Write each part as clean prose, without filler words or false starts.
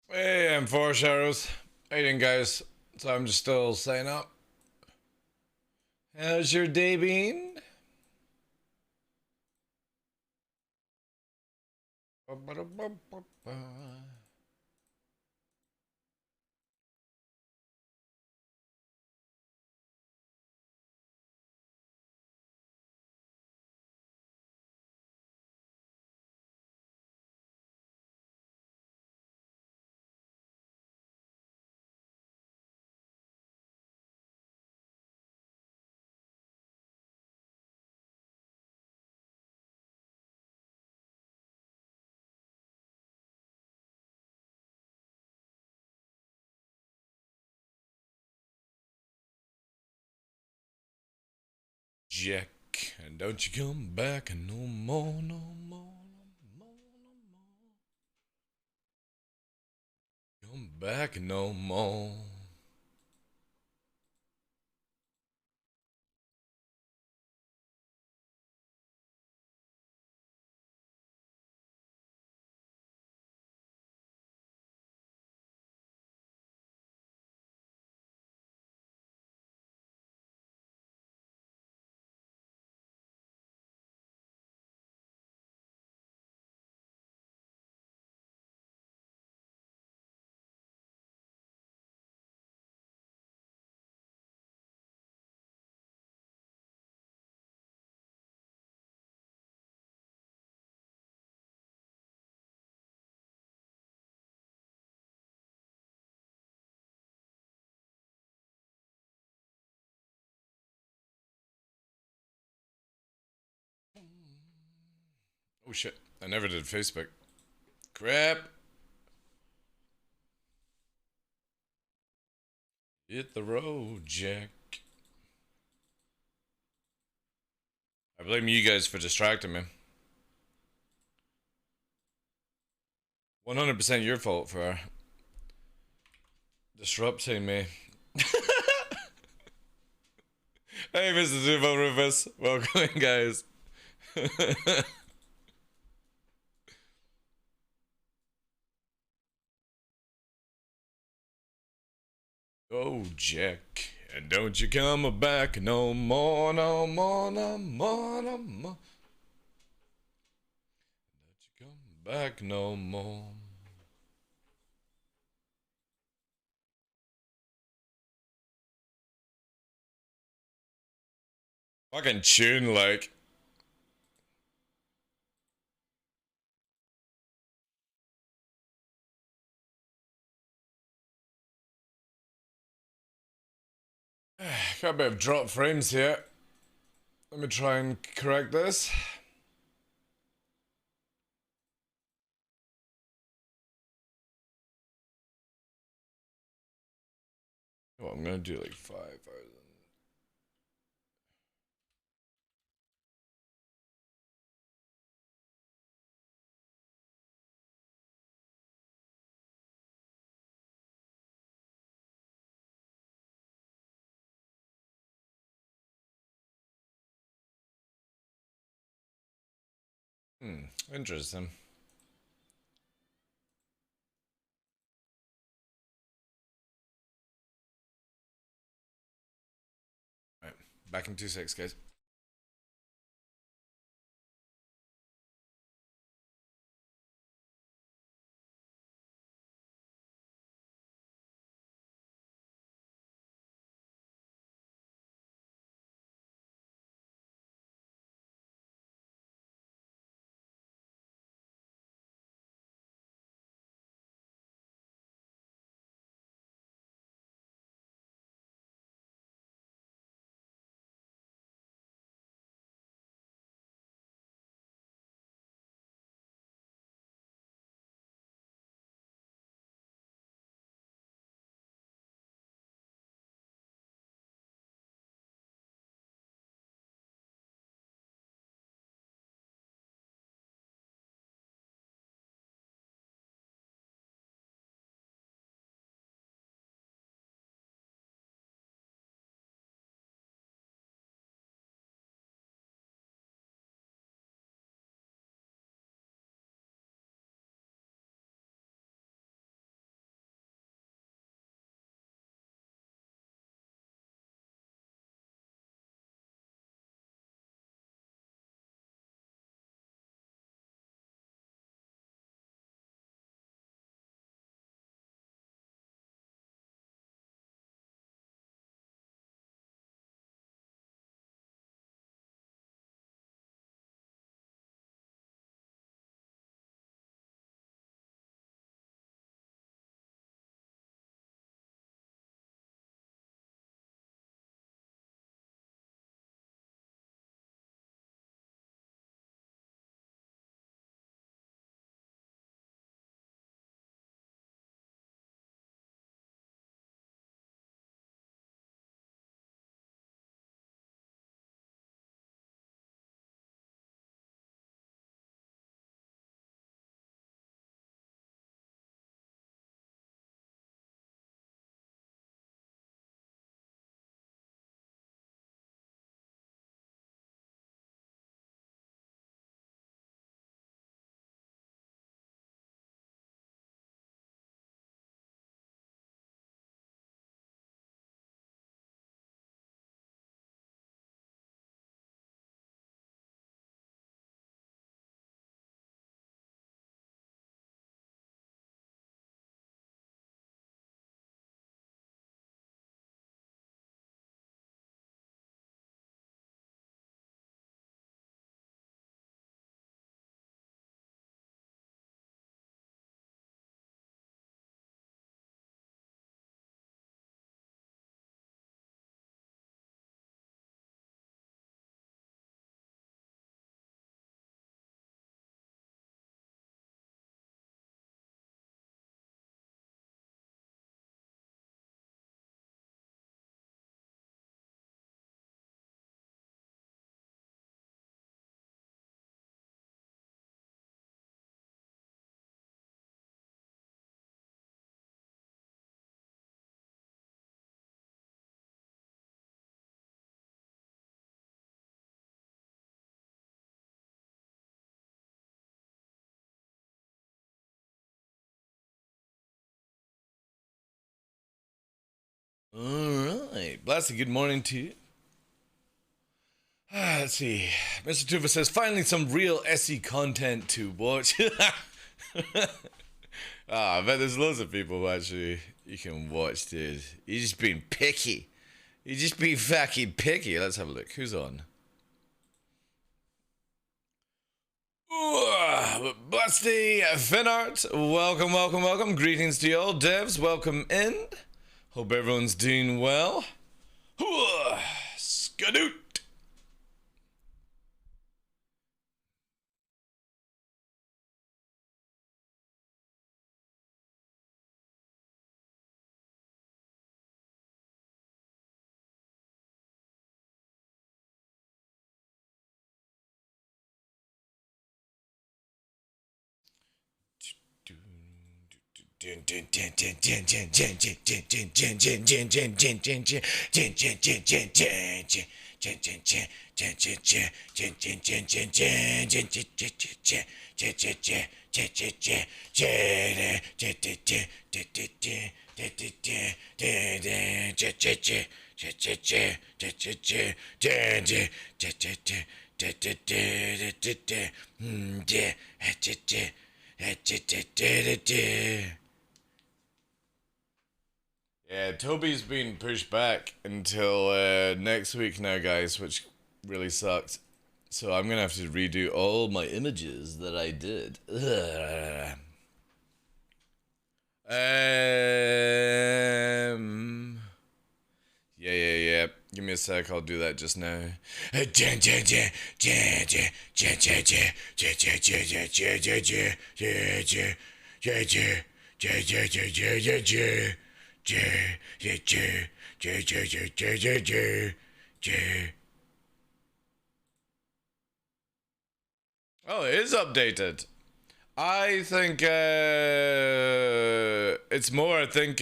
Hey, I'm Four Shadows. How you doing, guys? So I'm just still staying up. How's your day been? Jack, and don't you come back no more, no more, no more, no more. Come back no more. Oh shit, I never did Facebook. Crap. Hit the road, Jack. I blame you guys for distracting me. 100% your fault for disrupting me. Hey, Mr. Duval Rufus. Welcome in, guys. Oh, Jack. And don't you come back no more, no more, no more, no more. Don't you come back no more. Fucking tune, like. Got a bit of drop frames here. Let me try and correct this. Oh, I'm gonna do like 5,000. Interesting. Right, back in 2 seconds, guys. Blasty, good morning to you. Let's see. Mr. Tuva says, finally some real SE content to watch. I bet there's loads of people who actually you can watch, dude. You're just being picky. You're just being fucking picky. Let's have a look. Who's on? Blasty, Finart, welcome. Greetings to you all. Devs, welcome in. Hope everyone's doing well. Skadoot. Yeah, Toby's been pushed back until next week now, guys, which really sucked. So I'm gonna have to redo all my images that I did. Yeah. Give me a sec, I'll do that just now. Oh, it is updated. I think it's more, I think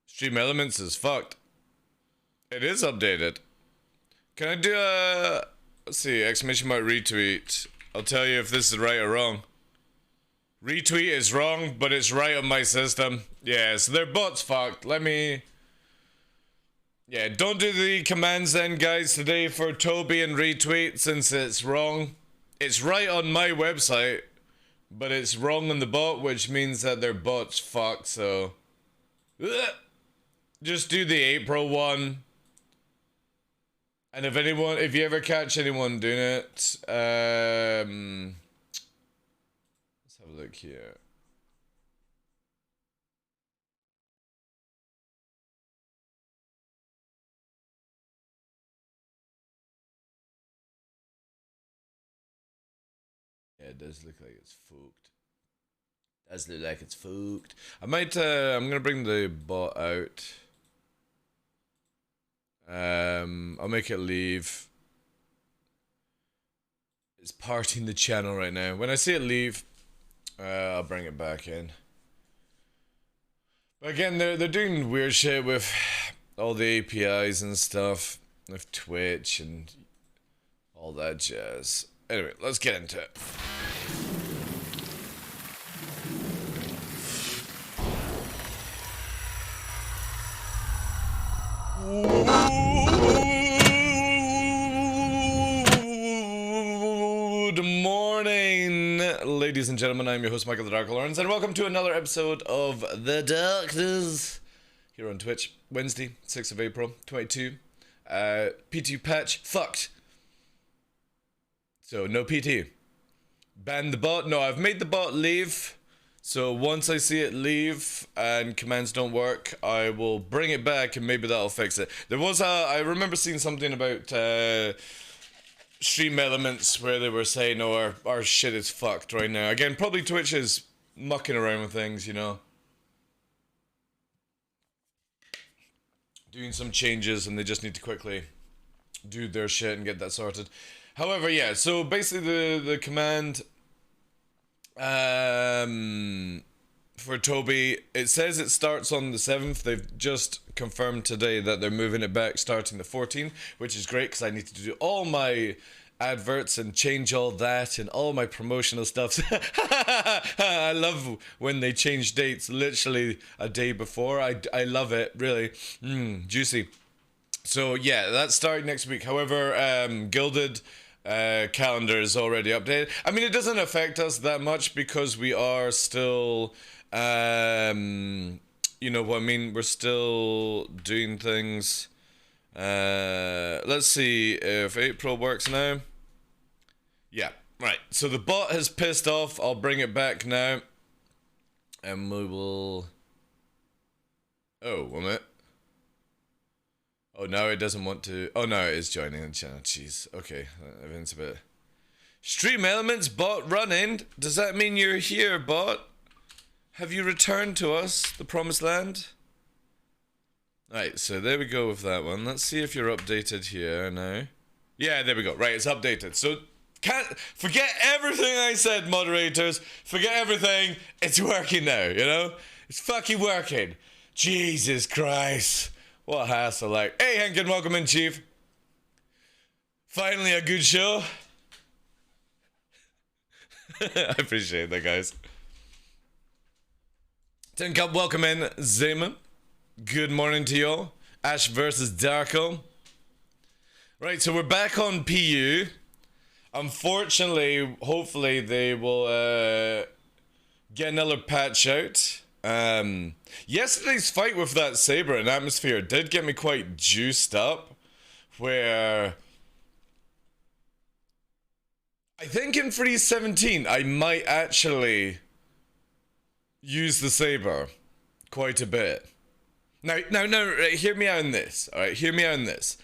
Stream Elements is fucked. It is updated. Can I do a, let's see, exclamation mark retweet. I'll tell you if this is right or wrong. Retweet is wrong, but it's right on my system. Yeah, so their bot's fucked. Let me... Yeah, don't do the commands then, guys, today for Toby and retweet, since it's wrong. It's right on my website, but it's wrong on the bot, which means that their bot's fucked, so... Just do the April one. And if you ever catch anyone doing it, let's have a look here. Yeah, it does look like it's fucked. Does look like it's fucked. I might, I'm gonna bring the bot out. I'll make it leave. It's parting the channel right now. When I see it leave, I'll bring it back in. But again, they're doing weird shit with all the APIs and stuff, with Twitch and all that jazz. Anyway, let's get into it. Good morning, ladies and gentlemen. I'm your host, Michael the Dark Lawrence, and welcome to another episode of The Darkness here on Twitch. Wednesday, 6th of April, 22. PT patch fucked. So no PT. Ban the bot. No, I've made the bot leave. So once I see it leave and commands don't work, I will bring it back and maybe that'll fix it. There was I remember seeing something about Stream Elements where they were saying, oh, our shit is fucked right now. Again, probably Twitch is mucking around with things, you know. Doing some changes and they just need to quickly do their shit and get that sorted. However, yeah, so basically the command... for Toby, it says it starts on the 7th. They've just confirmed today that they're moving it back starting the 14th, which is great because I need to do all my adverts and change all that and all my promotional stuff. I love when they change dates literally a day before. I love it, really. Juicy. So yeah, that's starting next week. However, Gilded calendar is already updated. I mean, it doesn't affect us that much because we are still, you know what I mean? We're still doing things. Let's see if April works now. Yeah, right. So the bot has pissed off. I'll bring it back now. And we will... Oh, one minute. Oh, no, it doesn't want to... Oh, no, it is joining the channel. Jeez. Okay, everything's a bit... Stream Elements bot running. Does that mean you're here, bot? Have you returned to us, the promised land? Right, so there we go with that one. Let's see if you're updated here now. Yeah, there we go. Right, it's updated. So, forget everything I said, moderators. Forget everything. It's working now, you know? It's fucking working. Jesus Christ. What a hassle, like. Hey, Henkin, welcome in, Chief. Finally a good show. I appreciate that, guys. Tin Cup, welcome in, Zayman. Good morning to y'all. Ash versus Darko. Right, so we're back on PU. Unfortunately, hopefully they will get another patch out. Yesterday's fight with that Saber and Atmosphere did get me quite juiced up. Where... I think in 317 I might actually use the Saber quite a bit. Now, hear me out on this, alright? Hear me out on this.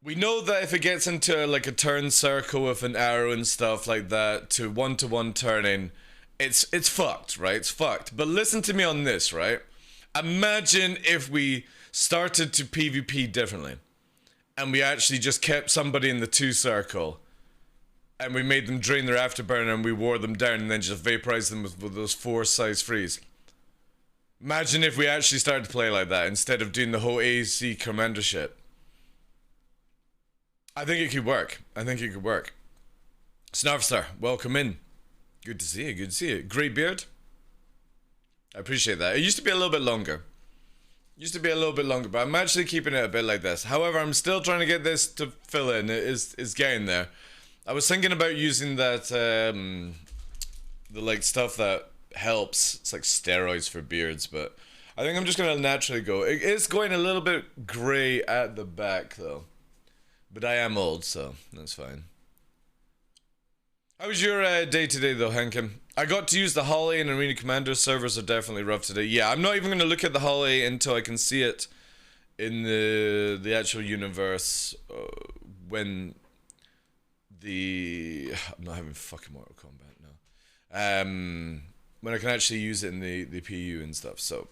We know that if it gets into like a turn circle with an arrow and stuff like that, to one-to-one turning, it's fucked, right? It's fucked. But listen to me on this, right? Imagine if we started to PvP differently, and we actually just kept somebody in the 2 circle, and we made them drain their afterburner, and we wore them down, and then just vaporized them with those 4 size frees. Imagine if we actually started to play like that instead of doing the whole AC commander shit. I think it could work. I think it could work. Snarfstar, welcome in. Good to see you, good to see you. Great beard. I appreciate that. It used to be a little bit longer. But I'm actually keeping it a bit like this. However, I'm still trying to get this to fill in. It's getting there. I was thinking about using that, the like stuff that helps. It's like steroids for beards, but I think I'm just gonna naturally go. It's going a little bit grey at the back though, but I am old, so that's fine. How was your day today though, Hankin? I got to use the Holly and Arena Commander. Servers are definitely rough today. Yeah, I'm not even gonna look at the Holly until I can see it in the actual universe when the... I'm not having fucking Mortal Kombat now. When I can actually use it in the PU and stuff, so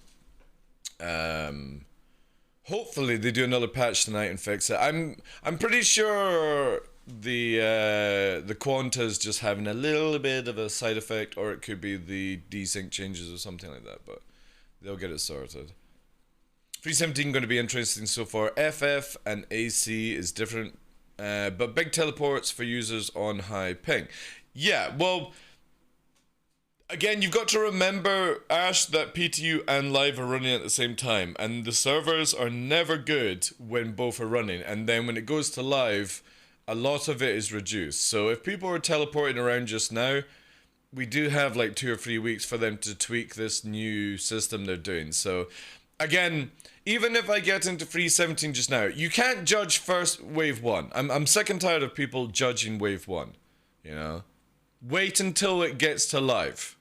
hopefully they do another patch tonight and fix it. I'm pretty sure the Quanta is just having a little bit of a side effect, or it could be the desync changes or something like that, but they'll get it sorted. 317 going to be interesting so far. FF and AC is different, but big teleports for users on high ping. Yeah, well, again, you've got to remember, Ash, that PTU and live are running at the same time, and the servers are never good when both are running, and then when it goes to live, a lot of it is reduced. So if people are teleporting around just now, we do have like 2 or 3 weeks for them to tweak this new system they're doing. So again, even if I get into 317 just now, you can't judge first wave 1. I'm sick and tired of people judging wave 1, you know? Wait until it gets to live.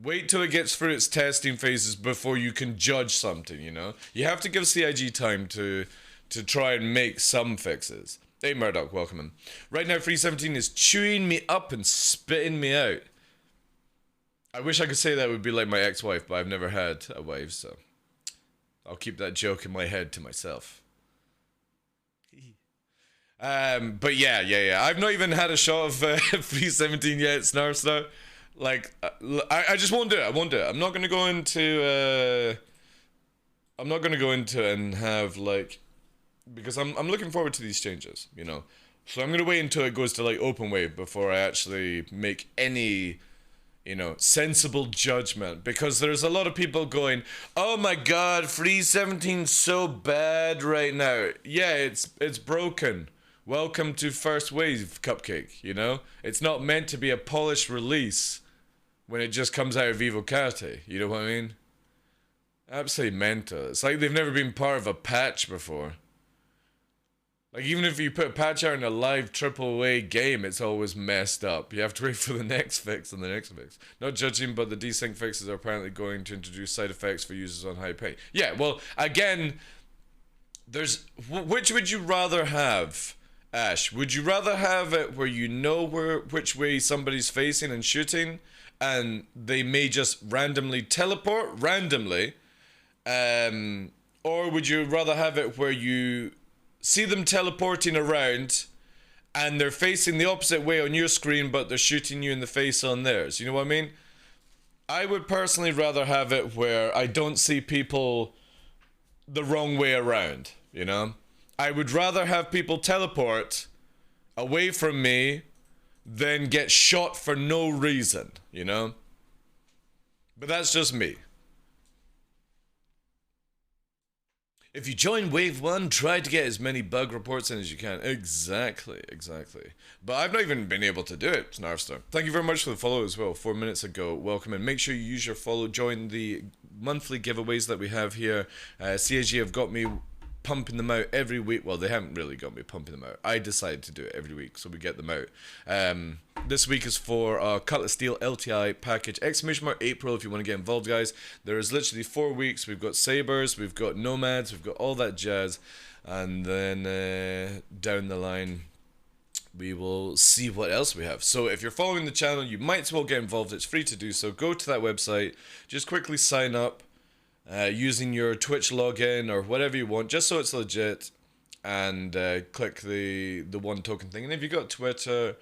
Wait till it gets through its testing phases before you can judge something, you know? You have to give CIG time to try and make some fixes. Hey Murdoch, welcome in. Right now 317 is chewing me up and spitting me out. I wish I could say that would be like my ex-wife, but I've never had a wife, so I'll keep that joke in my head to myself. But yeah. I've not even had a shot of 317 yet, Snarfstar. Like, I just won't do it. I won't do it. I'm not gonna go into it and have like, because I'm looking forward to these changes. You know, So I'm gonna wait until it goes to like open wave before I actually make any, you know, sensible judgment, because there's a lot of people going, oh my god, Free 17's so bad right now. Yeah, it's broken. Welcome to first wave, Cupcake, you know? It's not meant to be a polished release when it just comes out of Vivo Carte, you know what I mean? Absolutely mental. It's like they've never been part of a patch before. Like, even if you put a patch out in a live AAA game, it's always messed up. You have to wait for the next fix and the next fix. Not judging, but the desync fixes are apparently going to introduce side effects for users on high ping. Yeah, well, again, there's... Which would you rather have, Ash? Would you rather have it where you know which way somebody's facing and shooting, and they may just randomly teleport, or would you rather have it where you see them teleporting around and they're facing the opposite way on your screen, but they're shooting you in the face on theirs? You know what I mean? I would personally rather have it where I don't see people the wrong way around, you know? I would rather have people teleport away from me than get shot for no reason, you know? But that's just me. If you join Wave 1, try to get as many bug reports in as you can. Exactly. But I've not even been able to do it, Snarfster. Thank you very much for the follow as well, 4 minutes ago. Welcome, and make sure you use your follow. Join the monthly giveaways that we have here. CAG have got me pumping them out every week. Well, they haven't really got me pumping them out. I decided to do it every week, so we get them out. This week is for Cutlass Steel LTI package. !April if you want to get involved, guys. There is literally 4 weeks. We've got Sabres, we've got Nomads, we've got all that jazz. And then down the line, we will see what else we have. So if you're following the channel, you might as well get involved. It's free to do so. Go to that website. Just quickly sign up. Using your Twitch login or whatever you want, just so it's legit, and click the one token thing. And if you got Twitter,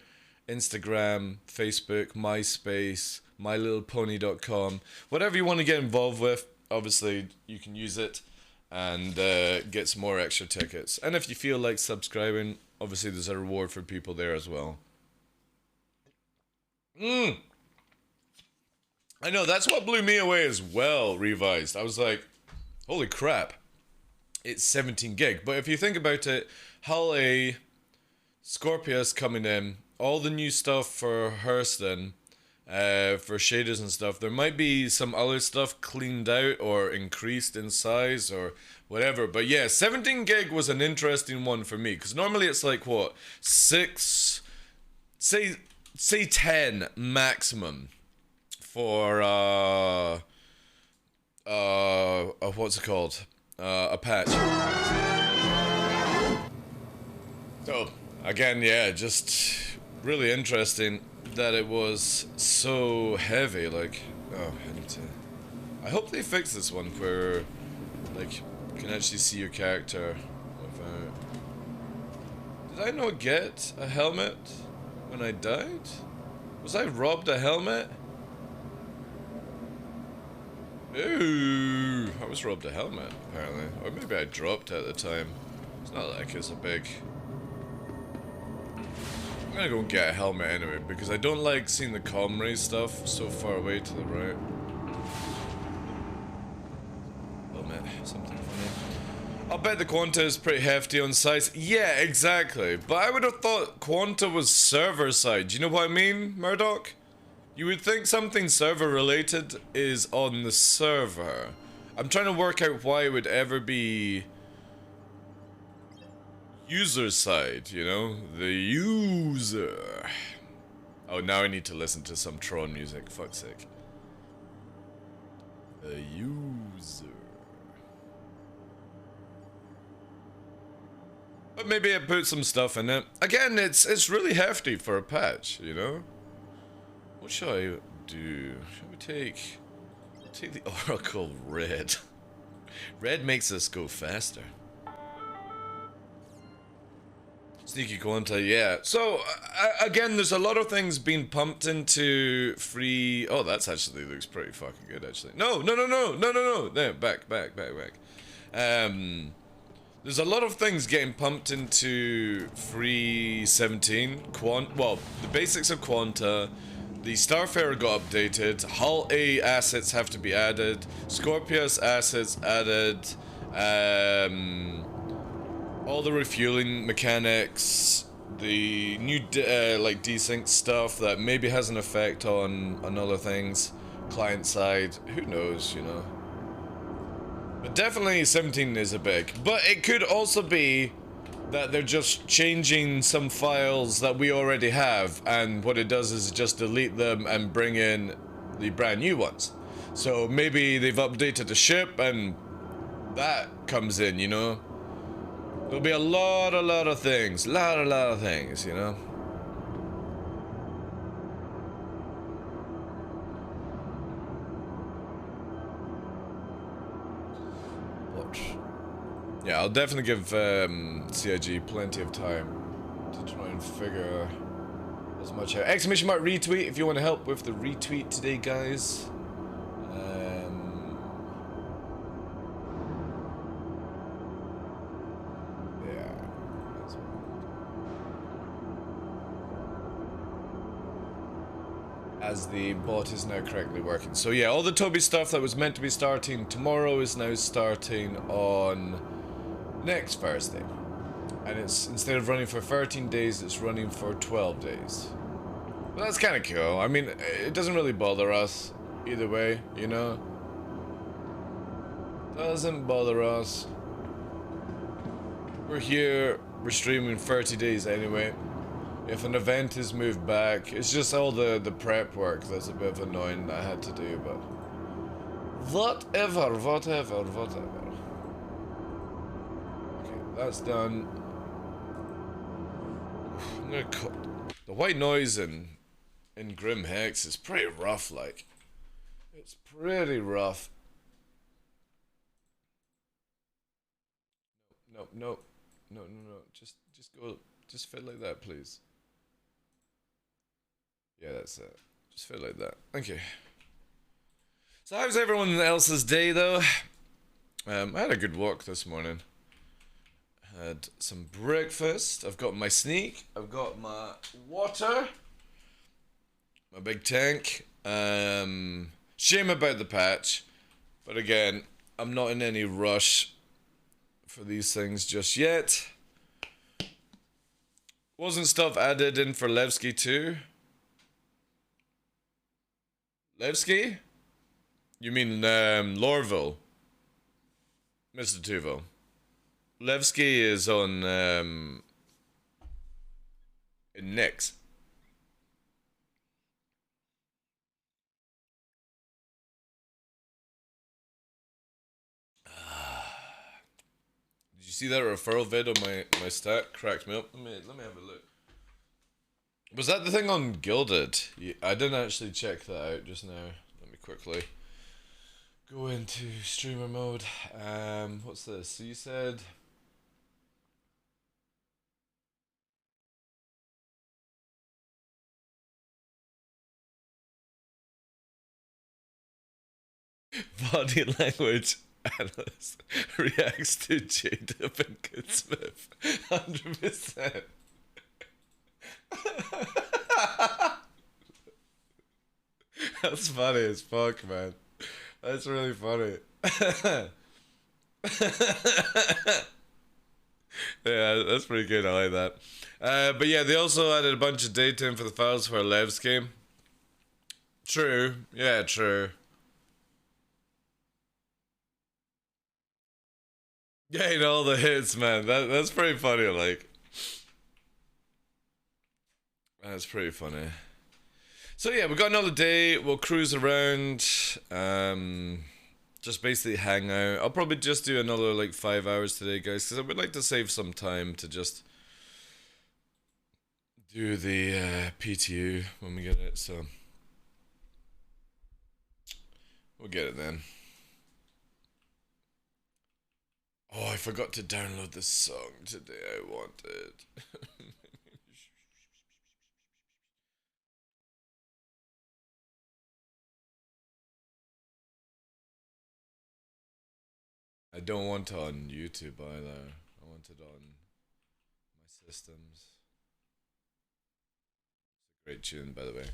Instagram, Facebook, MySpace, MyLittlePony.com, whatever you want to get involved with, obviously you can use it and get some more extra tickets. And if you feel like subscribing, obviously there's a reward for people there as well. I know, that's what blew me away as well, Revised. I was like, holy crap, it's 17 gig. But if you think about it, Hull A, Scorpius coming in, all the new stuff for Hurston, for shaders and stuff. There might be some other stuff cleaned out or increased in size or whatever. But yeah, 17 gig was an interesting one for me, because normally it's like, what, 6, say 10 maximum. For what's it called? A patch. So again, yeah, just really interesting that it was so heavy. Like, oh, I hope they fix this one where, like, you can actually see your character without. Did I not get a helmet when I died? Was I robbed a helmet? Ooh, I was robbed a helmet, apparently. Or maybe I dropped it at the time. It's not like it's a big... I'm gonna go and get a helmet anyway, because I don't like seeing the comrade stuff so far away to the right. Helmet, something funny. I'll bet the Quanta is pretty hefty on size. Yeah, exactly. But I would have thought Quanta was server side. Do you know what I mean, Murdoch? You would think something server related is on the server. I'm trying to work out why it would ever be user side, you know? The user. Oh, now I need to listen to some Tron music, fuck's sake. The user. But maybe I put some stuff in it. Again, it's really hefty for a patch, you know? What shall I do? Shall we take the Oracle Red? Red makes us go faster. Sneaky Quanta, yeah. So, again, there's a lot of things being pumped into free... Oh, that's actually looks pretty fucking good, actually. No. There, back. There's There's a lot of things getting pumped into 3.17. Well, the basics of Quanta. The Starfarer got updated. Hull A assets have to be added. Scorpius assets added. All the refueling mechanics. The new like desync stuff that maybe has an effect on other things. Client side. Who knows, you know. But definitely 17 is a big. But it could also be that they're just changing some files that we already have, and what it does is just delete them and bring in the brand new ones. So maybe they've updated the ship and that comes in, you know? There'll be a lot of things. Lot of things, you know? Yeah, I'll definitely give CIG plenty of time to try and figure as much out. Exclamation mark retweet if you want to help with the retweet today, guys. Yeah. As the bot is now correctly working. So yeah, all the Toby stuff that was meant to be starting tomorrow is now starting on next Thursday. And it's, instead of running for 13 days, it's running for 12 days. Well, that's kind of cool. I mean, it doesn't really bother us either way, you know? Doesn't bother us. We're here, we're streaming 30 days anyway. If an event is moved back, it's just all the prep work that's a bit of annoying that I had to do, but... Whatever. Okay, that's done. I'm gonna cut... The white noise in Grim Hex is pretty rough, like. It's pretty rough. No. Just go... Just fit like that, please. Yeah, that's it. Just fit like that. Thank you. So how's everyone else's day, though? I had a good walk this morning. Had some breakfast. I've got my sneak. I've got my water. My big tank. Shame about the patch. But again, I'm not in any rush for these things just yet. Wasn't stuff added in for Levski too? Levski? You mean Lorville? Mr. Tuville. Levski is on in Nyx. Did you see that referral vid on my stat? Cracked me up. Let me have a look. Was that the thing on Gilded? Yeah, I didn't actually check that out just now. Let me quickly go into streamer mode. What's this? So you said body language analyst reacts to Jada Pinkett Smith. 100%. That's funny as fuck, man. That's really funny. Yeah, that's pretty good. I like that. But yeah, they also added a bunch of data in for the files for Lev's game. True. Yeah, true. Getting all the hits, man. That's pretty funny. Like, that's pretty funny. So yeah, we got another day. We'll cruise around. Just basically hang out. I'll probably just do another like 5 hours today, guys, because I would like to save some time to just do the PTU when we get it. So we'll get it then. Oh, I forgot to download the song today. I wanted. I don't want it on YouTube either. I want it on my systems. It's a great tune, by the way.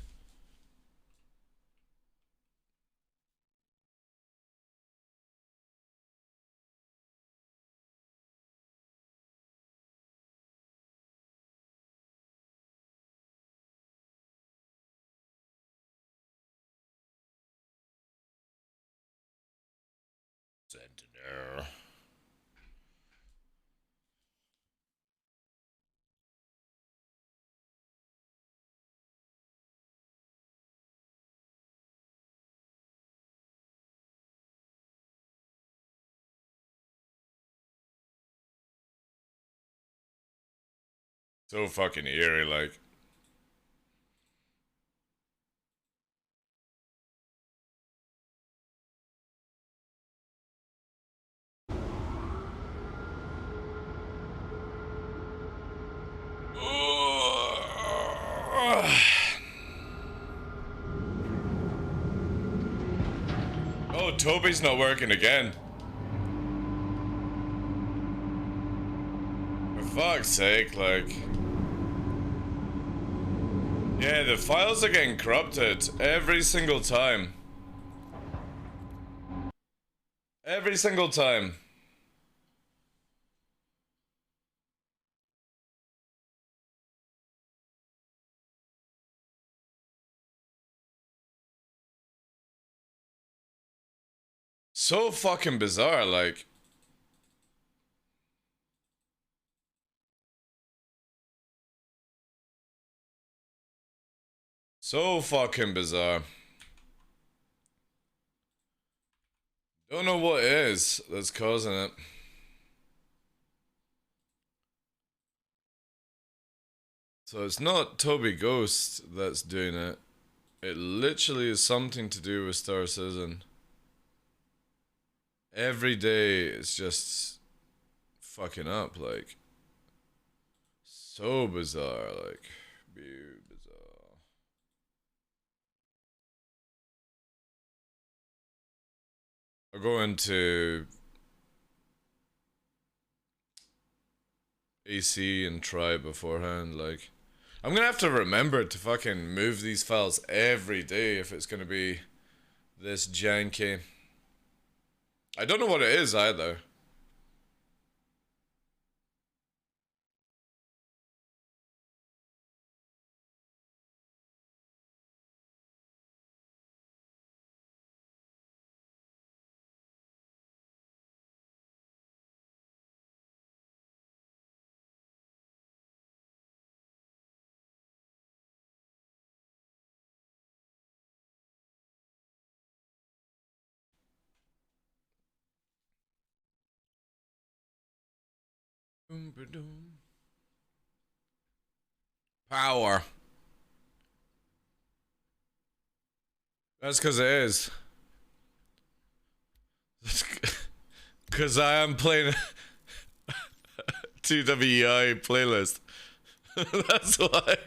Sentinel. So fucking eerie, like. Oh, Toby's not working again. For fuck's sake, like. Yeah, the files are getting corrupted every single time. Every single time. So fucking bizarre, like. So fucking bizarre. Don't know what it is that's causing it. So it's not Toby Ghost that's doing it. It literally is something to do with Star Citizen. Every day it's just fucking up, like. So bizarre, like. Bizarre. I'll go into AC and try beforehand, like. I'm gonna have to remember to fucking move these files every day if it's gonna be this janky. I don't know what it is either. Power. That's because it is. Because I am playing TWEI playlist. That's why.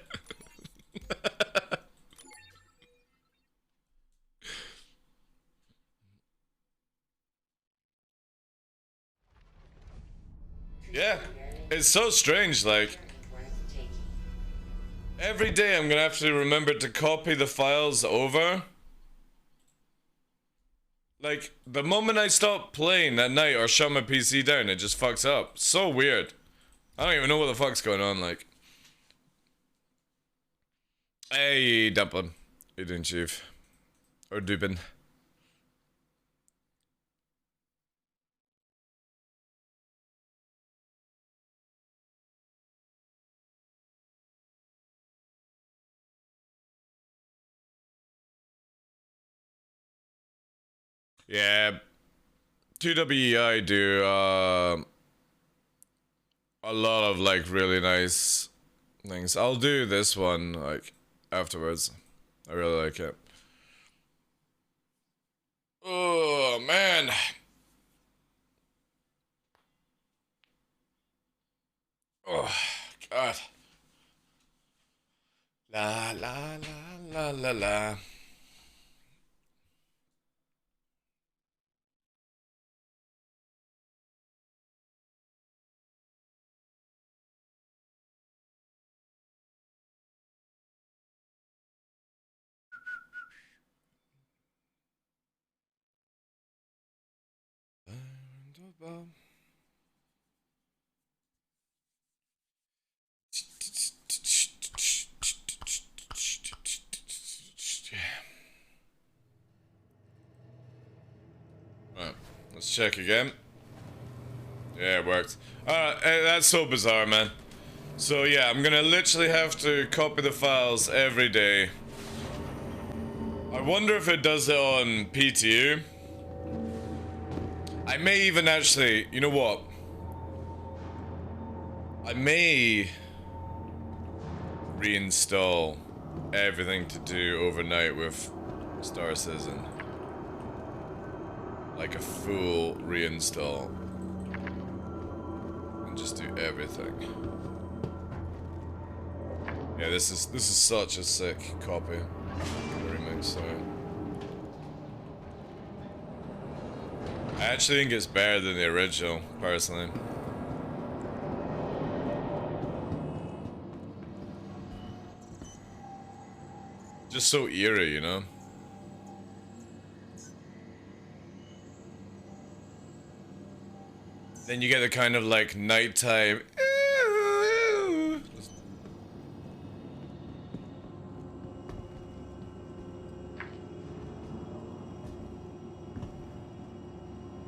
Yeah. It's so strange, like. Every day I'm gonna have to remember to copy the files over. Like, the moment I stop playing at night or shut my PC down, it just fucks up. So weird. I don't even know what the fuck's going on, like. Hey, Dublin. How you doing, Chief? Or Dubin? Yeah. 2WEI do, a lot of, like, really nice things. I'll do this one, like, afterwards. I really like it. Oh, man. Oh, God. La, la, la, la, la, la. Right, let's check again. Yeah, it worked. That's so bizarre, man. So yeah, I'm gonna literally have to copy the files every day. I wonder if it does it on PTU. I may even actually, you know what? I may reinstall everything to do overnight with Star Citizen. Like a full reinstall. And just do everything. Yeah, this is such a sick copy. Remix, sorry. I actually think it's better than the original, personally. Just so eerie, you know? Then you get the kind of like nighttime.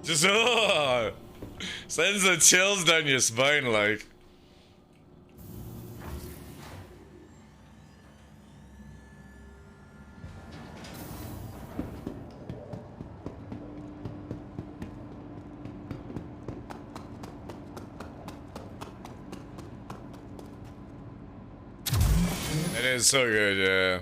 Just sends the chills down your spine, like. It is so good, yeah.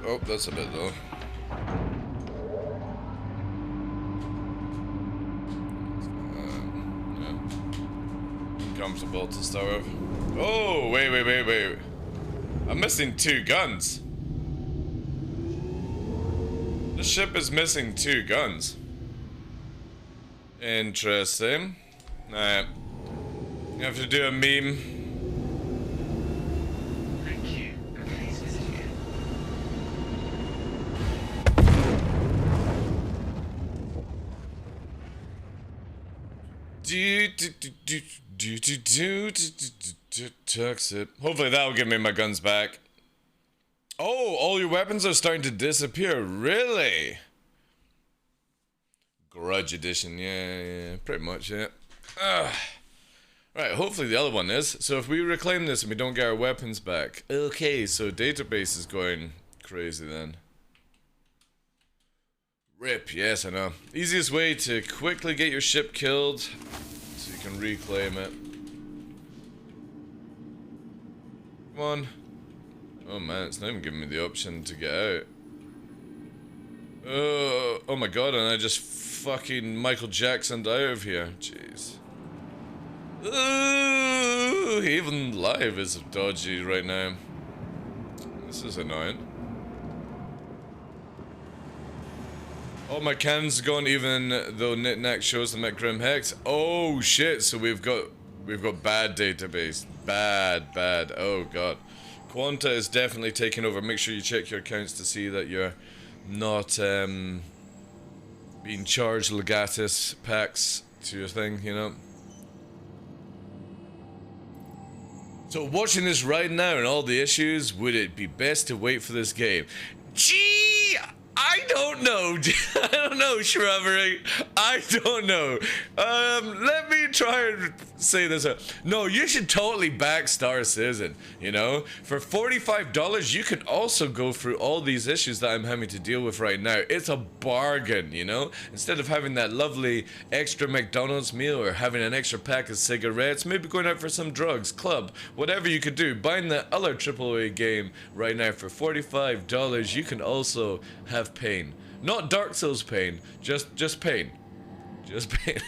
Oh, that's a bit low. Yeah. Uncomfortable to start with. Oh, wait. I'm missing 2 guns. The ship is missing 2 guns. Interesting. Alright. You have to do a meme. Toxic. Hopefully that'll give me my guns back. Oh, all your weapons are starting to disappear. Really? Grudge edition. Yeah, pretty much, yeah. Right, hopefully the other one is. So if we reclaim this and we don't get our weapons back. Okay, so database is going crazy then. RIP, yes, I know. Easiest way to quickly get your ship killed so you can reclaim it. Come on. Oh man, it's not even giving me the option to get out. Oh my god, and I just fucking Michael Jacksoned out of here. Jeez. Even live is dodgy right now. This is annoying. Oh, my cannon's gone even though Knick-Knack shows them at Grim Hex. Oh shit, so we've got bad database. Bad. Oh god. Quanta is definitely taking over. Make sure you check your accounts to see that you're not being charged legatus packs to your thing, you know. So watching this right now and all the issues, would it be best to wait for this game? Gee, I don't know. I don't know, Shrubbery. I don't know. Let me try and say this. No, you should totally back Star Citizen, you know? For $45, you can also go through all these issues that I'm having to deal with right now. It's a bargain, you know? Instead of having that lovely extra McDonald's meal or having an extra pack of cigarettes, maybe going out for some drugs, club, whatever you could do, buying the other AAA game right now for $45, you can also have pain. Not Dark Souls pain, just pain. Just pain.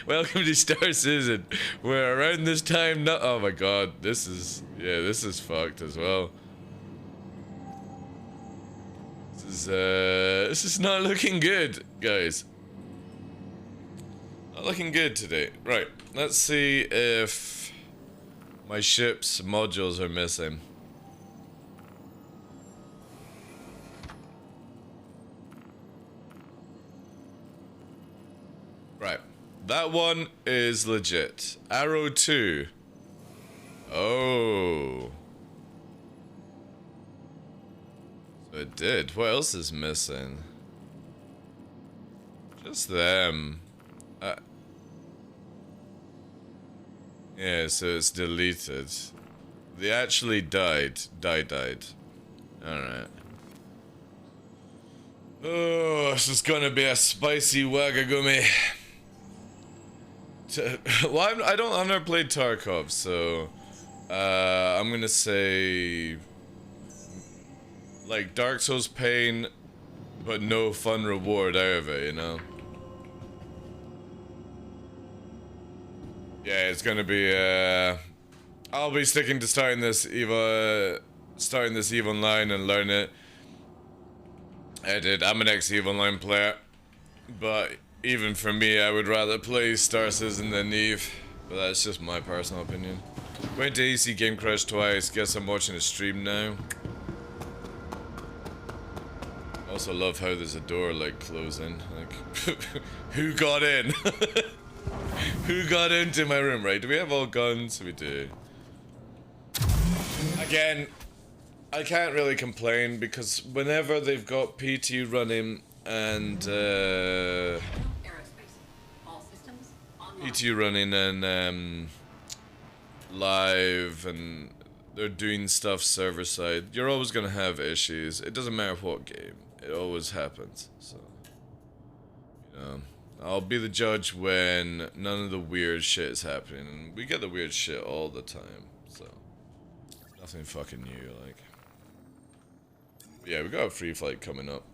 Welcome to Star Citizen, where around this time, oh my god, this is fucked as well. This is not looking good, guys. Not looking good today. Right, let's see if my ship's modules are missing. Right, that one is legit. Arrow 2. Oh. So it did. What else is missing? Just them. Yeah, so it's deleted. They actually died. Died. Alright. Oh, this is gonna be a spicy wagagumi. Well, I've never played Tarkov, so I'm gonna say like Dark Souls pain, but no fun reward out of it, you know. Yeah, it's gonna be. I'll be sticking to starting this EVE Online and learn it. I'm an ex-EVE Online player, but even for me, I would rather play Star Citizen than EVE. But that's just my personal opinion. Went to AC Game Crash twice. Guess I'm watching a stream now. Also love how there's a door like closing. Like, who got in? Who got into my room? Right? Do we have all guns? We do. Again, I can't really complain because whenever they've got PT running and PT running and live and they're doing stuff server side, you're always gonna have issues. It doesn't matter what game, it always happens. So, you know, I'll be the judge when none of the weird shit is happening, and we get the weird shit all the time. So, nothing fucking new, like. Yeah, we got a free flight coming up.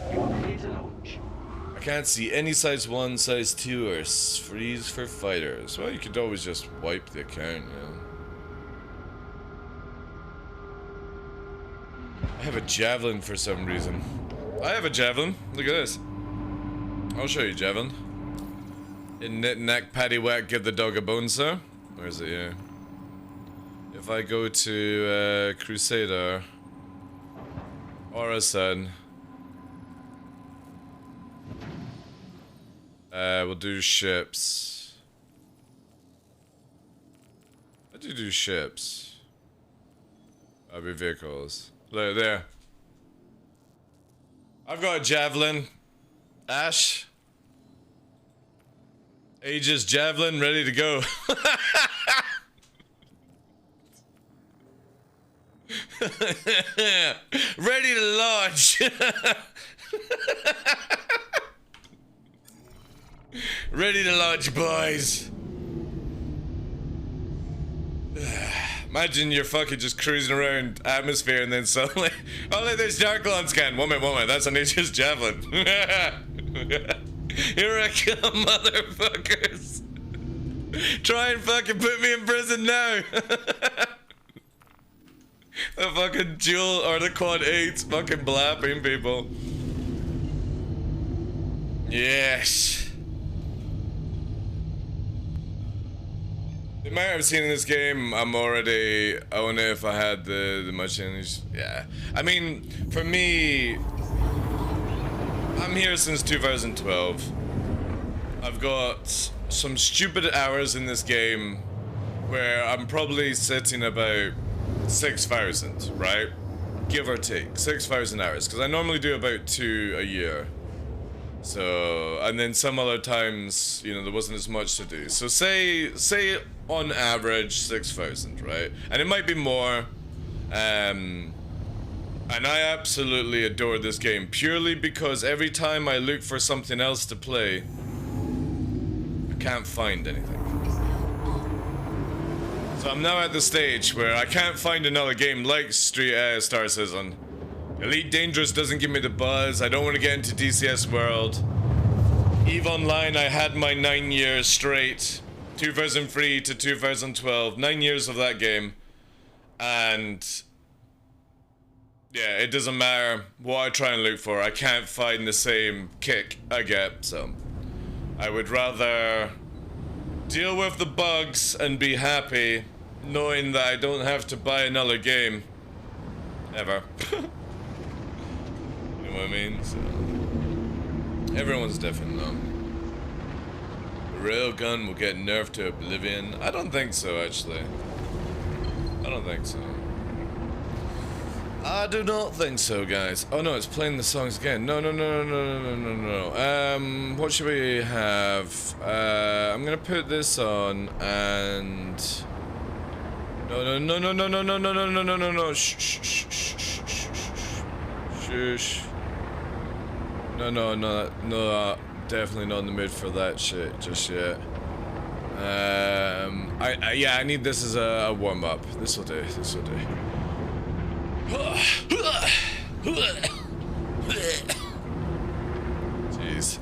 I can't see any size 1, size 2, or freeze for fighters. Well, you could always just wipe the account, you know. I have a javelin for some reason. I have a javelin. Look at this. I'll show you javelin. In knit knack paddywhack, give the dog a bone, sir. Where is it here? If I go to Crusader, Orasan, we'll do ships. I do ships. I'll be vehicles. Look there. I've got a javelin. Ash. Aegis javelin ready to go. Ready to launch. Ready to launch, boys. Imagine you're fucking just cruising around atmosphere and then suddenly, oh look, there's TheDarkLaw scan. One minute, that's an Aegis javelin. Here I come, motherfuckers. Try and fucking put me in prison now. The fucking dual or the quad 8's fucking blapping people. Yes. The amount I've seen in this game, I'm already own it if I had the machines. Yeah. I mean, for me, I'm here since 2012. I've got some stupid hours in this game where I'm probably sitting about 6,000, right? Give or take 6,000 hours, because I normally do about 2 a year. So, and then some other times, you know, there wasn't as much to do. So say on average 6,000, right? And it might be more. And I absolutely adore this game purely because every time I look for something else to play, I can't find anything. So I'm now at the stage where I can't find another game like Star Citizen. Elite Dangerous doesn't give me the buzz. I don't want to get into DCS World. EVE Online, I had my 9 years straight. 2003 to 2012. 9 years of that game. And yeah, it doesn't matter what I try and look for. I can't find the same kick I get. So I would rather deal with the bugs and be happy knowing that I don't have to buy another game. Ever. You know what I mean? So, everyone's different though. The railgun will get nerfed to oblivion. I don't think so, actually. I don't think so. I do not think so, guys. Oh no, it's playing the songs again. No. What should we have? I'm gonna put this on and... No. Shush. No, definitely not in the mood for that shit just yet. Yeah, I need this as a warm up. This will do. Jeez.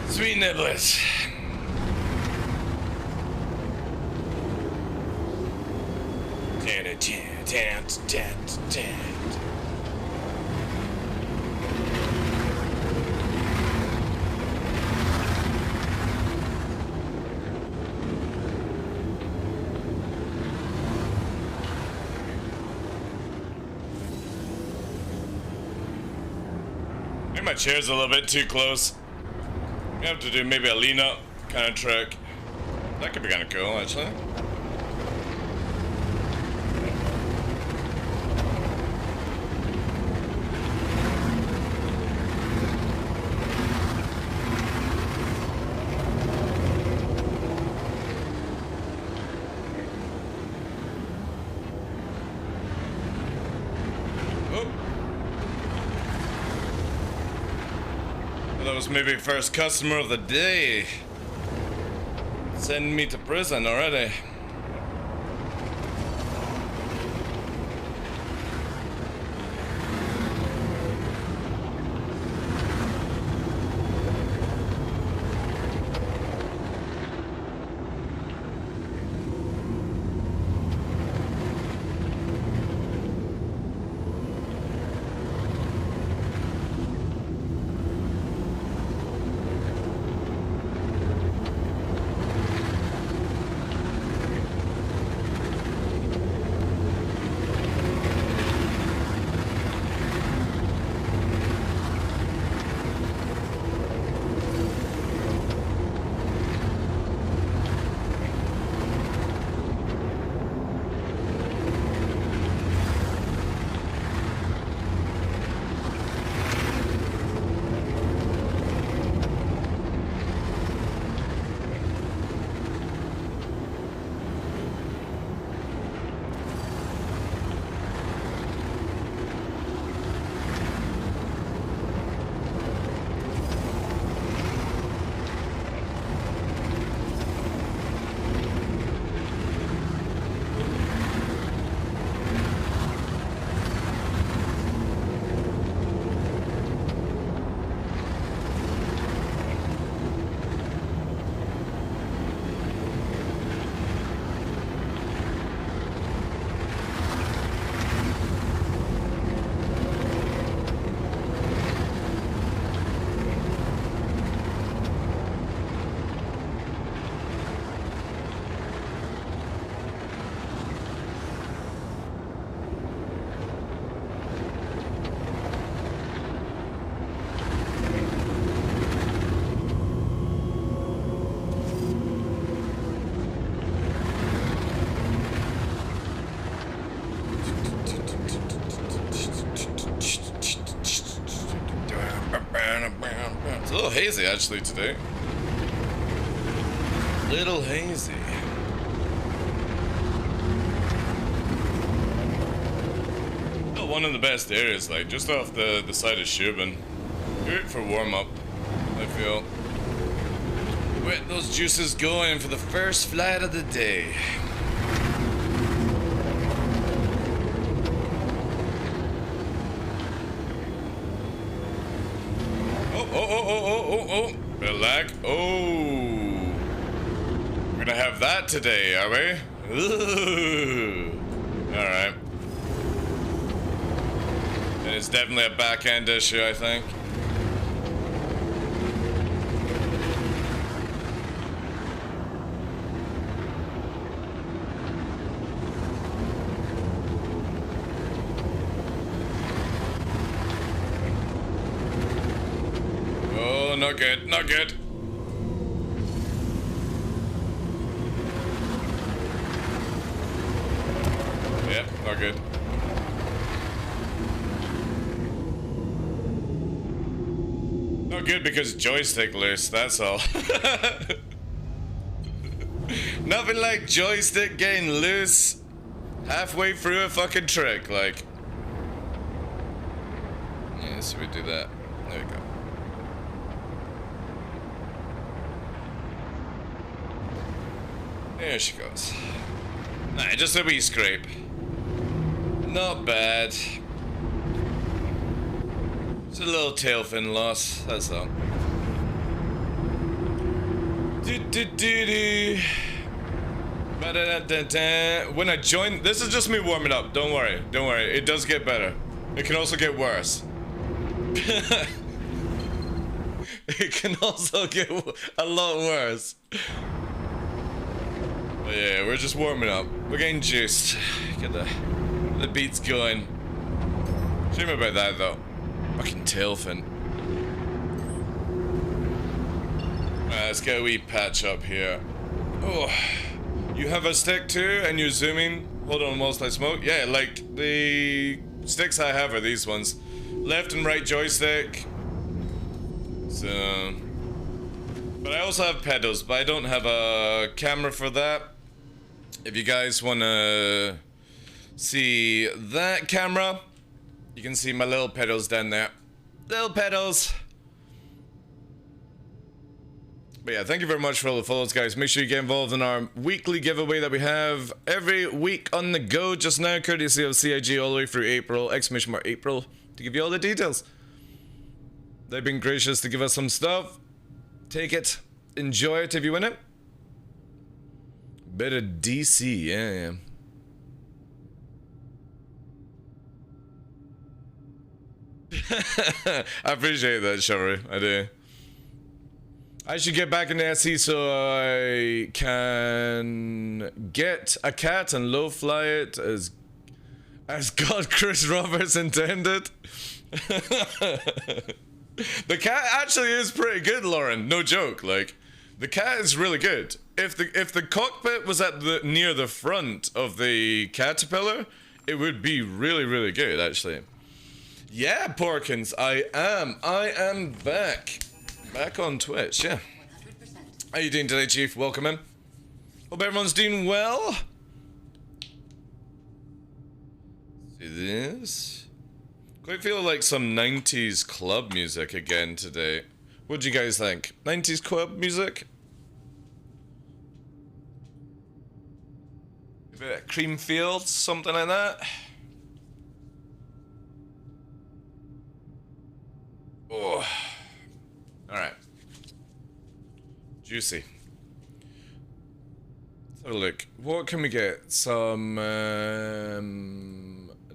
Sweet niblets. I think my chair's a little bit too close. I have to do maybe a lean up kind of trick. That could be kind of cool, actually. That was maybe first customer of the day. Send me to prison already. It's a little hazy actually today. Little hazy. Still one of the best areas, like just off the side of Shubin. Great for warm up, I feel. Get those juices going for the first flight of the day. Oh. Bit of lag. Oh. We're gonna have that today, are we? Ooh. Alright. And it's definitely a back end issue, I think. Not good, not good. Yep, not good. Not good because joystick loose, that's all. Nothing like joystick getting loose halfway through a fucking trick, like. Yeah, so we do that. There we go. There she goes. Nah, just a wee scrape. Not bad. Just a little tail fin loss, that's all. When I join, this is just me warming up, don't worry, it does get better. It can also get worse. It can also get a lot worse. But yeah, we're just warming up. We're getting juiced. Get the beats going. Shame about that though. Fucking tail fin. Alright, let's get a wee patch up here. Oh, you have a stick too, and you're zooming. Hold on whilst I smoke. Yeah, like the sticks I have are these ones. Left and right joystick. So, but I also have pedals, but I don't have a camera for that. If you guys want to see that camera, you can see my little pedals down there. Little pedals. But yeah, thank you very much for all the follows, guys. Make sure you get involved in our weekly giveaway that we have every week on the go just now, courtesy of CIG all the way through April, !April, to give you all the details. They've been gracious to give us some stuff. Take it. Enjoy it if you win it. Bit of DC, yeah. I appreciate that, Shovery. I do. I should get back in the SE so I can get a cat and low fly it as God Chris Roberts intended. The cat actually is pretty good, Lauren. No joke. Like, the cat is really good. If the cockpit was at near the front of the caterpillar, it would be really good, actually. Yeah, Porkins, I am back on Twitch. Yeah. How you doing today, Chief? Welcome in. Hope everyone's doing well. See this? Quite feel like some 90s club music again today. What do you guys think? 90s club music? A bit of Creamfields, something like that. Oh. Alright. Juicy. Let's have a look. What can we get? Some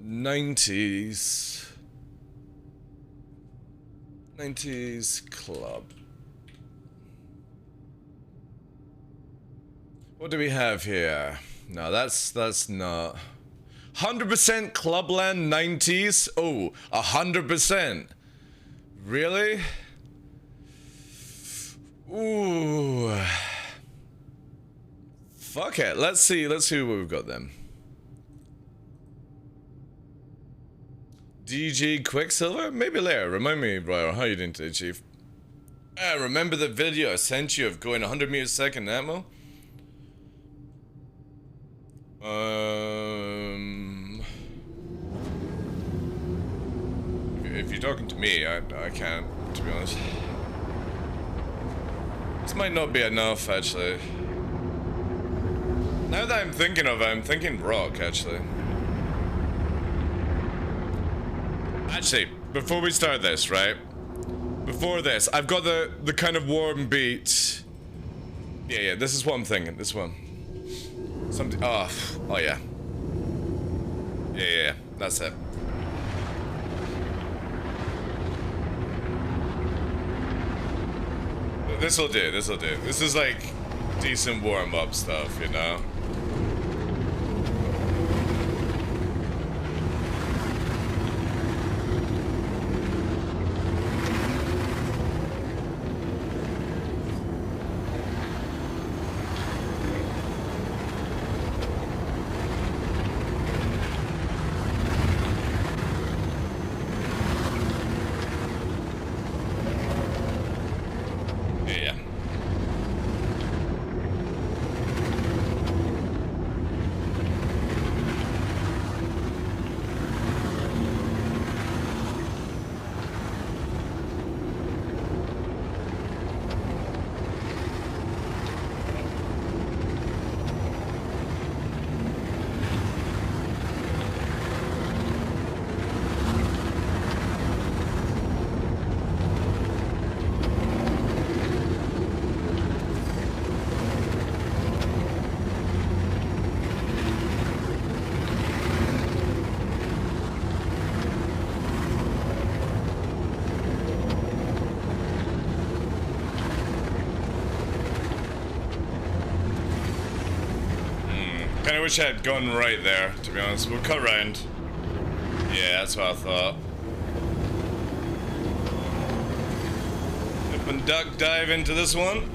90s. 90s club. What do we have here? No, that's not. 100% Clubland 90s? Oh, 100%. Really? Ooh. Fuck it. Let's see what we've got then. DJ Quicksilver? Maybe later. Remind me, Brian, how you doing today, Chief? Remember the video I sent you of going 100 meters a second ammo? If you're talking to me, I can't, to be honest. This might not be enough, actually. Now that I'm thinking of it, I'm thinking rock, actually. Actually, before we start this, right? Before this, I've got the kind of warm beat. Yeah, this is what I'm thinking, this one. Something, oh yeah. Yeah, that's it. This'll do. This is like decent warm-up stuff, you know? I wish I had gone right there, to be honest. We'll cut round. Yeah, that's what I thought. Up and duck dive into this one.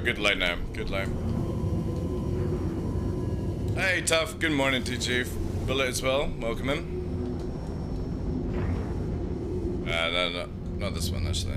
Good line now. Good line. Hey, Tough. Good morning to you, Chief. Bullet as well. Welcome in. No, not this one actually.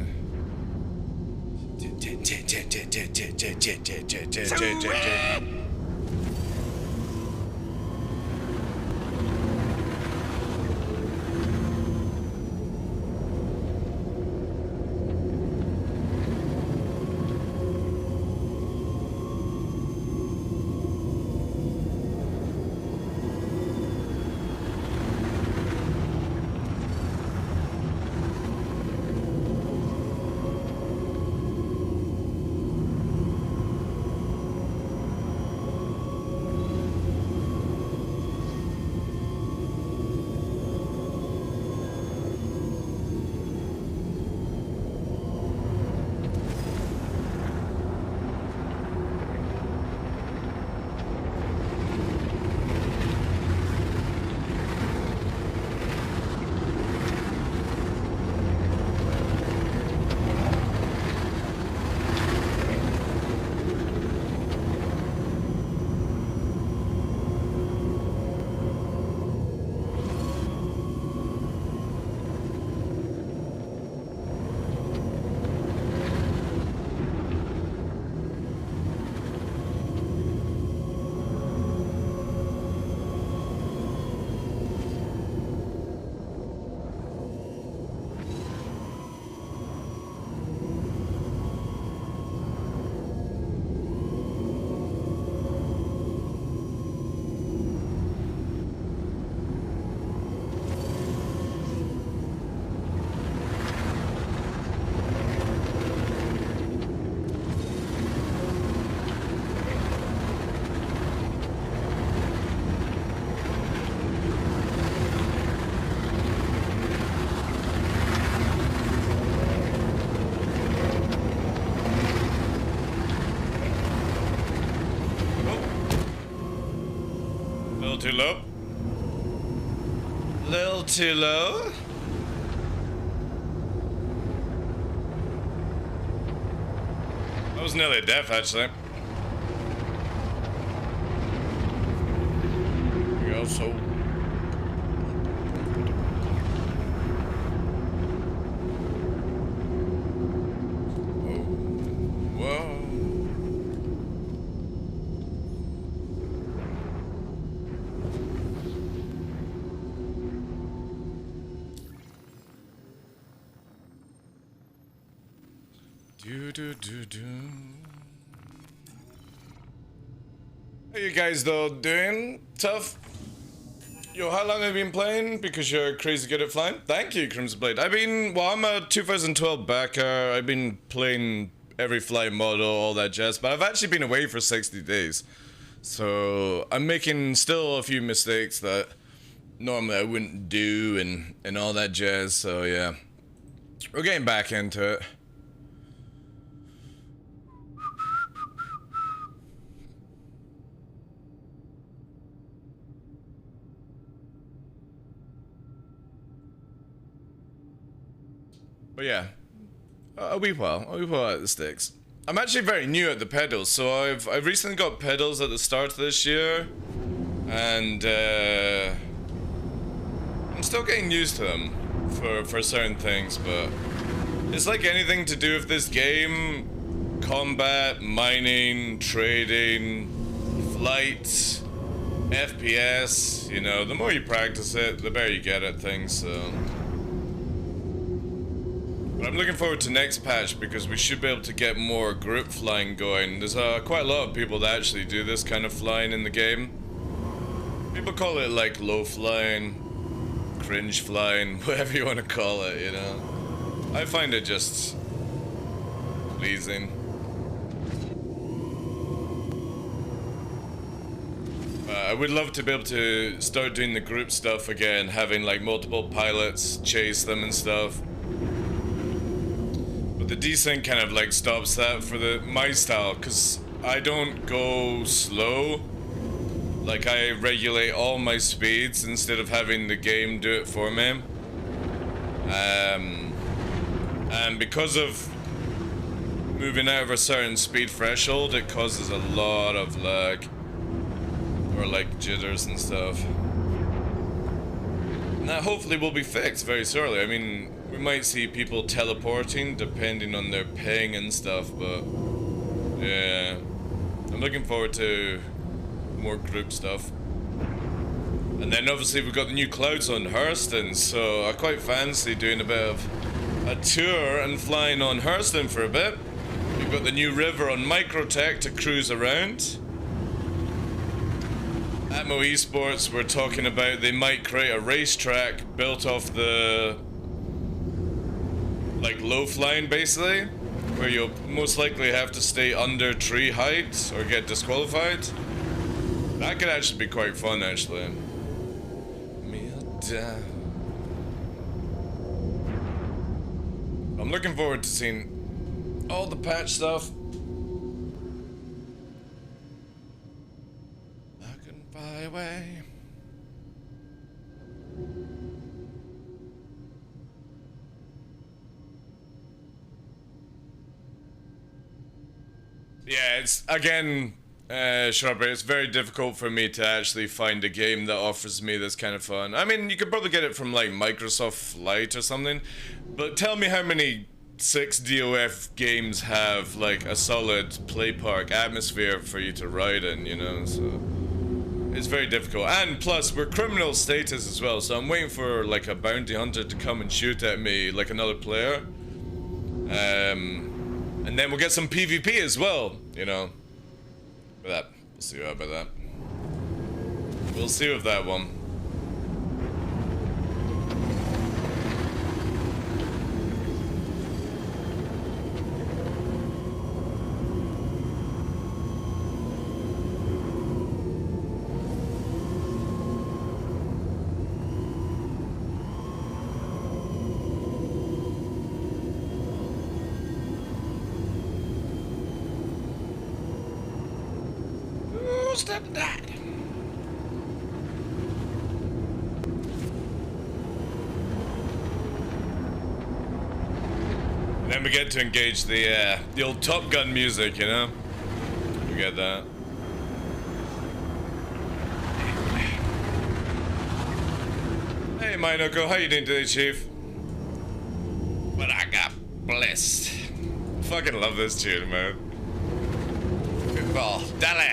Too low. Little too low. I was nearly deaf actually. Here we go, so. How you guys though doing? Tough? Yo, how long have you been playing? Because you're crazy good at flying? Thank you, Crimson Blade. I'm a 2012 backer. I've been playing every flight model, all that jazz, but I've actually been away for 60 days. So I'm making still a few mistakes that normally I wouldn't do and all that jazz, so yeah. We're getting back into it. But yeah, a wee while at the sticks. I'm actually very new at the pedals, so I've recently got pedals at the start of this year, and I'm still getting used to them for certain things, but it's like anything to do with this game: combat, mining, trading, flight, FPS. You know, the more you practice it, the better you get at things. So. But I'm looking forward to next patch because we should be able to get more group flying going. There's quite a lot of people that actually do this kind of flying in the game. People call it like low flying, cringe flying, whatever you want to call it, you know. I find it just pleasing. I would love to be able to start doing the group stuff again, having like multiple pilots chase them and stuff. The desync kind of like stops that for my style, because I don't go slow. Like, I regulate all my speeds instead of having the game do it for me. And because of moving out of a certain speed threshold, it causes a lot of lag. Or like jitters and stuff. And that hopefully will be fixed very shortly. I mean, We might see people teleporting depending on their ping and stuff, but yeah, I'm looking forward to more group stuff. And then obviously we've got the new clouds on Hurston, so I quite fancy doing a bit of a tour and flying on Hurston for a bit. We've got the new river on Microtech to cruise around. Atmo Esports were talking about they might create a racetrack built off the like low flying basically, where you'll most likely have to stay under tree height or get disqualified. That could actually be quite fun actually. I'm looking forward to seeing all the patch stuff. I can fly away. Yeah, it's again, Shrubbery, it's very difficult for me to actually find a game that offers me this kind of fun. I mean, you could probably get it from like Microsoft Flight or something, but tell me how many 6 DOF games have like a solid play park atmosphere for you to ride in, you know, so it's very difficult. And plus, we're criminal status as well, so I'm waiting for like a bounty hunter to come and shoot at me like another player. And then we'll get some PvP as well, you know. But that, we'll see about that. We'll see with that one. Step that. And then we get to engage the old Top Gun music, you know? We get that. Hey, Minoko, how you doing today, Chief? But I got blessed. I fucking love this tune, man. Oh, Dale.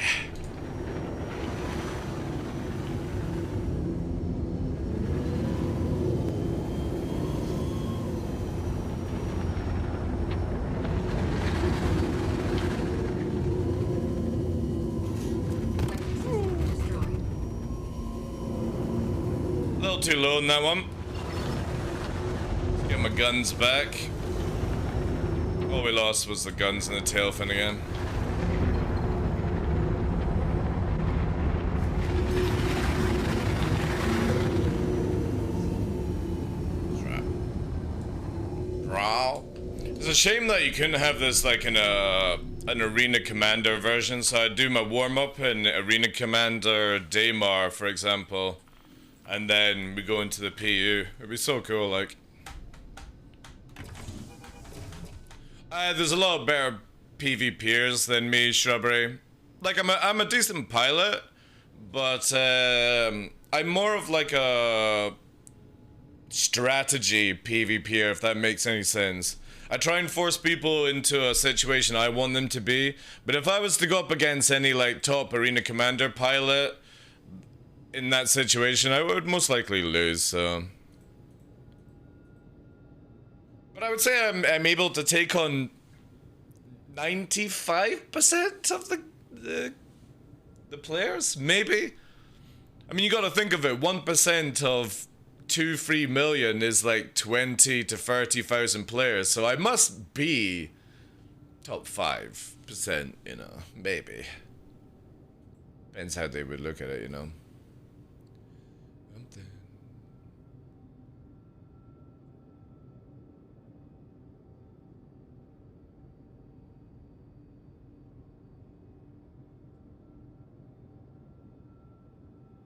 Too low on that one. Let's get my guns back. All we lost was the guns and the tail fin again. It's a shame that you couldn't have this like in an Arena Commander version, so I'd do my warm-up in Arena Commander Daymar, for example. And then we go into the PU. It'd be so cool, like. There's a lot better PvPers than me, Shrubbery. Like, I'm a decent pilot, but I'm more of like a strategy PvPer, if that makes any sense. I try and force people into a situation I want them to be, but if I was to go up against any like top Arena Commander pilot, in that situation, I would most likely lose, so. But I would say I'm able to take on 95% of the players, maybe? I mean, you gotta think of it, 1% of 2-3 million is like 20 to 30,000 players, so I must be top 5%, you know, maybe. Depends how they would look at it, you know.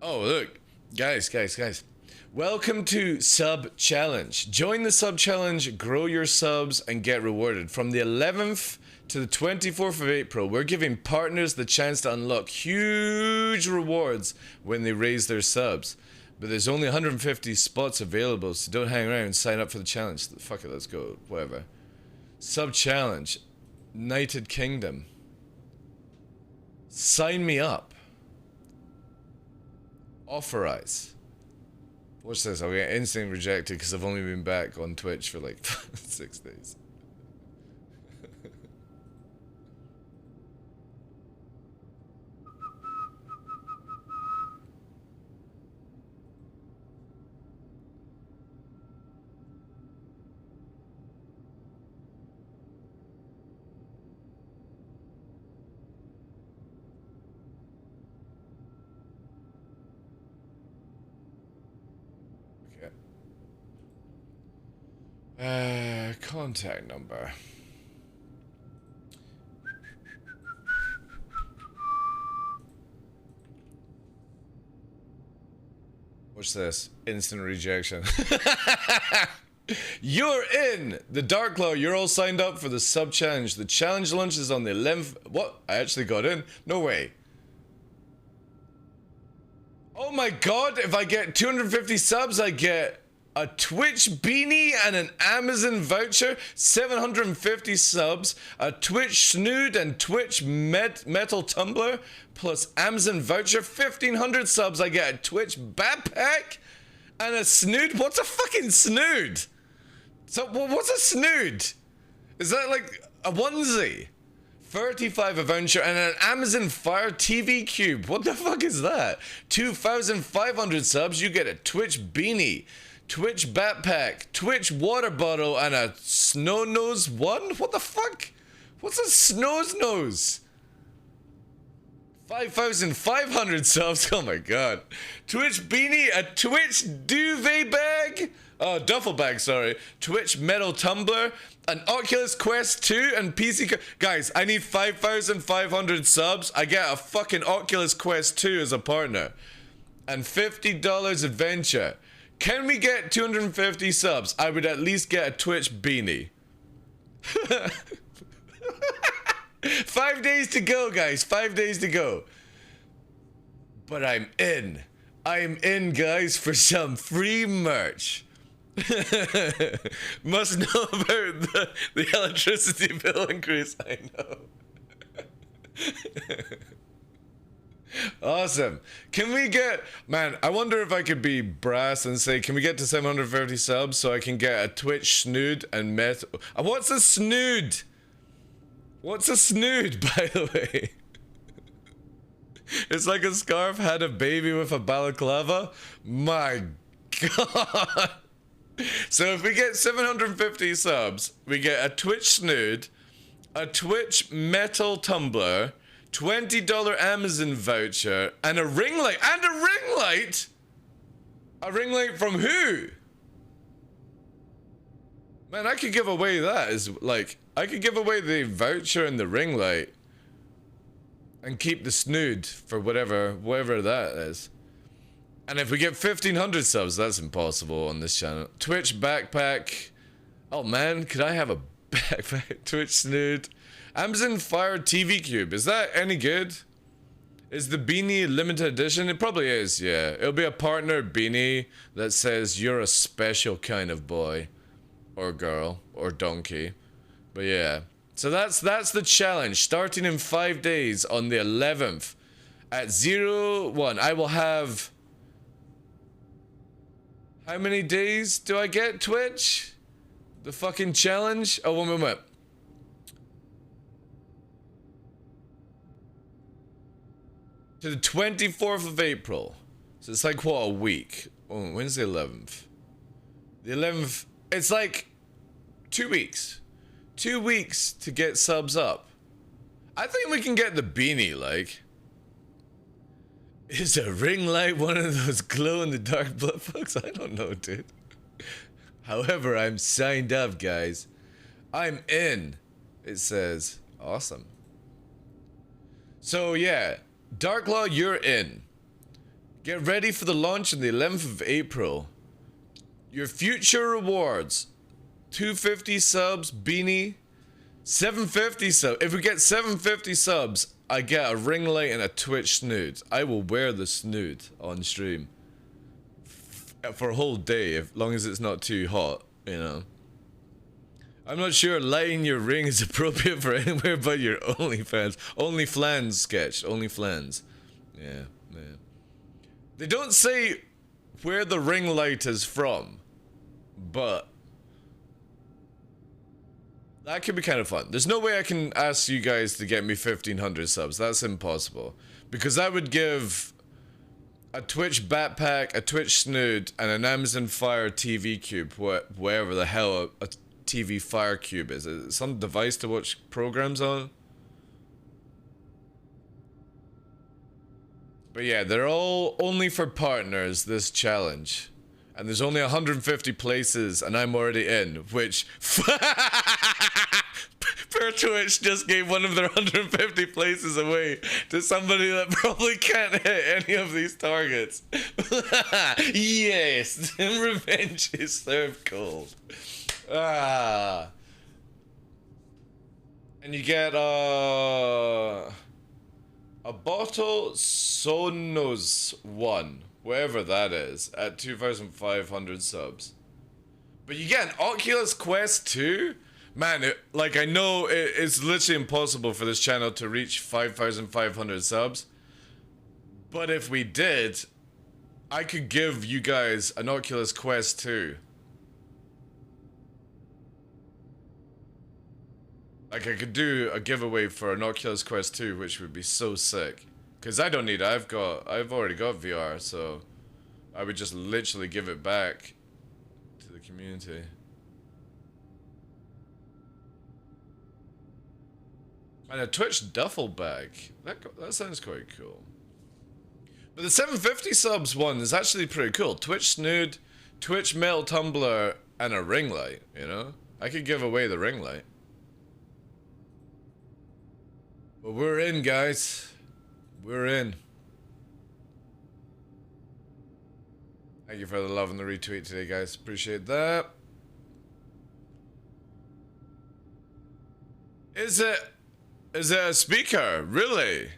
Oh, look. Guys. Welcome to Sub Challenge. Join the Sub Challenge, grow your subs, and get rewarded. From the 11th to the 24th of April, we're giving partners the chance to unlock huge rewards when they raise their subs. But there's only 150 spots available, so don't hang around. Sign up for the challenge. Fuck it, let's go. Whatever. Sub challenge. United Kingdom. Sign me up. Authorize. Watch this. I'll get instantly rejected because I've only been back on Twitch for like 6 days. Contact number. What's this? Instant rejection. You're in! The Dark Law, you're all signed up for the sub challenge. The challenge launches on the 11th. What? I actually got in? No way. Oh my god, if I get 250 subs, I get a Twitch beanie and an Amazon voucher, 750 subs, a Twitch snood and Twitch metal tumbler, plus Amazon voucher, 1500 subs, I get a Twitch backpack and a snood. What's a fucking snood? So, what's a snood? Is that like a onesie? 35 a voucher and an Amazon Fire TV Cube. What the fuck is that? 2,500 subs, you get a Twitch beanie, Twitch backpack, Twitch water bottle, and a snow nose one? What the fuck? What's a snow's nose? 5,500 subs, oh my god. Twitch beanie, a Twitch duvet bag, oh, duffel bag, sorry. Twitch metal tumbler, an Oculus Quest 2, and PC. Guys, I need 5,500 subs. I get a fucking Oculus Quest 2 as a partner. And $50 adventure. Can we get 250 subs? I would at least get a Twitch beanie. 5 days to go, guys. 5 days to go. But I'm in. I'm in, guys, for some free merch. Must know about the electricity bill increase. I know. Awesome. Can we get... Man, I wonder if I could be brass and say, can we get to 750 subs so I can get a Twitch snood and metal... What's a snood? What's a snood, by the way? It's like a scarf had a baby with a balaclava? My god. So if we get 750 subs, we get a Twitch snood, a Twitch metal tumbler, $20 Amazon voucher, and a ring light. And a ring light? A ring light from who? Man, I could give away that. I could give away the voucher and the ring light. And keep the snood for whatever that is. And if we get 1,500 subs, that's impossible on this channel. Twitch backpack. Oh man, could I have a backpack? Twitch snood. Amazon Fire TV Cube. Is that any good? Is the beanie limited edition? It probably is, yeah. It'll be a partner beanie that says you're a special kind of boy. Or girl. Or donkey. But yeah. So that's the challenge. Starting in 5 days on the 11th. At 01. I will have... How many days do I get, Twitch? The fucking challenge? Oh, one moment. To the 24th of April. So it's like, what, a week? Oh, when's the 11th? The 11th... It's like 2 weeks. 2 weeks to get subs up. I think we can get the beanie, like... Is a ring light one of those glow-in-the-dark blood plugs? I don't know, dude. However, I'm signed up, guys. I'm in, it says. Awesome. So, yeah. Dark Law, you're in. Get ready for the launch on the 11th of April. Your future rewards. 250 subs, beanie. 750 subs. If we get 750 subs, I get a ring light and a Twitch snood. I will wear the snood on stream. for a whole day, as long as it's not too hot, you know. I'm not sure lighting your ring is appropriate for anywhere but your OnlyFans. OnlyFlans sketch. OnlyFlans. Yeah, yeah. They don't say where the ring light is from, but that could be kind of fun. There's no way I can ask you guys to get me 1,500 subs. That's impossible. Because that would give a Twitch backpack, a Twitch snood, and an Amazon Fire TV cube, wherever the hell a TV Fire cube is. Is it some device to watch programs on? But yeah, they're all only for partners, this challenge. And there's only 150 places, and I'm already in, which... Fair Twitch just gave one of their 150 places away to somebody that probably can't hit any of these targets. Yes, revenge is served cold. Ah. And you get a bottle Sonos 1, wherever that is, at 2,500 subs. But you get an Oculus Quest 2? Man, I know it's literally impossible for this channel to reach 5,500 subs. But if we did, I could give you guys an Oculus Quest 2. Like, I could do a giveaway for an Oculus Quest 2, which would be so sick. Because I don't need it, I've already got VR, so I would just literally give it back to the community. And a Twitch duffel bag. That sounds quite cool. But the 750 subs one is actually pretty cool. Twitch snood, Twitch metal tumbler, and a ring light, you know? I could give away the ring light. But we're in, guys. We're in. Thank you for the love and the retweet today, guys. Appreciate that. Is it a speaker? Really?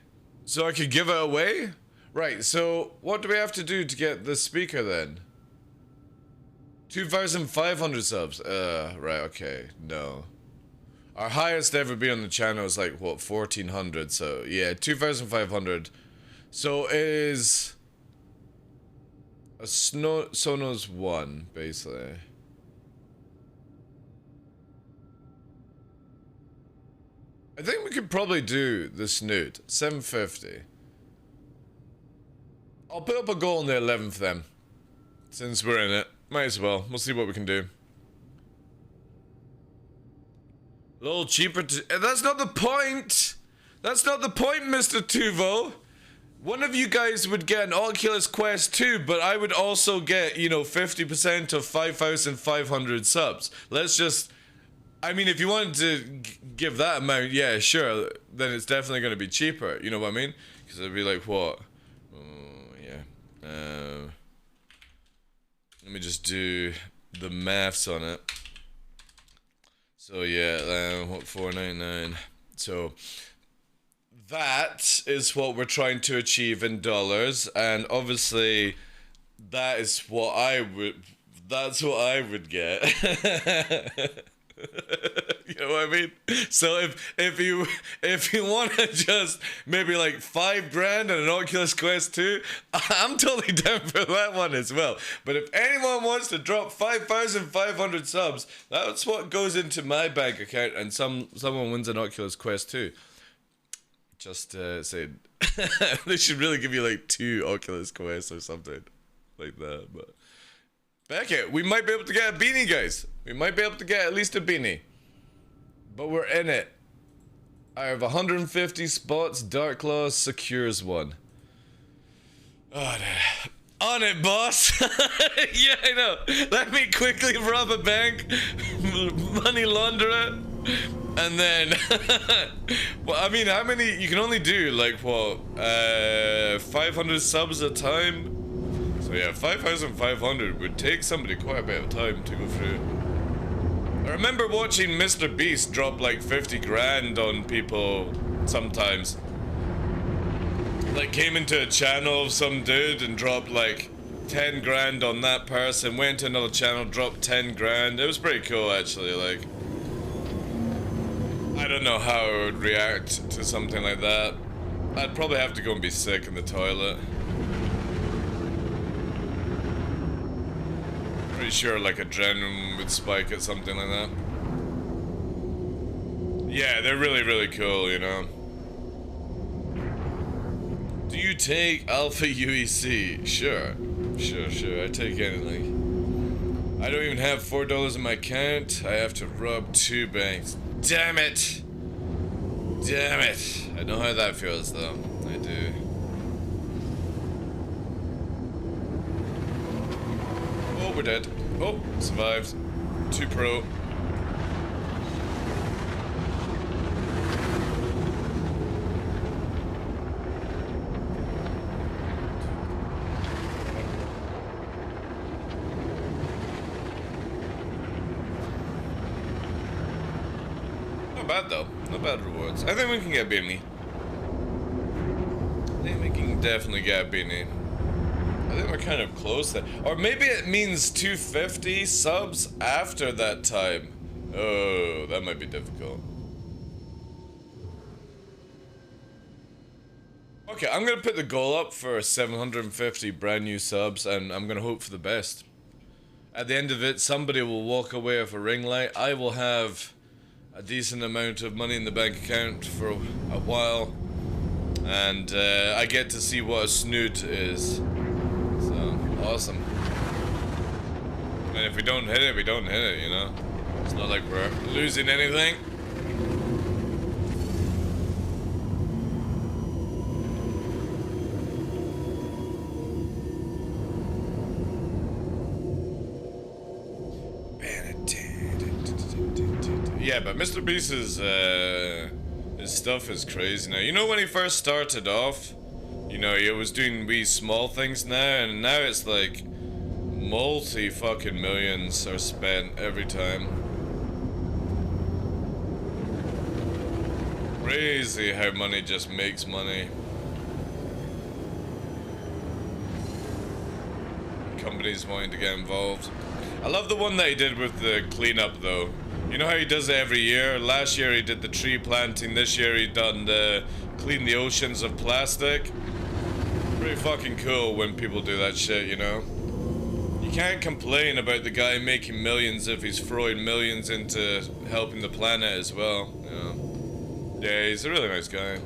So I could give it away? Right, so what do we have to do to get this speaker then? 2,500 subs. Right, okay. No. Our highest ever been on the channel is like, what, 1,400, so yeah, 2,500. So it is a Sonos 1, basically. I think we could probably do the snoot, 750. I'll put up a goal in the 11th then, since we're in it. Might as well, we'll see what we can do. A little cheaper to... That's not the point! That's not the point, Mr. Tuvo! One of you guys would get an Oculus Quest 2, but I would also get, you know, 50% of 5,500 subs. Let's just... I mean, if you wanted to give that amount, yeah, sure, then it's definitely going to be cheaper. You know what I mean? Because it'd be like, what? Oh, yeah. Let me just do the maths on it. So yeah, what, 499. So that is what we're trying to achieve in dollars, and obviously that is what that's what I would get. You know what I mean? So if you want to just maybe like $5,000 and an Oculus Quest 2, I'm totally down for that one as well. But if anyone wants to drop 5,500 subs, that's what goes into my bank account, and someone wins an Oculus Quest 2. Just saying. They should really give you like 2 Oculus Quests or something like that. But back it, we might be able to get a beanie, guys. We might be able to get at least a beanie. But we're in it. I have 150 spots. DarkLaw secures one. Oh, on it, boss. Yeah, I know. Let me quickly rob a bank, money launder it, and then... Well, I mean, how many... You can only do, like, what, 500 subs a time? So yeah, 5,500 would take somebody quite a bit of time to go through. I remember watching Mr. Beast drop like 50 grand on people sometimes. Like, came into a channel of some dude and dropped like 10 grand on that person, went to another channel, dropped 10 grand. It was pretty cool actually, like. I don't know how I would react to something like that. I'd probably have to go and be sick in the toilet. Pretty sure like adrenaline would spike at something like that. Yeah, they're really, really cool, you know. Do you take Alpha UEC? Sure. Sure, I take anything. I don't even have $4 in my account. I have to rob 2 banks. Damn it! Damn it! I know how that feels though. I do. Oh, we're dead. Oh, survived. 2 pro. Not bad though. Not bad rewards. I think we can get Beanie. I think we can definitely get Beanie. I think we're kind of close there. Or maybe it means 250 subs after that time. Oh, that might be difficult. Okay, I'm gonna put the goal up for 750 brand new subs, and I'm gonna hope for the best. At the end of it, somebody will walk away with a ring light. I will have a decent amount of money in the bank account for a while, and I get to see what a snoot is. So, awesome. And if we don't hit it, we don't hit it, you know? It's not like we're losing anything. Yeah, but Mr. Beast's his stuff is crazy now. You know when he first started off, you know, he was doing wee small things now, and now it's like multi-fucking millions are spent every time. Crazy how money just makes money. Companies wanting to get involved. I love the one that he did with the cleanup though. You know how he does it every year? Last year he did the tree planting, this year he done the clean the oceans of plastic. Pretty fucking cool when people do that shit, you know? You can't complain about the guy making millions if he's throwing millions into helping the planet as well, you know? Yeah, he's a really nice guy.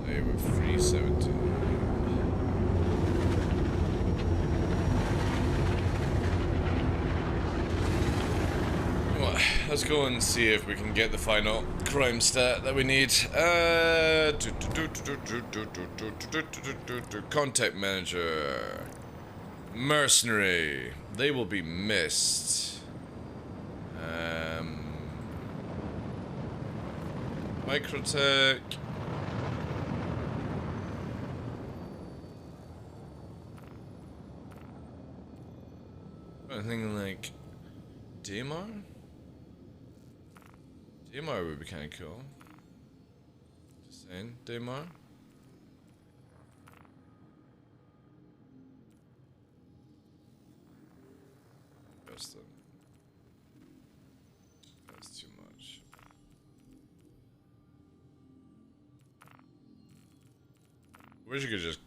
Play with 370. Let's go and see if we can get the final crime stat that we need. Contact manager. Mercenary. They will be missed. Microtech. I'm thinking like Damar? Damar would be kind of cool. Just saying, Damar. That's too much. Wish you could just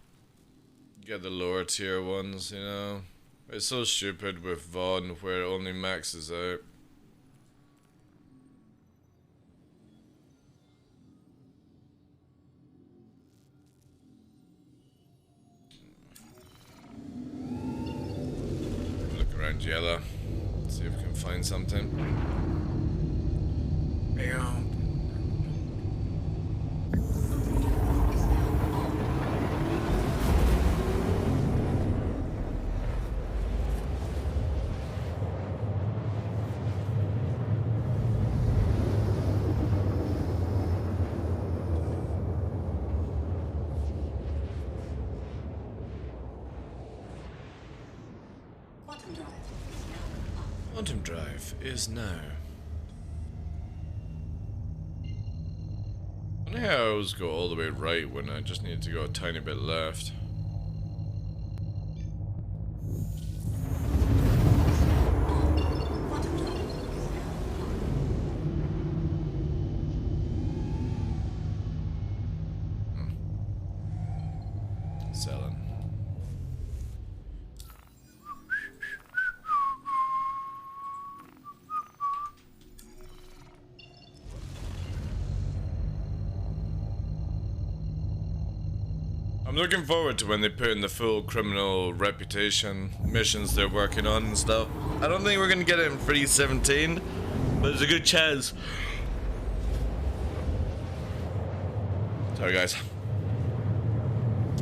get the lower tier ones, you know? It's so stupid with VOD where it only maxes out. around yellow. See if we can find something. Bam. Quantum drive is now. I wonder how I always go all the way right when I just need to go a tiny bit left. Selling. I'm looking forward to when they put in the full criminal reputation missions they're working on and stuff. I don't think we're gonna get it in 3.17, but there's a good chance. Sorry guys.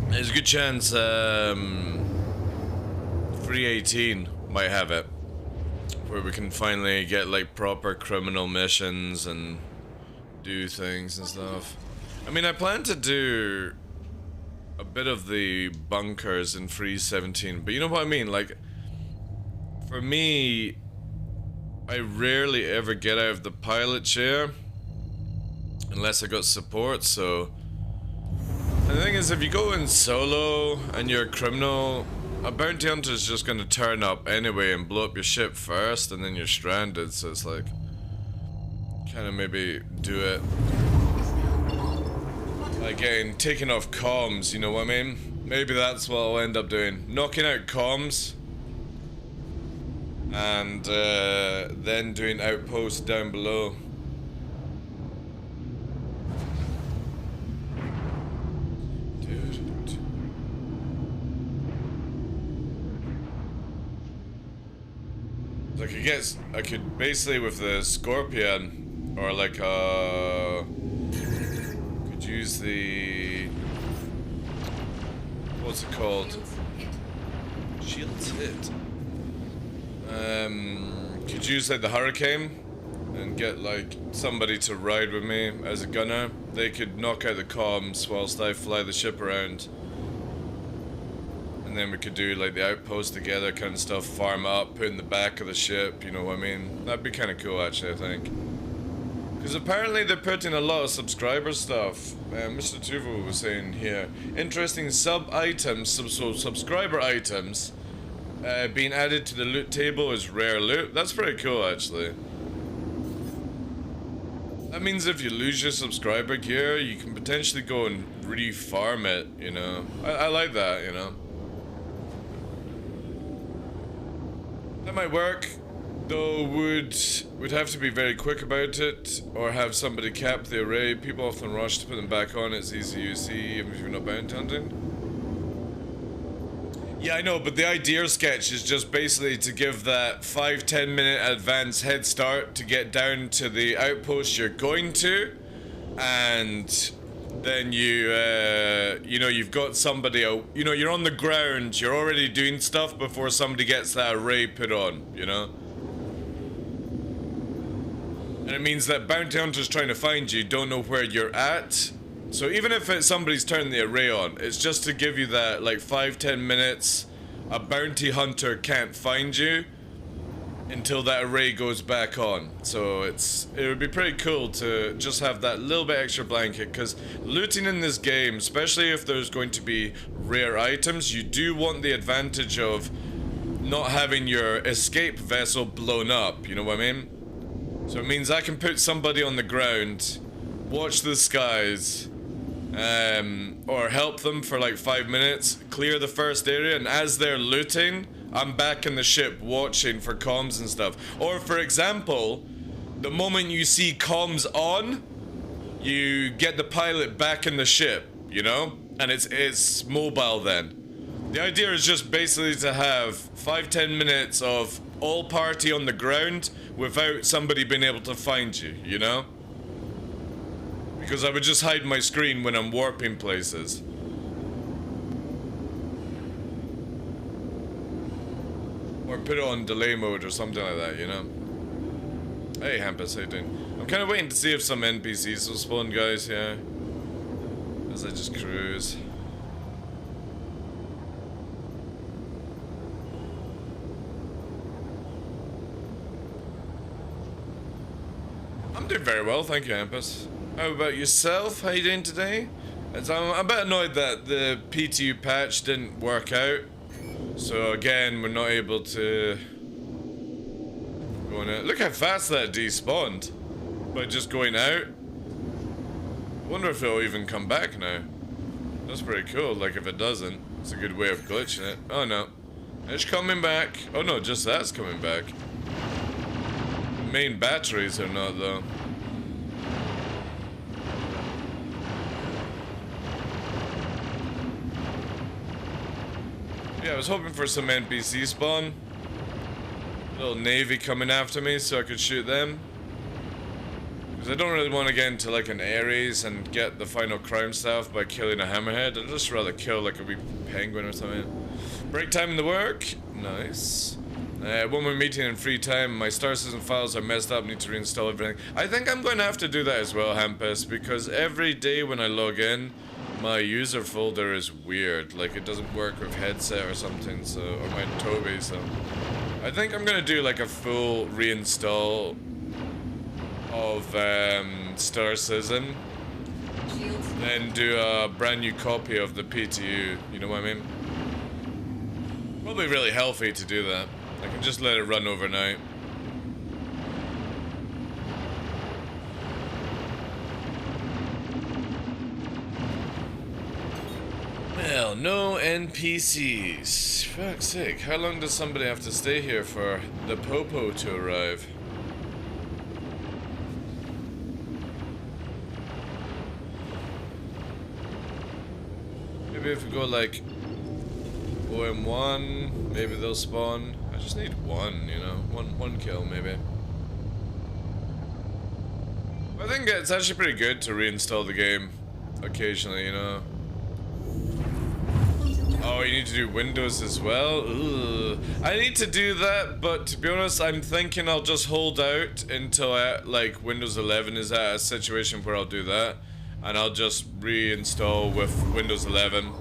There's a good chance 3.18 might have it, where we can finally get like proper criminal missions and do things and stuff. I mean, I plan to do a bit of the bunkers in 3.17, but you know what I mean? Like, for me, I rarely ever get out of the pilot chair unless I got support, so. And the thing is, if you go in solo and you're a criminal, a bounty hunter is just gonna turn up anyway and blow up your ship first, and then you're stranded, so it's like, kind of maybe do it. Again, taking off comms, you know what I mean? Maybe that's what I'll end up doing. Knocking out comms. And then doing outposts down below. Dude. Like I could basically with the Scorpion, or like use the, what's it called? Shields hit. Could use like the Hurricane and get like somebody to ride with me as a gunner. They could knock out the comms whilst I fly the ship around. And then we could do like the outpost together kind of stuff, farm up, put in the back of the ship, you know what I mean? That'd be kind of cool actually, I think. Because apparently they're putting a lot of subscriber stuff. Mr. Tuvo was saying here, interesting sub-items, subscriber items being added to the loot table as rare loot. That's pretty cool actually. That means if you lose your subscriber gear, you can potentially go and re-farm it, you know. I like that, you know. That might work. Though would have to be very quick about it, or have somebody cap the array. People often rush to put them back on. It's easy to see, even if you're not bounty hunting. Yeah, I know, but the idea sketch is just basically to give that 5-10 minute advance head start to get down to the outpost you're going to, and then you know, you've got somebody, you know, you're on the ground, you're already doing stuff before somebody gets that array put on, you know? And it means that bounty hunters trying to find you don't know where you're at. So even if somebody's turned the array on, it's just to give you that like 5-10 minutes. A bounty hunter can't find you until that array goes back on. So it would be pretty cool to just have that little bit extra blanket, because looting in this game, especially if there's going to be rare items, you do want the advantage of not having your escape vessel blown up, you know what I mean? So it means I can put somebody on the ground, watch the skies, or help them for like 5 minutes, clear the first area, and as they're looting, I'm back in the ship watching for comms and stuff. Or for example, the moment you see comms on, you get the pilot back in the ship, you know? And it's mobile then. The idea is just basically to have 5-10 minutes of all party on the ground without somebody being able to find you, you know? Because I would just hide my screen when I'm warping places. Or put it on delay mode or something like that, you know? Hey, Hampus, how you doing? I'm kind of waiting to see if some NPCs will spawn, guys, yeah. As I just cruise. I'm doing very well, thank you, Hampus. How about yourself? How you doing today? I'm a bit annoyed that the PTU patch didn't work out. So again, we're not able to go in it. Look how fast that despawned by just going out. I wonder if it'll even come back now. That's pretty cool. Like if it doesn't, it's a good way of glitching it. Oh no, it's coming back. Oh no, just that's coming back. The main batteries are not though. Yeah, I was hoping for some NPC spawn. Little navy coming after me so I could shoot them. Because I don't really want to get into like an Ares and get the final crown staff by killing a hammerhead. I'd just rather kill like a wee penguin or something. Break time in the work. Nice. One more meeting in free time. My star system files are messed up. Need to reinstall everything. I think I'm going to have to do that as well, Hampus. Because every day when I log in, my user folder is weird, like it doesn't work with headset or something, so, or my Toby, so. I think I'm gonna do like a full reinstall of Star Citizen, then do a brand new copy of the PTU, you know what I mean? Probably really healthy to do that. I can just let it run overnight. Well, no NPCs. Fuck's sake, how long does somebody have to stay here for the Popo to arrive? Maybe if we go like OM1, maybe they'll spawn. I just need one, you know, one kill maybe. I think it's actually pretty good to reinstall the game occasionally, you know. Oh, you need to do Windows as well? Ugh. I need to do that, but to be honest, I'm thinking I'll just hold out until like Windows 11 is at a situation where I'll do that. And I'll just reinstall with Windows 11.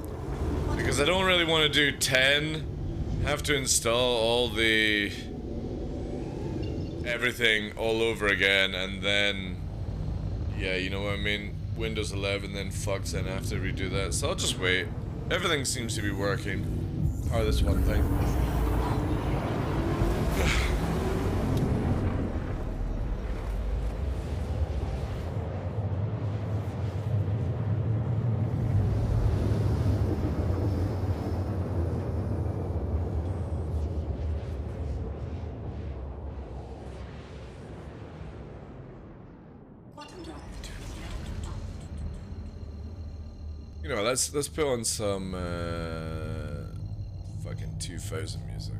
Because I don't really want to do 10. Have to install all the... everything all over again, and then... yeah, you know what I mean? Windows 11 then fucks, and I have to redo that. So I'll just wait. Everything seems to be working. Or this one thing. You know, let's put on some fucking 2000 music.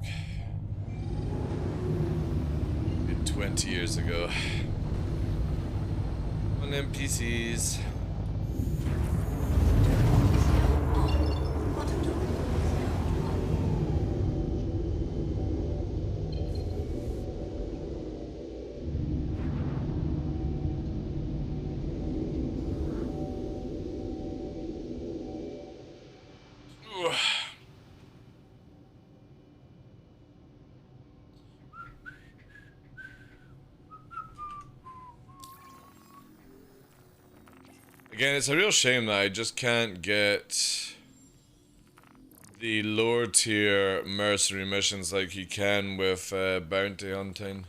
20 years ago. On NPCs. Again, it's a real shame that I just can't get the lower tier mercenary missions like you can with bounty hunting.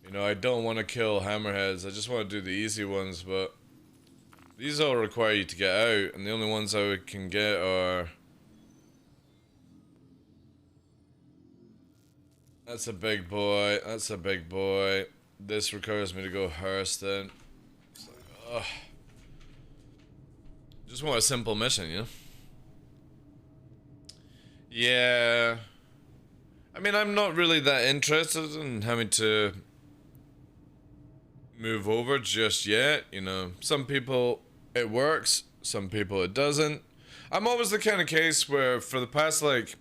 You know, I don't want to kill hammerheads, I just want to do the easy ones, but these all require you to get out, and the only ones I can get are... That's a big boy, that's a big boy. This requires me to go Hurston. It's like, ugh. Just want a simple mission, you know? Yeah. I mean, I'm not really that interested in having to move over just yet. You know, some people it works, some people it doesn't. I'm always the kind of case where for the past like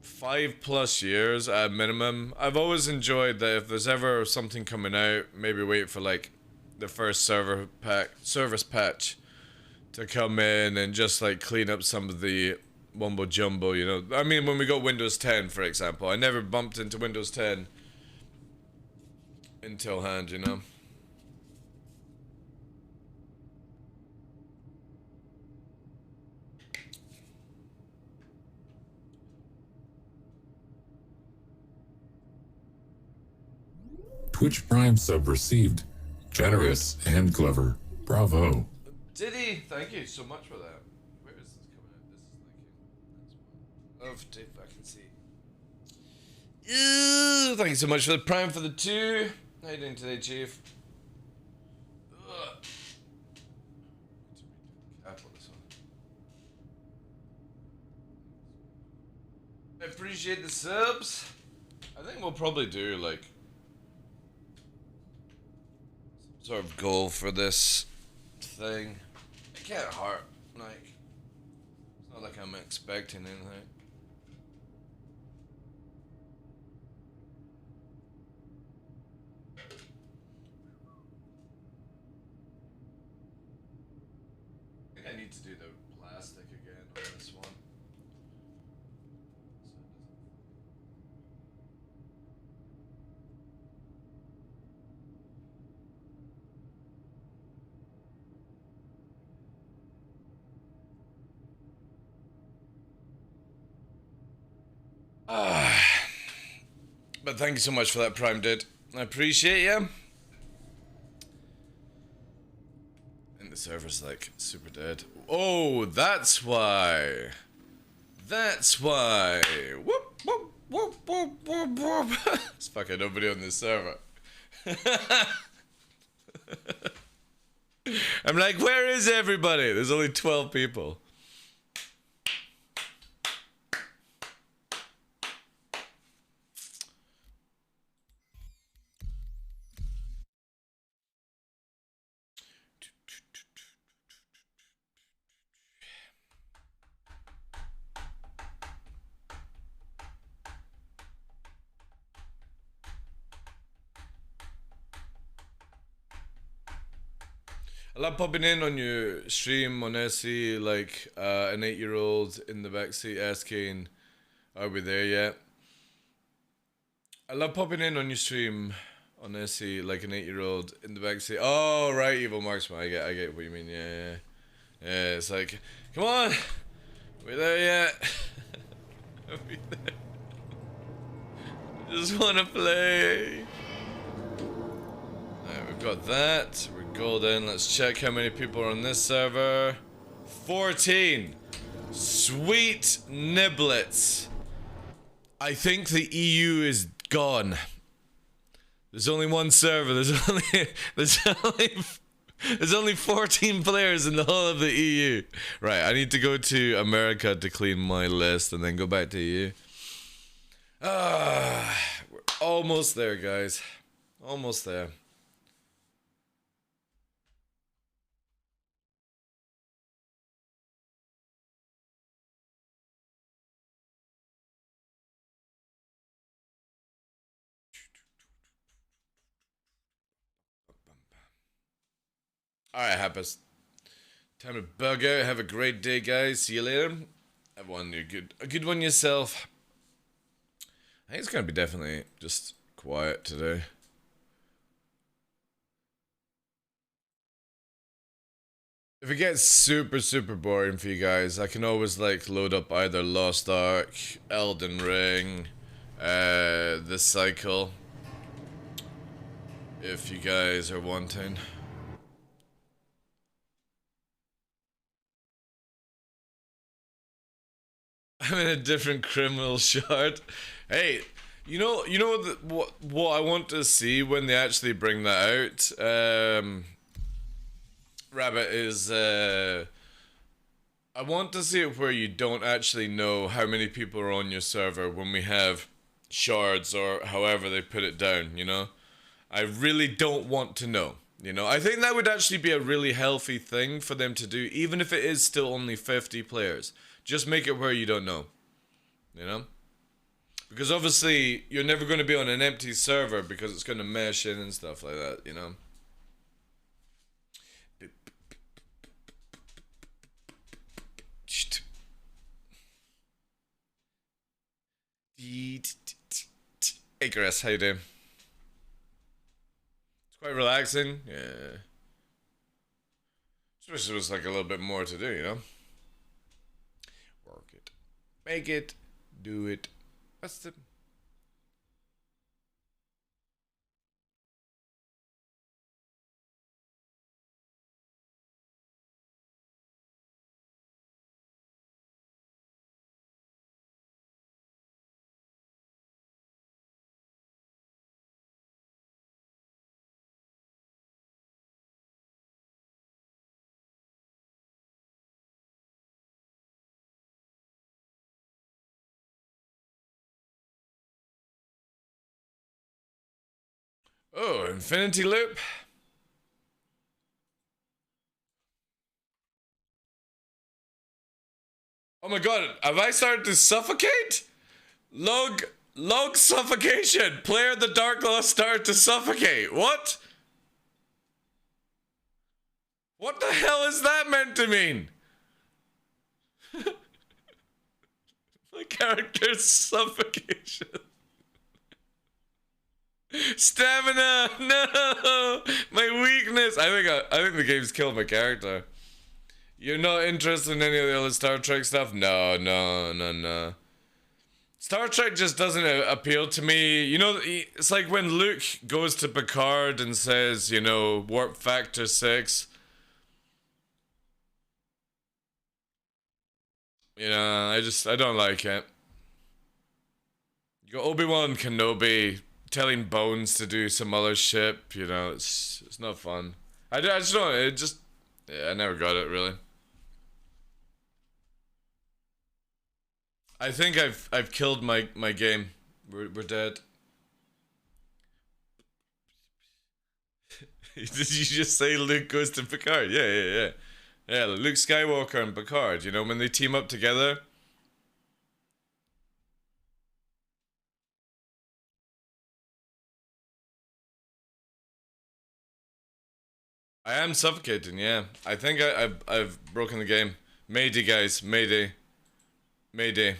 5+ years at minimum, I've always enjoyed that if there's ever something coming out, maybe wait for like the first service patch to come in and just like clean up some of the wumbo jumbo, you know. I mean, when we got Windows 10, for example, I never bumped into Windows 10 until hand, you know. Twitch Prime sub received. Generous and clever. Bravo. Did he? Thank you so much for that. Where is this coming out? This is like love to fucking see. Ew, thank you so much for the Prime for the 2. How you doing today, Chief? Ugh. Cap on this one. I appreciate the subs. I think we'll probably do like some sort of goal for this thing. It can't hurt. Like, it's not like I'm expecting anything. I think I need to do the plastic again on this one. But thank you so much for that, Prime Dude. I appreciate you. And the server's like super dead. Oh, that's why. That's why. Whoop, whoop, whoop, whoop, whoop, whoop. There's fucking nobody on this server. I'm like, where is everybody? There's only 12 people. I love popping in on your stream on SE, like an 8-year-old in the backseat asking, are we there yet? I love popping in on your stream on SE, like an 8-year-old in the backseat. Oh, right, Evil Marksman. I get what you mean. Yeah. Yeah, it's like, come on, are we there yet? Are we there? I just want to play. Alright, we've got that. We're golden. Let's check how many people are on this server. 14. Sweet niblets. I think the EU is gone. There's only one server. There's only 14 players in the whole of the EU. Right, I need to go to America to clean my list and then go back to EU. We're almost there, guys. Almost there. Alright, Happus. Time to bug out. Have a great day, guys. See you later. Have one. You're good. A good one yourself. I think it's gonna be definitely just quiet today. If it gets super boring for you guys, I can always like load up either Lost Ark, Elden Ring, this cycle. If you guys are wanting. I'm in a different criminal shard. Hey, you know what I want to see when they actually bring that out. Rabbit is I want to see it where you don't actually know how many people are on your server when we have shards or however they put it down, you know? I really don't want to know, you know? I think that would actually be a really healthy thing for them to do, even if it is still only 50 players. Just make it where you don't know, you know? Because obviously, you're never going to be on an empty server because it's going to mesh in and stuff like that, you know? Hey Chris, how you doing? It's quite relaxing, yeah. Just wish there was like a little bit more to do, you know? Work it. Make it. Do it. That's the... Oh, infinity loop? Oh my god, have I started to suffocate? Log suffocation. Player TheDarkLaw started to suffocate. What? What the hell is that meant to mean? My character's suffocation. Stamina! No! My weakness! I think the game's killed my character. You're not interested in any of the other Star Trek stuff? No. Star Trek just doesn't appeal to me. You know, it's like when Luke goes to Picard and says, you know, warp factor 6. You know, I don't like it. You got Obi-Wan Kenobi telling Bones to do some other shit, you know, it's not fun. I just don't, yeah, I never got it, really. I think I've killed my game. We're dead. Did you just say Luke goes to Picard? Yeah. Yeah, Luke Skywalker and Picard, you know, when they team up together. I am suffocating, yeah. I think I've broken the game. Mayday, guys, Mayday. Mayday.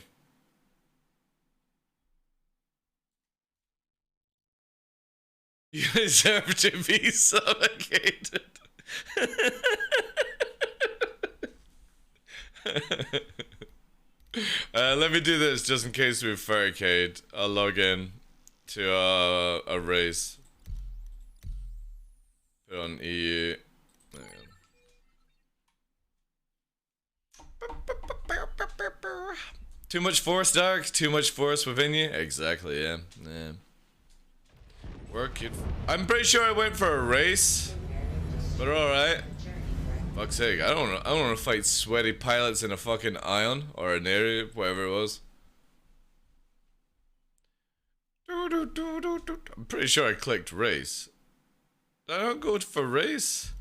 You deserve to be suffocated. Let me do this just in case we've barricade. I'll log in to a race. Put on EU. Too much force, Dark? Too much force within you? Exactly, yeah. Work it. I'm pretty sure I went for a race, but alright. Fuck's sake, I don't want to fight sweaty pilots in a fucking ion or an area, whatever it was. I'm pretty sure I clicked race. Did I not go for race?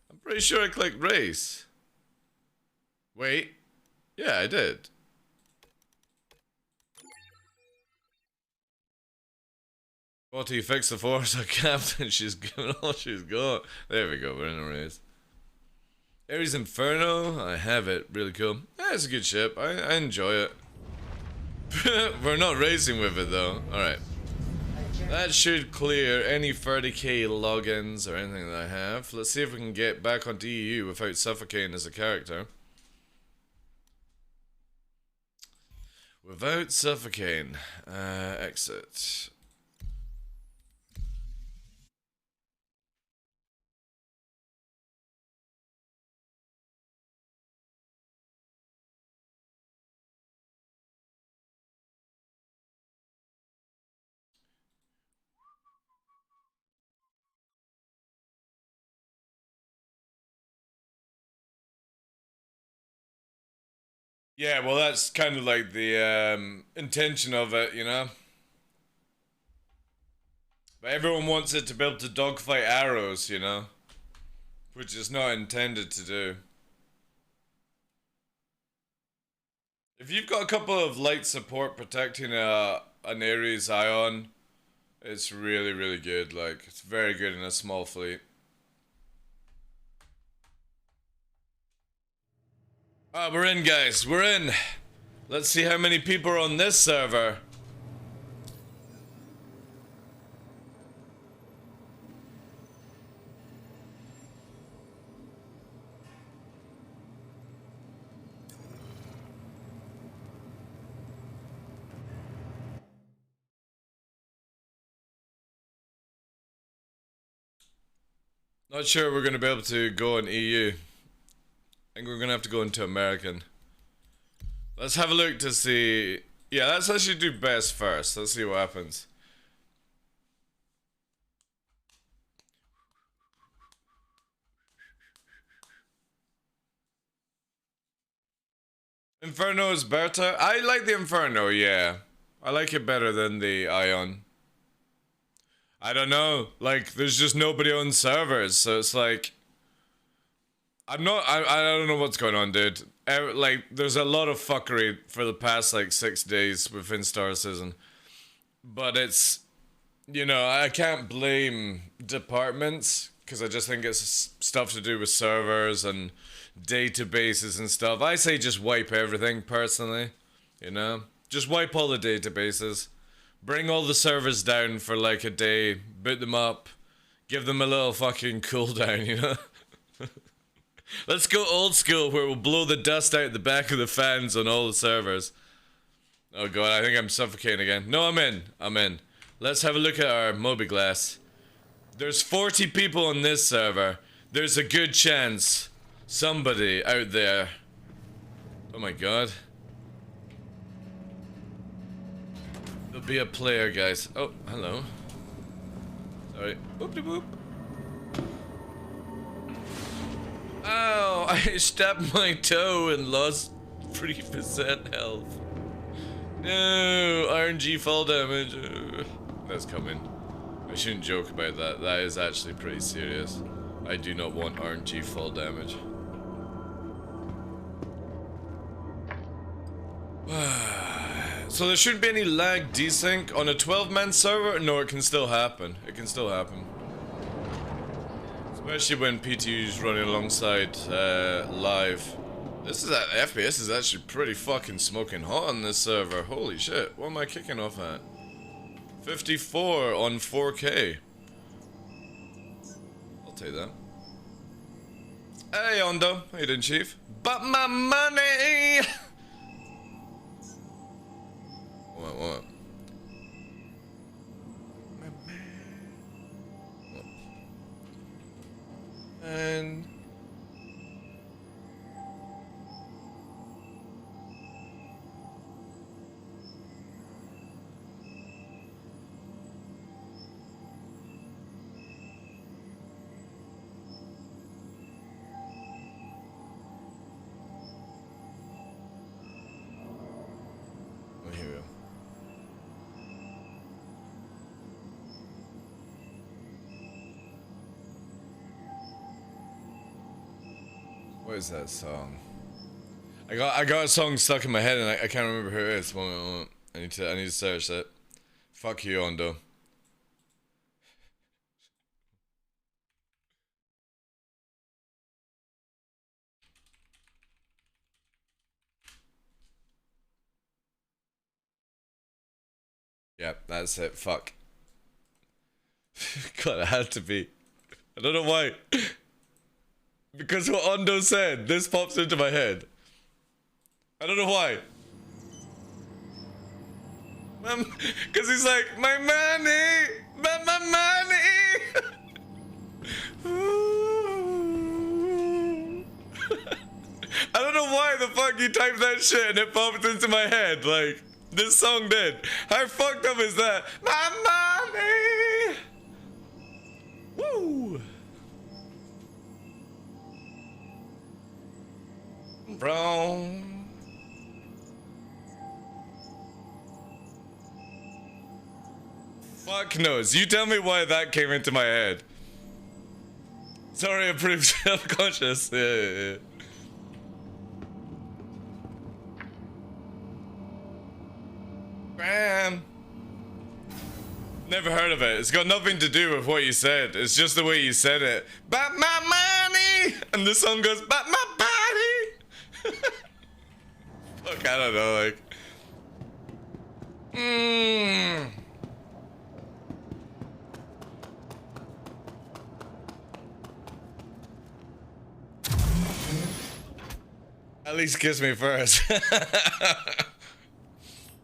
I'm pretty sure I clicked race. Wait. Yeah, I did. What do you fix the force? Our captain, she's given all she's got. There we go, we're in a race. Ares Inferno, I have it, really cool. Yeah, it's a good ship, I enjoy it. We're not racing with it though, alright. That should clear any 30k logins or anything that I have. Let's see if we can get back onto EU without suffocating as a character. Without suffocating. Exit. Yeah, well that's kind of like the intention of it, you know? But everyone wants it to be able to dogfight arrows, you know? Which is not intended to do. If you've got a couple of light support protecting an Ares Ion, it's really, really good. Like, it's very good in a small fleet. Ah, we're in, guys. We're in. Let's see how many people are on this server. Not sure we're going to be able to go on EU. I think we're going to have to go into American. Let's have a look to see. Yeah, let's actually do best first. Let's see what happens. Inferno is better. I like the Inferno, yeah. I like it better than the Ion. I don't know. Like, there's just nobody on servers, so it's like... I don't know what's going on, dude. Like, there's a lot of fuckery for the past, like, 6 days within Star Citizen. But it's... You know, I can't blame departments, because I just think it's stuff to do with servers and databases and stuff. I say just wipe everything, personally. You know? Just wipe all the databases. Bring all the servers down for like a day, boot them up, give them a little fucking cooldown, you know? Let's go old school where we'll blow the dust out the back of the fans on all the servers. Oh god, I think I'm suffocating again. No, I'm in. Let's have a look at our Mobiglass. There's 40 people on this server. There's a good chance somebody out there... Oh my god. There'll be a player, guys. Oh, hello. Sorry. Boop-de-boop. Ow! I stabbed my toe and lost 3% health. No! RNG fall damage. That's coming. I shouldn't joke about that. That is actually pretty serious. I do not want RNG fall damage. So there shouldn't be any lag desync on a 12-man server? No, it can still happen. It can still happen. Especially when PTU is running alongside live. This is at FPS is actually pretty fucking smoking hot on this server. Holy shit. What am I kicking off at? 54 on 4K. I'll take that. Hey, Ondo. How you doing, Chief? But my money! What? And... oh, here we go. What is that song? I got a song stuck in my head and I can't remember who it is. One moment. I need to search that. Fuck you, Ondo. Yep, that's it. Fuck. God, it had to be. I don't know why. Because what Ondo said, this pops into my head. I don't know why. Because he's like, my money! My money! I don't know why the fuck you typed that shit and it popped into my head. Like, this song did. How fucked up is that? My money! Woo! Brown. Fuck knows. You tell me why that came into my head. Sorry, I'm pretty self-conscious. Yeah. Bam. Never heard of it. It's got nothing to do with what you said. It's just the way you said it. But my money! And the song goes, but my body! Fuck, I don't know, like... At least kiss me first.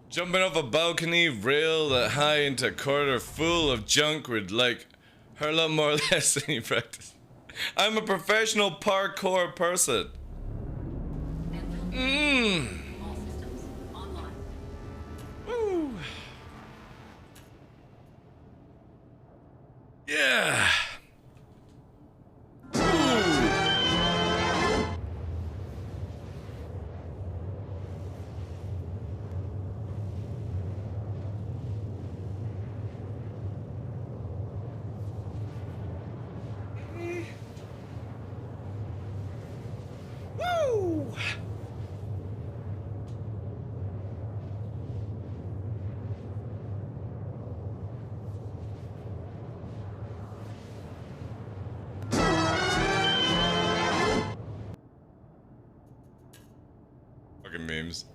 Jumping off a balcony, rail that high into a corridor full of junk would like hurt a lot more or less than you practice. I'm a professional parkour person. All systems online. Woo. Yeah. Woo! Fucking memes.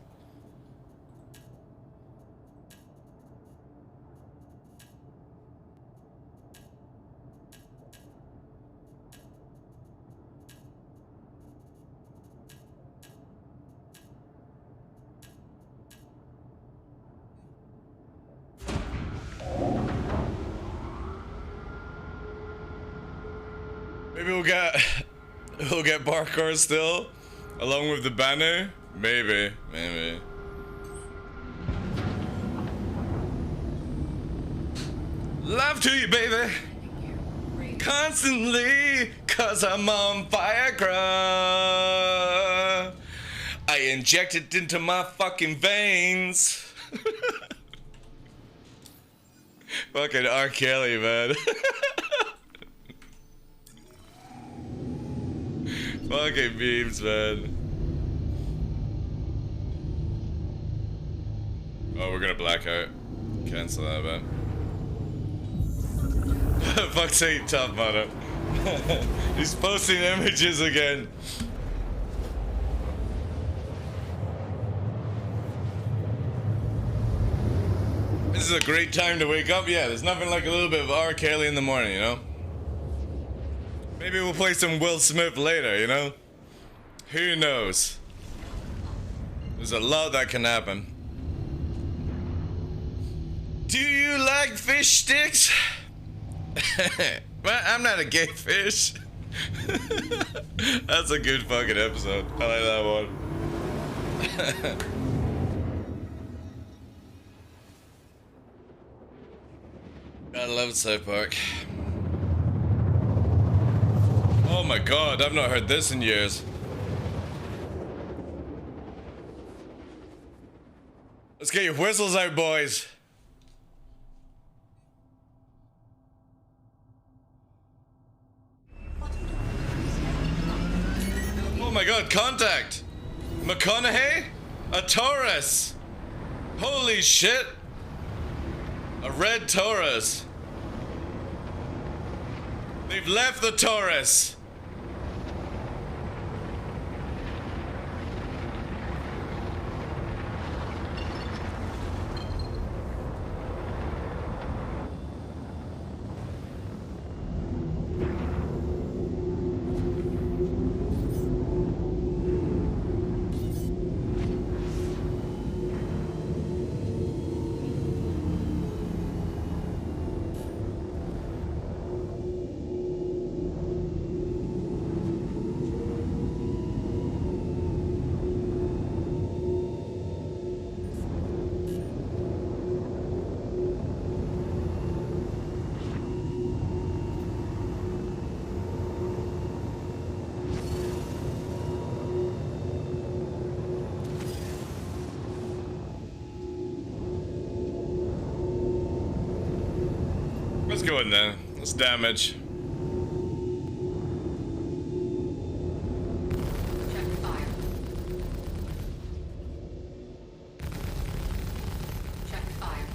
Maybe we'll get parkour still, along with the banner. Maybe. Love to you, baby. Constantly, cause I'm on fire, I inject it into my fucking veins. Fucking R. Kelly, man. Fucking memes, man. Oh, we're gonna black out. Cancel that, man. Fuck's sake, Top Motto. He's posting images again. This is a great time to wake up. Yeah, there's nothing like a little bit of R. Kelly in the morning, you know? Maybe we'll play some Will Smith later, you know? Who knows? There's a lot that can happen. Do you like fish sticks? Well, I'm not a gay fish. That's a good fucking episode. I like that one. I love South Park. Oh my god, I've not heard this in years. Let's get your whistles out, boys. Oh my god, contact! McConaughey? A Taurus! Holy shit! A red Taurus. They've left the Taurus. Let's go in then. Let's damage. Check fire. Check fire.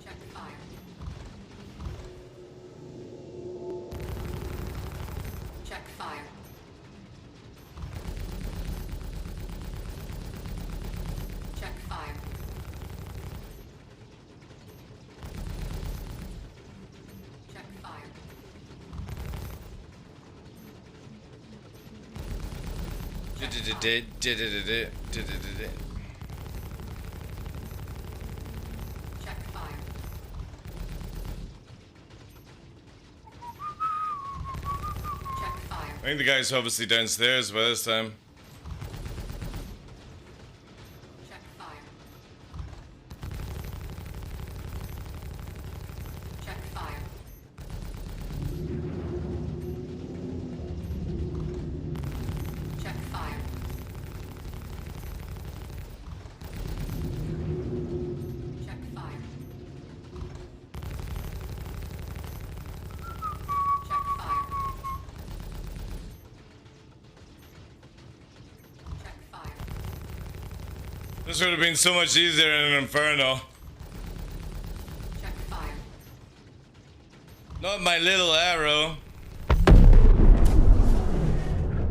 Check fire. Check fire. Check fire. Check fire. Check fire. Check fire. I think the guy's obviously downstairs by this time. Check fire. Check fire. Check fire. Check fire. Check fire. Check fire. This would have been so much easier in an inferno. Check fire. Not my little arrow.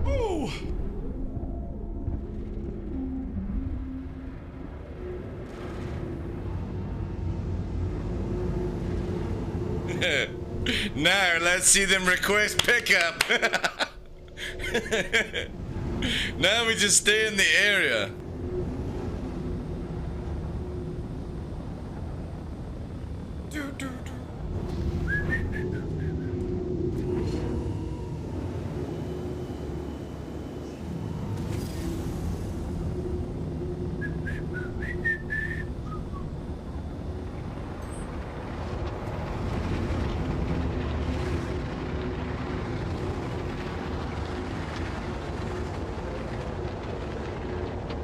Woo! Now let's see them request pickup. Now we just stay in the area.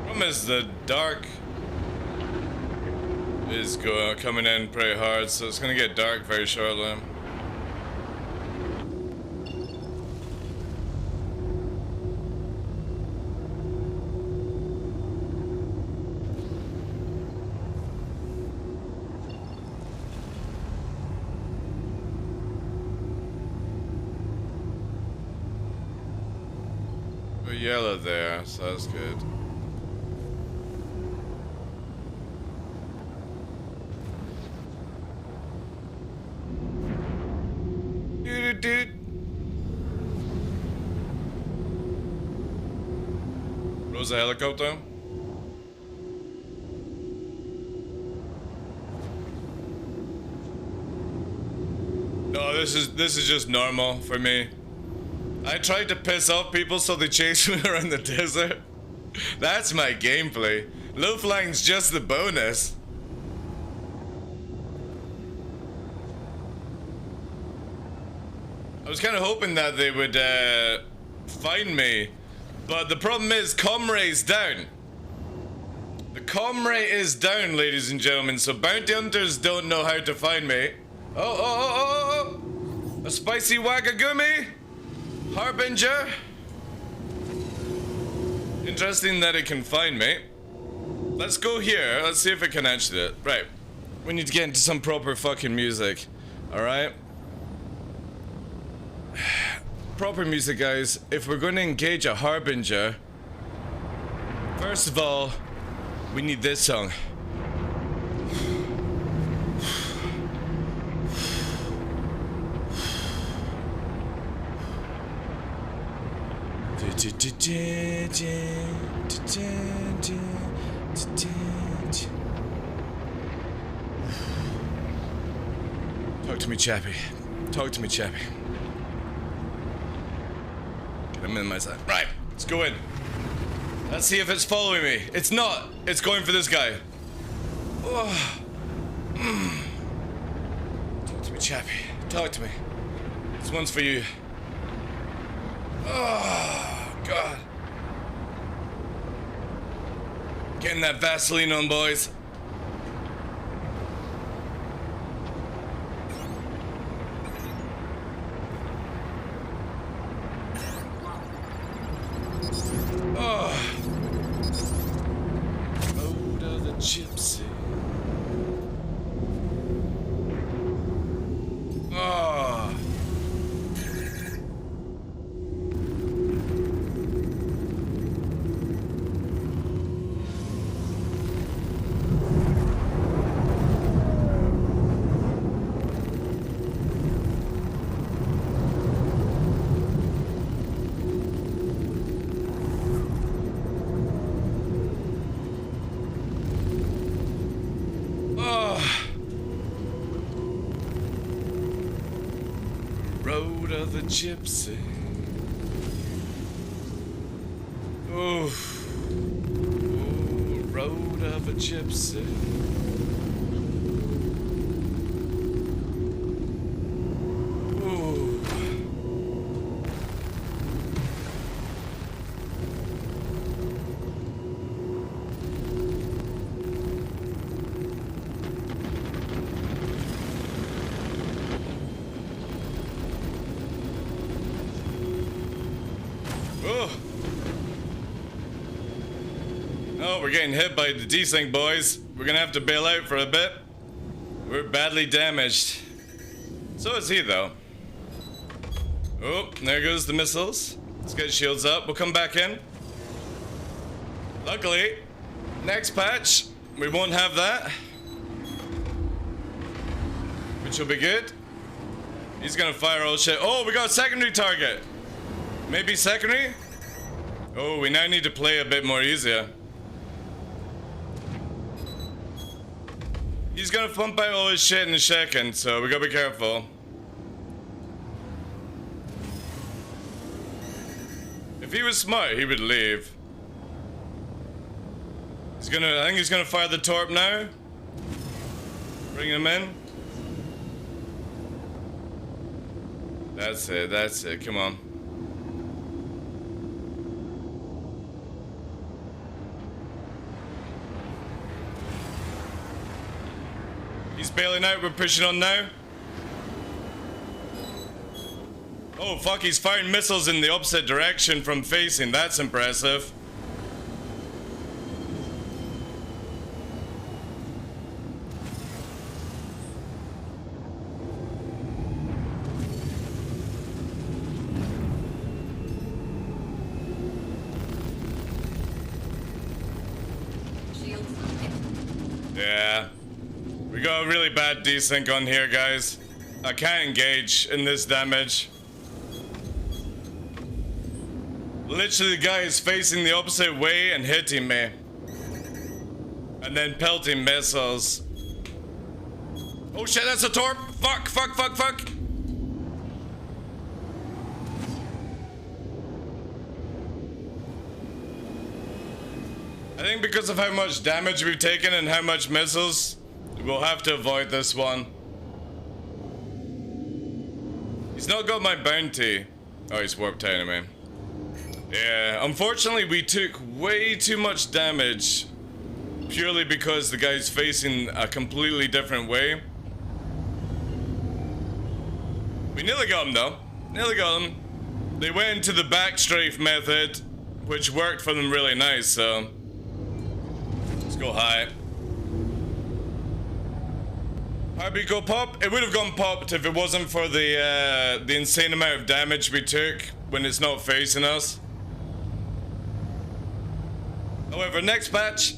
Problem is the dark is coming in pretty hard, so it's gonna get dark very shortly. We're yellow there, so that's good. Dude. Rose a helicopter? No, this is just normal for me. I tried to piss off people so they chase me around the desert. That's my gameplay. Low flying's just the bonus. I was kind of hoping that they would find me, but the problem is comm ray's down. The comm ray is down, ladies and gentlemen, so bounty hunters don't know how to find me. Oh, a spicy wagagumi? Harbinger? Interesting that it can find me. Let's go here, let's see if it can actually do it. Right, we need to get into some proper fucking music, alright? Proper music, guys. If we're going to engage a harbinger, first of all, we need this song. Talk to me, chappy. Talk to me, chappy. I'm in my side. Right, let's go in. Let's see if it's following me. It's not. It's going for this guy. Oh. Talk to me, chappy. Talk to me. This one's for you. Oh, God. Getting that Vaseline on, boys. of a gypsy. Oof. Ooh, road of a gypsy. Ooh. Oh, we're getting hit by the desync, boys. We're gonna have to bail out for a bit. We're badly damaged. So is he, though. Oh, there goes the missiles. Let's get shields up. We'll come back in. Luckily, next patch, we won't have that. Which will be good. He's gonna fire all shit. Oh, we got a secondary target. Maybe secondary? Oh, we now need to play a bit more easier. He's gonna pump out all his shit in a second, so we gotta be careful. If he was smart, he would leave. I think he's gonna fire the torp now. Bring him in. That's it, come on. He's bailing out, we're pushing on now. Oh fuck, he's firing missiles in the opposite direction from facing, that's impressive. Shields hit. Yeah. We got a really bad desync on here, guys. I can't engage in this damage. Literally, the guy is facing the opposite way and hitting me. And then pelting missiles. Oh shit, that's a torp! Fuck, fuck, fuck, fuck! I think because of how much damage we've taken and how much missiles, we'll have to avoid this one. He's not got my bounty. Oh, he's warped out of me. Yeah, unfortunately we took way too much damage purely because the guy's facing a completely different way. We nearly got him though. Nearly got him. They went into the backstrafe method, which worked for them really nice, so let's go high. Heartbeat go pop? It would have gone popped if it wasn't for the insane amount of damage we took when it's not facing us. However, next patch,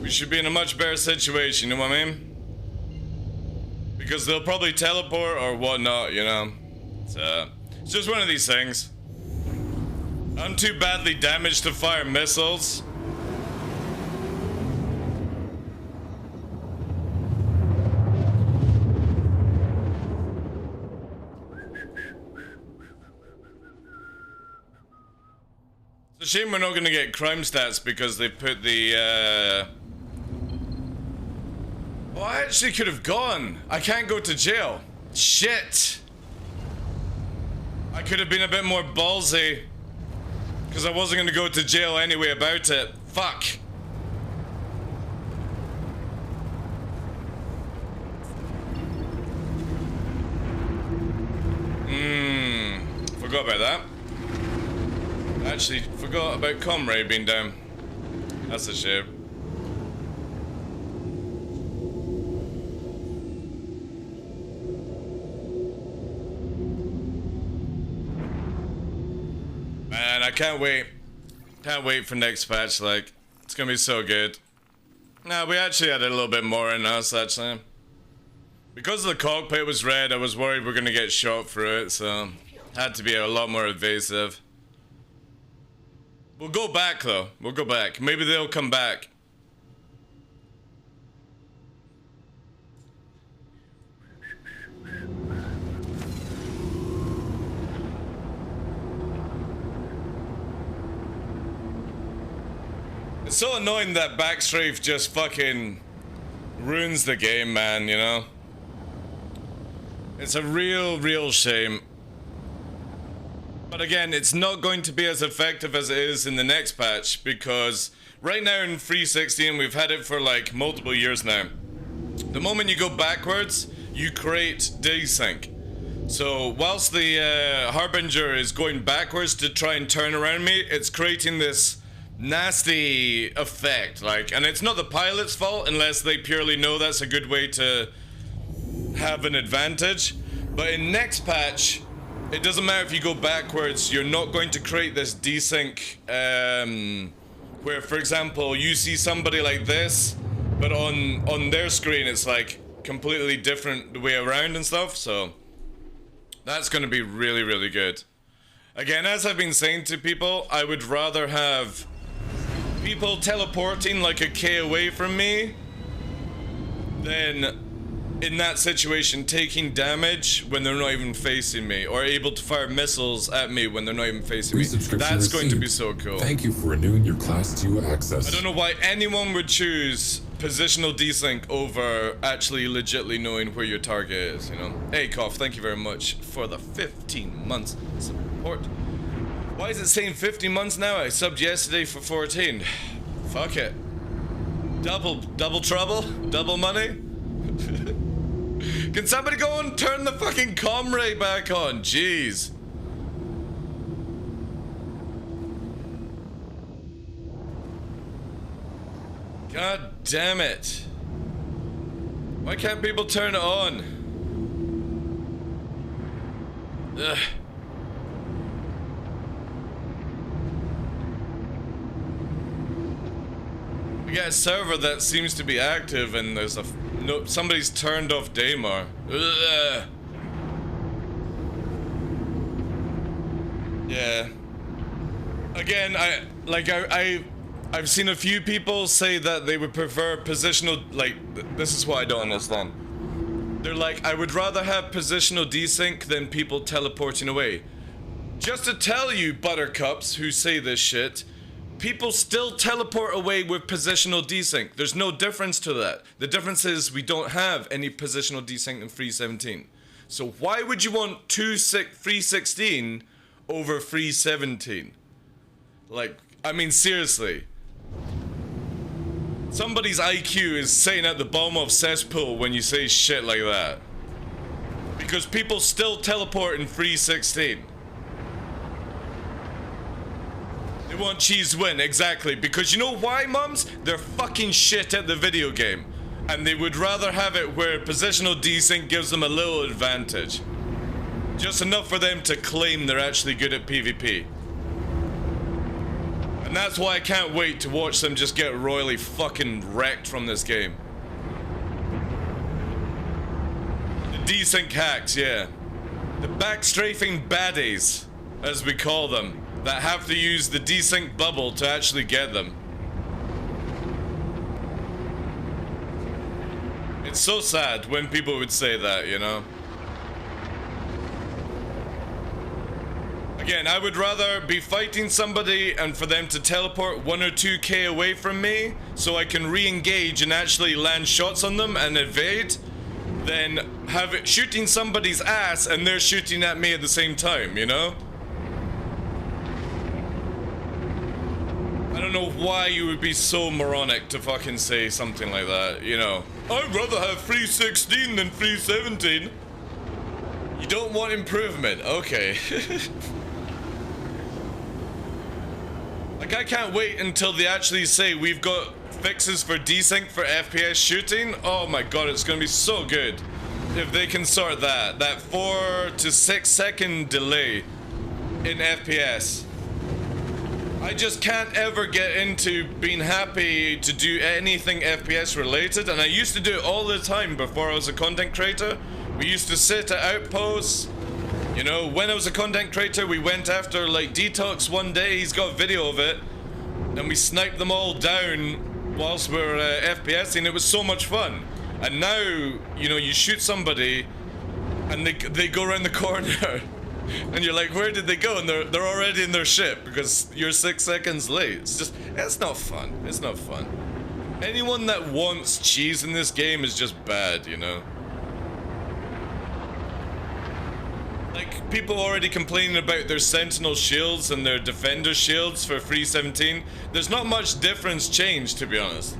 we should be in a much better situation, you know what I mean? Because they'll probably teleport or whatnot, you know? So, it's just one of these things. I'm too badly damaged to fire missiles. It's a shame we're not going to get crime stats because they put the, Well, I actually could have gone. I can't go to jail. Shit. I could have been a bit more ballsy. Because I wasn't going to go to jail anyway about it. Fuck. Forgot about that. Actually, forgot about Comrade being down. That's a shame. Man, I can't wait. Can't wait for next patch, like, it's gonna be so good. Nah, we actually had a little bit more in us, actually. Because the cockpit was red, I was worried we're gonna get shot through it, so had to be a lot more evasive. We'll go back though. We'll go back. Maybe they'll come back. It's so annoying that backstrafe just fucking ruins the game, man, you know? It's a real shame. But again, it's not going to be as effective as it is in the next patch, because right now in 3.16, we've had it for like multiple years now. The moment you go backwards, you create desync. So whilst the Harbinger is going backwards to try and turn around me, it's creating this nasty effect, like, and it's not the pilot's fault unless they purely know that's a good way to have an advantage. But in next patch, it doesn't matter if you go backwards, you're not going to create this desync where, for example, you see somebody like this, but on their screen it's like completely different the way around and stuff. So that's going to be really good. Again, as I've been saying to people, I would rather have people teleporting like a K away from me than in that situation taking damage when they're not even facing me, or able to fire missiles at me when they're not even facing me. That's going to be so cool. Thank you for renewing your Class 2 access. I don't know why anyone would choose positional desync over actually legitly knowing where your target is, you know? Hey, Koff, thank you very much for the 15 months support. Why is it saying 15 months now? I subbed yesterday for 14. Fuck it. Double trouble? Double money? Can somebody go and turn the fucking comm ray back on? Jeez. God damn it. Why can't people turn it on? Ugh. We got a server that seems to be active and there's a no, somebody's turned off Daymar. Ugh. Yeah. Again, I've seen a few people say that they would prefer positional, like, this is what I don't understand. They're like, I would rather have positional desync than people teleporting away. Just to tell you, buttercups who say this shit, people still teleport away with positional desync. There's no difference to that. The difference is we don't have any positional desync in 3.17. So why would you want 3.16 over 3.17? Like, I mean, seriously. Somebody's IQ is sitting at the bottom of cesspool when you say shit like that. Because people still teleport in 3.16. They want cheese win, exactly. Because you know why, mums? They're fucking shit at the video game. And they would rather have it where positional desync gives them a little advantage. Just enough for them to claim they're actually good at PvP. And that's why I can't wait to watch them just get royally fucking wrecked from this game. The desync hacks, yeah. The backstrafing baddies, as we call them, that have to use the desync bubble to actually get them. It's so sad when people would say that, you know? Again, I would rather be fighting somebody and for them to teleport 1 or 2k away from me so I can re-engage and actually land shots on them and evade than have it shooting somebody's ass and they're shooting at me at the same time, you know? I don't know why you would be so moronic to fucking say something like that, you know? I'd rather have 3.16 than 3.17. You don't want improvement, okay. Like, I can't wait until they actually say we've got fixes for desync for FPS shooting. Oh my god, it's gonna be so good if they can sort that. That 4 to 6 second delay in FPS. I just can't ever get into being happy to do anything FPS related, and I used to do it all the time before I was a content creator. We used to sit at outposts. You know, when I was a content creator, we went after, like, Detox one day, he's got a video of it, and we sniped them all down whilst we were FPSing. It was so much fun. And now, you know, you shoot somebody, and they go around the corner, And you're like, where did they go? And they're already in their ship because you're 6 seconds late. It's not fun. It's not fun. Anyone that wants cheese in this game is just bad, you know? Like, people already complaining about their Sentinel shields and their Defender shields for 317. There's not much difference changed, to be honest.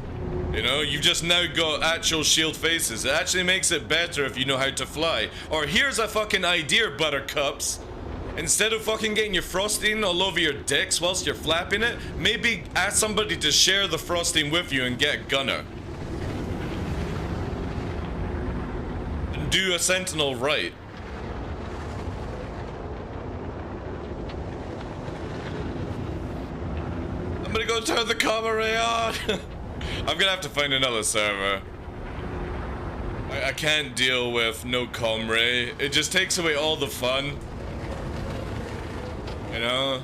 You know, you've just now got actual shield faces. It actually makes it better if you know how to fly. Or here's a fucking idea, Buttercups. Instead of fucking getting your frosting all over your dicks whilst you're flapping it, maybe ask somebody to share the frosting with you and get a gunner. And do a Sentinel right. I'm gonna go turn the camera on. I'm gonna have to find another server. I can't deal with no comray. It just takes away all the fun. You know?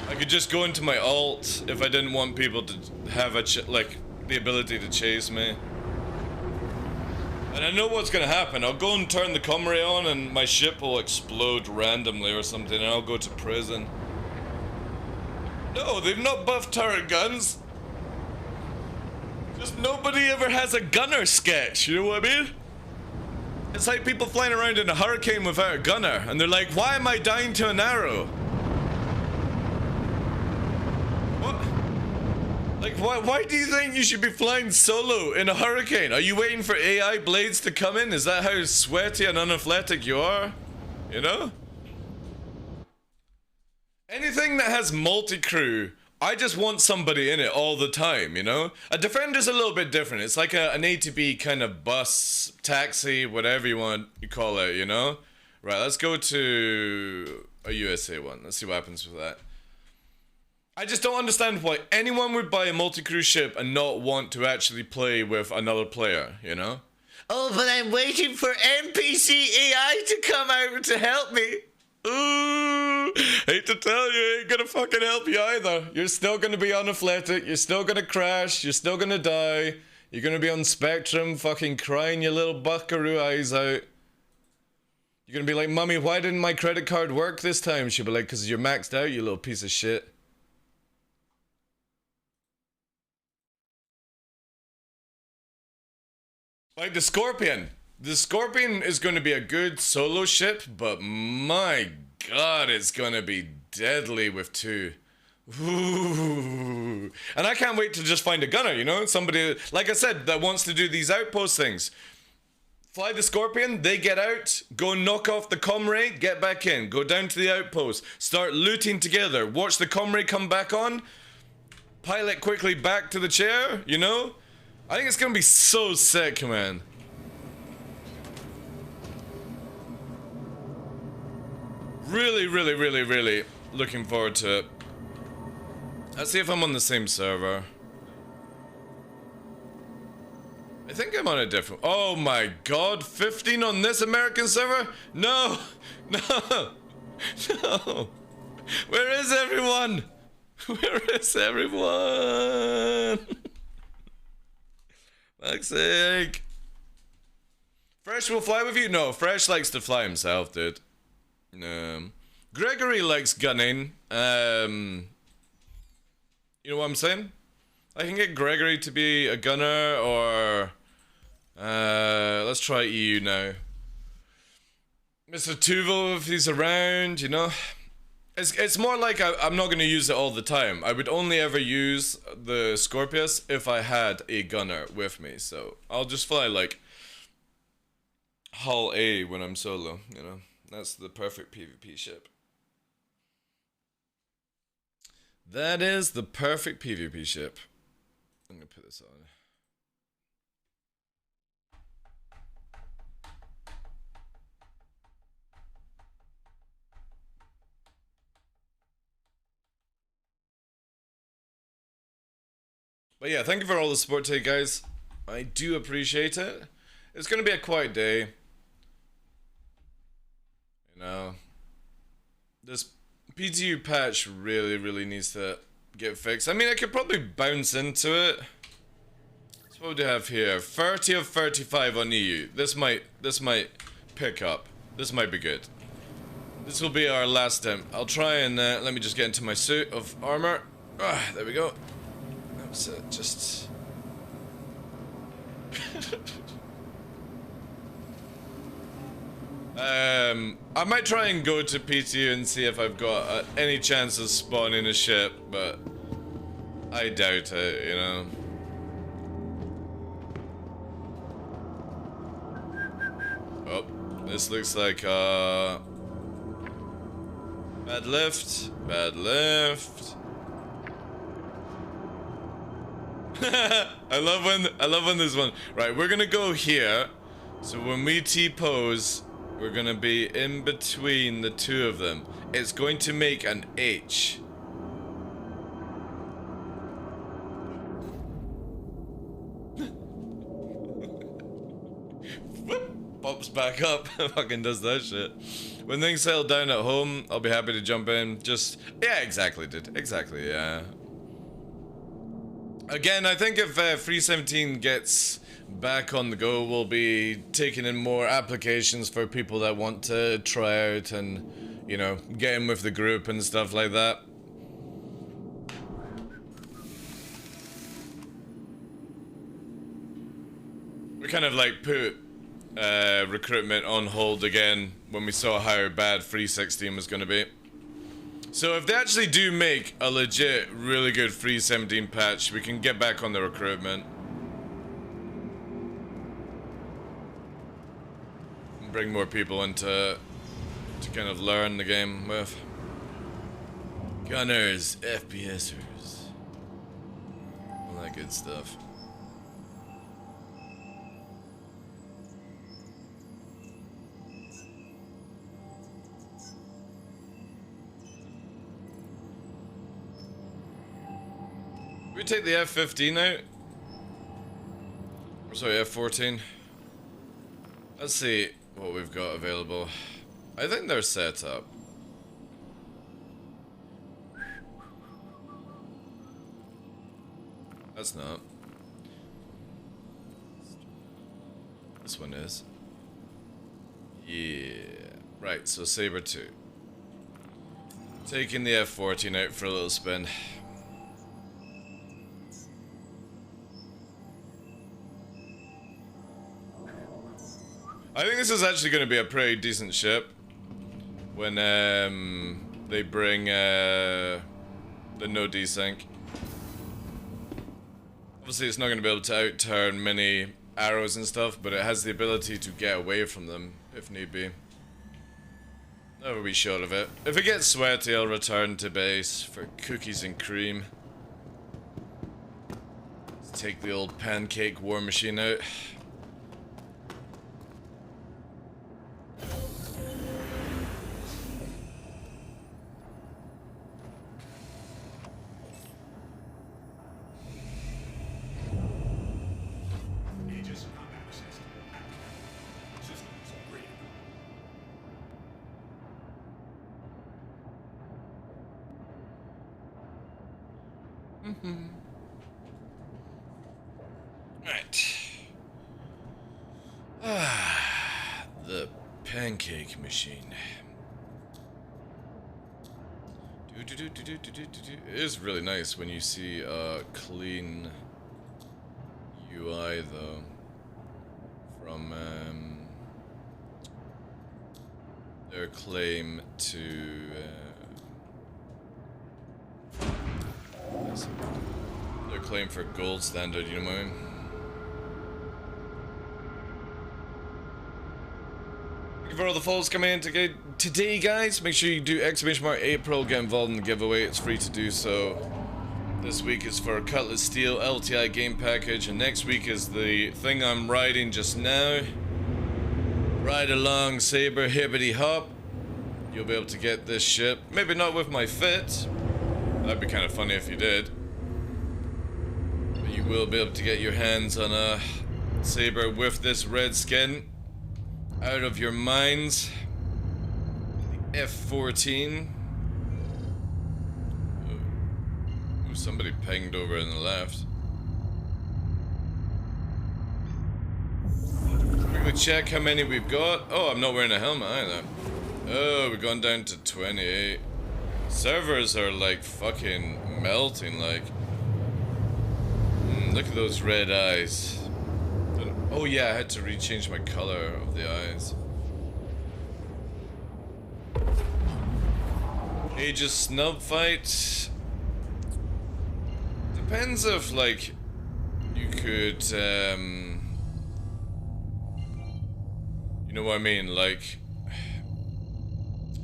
I could just go into my alt if I didn't want people to have like the ability to chase me. And I know what's gonna happen. I'll go and turn the comray on and my ship will explode randomly or something and I'll go to prison. No, they've not buffed turret guns. Just nobody ever has a gunner sketch, you know what I mean? It's like people flying around in a hurricane without a gunner, and they're like, why am I dying to an arrow? What? Like, why do you think you should be flying solo in a hurricane? Are you waiting for AI blades to come in? Is that how sweaty and unathletic you are? You know? Anything that has multi-crew, I just want somebody in it all the time, you know? A Defender's a little bit different. It's like an A to B kind of bus, taxi, whatever you call it, you know? Right, let's go to a USA one. Let's see what happens with that. I just don't understand why anyone would buy a multi-crew ship and not want to actually play with another player, you know? Oh, but I'm waiting for NPC AI to come out to help me. Ooh, hate to tell you, ain't gonna fucking help you either. You're still gonna be unathletic, you're still gonna crash, you're still gonna die. You're gonna be on Spectrum fucking crying your little buckaroo eyes out. You're gonna be like, Mummy, why didn't my credit card work this time? She'll be like, cause you're maxed out, you little piece of shit. Like the Scorpion. The Scorpion is going to be a good solo ship, but my god, it's going to be deadly with two. Ooh. And I can't wait to just find a gunner, you know? Somebody, like I said, that wants to do these outpost things. Fly the Scorpion, they get out, go knock off the comray, get back in, go down to the outpost, start looting together, watch the comray come back on, pilot quickly back to the chair, you know? I think it's going to be so sick, man. Really, really, really, really looking forward to it. Let's see if I'm on the same server. I think I'm on a different... Oh my god, 15 on this American server? No! No! No! Where is everyone? Where is everyone? Fuck's sake. Fresh will fly with you? No, Fresh likes to fly himself, dude. Gregory likes gunning. You know what I'm saying? I can get Gregory to be a gunner, or let's try EU now. Mr. Tuvo, if he's around, you know. It's more like I'm not going to use it all the time. I would only ever use the Scorpius if I had a gunner with me. So I'll just fly like Hull A when I'm solo, you know. That's the perfect PvP ship. That is the perfect PvP ship. I'm gonna put this on. But yeah, thank you for all the support today, guys. I do appreciate it. It's gonna be a quiet day. You know, this PTU patch really needs to get fixed. I mean, I could probably bounce into it. So what do we have here? 30 of 35 on EU. This might pick up. This might be good. This will be our last attempt. I'll try and let me just get into my suit of armor. Ah, there we go. That was just. I might try and go to PTU and see if I've got any chance of spawning a ship, but I doubt it, you know. Oh, this looks like bad lift, bad lift. I love when there's one. Right, we're gonna go here. So when we T-pose, we're gonna be in between the two of them. It's going to make an H. Pops back up. Fucking does that shit. When things settle down at home, I'll be happy to jump in. Just, yeah, exactly, dude. Exactly, yeah. Again, I think if 317 gets back on the go, we'll be taking in more applications for people that want to try out and, you know, get in with the group and stuff like that. We kind of like put recruitment on hold again when we saw how bad 316 was going to be. So if they actually do make a legit, really good 317 patch, we can get back on the recruitment. And bring more people in to kind of learn the game with. Gunners, FPSers, all that good stuff. We take the F-15 out? Or sorry, F-14. Let's see what we've got available. I think they're set up. That's not. This one is. Yeah. Right, so Saber 2. Taking the F-14 out for a little spin. I think this is actually going to be a pretty decent ship when they bring the no desync. Obviously it's not going to be able to outturn many arrows and stuff, but it has the ability to get away from them if need be. Never be short of it. If it gets sweaty, I'll return to base for cookies and cream. Let's take the old pancake war machine out. Right. The pancake machine. It is really nice when you see a clean UI though from their claim to their claim for gold standard, you know what I mean? Thank you for all the follows coming in today, guys. Make sure you do !April, get involved in the giveaway. It's free to do so. This week is for Cutlass Steel LTI game package, and next week is the thing I'm riding just now. Ride along, Saber, hippity hop. You'll be able to get this ship. Maybe not with my fit. That'd be kind of funny if you did. But you will be able to get your hands on a Saber with this red skin. Out of your minds. The F-14. Ooh, somebody pinged over in the left. Quickly check how many we've got. Oh, I'm not wearing a helmet either. Oh, we've gone down to 28. Servers are like fucking melting, like. Look at those red eyes. Oh yeah, I had to rechange my color of the eyes. Aegis snub fight. Depends if like you could you know what I mean, like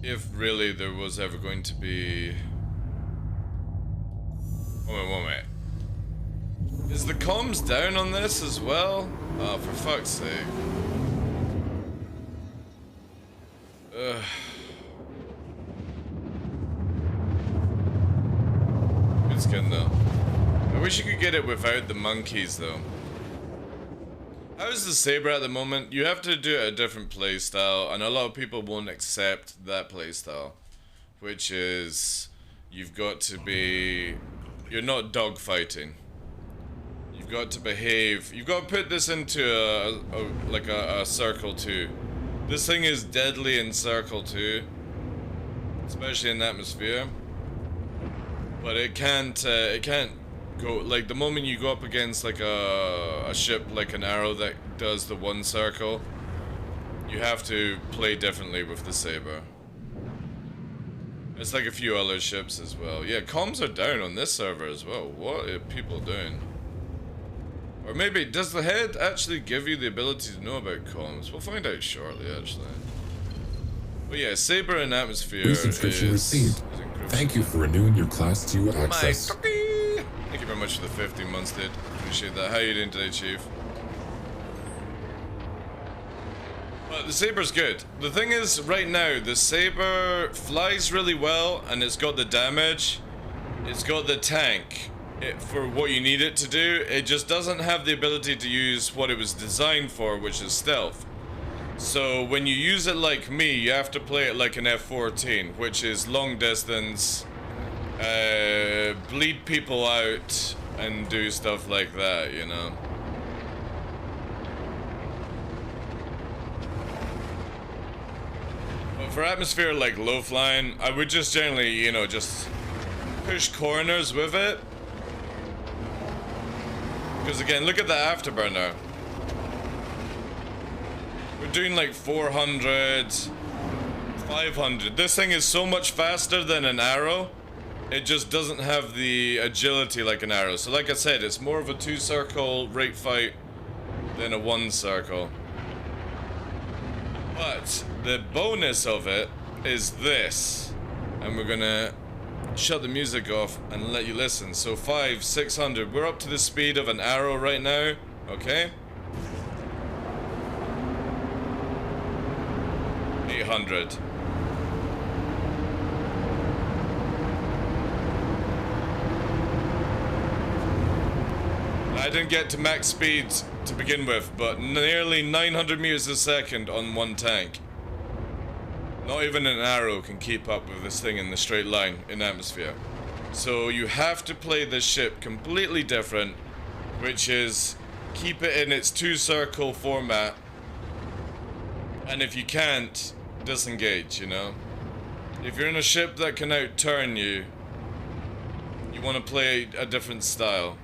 if really there was ever going to be... One minute. Is the comms down on this as well? Oh, for fuck's sake. Ugh. Good skin though. I wish you could get it without the monkeys though. How's the Saber at the moment? You have to do it a different playstyle, and a lot of people won't accept that playstyle. Which is, you've got to be... You're not dogfighting. You've got to behave. You've got to put this into a circle 2. This thing is deadly in circle 2, especially in atmosphere. But it can't go, like, the moment you go up against like a ship like an arrow that does the one circle, you have to play differently with the Saber. It's like a few other ships as well. Yeah, comms are down on this server as well. What are people doing? Or maybe, does the head actually give you the ability to know about comms? We'll find out shortly, actually. But yeah, Saber in atmosphere Resubscription received. Thank you for renewing your Class 2 access. Thank you very much for the 15 months, dude. Appreciate that. How you doing today, Chief? But the Saber's good. The thing is, right now, the Saber flies really well, and it's got the damage. It's got the tank. For what you need it to do. It just doesn't have the ability to use what it was designed for, which is stealth. So when you use it like me, you have to play it like an F-14, which is long distance, bleed people out, and do stuff like that, you know. But for atmosphere like low flying, I would just generally, you know, just push corners with it. Because again, look at the afterburner. We're doing like 400, 500. This thing is so much faster than an arrow. It just doesn't have the agility like an arrow. So like I said, it's more of a 2-circle rate fight than a 1-circle. But the bonus of it is this. And we're gonna shut the music off and let you listen. So 600. We're up to the speed of an arrow right now. Okay. 800. I didn't get to max speed to begin with, but nearly 900 meters a second on one tank. Not even an arrow can keep up with this thing in the straight line in atmosphere. So you have to play this ship completely different, which is keep it in its 2-circle format. And if you can't, disengage, you know? If you're in a ship that can outturn you, you want to play a different style.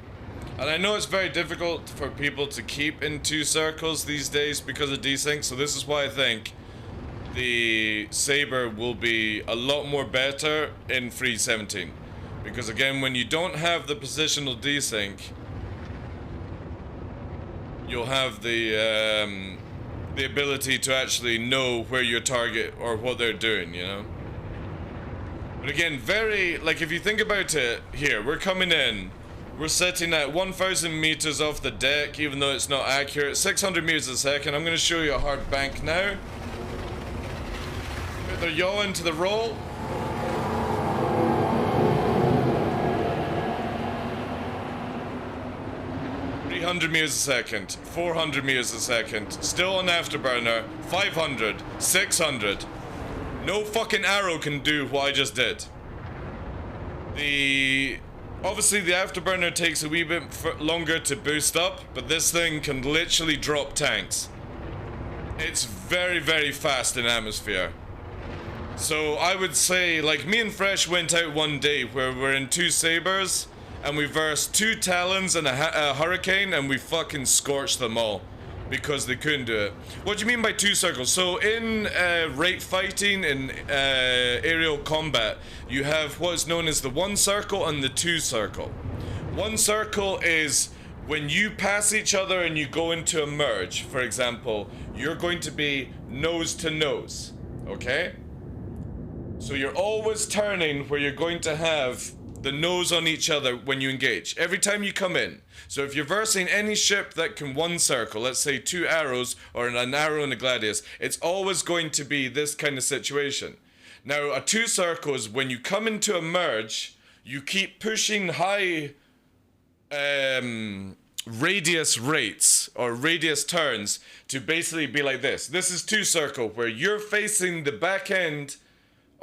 And I know it's very difficult for people to keep in 2 circles these days because of desync, so this is why I think the Saber will be a lot more better in 3.17. Because again, when you don't have the positional desync, you'll have the ability to actually know where your target or what they're doing, you know? But again, very, like if you think about it, here, we're coming in, we're sitting at 1,000 meters off the deck, even though it's not accurate, 600 meters a second. I'm going to show you a hard bank now. They're yawing to the roll. Meters a second, 400 meters a second, still on afterburner, 500, 600. No fucking arrow can do what I just did. Obviously the afterburner takes a wee bit longer to boost up, but this thing can literally drop tanks. It's very, very fast in atmosphere. So I would say, like, me and Fresh went out one day where we're in 2 sabers and we versed 2 talons and a hurricane, and we fucking scorched them all because they couldn't do it. What do you mean by 2 circles? So in rate fighting, in aerial combat, you have what is known as the 1 circle and the 2 circle. 1 circle is when you pass each other and you go into a merge. For example, you're going to be nose to nose, okay? So you're always turning where you're going to have the nose on each other when you engage. Every time you come in. So if you're versing any ship that can 1 circle, let's say 2 arrows or an arrow and a gladius, it's always going to be this kind of situation. Now a 2 circle is when you come into a merge, you keep pushing high radius rates or radius turns to basically be like this. This is 2 circle where you're facing the back end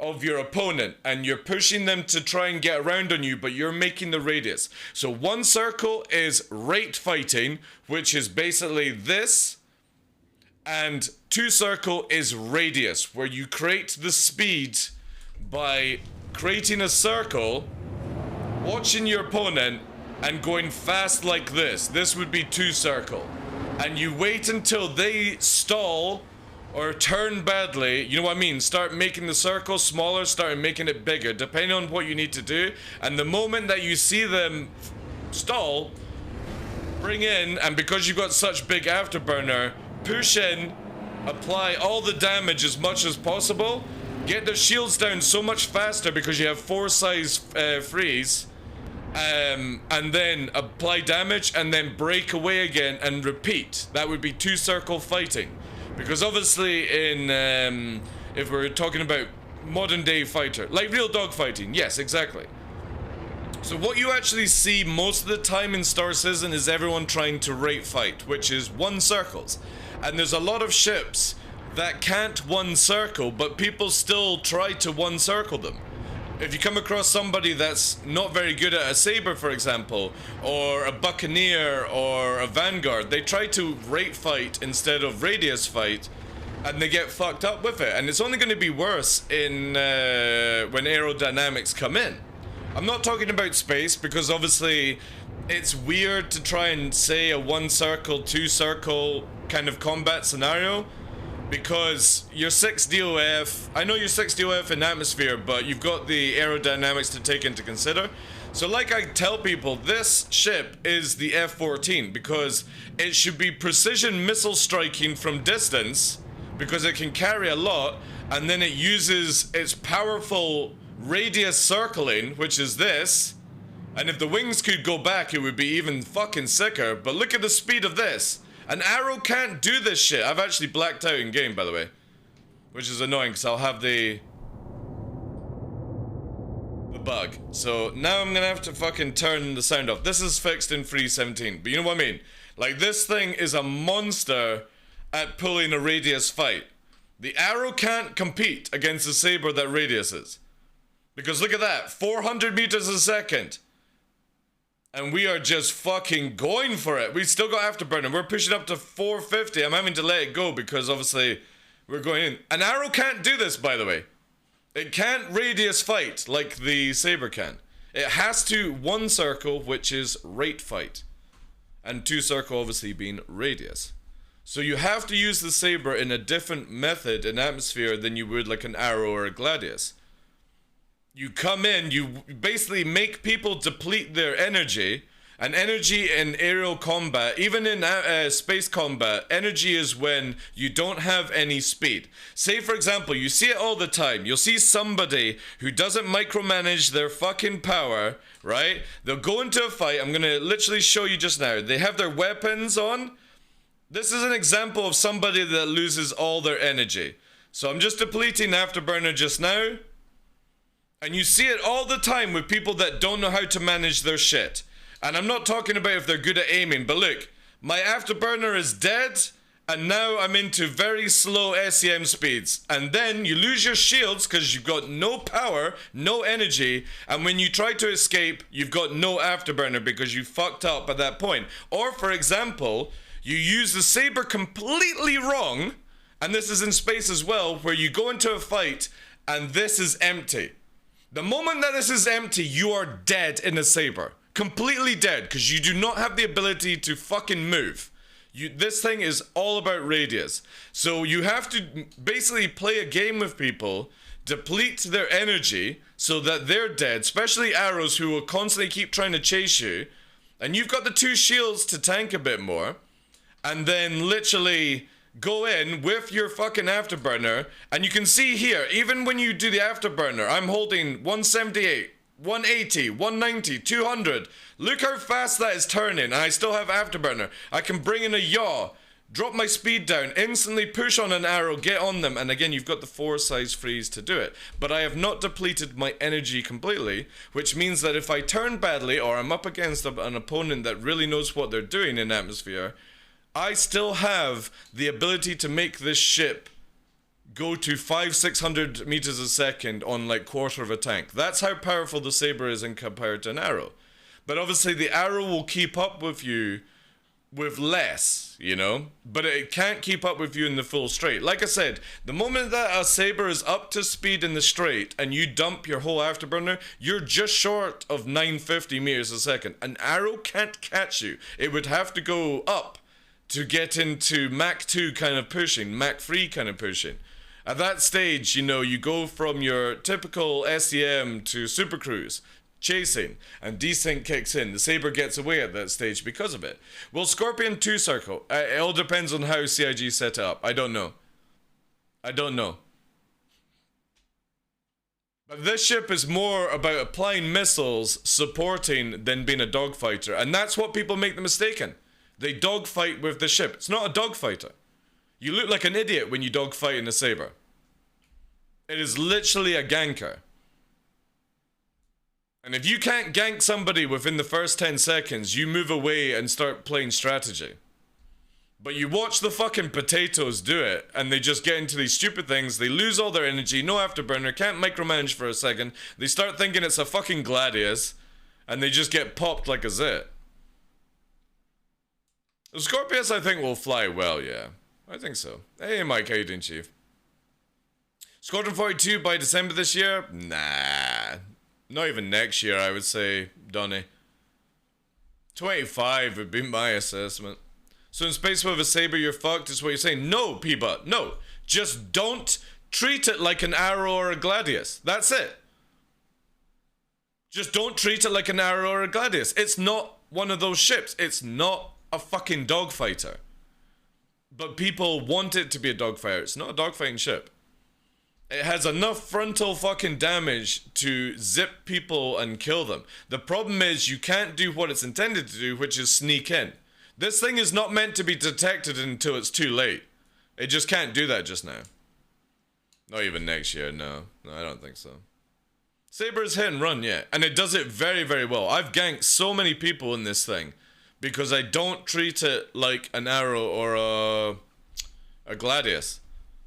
of your opponent and you're pushing them to try and get around on you, but you're making the radius. So 1 circle is rate fighting, which is basically this, and 2 circle is radius, where you create the speed by creating a circle, watching your opponent and going fast like this. This would be 2 circle, and you wait until they stall or turn badly, you know what I mean? Start making the circle smaller, start making it bigger, depending on what you need to do. And the moment that you see them stall, bring in, and because you've got such big afterburner, push in, apply all the damage as much as possible, get their shields down so much faster because you have 4 size freeze, and then apply damage and then break away again and repeat. That would be 2 circle fighting. Because obviously in, if we're talking about modern day fighter, like real dog fighting, yes, exactly. So what you actually see most of the time in Star Citizen is everyone trying to rate fight, which is 1 circles. And there's a lot of ships that can't 1 circle, but people still try to 1 circle them. If you come across somebody that's not very good at a saber, for example, or a buccaneer or a vanguard, they try to rate fight instead of radius fight, and they get fucked up with it. And it's only going to be worse in when aerodynamics come in. I'm not talking about space, because obviously it's weird to try and say a 1 circle, 2 circle kind of combat scenario. Because you're 6 DOF, I know you're 6 DOF in atmosphere, but you've got the aerodynamics to take into consider. So like I tell people, this ship is the F-14 because it should be precision missile striking from distance, because it can carry a lot, and then it uses its powerful radius circling, which is this. And if the wings could go back, it would be even fucking sicker. But look at the speed of this. An arrow can't do this shit. I've actually blacked out in game, by the way, which is annoying because I'll have the bug. So now I'm gonna have to fucking turn the sound off. This is fixed in 3.17, but you know what I mean? Like, this thing is a monster at pulling a radius fight. The arrow can't compete against the saber that radius is. Because look at that, 400 meters a second. And we are just fucking going for it. We still got afterburner. We're pushing up to 450. I'm having to let it go because obviously we're going in. An arrow can't do this, by the way. It can't radius fight like the saber can. It has to 1 circle, which is rate fight. And 2 circle obviously being radius. So you have to use the saber in a different method in atmosphere than you would like an arrow or a gladius. You come in, you basically make people deplete their energy, and energy in aerial combat, even in space combat, energy is when you don't have any speed. Say for example, you see it all the time, you'll see somebody who doesn't micromanage their fucking power, right? They'll go into a fight, I'm gonna literally show you just now, they have their weapons on. This is an example of somebody that loses all their energy. So I'm just depleting afterburner just now. And you see it all the time with people that don't know how to manage their shit. And I'm not talking about if they're good at aiming, but look, my afterburner is dead, and now I'm into very slow SEM speeds. And then you lose your shields because you've got no power, no energy, and when you try to escape, you've got no afterburner because you fucked up at that point. Or for example, you use the saber completely wrong, and this is in space as well, where you go into a fight and this is empty. The moment that this is empty, you are dead in a saber. Completely dead, because you do not have the ability to fucking move. This thing is all about radius. So you have to basically play a game with people, deplete their energy so that they're dead, especially arrows who will constantly keep trying to chase you. And you've got the 2 shields to tank a bit more. And then literally go in with your fucking afterburner. And you can see here, even when you do the afterburner, I'm holding 178, 180, 190, 200. Look how fast that is turning, and I still have afterburner. I can bring in a yaw, drop my speed down, instantly push on an arrow, get on them, and again, you've got the 4 size freeze to do it. But I have not depleted my energy completely, which means that if I turn badly, or I'm up against an opponent that really knows what they're doing in atmosphere, I still have the ability to make this ship go to 500-600 meters a second on like quarter of a tank. That's how powerful the saber is in compared to an arrow. But obviously the arrow will keep up with you with less, you know, but it can't keep up with you in the full straight. Like I said, the moment that a saber is up to speed in the straight and you dump your whole afterburner, you're just short of 950 meters a second. An arrow can't catch you. It would have to go up to get into Mach 2 kind of pushing, Mach 3 kind of pushing. At that stage, you know, you go from your typical SEM to Super Cruise, chasing, and desync kicks in. The saber gets away at that stage because of it. Will Scorpion 2 circle? It all depends on how CIG set it up. I don't know. I don't know. But this ship is more about applying missiles, supporting, than being a dogfighter. And that's what people make the mistake in. They dogfight with the ship. It's not a dogfighter. You look like an idiot when you dogfight in a saber. It is literally a ganker. And if you can't gank somebody within the first 10 seconds, you move away and start playing strategy. But you watch the fucking potatoes do it, and they just get into these stupid things, they lose all their energy, no afterburner, can't micromanage for a second, they start thinking it's a fucking Gladius, and they just get popped like a zit. The Scorpius, I think, will fly well, yeah. I think so. Hey, Mike, how you doing, Chief? Squadron 42 by December this year? Nah. Not even next year, I would say, Donny. 25 would be my assessment. So in space with a saber, you're fucked, is what you're saying? No, Peeba, no. Just don't treat it like an arrow or a gladius. That's it. Just don't treat it like an arrow or a gladius. It's not one of those ships. It's not a fucking dogfighter. But people want it to be a dogfighter. It's not a dogfighting ship. It has enough frontal fucking damage to zip people and kill them. The problem is you can't do what it's intended to do, which is sneak in. This thing is not meant to be detected until it's too late. It just can't do that just now. Not even next year, no. No, I don't think so. Saber's hit and run, yeah. And it does it very, very well. I've ganked so many people in this thing because I don't treat it like an arrow or a gladius.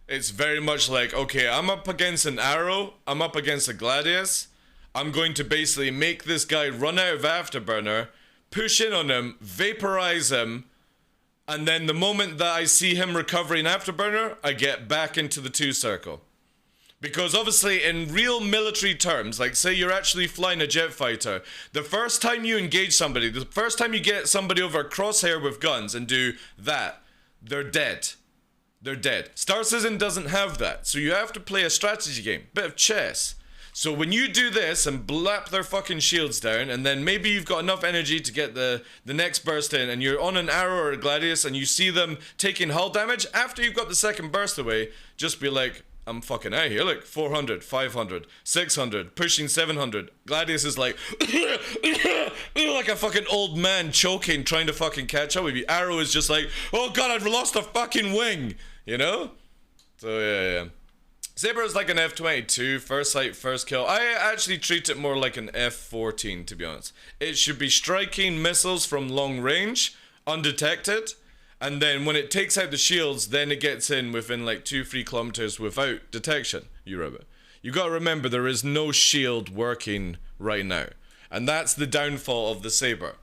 It's very much like, okay, I'm up against an arrow, I'm up against a gladius, I'm going to basically make this guy run out of afterburner, push in on him, vaporize him, and then the moment that I see him recovering afterburner, I get back into the 2 circle. Because obviously in real military terms, like say you're actually flying a jet fighter, the first time you engage somebody, the first time you get somebody over a crosshair with guns and do that, they're dead. They're dead. Star Citizen doesn't have that, so you have to play a strategy game, bit of chess. So when you do this and blap their fucking shields down, and then maybe you've got enough energy to get the next burst in, and you're on an arrow or a gladius, and you see them taking hull damage, after you've got the second burst away, just be like, I'm fucking out here. Look, 400, 500, 600, pushing 700. Gladius is like, like a fucking old man choking, trying to fucking catch up with you. Arrow is just like, oh god, I've lost a fucking wing, you know? So yeah. Saber is like an F-22, first sight, first kill. I actually treat it more like an F-14, to be honest. It should be striking missiles from long range, undetected, and then when it takes out the shields, then it gets in within like 2-3 kilometers without detection, you rabbit. You gotta remember, there is no shield working right now. And that's the downfall of the Saber.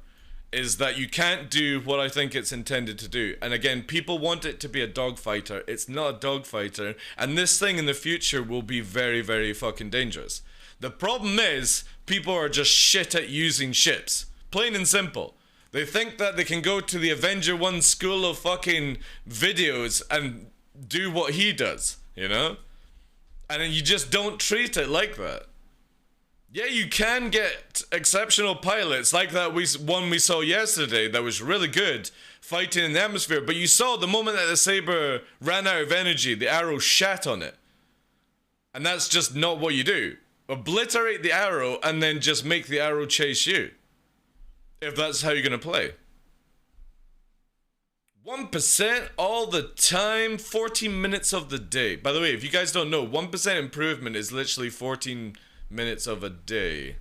is that you can't do what I think it's intended to do. And again, people want it to be a dogfighter. It's not a dogfighter. And this thing in the future will be very, very fucking dangerous. The problem is, people are just shit at using ships. Plain and simple. They think that they can go to the Avenger 1 school of fucking videos and do what he does, you know? And then you just don't treat it like that. Yeah, you can get exceptional pilots like that one we saw yesterday that was really good fighting in the atmosphere, but you saw the moment that the saber ran out of energy, the arrow shat on it. And that's just not what you do. Obliterate the arrow and then just make the arrow chase you. If that's how you're gonna play. 1% all the time, 14 minutes of the day. By the way, if you guys don't know, 1% improvement is literally 14 minutes of a day.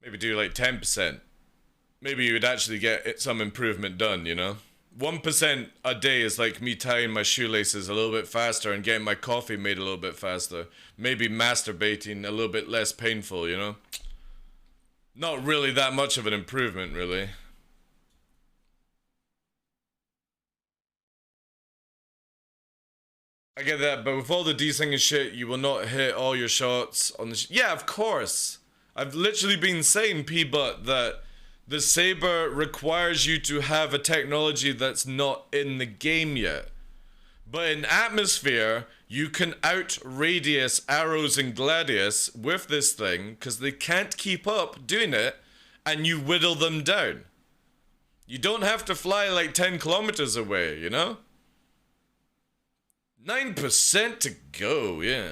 Maybe do like 10%. Maybe you would actually get some improvement done, you know? 1% a day is like me tying my shoelaces a little bit faster and getting my coffee made a little bit faster. Maybe masturbating a little bit less painful, you know? Not really that much of an improvement, really. I get that, but with all the desync and shit, you will not hit all your shots on the yeah, of course. I've literally been saying, P-Butt, that the saber requires you to have a technology that's not in the game yet. But in atmosphere, you can out-radius arrows and gladius with this thing, because they can't keep up doing it, and you whittle them down. You don't have to fly like 10 kilometers away, you know? 9% to go, yeah.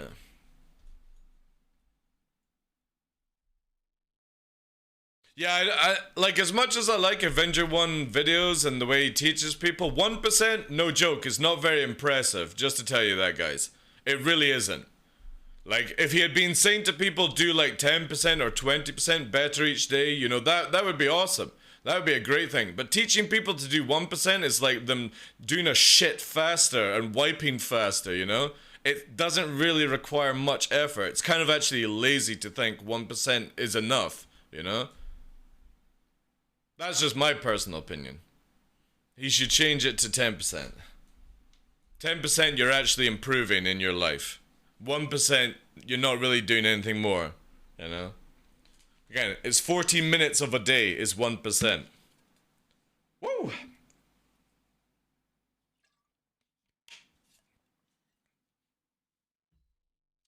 Yeah, I like, as much as I like Avenger 1 videos and the way he teaches people, 1%, no joke, is not very impressive, just to tell you that, guys. It really isn't. Like, if he had been saying to people, do like 10% or 20% better each day, you know, that would be awesome. That would be a great thing. But teaching people to do 1% is like them doing a shit faster and wiping faster, you know? It doesn't really require much effort. It's kind of actually lazy to think 1% is enough, you know? That's just my personal opinion. He should change it to 10%. 10% you're actually improving in your life. 1% you're not really doing anything more, you know? Again, it's 14 minutes of a day is 1%. Woo!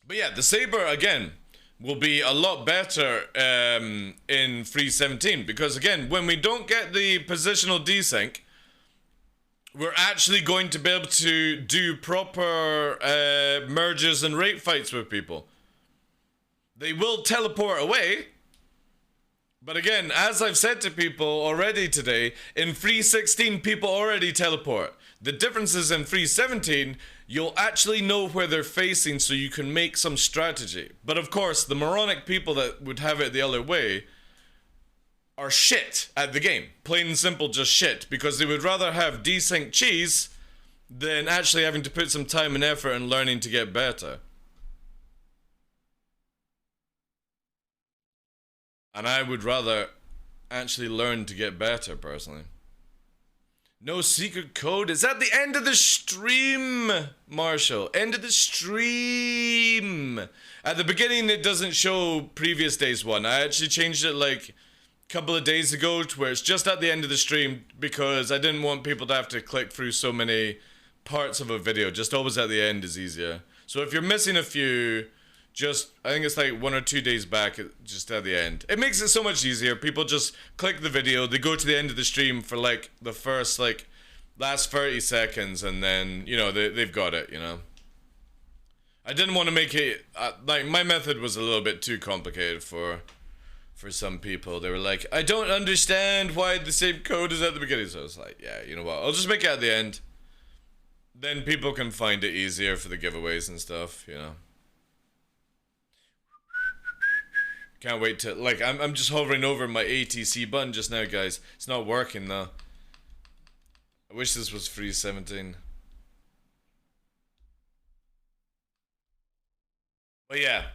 But yeah, the saber, again, will be a lot better in 3.17. Because again, when we don't get the positional desync, we're actually going to be able to do proper merges and rate fights with people. They will teleport away. But again, as I've said to people already today, in 3.16 people already teleport. The difference is in 3.17, you'll actually know where they're facing so you can make some strategy. But of course, the moronic people that would have it the other way are shit at the game. Plain and simple, just shit. Because they would rather have desync cheese than actually having to put some time and effort in learning to get better. And I would rather actually learn to get better, personally. No secret code? Is that the end of the stream, Marshall? End of the stream! At the beginning, it doesn't show previous day's one. I actually changed it like a couple of days ago to where it's just at the end of the stream because I didn't want people to have to click through so many parts of a video. Just always at the end is easier. So if you're missing a few... just, I think it's like 1 or 2 days back, just at the end. It makes it so much easier. People just click the video, they go to the end of the stream for like the first, like, last 30 seconds, and then, you know, they've got it, you know. I didn't want to make it, like, my method was a little bit too complicated for some people. They were like, I don't understand why the same code is at the beginning. So I was like, yeah, you know what, I'll just make it at the end. Then people can find it easier for the giveaways and stuff, you know. Can't wait to, like, I'm just hovering over my ATC button just now, guys. It's not working, though. I wish this was 3.17. But yeah.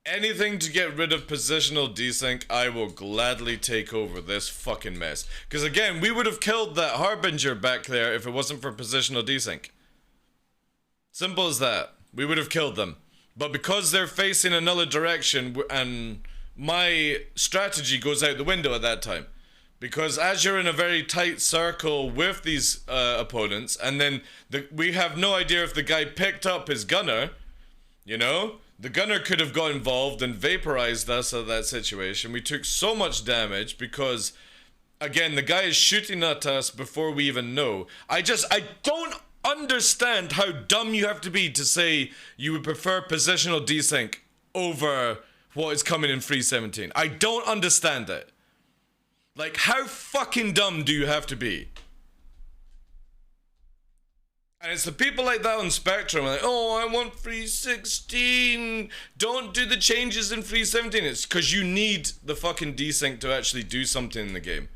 Anything to get rid of positional desync, I will gladly take over this fucking mess. Because again, we would have killed that Harbinger back there if it wasn't for positional desync. Simple as that. We would have killed them. But because they're facing another direction, and my strategy goes out the window at that time. Because as you're in a very tight circle with these opponents, and then we have no idea if the guy picked up his gunner, you know? The gunner could have got involved and vaporized us at that situation. We took so much damage because, again, the guy is shooting at us before we even know. I don't understand how dumb you have to be to say you would prefer positional desync over what is coming in 3.17. I don't understand it. Like, how fucking dumb do you have to be? And it's the people like that on Spectrum, like, oh, I want 3.16. Don't do the changes in 3.17. It's because you need the fucking desync to actually do something in the game.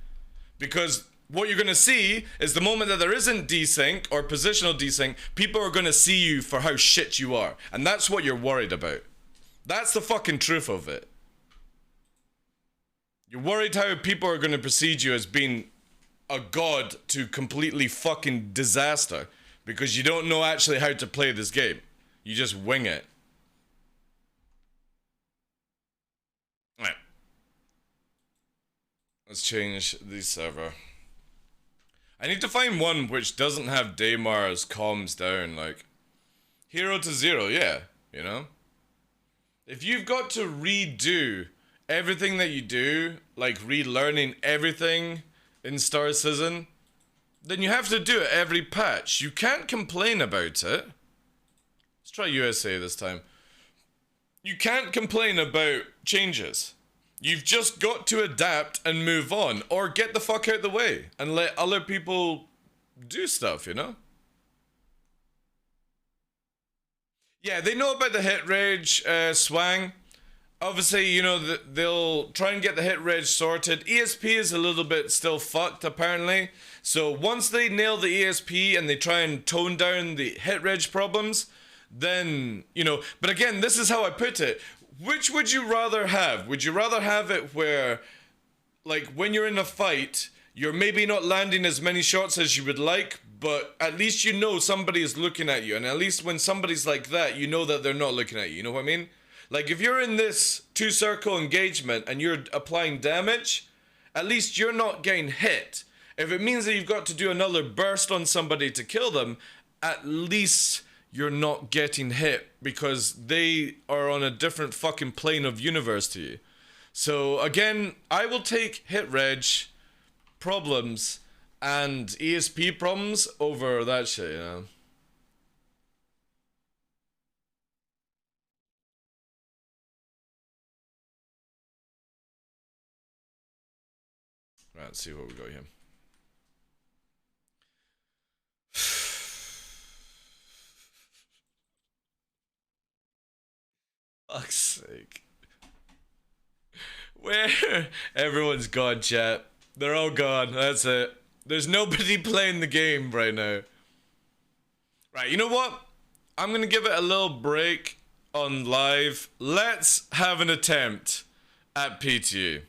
Because what you're going to see is the moment that there isn't desync or positional desync, people are going to see you for how shit you are. And that's what you're worried about. That's the fucking truth of it. You're worried how people are going to perceive you as being a god to completely fucking disaster. Because you don't know actually how to play this game. You just wing it. Alright. Let's change the server. I need to find one which doesn't have Daymar's comms down, like 0 to 0, yeah, you know? If you've got to redo everything that you do, like relearning everything in Star Citizen, then you have to do it every patch. You can't complain about it. Let's try USA this time. You can't complain about changes. You've just got to adapt and move on, or get the fuck out the way and let other people do stuff, you know? Yeah, they know about the hit rage swang. Obviously, you know, they'll try and get the hit rage sorted. ESP is a little bit still fucked, apparently. So once they nail the ESP and they try and tone down the hit rage problems, then, you know, but again, this is how I put it. Which would you rather have? Would you rather have it where, like, when you're in a fight, you're maybe not landing as many shots as you would like, but at least you know somebody is looking at you, and at least when somebody's like that, you know that they're not looking at you, you know what I mean? Like, if you're in this two-circle engagement and you're applying damage, at least you're not getting hit. If it means that you've got to do another burst on somebody to kill them, at least you're not getting hit because they are on a different fucking plane of universe to you. So, again, I will take hit reg problems and ESP problems over that shit, you know? Right, let's see what we got here. Fuck's sake. Where? Everyone's gone, chat. They're all gone. That's it. There's nobody playing the game right now. Right, you know what? I'm gonna give it a little break on live. Let's have an attempt at PTU.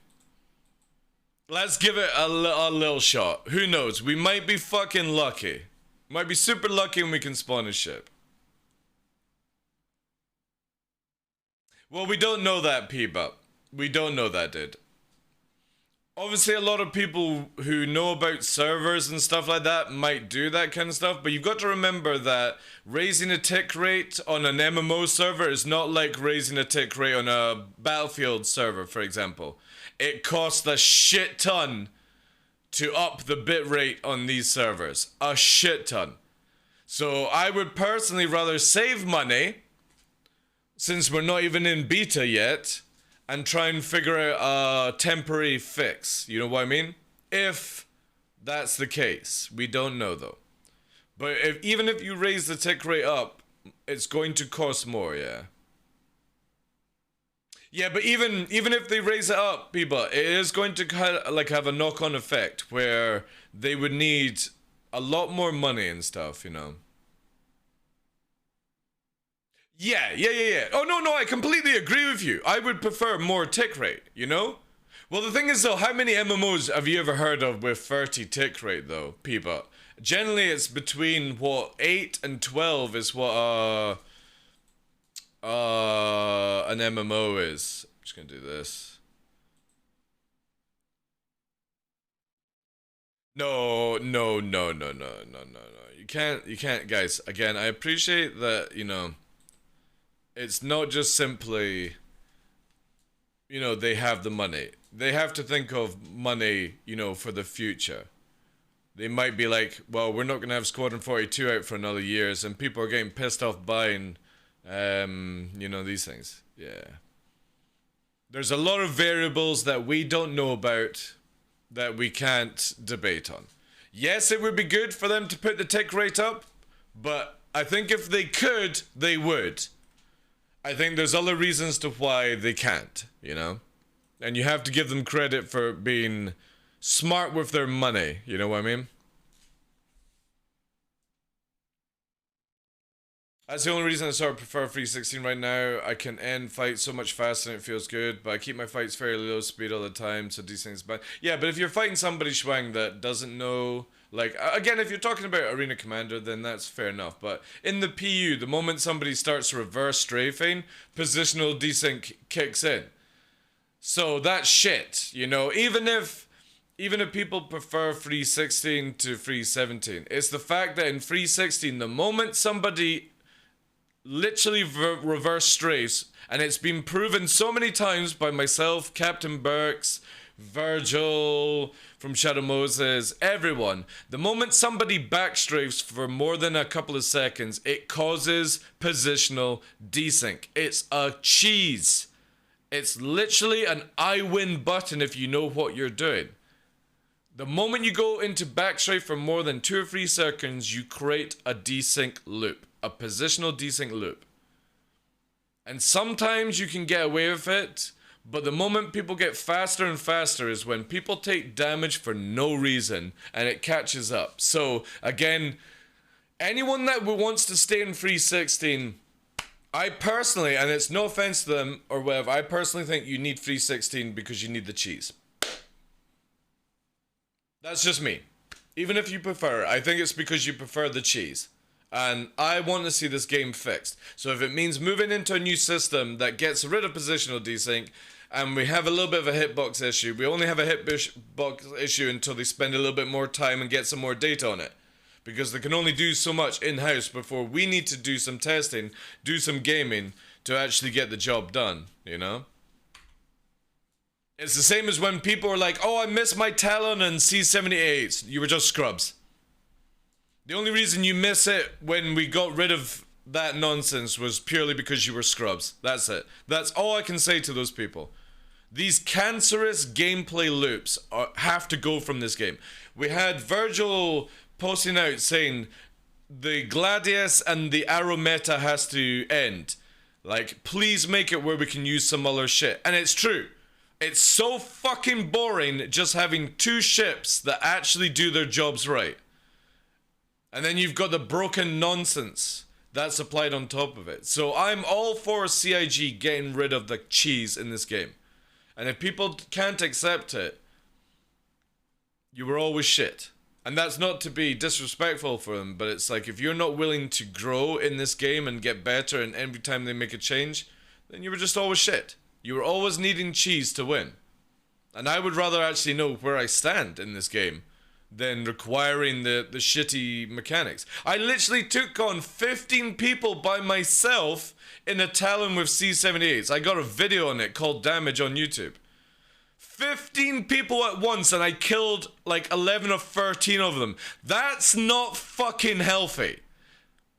Let's give it a little shot. Who knows? We might be fucking lucky. Might be super lucky and we can spawn a ship. Well, we don't know that, P-Bup. We don't know that, dude. Obviously, a lot of people who know about servers and stuff like that might do that kind of stuff, but you've got to remember that raising a tick rate on an MMO server is not like raising a tick rate on a Battlefield server, for example. It costs a shit ton to up the bit rate on these servers. A shit ton. So I would personally rather save money, since we're not even in beta yet, and try and figure out a temporary fix. You know what I mean? If that's the case. We don't know though. But even if you raise the tick rate up, it's going to cost more, yeah. Yeah, but even if they raise it up, people, it is going to kind of like have a knock-on effect where they would need a lot more money and stuff, you know. Yeah. Oh, no, I completely agree with you. I would prefer more tick rate, you know? Well, the thing is, though, how many MMOs have you ever heard of with 30 tick rate, though, Peeba? Generally, it's between, what, 8 and 12 is what, an MMO is. I'm just gonna do this. No. You can't, guys. Again, I appreciate that, you know, it's not just simply, you know, they have the money. They have to think of money, you know, for the future. They might be like, well, we're not going to have Squadron 42 out for another years, and people are getting pissed off buying, you know, these things. Yeah. There's a lot of variables that we don't know about that we can't debate on. Yes, it would be good for them to put the tick rate up, but I think if they could, they would. I think there's other reasons to why they can't, you know? And you have to give them credit for being smart with their money, you know what I mean? That's the only reason I sort of prefer 316 right now. I can end fights so much faster and it feels good, but I keep my fights fairly low speed all the time, so these things bad. Yeah, but if you're fighting somebody, Schwang, that doesn't know, like, again, if you're talking about Arena Commander, then that's fair enough, but in the PU, the moment somebody starts reverse strafing, positional desync kicks in. So that's shit, you know, even if people prefer 316 to 317, it's the fact that in 316, the moment somebody literally reverse strafes, and it's been proven so many times by myself, Captain Burks, Virgil from Shadow Moses, everyone, the moment somebody backstrafes for more than a couple of seconds, it causes positional desync. It's a cheese. It's literally an I win button if you know what you're doing. The moment you go into backstrafe for more than 2 or 3 seconds, you create a desync loop. A positional desync loop. And sometimes you can get away with it, but the moment people get faster and faster is when people take damage for no reason and it catches up. So again, anyone that wants to stay in 316, I personally, and it's no offense to them or whatever, I personally think you need 316 because you need the cheese. That's just me. Even if you prefer it, I think it's because you prefer the cheese. And I want to see this game fixed. So if it means moving into a new system that gets rid of positional desync, and we have a little bit of a hitbox issue, we only have a hitbox issue until they spend a little bit more time and get some more data on it. Because they can only do so much in-house before we need to do some testing, do some gaming, to actually get the job done, you know? It's the same as when people are like, oh, I miss my Talon and C78s. You were just scrubs. The only reason you miss it when we got rid of that nonsense was purely because you were scrubs. That's it. That's all I can say to those people. These cancerous gameplay loops have to go from this game. We had Virgil posting out saying the Gladius and the Arrow meta has to end. Like, please make it where we can use some other shit. And it's true. It's so fucking boring just having 2 ships that actually do their jobs right. And then you've got the broken nonsense that's applied on top of it. So I'm all for CIG getting rid of the cheese in this game. And if people can't accept it, you were always shit. And that's not to be disrespectful for them, but it's like if you're not willing to grow in this game and get better and every time they make a change, then you were just always shit. You were always needing cheese to win. And I would rather actually know where I stand in this game than requiring the shitty mechanics. I literally took on 15 people by myself in a Talon with C78s. I got a video on it called Damage on YouTube. 15 people at once and I killed like 11 or 13 of them. That's not fucking healthy.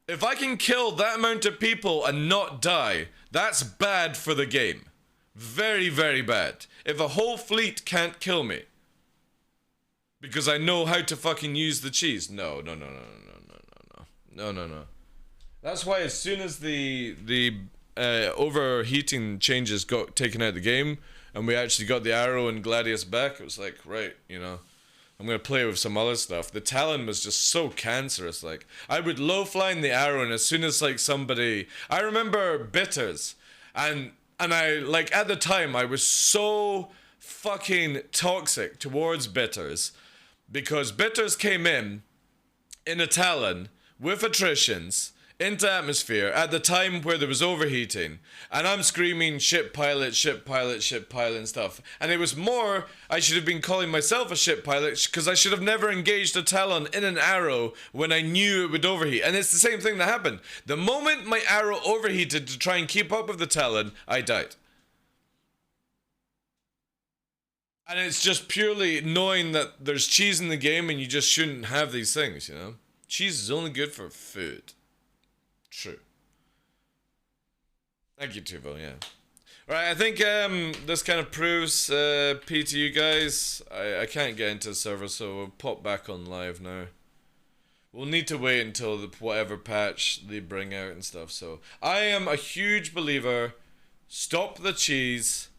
If I can kill that amount of people and not die, that's bad for the game. Very, very bad. If a whole fleet can't kill me because I know how to fucking use the cheese. No. That's why as soon as the overheating changes got taken out of the game and we actually got the Arrow and Gladius back, it was like, right, you know, I'm gonna play with some other stuff. The Talon was just so cancerous. Like, I would low flying the arrow, and as soon as like somebody, I remember bitters, and I like at the time I was so fucking toxic towards bitters, because bitters came in a Talon with attritions into atmosphere at the time where there was overheating, and I'm screaming ship pilot, ship pilot, ship pilot and stuff. And it was more, I should have been calling myself a ship pilot, because I should have never engaged a Talon in an arrow when I knew it would overheat. And it's the same thing that happened. The moment my arrow overheated to try and keep up with the Talon, I died. And it's just purely knowing that there's cheese in the game and you just shouldn't have these things, you know? Cheese is only good for food. True. Thank you, Tuvo, yeah. Alright, I think this kind of proves P to you guys. I can't get into the server, so we'll pop back on live now. We'll need to wait until whatever patch they bring out and stuff, so. I am a huge believer, stop the cheese,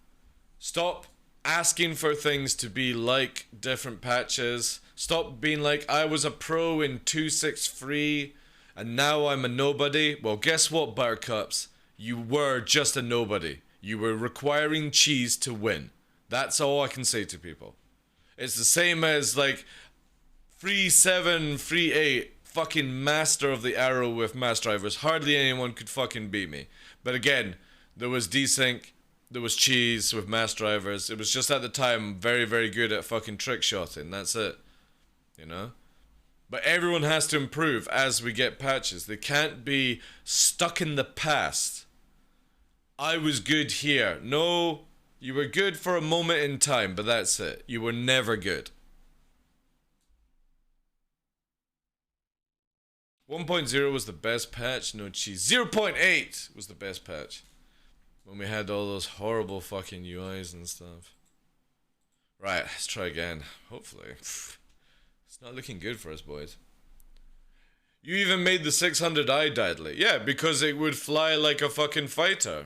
stop asking for things to be like different patches, stop being like, I was a pro in 2.6.3, and now I'm a nobody. Well, guess what, Buttercups? You were just a nobody. You were requiring cheese to win. That's all I can say to people. It's the same as, like, 3.7, 3.8, fucking master of the arrow with mass drivers. Hardly anyone could fucking beat me. But again, there was desync, there was cheese with mass drivers. It was just at the time very, very good at fucking trick shotting. That's it. You know? But everyone has to improve as we get patches. They can't be stuck in the past. I was good here. No, you were good for a moment in time, but that's it. You were never good. 1.0 was the best patch. No cheese. 0.8 was the best patch. When we had all those horrible fucking UIs and stuff. Right, let's try again. Hopefully. It's not looking good for us, boys. You even made the 600i deadly. Yeah, because it would fly like a fucking fighter.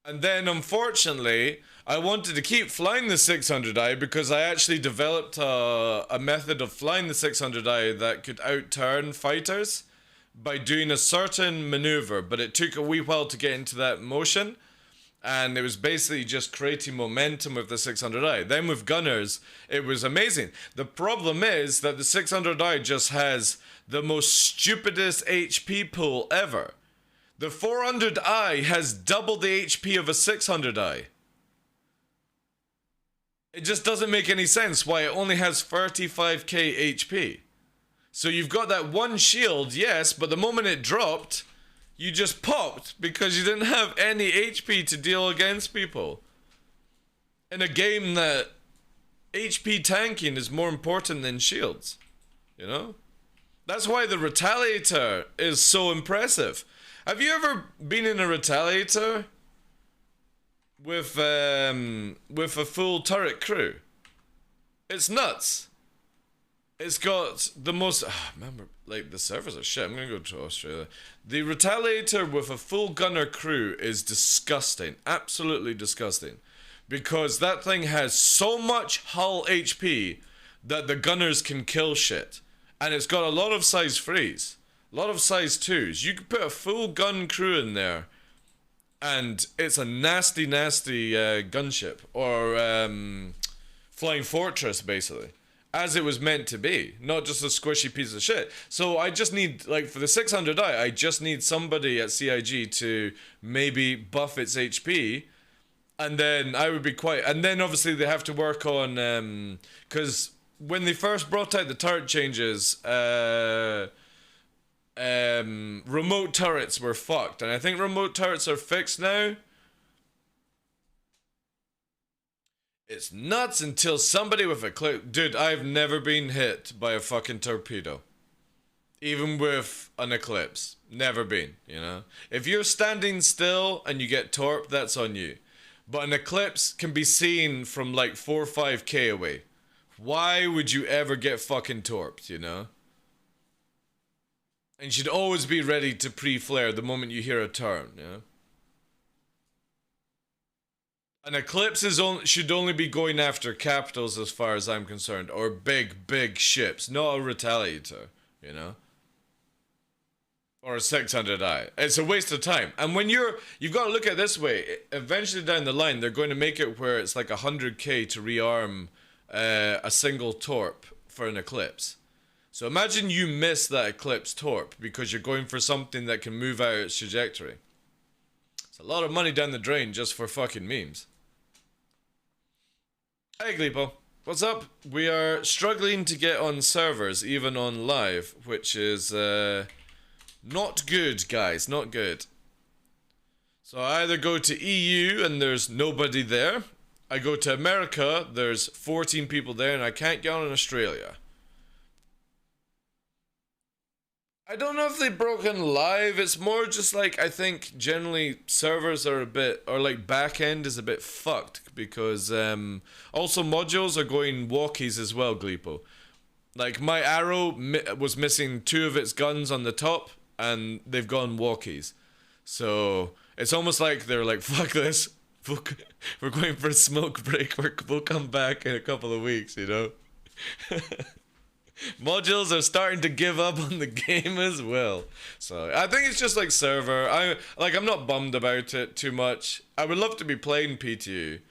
And then, unfortunately, I wanted to keep flying the 600i because I actually developed a method of flying the 600i that could outturn fighters by doing a certain maneuver, but it took a wee while to get into that motion. And it was basically just creating momentum with the 600i. Then with gunners, it was amazing. The problem is that the 600i just has the most stupidest HP pool ever. The 400i has double the HP of a 600i. It just doesn't make any sense why it only has 35k HP. So you've got that one shield, yes, but the moment it dropped, you just popped because you didn't have any HP to deal against people. In a game that HP tanking is more important than shields. You know? That's why the Retaliator is so impressive. Have you ever been in a Retaliator with a full turret crew? It's nuts. It's got the most... remember, like, the servers are shit. I'm gonna go to Australia. The Retaliator with a full gunner crew is disgusting. Absolutely disgusting. Because that thing has so much hull HP that the gunners can kill shit. And it's got a lot of size 3s. A lot of size 2s. You could put a full gun crew in there. And it's a nasty, nasty gunship. Or flying fortress, basically. As it was meant to be, not just a squishy piece of shit. So I just need, like, for the 600i, I just need somebody at CIG to maybe buff its HP, and then I would be quite... And then obviously they have to work on, because when they first brought out the turret changes, remote turrets were fucked, and I think remote turrets are fixed now. It's nuts until somebody with a clip... Dude, I've never been hit by a fucking torpedo. Even with an eclipse. Never been, you know? If you're standing still and you get torped, that's on you. But an eclipse can be seen from like 4 or 5k away. Why would you ever get fucking torped, you know? And you should always be ready to pre-flare the moment you hear a turn, you know? An eclipse should only be going after capitals as far as I'm concerned, or big ships, not a retaliator, you know? Or a 600i. It's a waste of time. And when you've got to look at it this way, eventually down the line, they're going to make it where it's like 100k to rearm a single torp for an eclipse. So imagine you miss that eclipse torp because you're going for something that can move out its trajectory. It's a lot of money down the drain just for fucking memes. Hey Gleepo, what's up? We are struggling to get on servers, even on live, which is not good, guys, not good. So I either go to EU and there's nobody there, I go to America, there's 14 people there, and I can't get on in Australia. I don't know if they've broken live. It's more just like, I think generally servers are a bit, or like back end is a bit fucked because also modules are going walkies as well, Gleepo. Like my arrow was missing 2 of its guns on the top and they've gone walkies. So it's almost like they're like, fuck this. We're going for a smoke break. We'll come back in a couple of weeks, you know? Modules are starting to give up on the game as well. So I think it's just like server. I'm not bummed about it too much. I would love to be playing PTU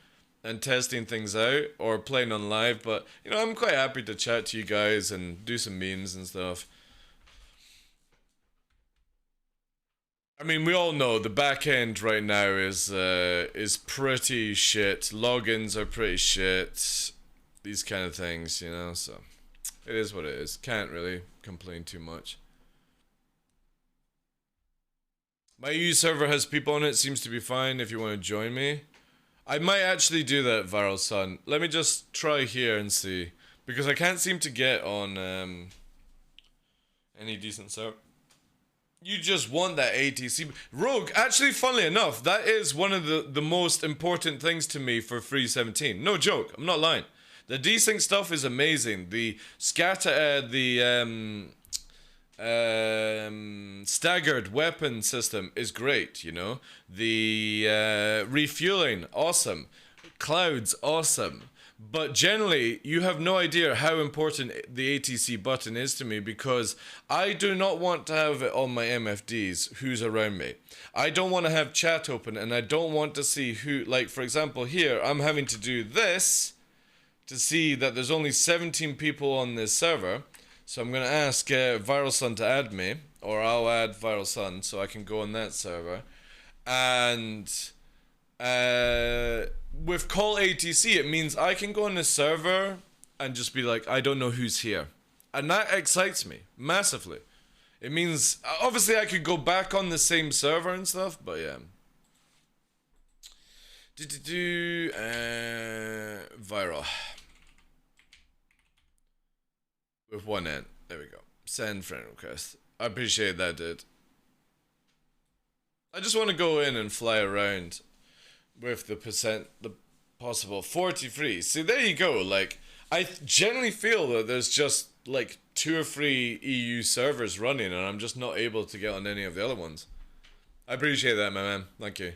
and testing things out or playing on live, but you know, I'm quite happy to chat to you guys and do some memes and stuff. I mean, we all know the back end right now is pretty shit. Logins are pretty shit. These kind of things, you know, so it is what it is. Can't really complain too much. My EU server has people on it. Seems to be fine if you want to join me. I might actually do that, Viral Sun. Let me just try here and see. Because I can't seem to get on any decent server. You just want that ATC. Rogue, actually, funnily enough, that is one of the most important things to me for Free 17. No joke, I'm not lying. The desync stuff is amazing. The scatter, staggered weapon system is great, you know. The refueling, awesome. Clouds, awesome. But generally, you have no idea how important the ATC button is to me because I do not want to have it on my MFDs, who's around me. I don't want to have chat open and I don't want to see who, like for example here, I'm having to do this to see that there's only 17 people on this server. So I'm going to ask Viral Sun to add me, or I'll add Viral Sun so I can go on that server. And with call ATC, it means I can go on the server and just be like, I don't know who's here. And that excites me massively. It means, obviously I could go back on the same server and stuff, but yeah. Viral. With one N. There we go. Send friend request. I appreciate that, dude. I just want to go in and fly around with the possible 43. See, there you go. Like, I generally feel that there's just like 2 or 3 EU servers running and I'm just not able to get on any of the other ones. I appreciate that, my man. Thank you.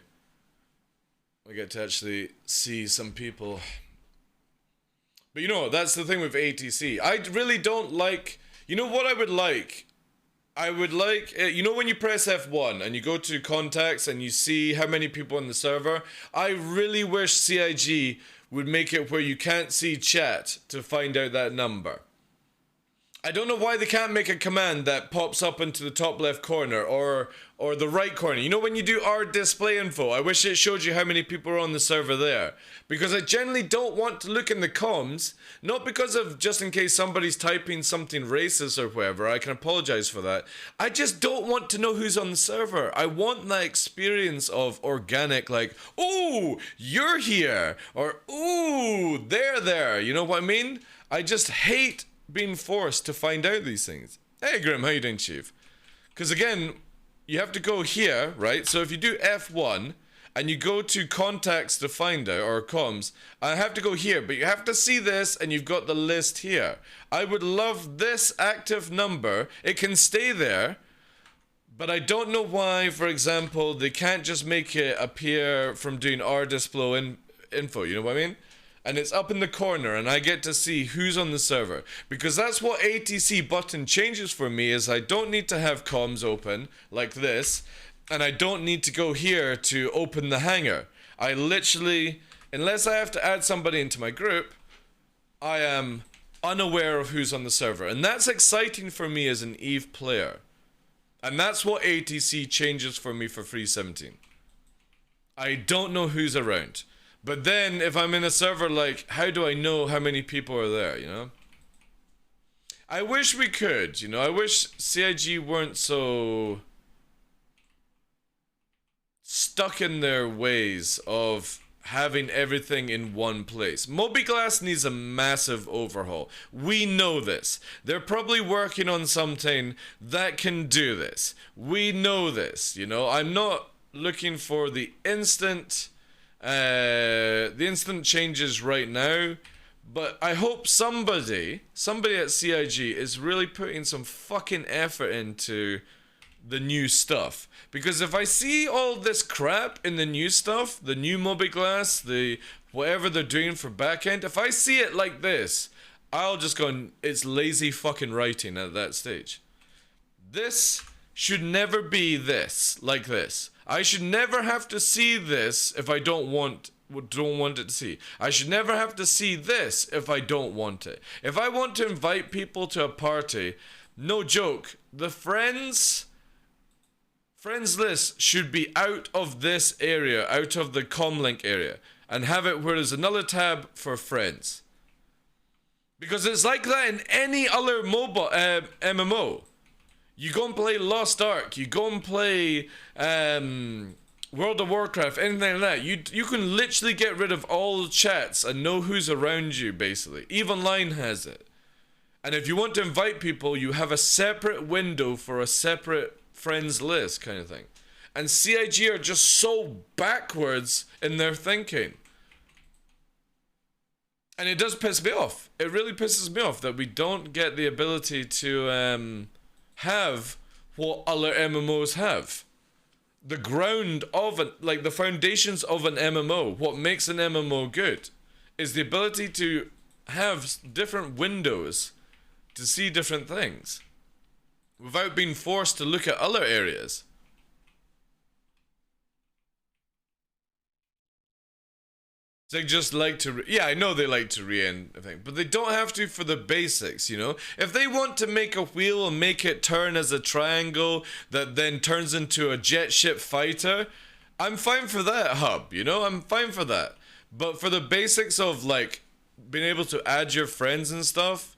I get to actually see some people. But you know, that's the thing with ATC. I really don't like, you know what I would like? I would like, you know when you press F1 and you go to contacts and you see how many people on the server? I really wish CIG would make it where you can't see chat to find out that number. I don't know why they can't make a command that pops up into the top left corner or the right corner. You know when you do R display info, I wish it showed you how many people are on the server there. Because I generally don't want to look in the comms, not because of just in case somebody's typing something racist or whatever, I can apologize for that. I just don't want to know who's on the server. I want that experience of organic, like, oh, you're here, or oh, they're there, you know what I mean? I just hate being forced to find out these things. Hey Grim, how you doing, Chief? Because again, you have to go here, right? So if you do F1 and you go to contacts to find out, or comms, I have to go here, but you have to see this and you've got the list here. I would love this active number. It can stay there, but I don't know why, for example, they can't just make it appear from doing R display info, you know what I mean? And it's up in the corner and I get to see who's on the server. Because that's what ATC button changes for me, is I don't need to have comms open like this, and I don't need to go here to open the hangar. I literally, unless I have to add somebody into my group, I am unaware of who's on the server. And that's exciting for me as an EVE player. And that's what ATC changes for me for 3.17. I don't know who's around. But then, if I'm in a server, like, how do I know how many people are there, you know? I wish we could, you know? I wish CIG weren't so stuck in their ways of having everything in one place. Mobiglass needs a massive overhaul. We know this. They're probably working on something that can do this. We know this, you know? I'm not looking for the instant changes right now, but I hope somebody at CIG is really putting some fucking effort into the new stuff. Because if I see all this crap in the new stuff, the new Mobiglass, the whatever they're doing for backend, if I see it like this, I'll just go, it's lazy fucking writing at that stage. This should never be this, like this. I should never have to see this if I don't want it to see. I should never have to see this if I don't want it. If I want to invite people to a party, no joke, the friends list should be out of this area, out of the comlink area, and have it where there's another tab for friends. Because it's like that in any other mobile MMO. You go and play Lost Ark, you go and play World of Warcraft, anything like that. You can literally get rid of all the chats and know who's around you, basically. Even Line has it. And if you want to invite people, you have a separate window for a separate friends list kind of thing. And CIG are just so backwards in their thinking. And it does piss me off. It really pisses me off that we don't get the ability to have what other MMOs have. The ground of it, like the foundations of an MMO, what makes an MMO good, is the ability to have different windows to see different things without being forced to look at other areas. They just like to, yeah, I know they like to re-end a thing, but they don't have to for the basics, you know? If they want to make a wheel and make it turn as a triangle that then turns into a jet ship fighter, I'm fine for that hub, you know? I'm fine for that. But for the basics of, like, being able to add your friends and stuff,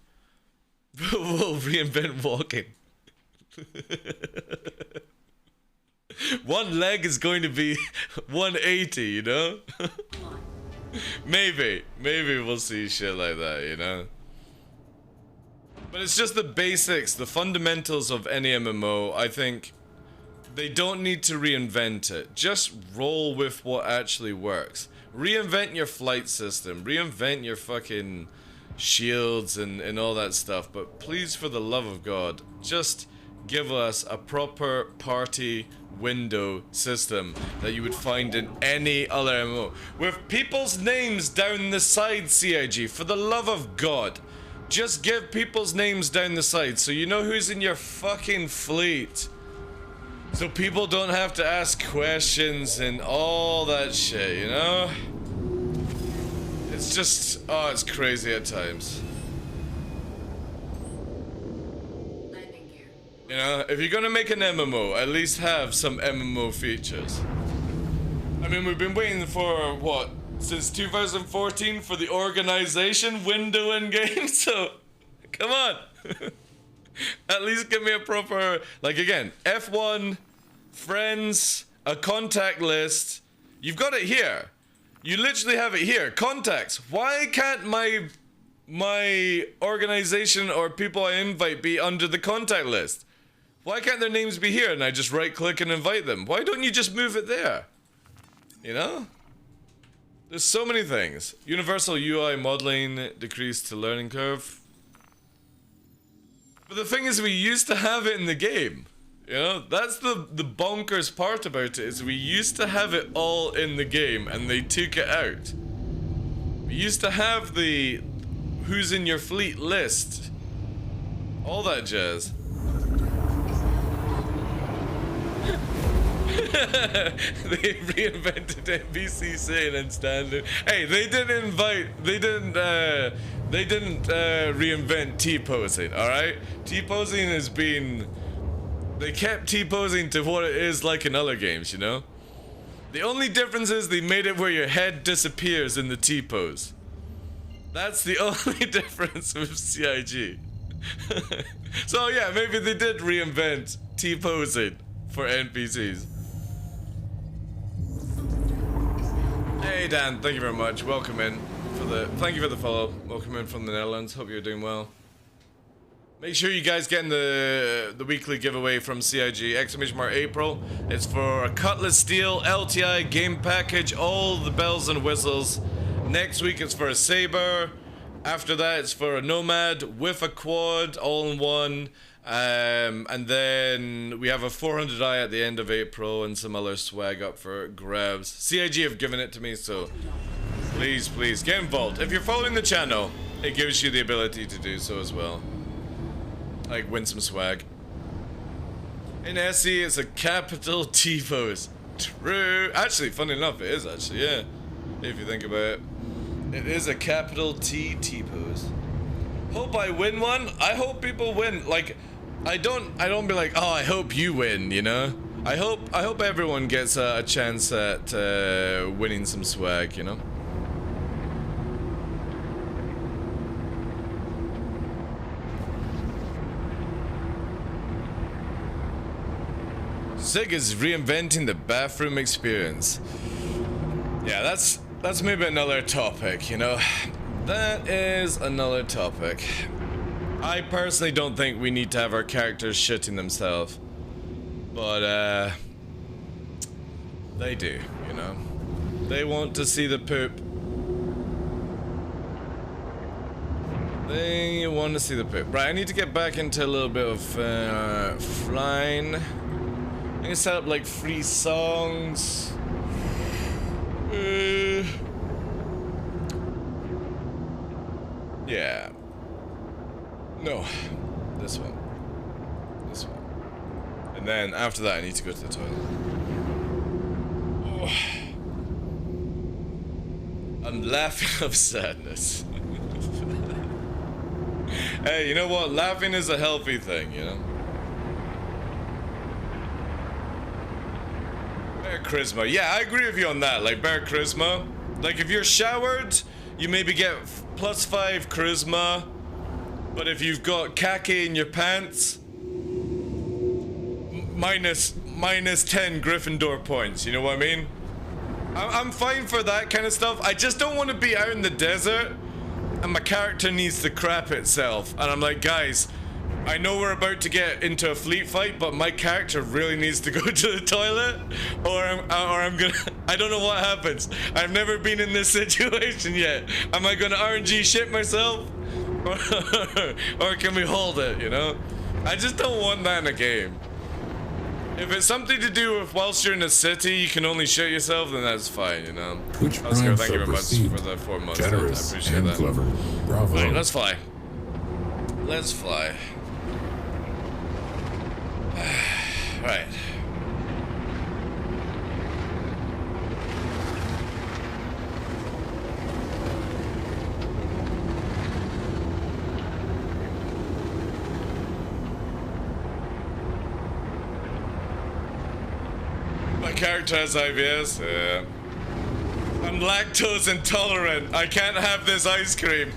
we'll reinvent walking. One leg is going to be 180, you know? Maybe we'll see shit like that, you know? But it's just the basics, the fundamentals of any MMO. I think they don't need to reinvent it. Just roll with what actually works. Reinvent your flight system, reinvent your fucking shields and all that stuff. But please, for the love of God, just give us a proper party window system that you would find in any other MMO. With people's names down the side, CIG, for the love of God. Just give people's names down the side so you know who's in your fucking fleet. So people don't have to ask questions and all that shit, you know? It's just, oh, it's crazy at times. You know, if you're gonna make an MMO, at least have some MMO features. I mean, we've been waiting for, what, since 2014 for the organization window in game, so, come on. At least give me a proper, like again, F1, friends, a contact list. You've got it here. You literally have it here, contacts. Why can't my organization or people I invite be under the contact list? Why can't their names be here and I just right click and invite them? Why don't you just move it there? You know? There's so many things. Universal UI modeling decreased to learning curve. But the thing is, we used to have it in the game. You know? That's the bonkers part about it, is we used to have it all in the game and they took it out. We used to have the who's in your fleet list. All that jazz. They reinvented NPC saying and standard. Hey, they didn't reinvent T-posing, alright? T-posing has been... They kept T-posing to what it is like in other games, you know? The only difference is they made it where your head disappears in the T-pose. That's the only difference with CIG. So yeah, maybe they did reinvent T-posing for NPCs. Hey Dan, thank you very much. Welcome in thank you for the follow. Welcome in from the Netherlands. Hope you're doing well. Make sure you guys get in the weekly giveaway from CIG, April. It's for a Cutlass Steel LTI game package, all the bells and whistles. Next week it's for a Saber. After that it's for a Nomad with a quad, all in one. And then we have a 400i at the end of April and some other swag up for grabs. CIG have given it to me, so please get involved. If you're following the channel, it gives you the ability to do so as well. Like win some swag. In SE, it's a capital T pose. True. Actually, funny enough, it is actually, yeah. If you think about it. It is a capital T pose. Hope I win one. I hope people win. Like, I don't be like, oh, I hope you win, you know? I hope everyone gets a chance at winning some swag, you know? Zig is reinventing the bathroom experience. Yeah, that's maybe another topic, you know? That is another topic. I personally don't think we need to have our characters shitting themselves. But, they do, you know? They want to see the poop. They want to see the poop. Right, I need to get back into a little bit of, flying. I'm gonna set up, like, free songs. Yeah. No. This one. This one. And then after that I need to go to the toilet. Oh. I'm laughing of sadness. Hey, you know what? Laughing is a healthy thing, you know? Bear charisma. Yeah, I agree with you on that. Like, bear charisma. Like, if you're showered, you maybe get +5 charisma. But if you've got khaki in your pants, minus 10 Gryffindor points. You know what I mean? I'm fine for that kind of stuff. I just don't want to be out in the desert and my character needs to crap itself. And I'm like, guys, I know we're about to get into a fleet fight, but my character really needs to go to the toilet, or I'm gonna. I don't know what happens. I've never been in this situation yet. Am I gonna RNG shit myself, or can we hold it? You know, I just don't want that in a game. If it's something to do with whilst you're in a city, you can only shit yourself, then that's fine. You know. Twitch Oscar, Prime thank you very much received. for the 4 months. Generous I appreciate and that. clever. Bravo. Right, let's fly. Let's fly. Right. My character has IBS. Yeah. I'm lactose intolerant. I can't have this ice cream.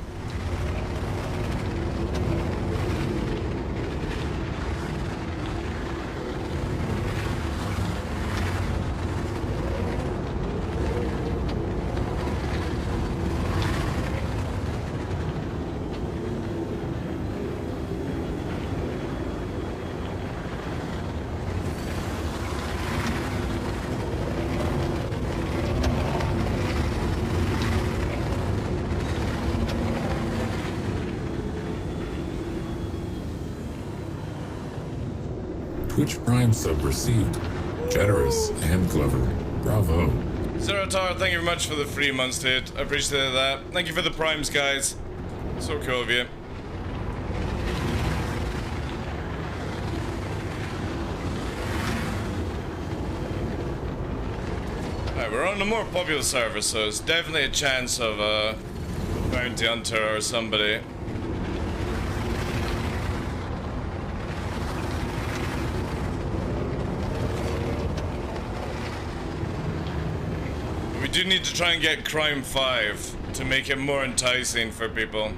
Twitch Prime sub received. Generous and clever. Bravo. Zeratar, thank you very much for the 3 months, dude. I appreciate that. Thank you for the primes, guys. So cool of you. Alright, we're on the more popular server, so it's definitely a chance of a bounty hunter or somebody. We do need to try and get Crime 5 to make it more enticing for people.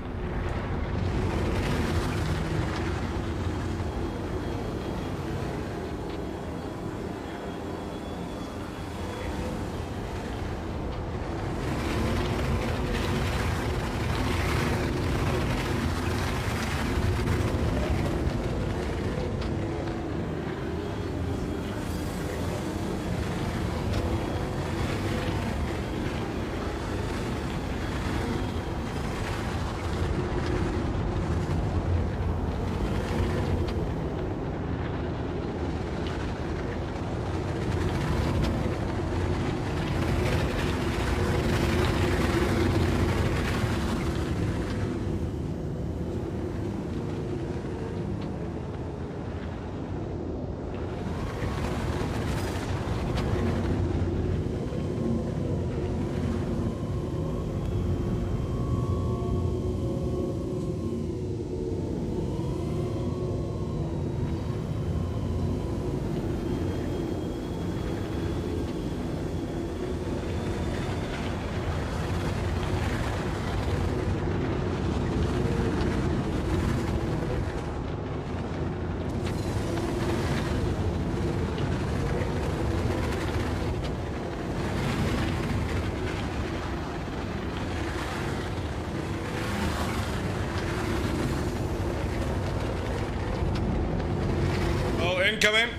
Incoming.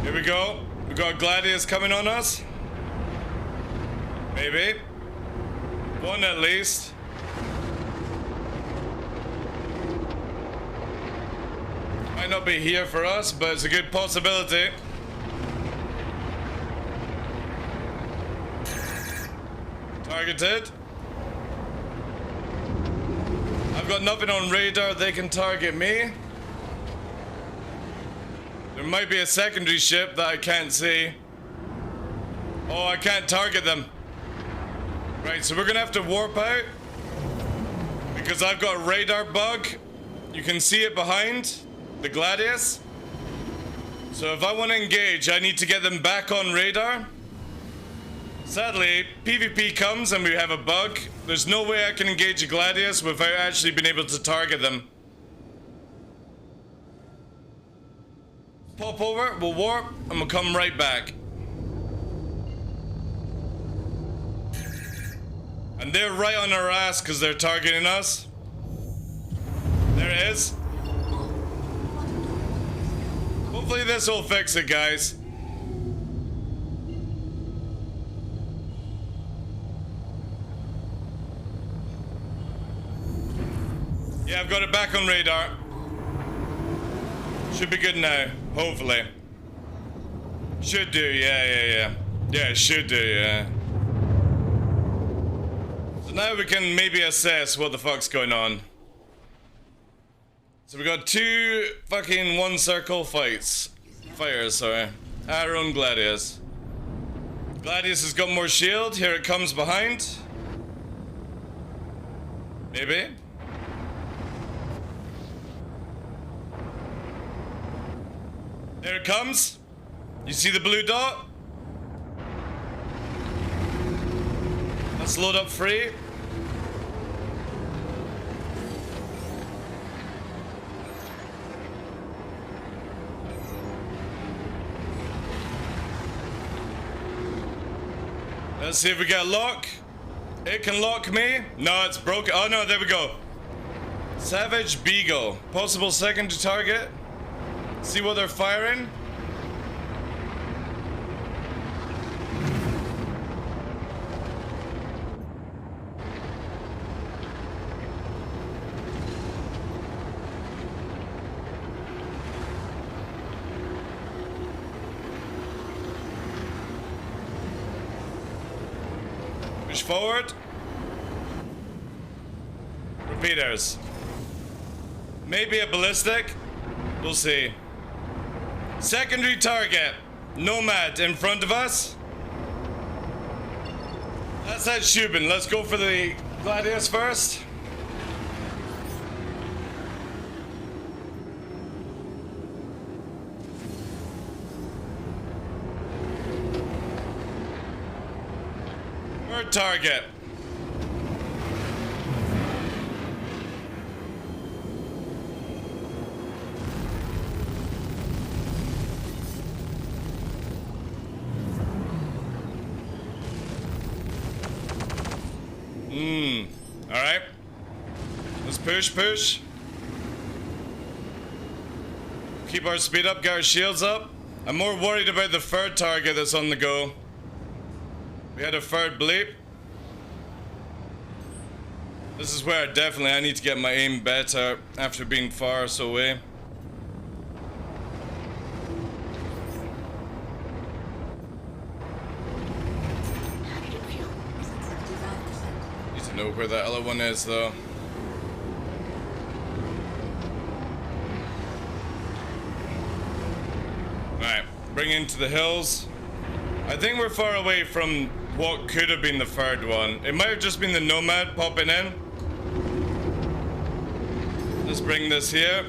Here we go. We got Gladius coming on us. Maybe. One at least. Might not be here for us, but it's a good possibility. Targeted. I've got nothing on radar. They can target me. There might be a secondary ship that I can't see. Oh, I can't target them. Right, so we're gonna have to warp out. Because I've got a radar bug. You can see it behind the Gladius. So if I want to engage, I need to get them back on radar. Sadly, PvP comes and we have a bug. There's no way I can engage a Gladius without actually being able to target them. Pop over, we'll warp, and we'll come right back. And they're right on our ass because they're targeting us. There it is. Hopefully this will fix it, guys. Yeah, I've got it back on radar. Should be good now, hopefully. Should do, yeah. Yeah, it should do, yeah. So now we can maybe assess what the fuck's going on. So we got two fucking one circle fighters, sorry. Our own Gladius. Gladius has got more shield, here it comes behind. Maybe. There it comes. You see the blue dot? Let's load up free. Let's see if we get a lock. It can lock me. No, it's broken. Oh no, there we go. Savage Beagle. Possible secondary target. See what they're firing? forward. Repeaters. Maybe a ballistic. We'll see. Secondary target. Nomad in front of us. That's that Shubin. Let's go for the Gladius first. Third target. Alright. Let's push. Keep our speed up, get our shields up. I'm more worried about the third target that's on the go. We had a third bleep. This is where definitely I need to get my aim better after being far so away. Need to know where that other one is though. Alright, bring into the hills. I think we're far away from what could have been the third one. It might have just been the Nomad popping in. Let's bring this here.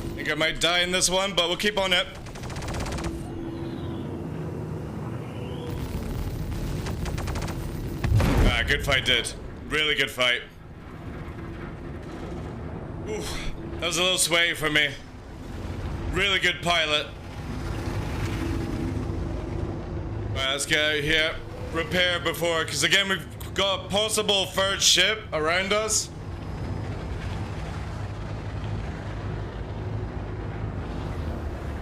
I think I might die in this one, but we'll keep on it. Ah, good fight, dude. Really good fight. Oof, that was a little sweaty for me. Really good pilot. Alright, let's get out of here. Repair before, because again, we've got a possible third ship around us.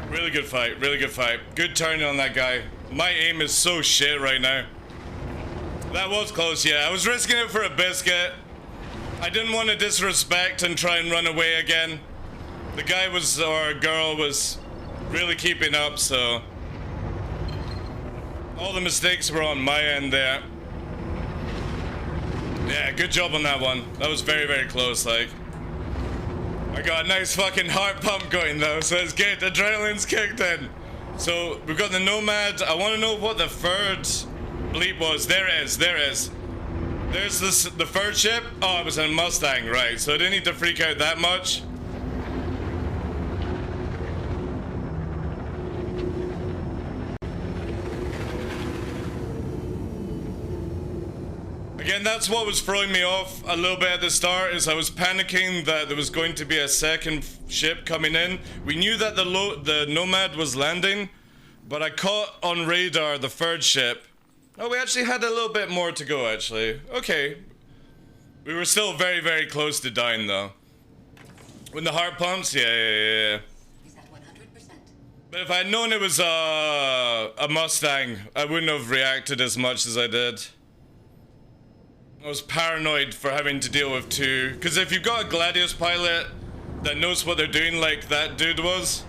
Really good fight, really good fight. Good turn on that guy. My aim is so shit right now. That was close, yeah. I was risking it for a biscuit. I didn't want to disrespect and try and run away again. The guy was, or girl was really keeping up, so. All the mistakes were on my end there. Yeah, good job on that one. That was very, very close, like. I got a nice fucking heart pump going though, so it's good. Adrenaline's kicked in. So we've got the Nomad. I want to know what the third bleep was. There it is. There it is. There's the third ship. Oh, it was a Mustang, right? So I didn't need to freak out that much. Again, that's what was throwing me off a little bit at the start, is I was panicking that there was going to be a second ship coming in. We knew that the Nomad was landing, but I caught on radar the third ship. Oh, we actually had a little bit more to go, actually. Okay. We were still very, very close to dying, though. When the heart pumps, yeah. Is that 100%? But if I'd known it was a Mustang, I wouldn't have reacted as much as I did. I was paranoid for having to deal with two. Because if you've got a Gladius pilot that knows what they're doing like that dude was,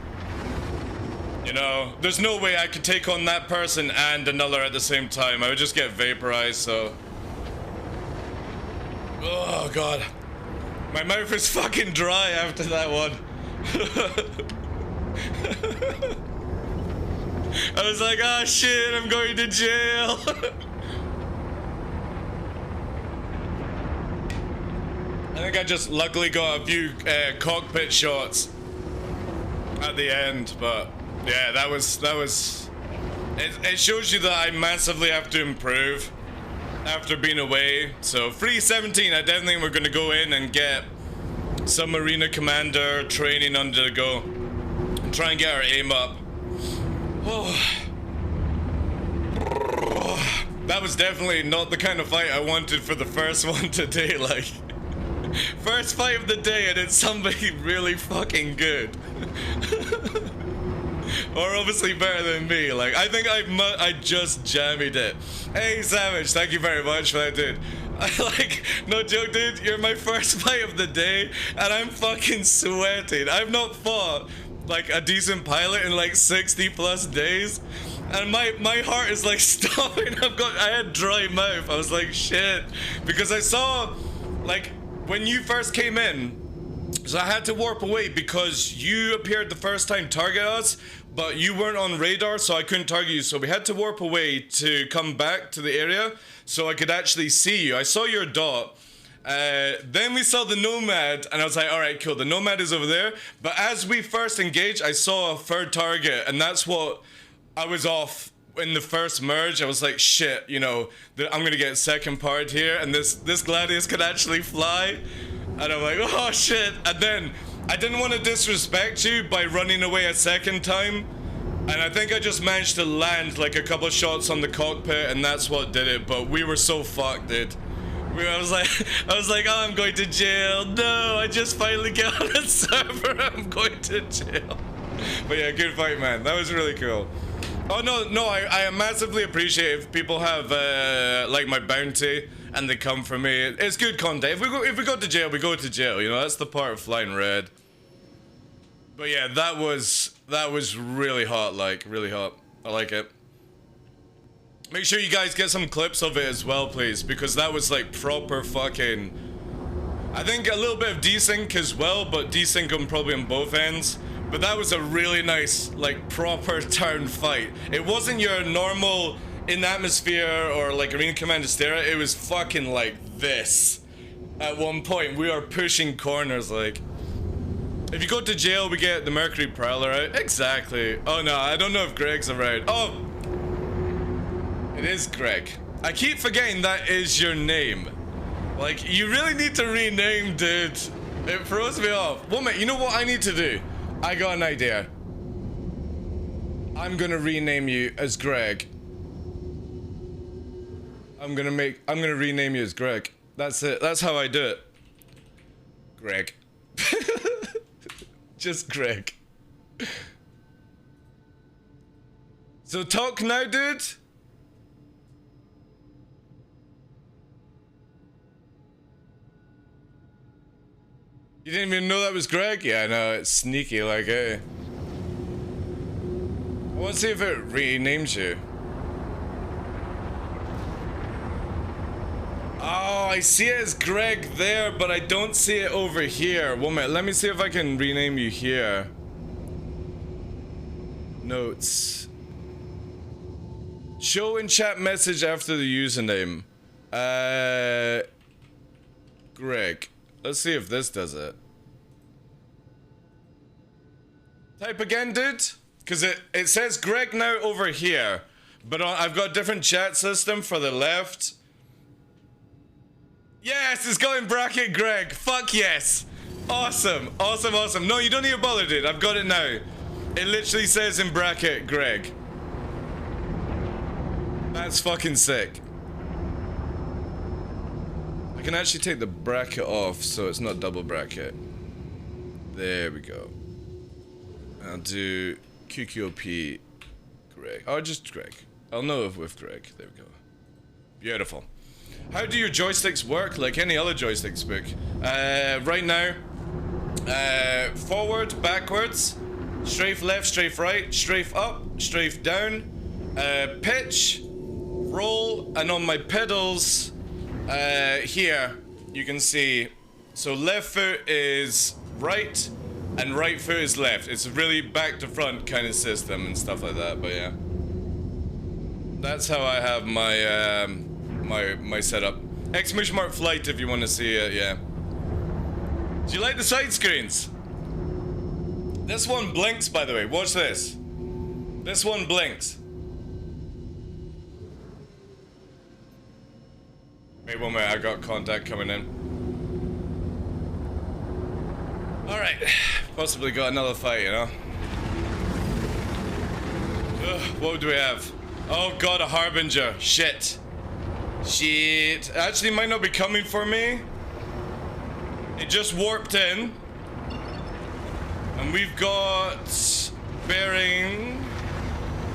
you know, there's no way I could take on that person and another at the same time. I would just get vaporized, so. Oh, God. My mouth is fucking dry after that one. I was like, oh shit, I'm going to jail. I think I just luckily got a few cockpit shots at the end, but yeah, that was it shows you that I massively have to improve after being away. So 317, I definitely think we're gonna go in and get some Marina Commander training under the go and try and get our aim up. Oh. That was definitely not the kind of fight I wanted for the first one today, like. First fight of the day and it's somebody really fucking good. Or obviously better than me, like, I think I just jammied it. Hey Savage, thank you very much for that, dude. Like, no joke, dude, you're my first fight of the day, and I'm fucking sweating. I've not fought, like, a decent pilot in, like, 60 plus days, and my heart is, like, stopping. I had dry mouth. I was like, shit. Because I saw, like, when you first came in, so I had to warp away because you appeared the first time target us, but you weren't on radar, so I couldn't target you. So we had to warp away to come back to the area so I could actually see you. I saw your dot. Then we saw the Nomad, and I was like, alright, cool, the Nomad is over there. But as we first engaged, I saw a third target, and that's what I was off in the first merge. I was like, shit, you know, I'm gonna get second part here, and this Gladius could actually fly. And I'm like, oh shit. And then I didn't want to disrespect you by running away a second time. And I think I just managed to land like a couple shots on the cockpit, and that's what did it. But we were so fucked, dude. I was like, oh, I'm going to jail. No, I just finally get on a server. I'm going to jail. But yeah, good fight, man. That was really cool. Oh no, I massively appreciate if people have like my bounty and they come for me. It's good content. If we go to jail, we go to jail. You know, that's the part of flying red. But yeah, that was really hot. Like really hot. I like it. Make sure you guys get some clips of it as well, please, because that was like proper fucking. I think a little bit of desync as well, but desync on probably on both ends. But that was a really nice, like, proper turn fight. It wasn't your normal in atmosphere or like Arena Commander Stera. It was fucking like this. At one point, we are pushing corners, like. If you go to jail, we get the Mercury Prowler out. Exactly. Oh no, I don't know if Greg's around. Oh! It is Greg. I keep forgetting that is your name. Like, you really need to rename, dude. It throws me off. Woman, you know what I need to do? I got an idea. I'm gonna rename you as Greg. I'm gonna rename you as Greg. That's it. That's how I do it. Greg. Just Greg. So talk now, dude. You didn't even know that was Greg? Yeah, no, it's sneaky like, eh? I want to see if it renames you. Oh, I see it as Greg there, but I don't see it over here. 1 minute, let me see if I can rename you here. Notes. Show in chat message after the username. Greg. Let's see if this does it. Type again, dude. Because it says Greg now over here. But I've got a different chat system for the left. Yes, it's got in bracket Greg. Fuck yes. Awesome. Awesome, awesome. No, you don't need to bother, dude. I've got it now. It literally says in bracket Greg. That's fucking sick. I can actually take the bracket off so it's not double bracket. There we go. I'll do QQOP Greg. Oh, just Greg. I'll know if with Greg. There we go. Beautiful. How do your joysticks work? Like any other joysticks book. Right now, forward, backwards, strafe left, strafe right, strafe up, strafe down, pitch, roll, and on my pedals, here, you can see, so left foot is right, and right foot is left. It's a really back to front kind of system and stuff like that, but yeah. That's how I have my, my setup. Exclamation mark flight if you want to see it, yeah. Do you like the side screens? This one blinks, by the way. Watch this. This one blinks. Wait 1 minute, I got contact coming in. Alright. Possibly got another fight, you know? What do we have? Oh god, a harbinger. Shit. Shit. Actually, might not be coming for me. It just warped in. And we've got bearing.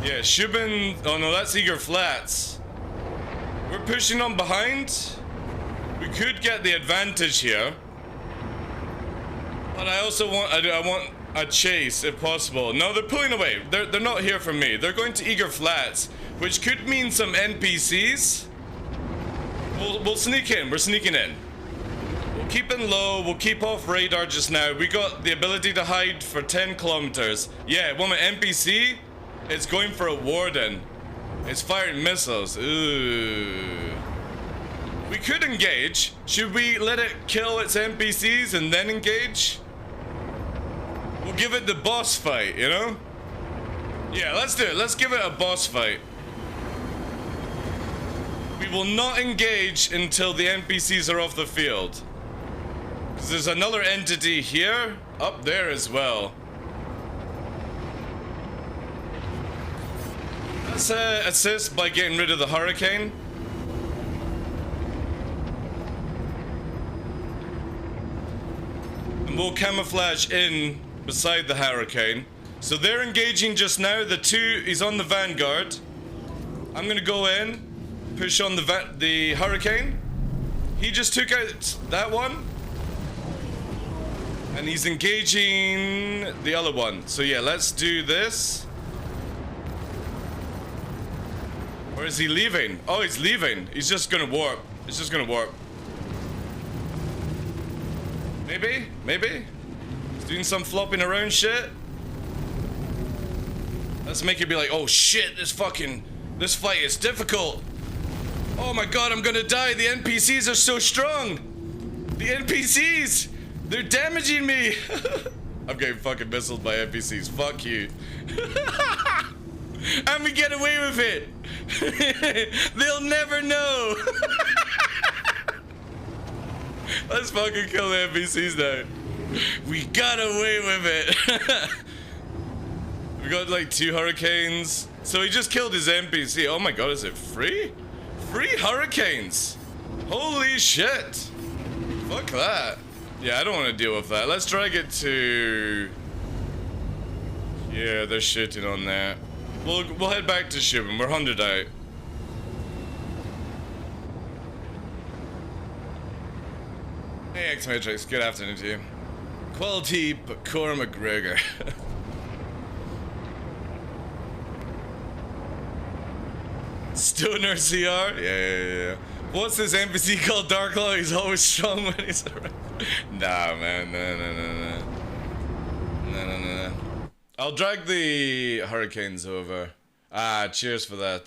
Yeah, Shubin. Oh no, that's Eager Flats. We're pushing on behind. We could get the advantage here. But I also want I want a chase if possible. No, they're pulling away. They're not here for me. They're going to Eager Flats, which could mean some NPCs. We'll sneak in. We're sneaking in. We'll keep in low. We'll keep off radar just now. We got the ability to hide for 10 kilometers. Yeah, woman NPC. It's going for a warden. It's firing missiles. Ooh. We could engage. Should we let it kill its NPCs and then engage? We'll give it the boss fight, you know? Yeah, let's do it. Let's give it a boss fight. We will not engage until the NPCs are off the field. Because there's another entity here, up there as well. Let's assist by getting rid of the hurricane. And we'll camouflage in beside the hurricane. So they're engaging just now. The two, he's on the vanguard. I'm gonna go in, push on the hurricane. He just took out that one. And he's engaging the other one. So yeah, let's do this. Or is he leaving? Oh, he's leaving. He's just gonna warp. He's just gonna warp. Maybe? Maybe? He's doing some flopping around shit. Let's make it be like, oh shit, this fight is difficult. Oh my god, I'm gonna die. The NPCs are so strong. The NPCs, they're damaging me. I'm getting fucking missiled by NPCs. Fuck you. And we get away with it. They'll never know. Let's fucking kill the NPCs now. We got away with it. We got like 2 hurricanes. So he just killed his NPC. Oh my god, is it free? Free hurricanes. Holy shit. Fuck that. Yeah, I don't want to deal with that. Let's drag it to... Yeah, they're shitting on that. We'll head back to Shubin. We're 100 out. Hey, X-Matrix. Good afternoon to you. Quality Pacora McGregor. Stoner CR? Yeah. What's this NPC called DarkLaw? He's always strong when he's around. Nah, man. No. I'll drag the hurricanes over. Ah, cheers for that,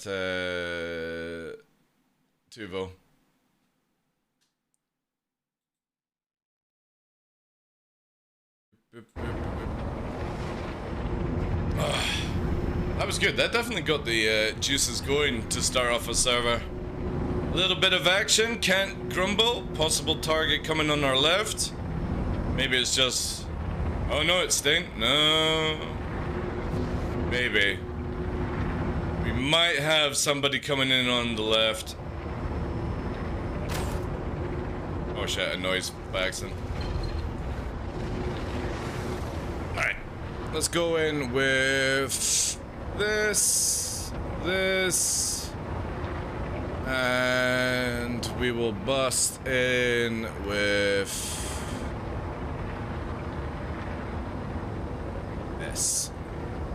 Tuvo. That was good. That definitely got the juices going to start off a server. A little bit of action, can't grumble. Possible target coming on our left. Maybe it's just... Oh no, it's Stain. No. Maybe. We might have somebody coming in on the left. Oh shit, a noise by accident. Alright. Let's go in with this, and we will bust in with this.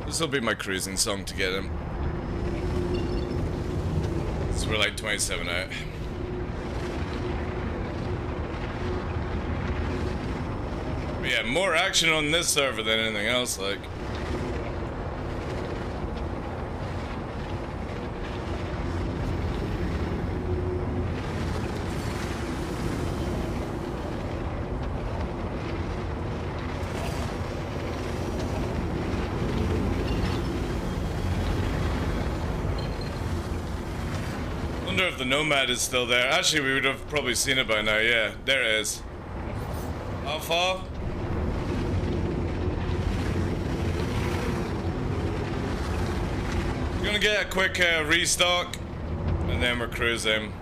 This will be my cruising song to get him. So we're like 27 out. But yeah, more action on this server than anything else, like. I wonder if the Nomad is still there. Actually, we would have probably seen it by now. Yeah, there it is. How far? get a quick restock, and then we're cruising.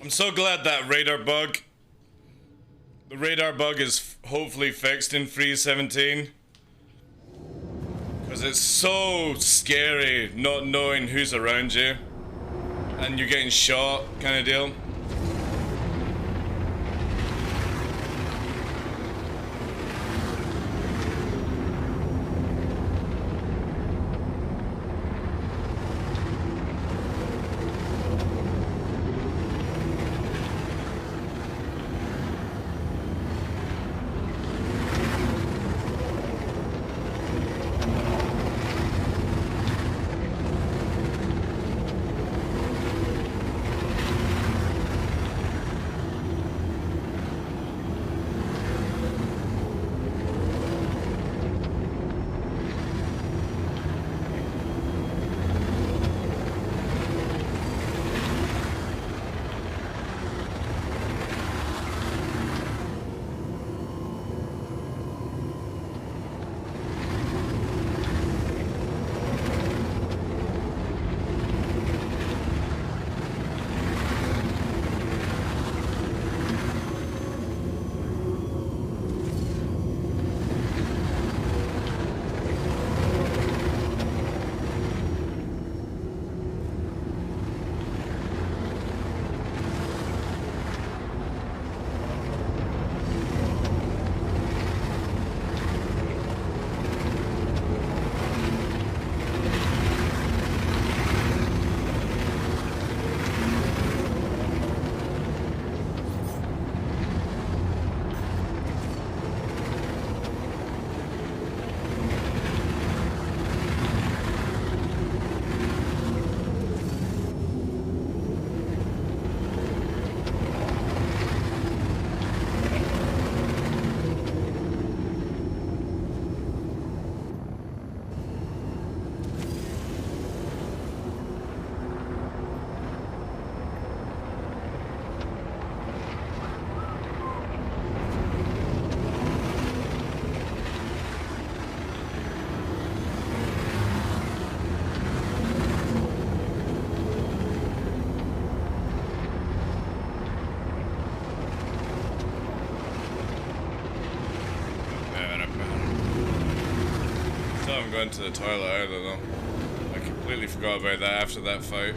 I'm so glad that radar bug. The radar bug is hopefully fixed in 3.17. Because it's so scary not knowing who's around you. And you're getting shot, kind of deal. I'm going to the toilet, I don't know. I completely forgot about that after that fight.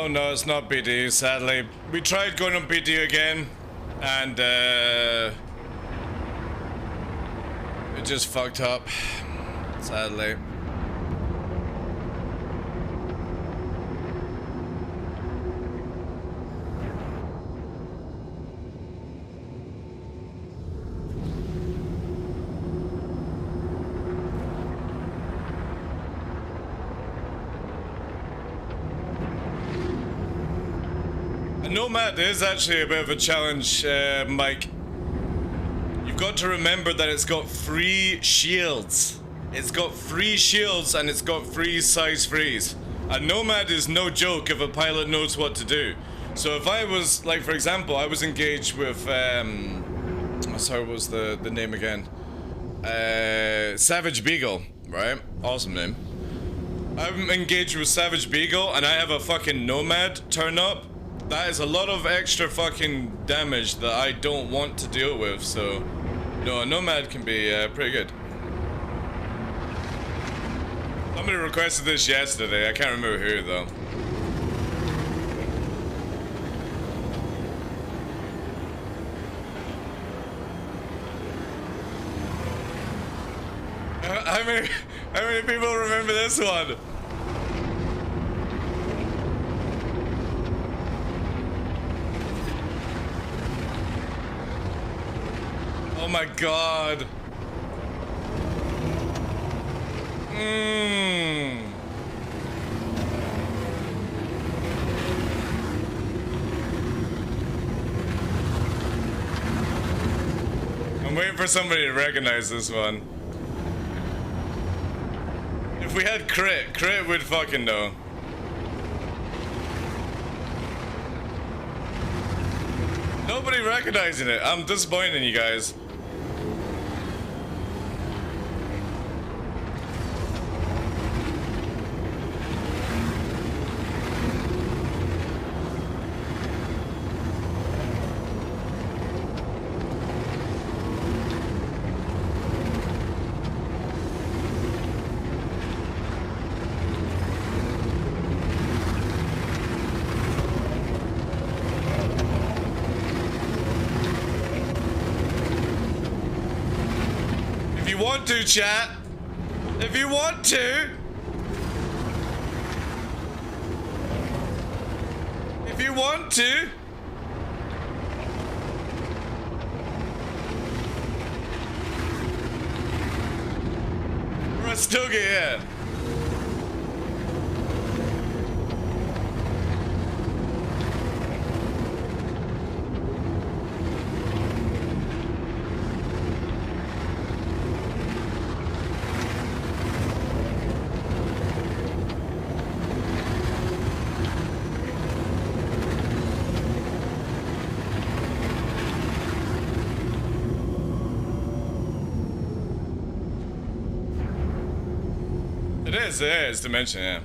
No, it's not BD, sadly. We tried going on BD again, and it just fucked up, sadly. Nomad is actually a bit of a challenge, Mike. You've got to remember that it's got free shields. It's got free shields and it's got free size freeze. A Nomad is no joke if a pilot knows what to do. So if I was, like for example, I was engaged with, sorry, what was the name again? Savage Beagle, right? Awesome name. I'm engaged with Savage Beagle and I have a fucking Nomad turn up. That is a lot of extra fucking damage that I don't want to deal with, so... No, a Nomad can be pretty good. Somebody requested this yesterday, I can't remember who though. How many people remember this one? Oh my god. I'm waiting for somebody to recognize this one. If we had Crit would fucking know. Nobody recognizing it. I'm disappointed in you guys. If you want to, chat. If you want to. If you want to. We're still here. It is Dimension, yeah.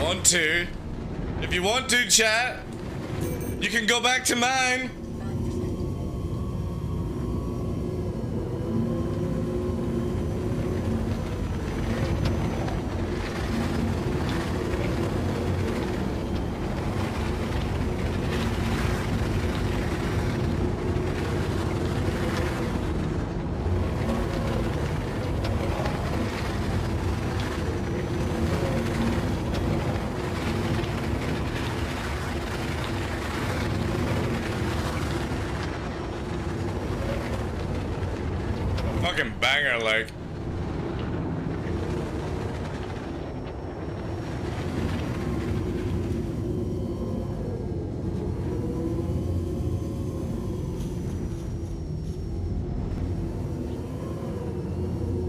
Want to? If you want to, chat, you can go back to mine. Fucking banger, like.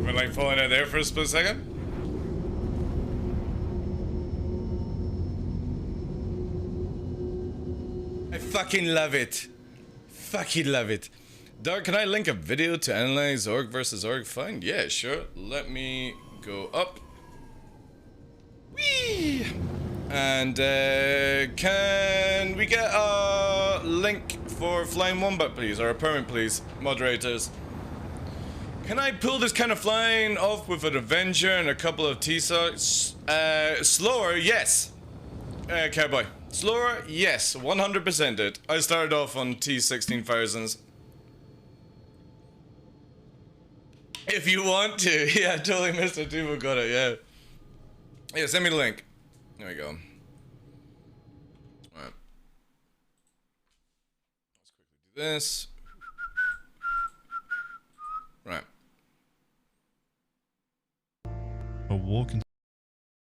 Been like falling out there for a split second. I fucking love it. Fucking love it. Dark, can I link a video to analyze org versus org find? Yeah, sure. Let me go up. Whee! And can we get a link for Flying Wombat, please? Or a permit, please, moderators. Can I pull this kind of flying off with an Avenger and a couple of T-Socs? Slower, yes. Cowboy. Slower, yes. 100% it. I started off on T-16,000s. If you want to. Yeah, totally Mr. Tubo got it, yeah. Yeah, send me the link. There we go. Alright. this. Right. A walk in.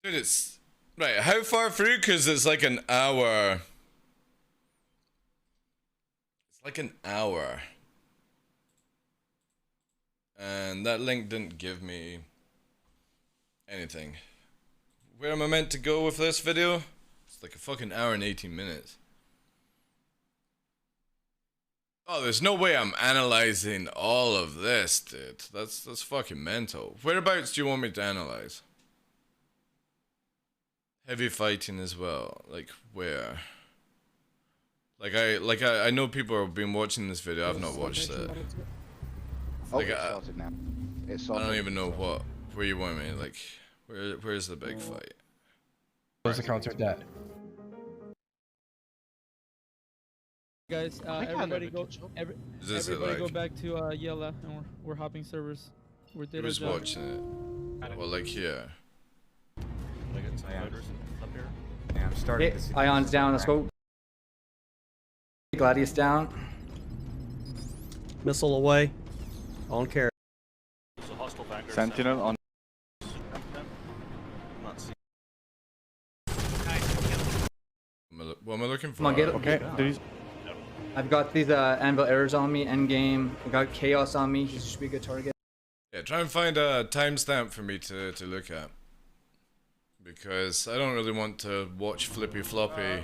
Dude, it's... Right, how far through? Because it's like an hour. It's like an hour. And that link didn't give me anything. Where am I meant to go with this video? It's like a fucking hour and 18 minutes. Oh, there's no way I'm analyzing all of this, dude. That's fucking mental. Whereabouts do you want me to analyze? Heavy fighting as well. Like where? I know people have been watching this video. I've not watched it. Oh, Like, it's sorted now. It's I sorted. don't even know where you want me. Like where's the big fight? Those accounts are dead. Guys, everybody go. Is this it, Everybody go like, back to Yella, and we're hopping servers. We're did our who's job. watching it? Well, like here. Yeah, I'm starting Okay, Ion's down, let's go. Gladius down. Missile away. On care. Sentinel on. What am I looking for? Come on, get it. Okay, these. I've got these anvil errors on me, endgame. I got chaos on me, he should be a good target. Yeah, try and find a timestamp for me to look at. Because I don't really want to watch flippy floppy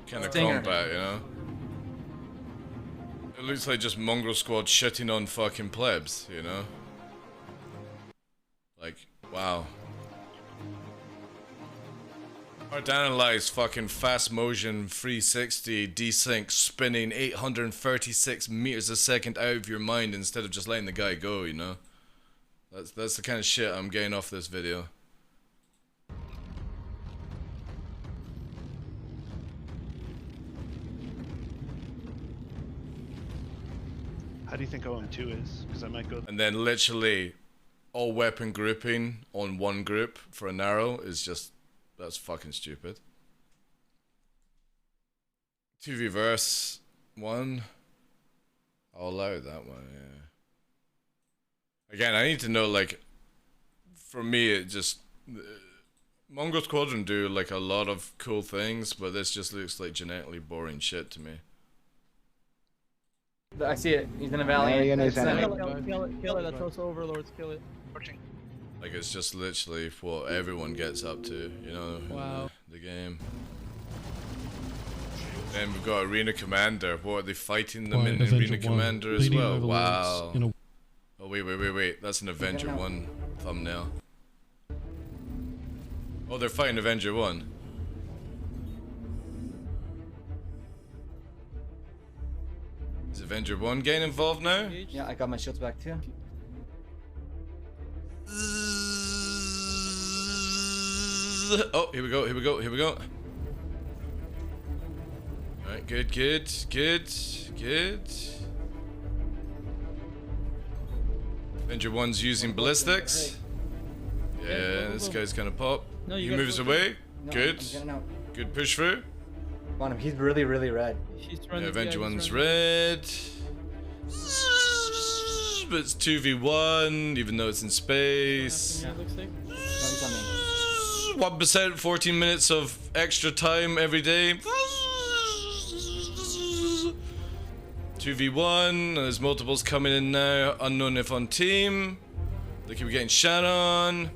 kind of Stinger. combat, you know? It looks like just mongrel squad shitting on fucking plebs, you know? Like, wow. Hard to analyze fucking fast motion 360 desync spinning 836 meters a second out of your mind instead of just letting the guy go, you know? That's the kind of shit I'm getting off this video. How do you think OM2 is? Because I might go. And then literally all weapon grouping on one group for a narrow is just, that's fucking stupid. 2v verse 1. I'll allow that one, yeah. Again, I need to know, like, for me it just, Mongol Squadron do like a lot of cool things, but this just looks like genetically boring shit to me. I see it, he's in a valley. Marion is It's, enemy. Kill it, that's also overlords, kill it. Like, it's just literally what everyone gets up to, you know, Wow. in the game. Then we've got Arena Commander. What, are they fighting them in Arena Commander as well? Wow. Oh, wait. That's an Avenger 1 thumbnail. Oh, they're fighting Avenger 1. Is Avenger 1 getting involved now? Yeah, I got my shields back too. Oh, here we go. Alright, good. Avenger 1's using ballistics. Yeah, this guy's gonna pop. No, He you gotta moves go away. No, Good. I'm getting out. Good push through. On him, he's really red. He's Yeah, running. Avenger yeah, he's 1's running. red. But it's 2v1, even though it's in space. Yeah, it looks like. No, he's on me. 1%, 14 minutes of extra time every day. 2v1, there's multiples coming in now, unknown if on team. They keep getting shot on.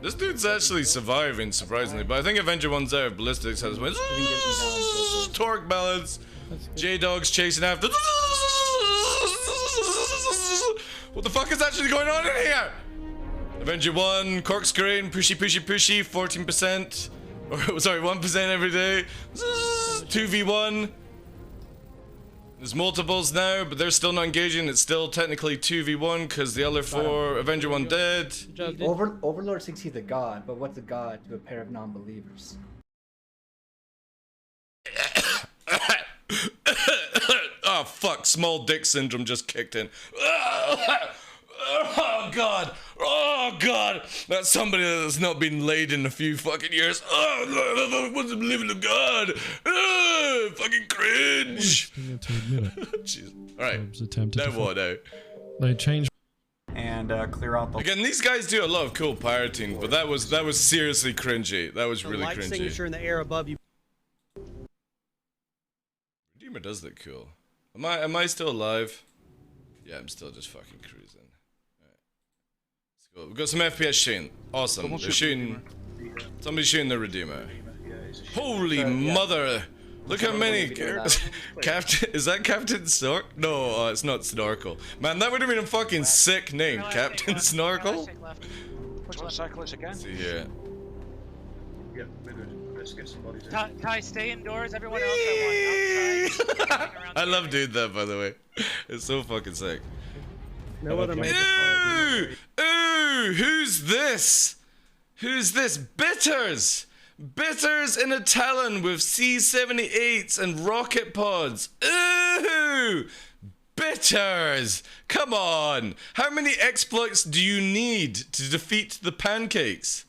This dude's actually surviving, surprisingly, but I think Avenger 1's out of ballistics has went. Torque balance. J-Dog's chasing after. What the fuck is actually going on in here? Avenger 1, corkscreen, pushy, 14%. Or, sorry, 1% every day. 2v1. There's multiples now, but they're still not engaging. It's still technically 2v1 because the other 4, Avenger 1 dead. Good job, dude. Overlord thinks he's a god, but what's a god to a pair of non-believers? Oh fuck, small dick syndrome just kicked in. Oh god. Oh god. That's somebody that's not been laid in a few fucking years. Oh, I wasn't believing in God. Fucking cringe. To admit it. Jeez. Alright. It was attempted Now to what now? They changed. And clear out the Again, these guys do a lot of cool pirating, but that was seriously cringy. That was really light cringy. signature in the air above you. Redeemer does look cool. Am I still alive? Yeah, I'm still just fucking cruising. Alright. Let's go. We've got some FPS shooting. Awesome. They're shooting. Somebody's shooting the Redeemer. Holy mother! Look how many. Captain. Is that Captain Snork? No, it's not Snorkel. Man, that would have been a fucking sick name. Captain Snorkel? Which one cycle is again? Let's see here. Yeah, we're good. Let's get somebody to... Ty, stay indoors. Everyone else I want outside. I love doing that, by the way. It's so fucking sick. No other major Ooh! Ooh! Who's this? Who's this? Bitters! Bitters in a Talon with C-78s and rocket pods. Ooh! Bitters! Come on! How many exploits do you need to defeat the pancakes?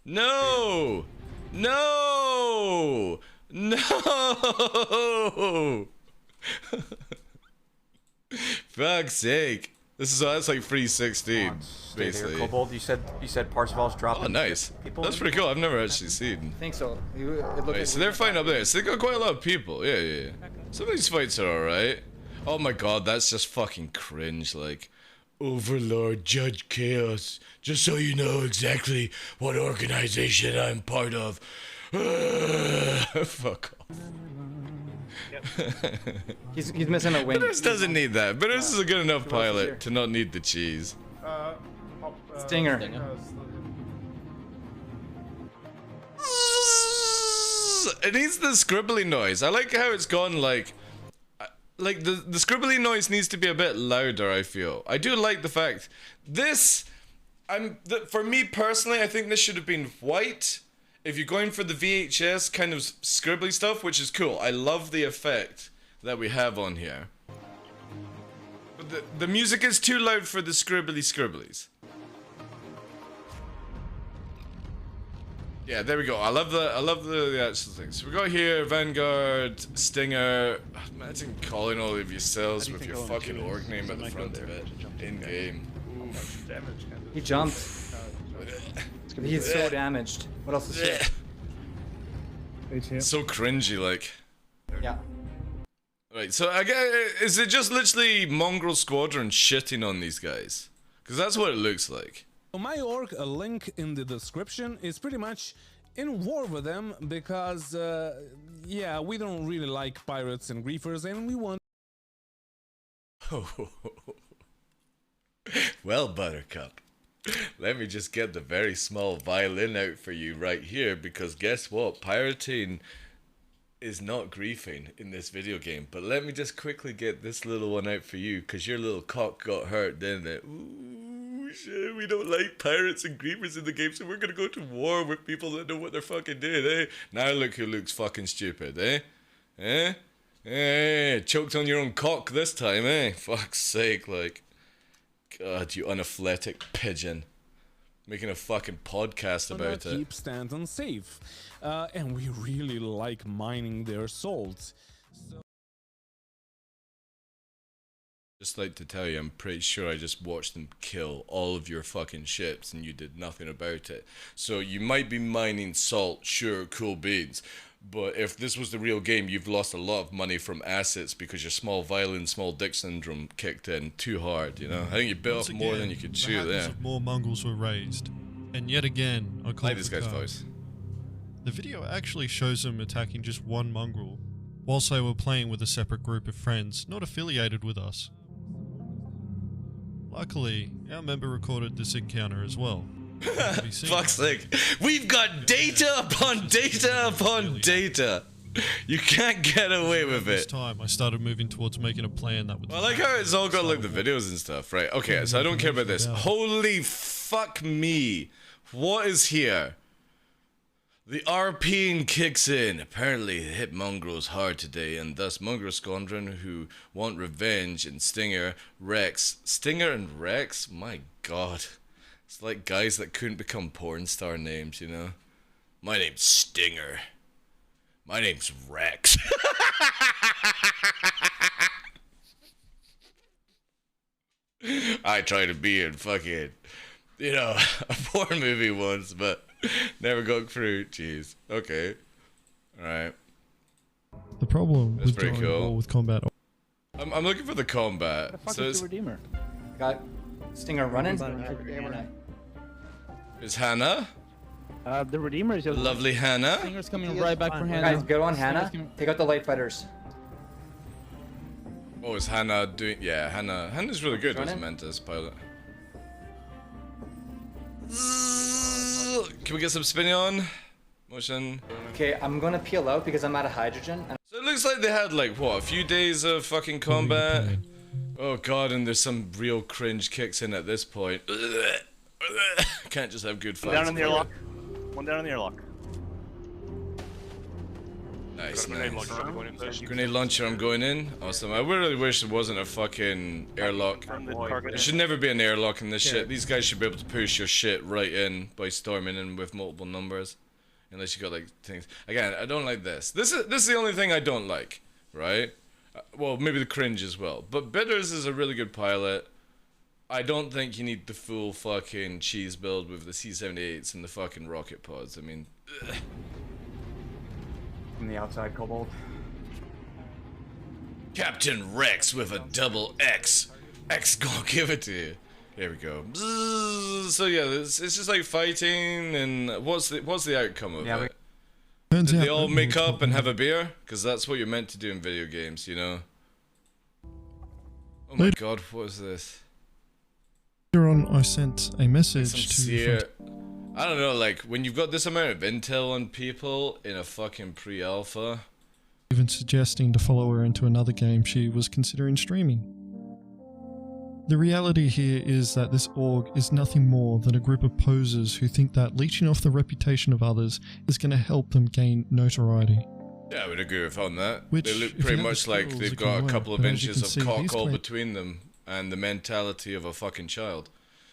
No! No! No! Fuck's sake. That's like 316, basically. Kobold, you said Parzival's dropping. Oh, nice. That's pretty cool. I've never actually seen. I think so. Wait, so they're fighting up there. So they got quite a lot of people. Yeah. Some of these fights are alright. Oh my god, that's just fucking cringe. Like, Overlord Judge Chaos. Just so you know exactly what organization I'm part of. Fuck off. He's missing a wing. Bitters doesn't need that. Bitters is a good enough pilot to not need the cheese. Stinger. It needs the scribbly noise. I like how it's gone like the scribbly noise needs to be a bit louder, I feel. I do like the fact this for me personally, I think this should have been white. If you're going for the VHS kind of scribbly stuff, which is cool. I love the effect that we have on here. But the music is too loud for the scribblies. Yeah, there we go. I love the actual things. So we got here Vanguard, Stinger. Imagine calling all of yourselves with your fucking org name at the front of it in game. Oof. He jumped. He's so damaged. What else is here? So cringy, like. Yeah. Right, so I guess, is it just literally Mongrel Squadron shitting on these guys? Because that's what it looks like. My org, a link in the description, is pretty much in war with them because, yeah, we don't really like pirates and griefers and we want... Well, Buttercup, let me just get the very small violin out for you right here, because guess what? Pirating is not griefing in this video game. But let me just quickly get this little one out for you, because your little cock got hurt, didn't it? Ooh, shit, we don't like pirates and griefers in the game, so we're gonna go to war with people that know what they're fucking doing, eh? Now look who looks fucking stupid, eh? Eh? Eh? Choked on your own cock this time, eh? Fuck's sake, like... God, you unathletic pigeon. Making a fucking podcast about it. Keep Stanton safe. And we really like mining their salt. So Just like to tell you, I'm pretty sure I just watched them kill all of your fucking ships and you did nothing about it. So you might be mining salt, sure, cool beans. But if this was the real game, you've lost a lot of money from assets because your small violin, small dick syndrome kicked in too hard, you know? I think you bit off more than you could chew there. More mongrels were raised. And yet again, I call like this guy's voice. The video actually shows them attacking just one mongrel, whilst they were playing with a separate group of friends, not affiliated with us. Luckily, our member recorded this encounter as well. Fuck's sake. We've got data upon data upon data. You can't get away with This it. time, I started moving towards making a plan that would... I like how it's all got like the videos and stuff, right? Okay, so I don't care about this. Holy fuck me. What is here? The RPing kicks in. Apparently it hit mongrels hard today, and thus Mongrel Squadron, who want revenge, and Stinger, Rex. Stinger and Rex? My god. It's like guys that couldn't become porn star names, you know? My name's Stinger. My name's Rex. I tried to be in fucking, you know, a porn movie once, but never got through. Jeez. Okay. Alright. The problem That's with pretty going cool. all with combat. I'm looking for the combat. The fuck So is it's, the Redeemer? Got Stinger running. is Hannah? The Redeemer is just Lovely Hannah. Stinger's coming right back for Hannah. Guys, good one, Hannah. Stinger's Take out the light fighters. Oh, is Hannah doing? Yeah, Hannah's really good as a Running? Mantis pilot. Can we get some spinning on? Motion. Okay, I'm gonna peel out because I'm out of hydrogen. And So it looks like they had like what, a few days of fucking combat. Oh god, and there's some real cringe kicks in at this point. Can't just have good fights. Down in the airlock. One down in the airlock. Nice, Grenade nice. launcher, I'm going inside. Grenade launcher, I'm going in. Awesome. I really wish there wasn't a fucking airlock. From the cargo. There should never be an airlock in this shit. These guys should be able to push your shit right in by storming in with multiple numbers. Unless you got like things. Again, I don't like this. This is the only thing I don't like, right? Well, maybe the cringe as well. But Bitters is a really good pilot. I don't think you need the full fucking cheese build with the C-78s and the fucking rocket pods. I mean, ugh. From the outside, Kobold. Captain Rex with a double X. X gonna give it to you. Here we go. So yeah, it's just like fighting, and what's the outcome of it? Turns Did out they all that make was up and have a beer? Because that's what you're meant to do in video games, you know? Oh my god, what is this? Later on, I sent a message Some to seer... I don't know, like, when you've got this amount of intel on people in a fucking pre-alpha... even suggesting to follow her into another game she was considering streaming. The reality here is that this org is nothing more than a group of posers who think that leeching off the reputation of others is going to help them gain notoriety. Yeah, I would agree with on that. Which, they look if you pretty have the much like skills, they've it can got a work, couple of but as you inches can of see, these cockle claims- between them and the mentality of a fucking child.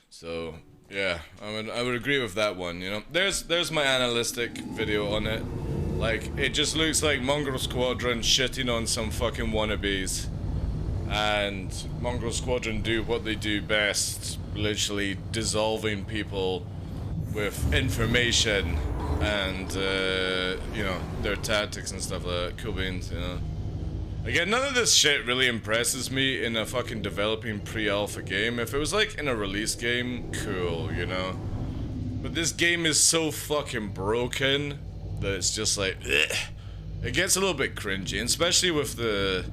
So, yeah, I would agree with that one, you know. There's my analytic video on it. Like, it just looks like Mongrel Squadron shitting on some fucking wannabes. And Mongrel Squadron do what they do best, literally dissolving people with information and, you know, their tactics and stuff like that. Cool beans, you know. Again, none of this shit really impresses me in a fucking developing pre-alpha game. If it was like in a release game, cool, you know. But this game is so fucking broken that it's just like, ugh. It gets a little bit cringy, and especially with the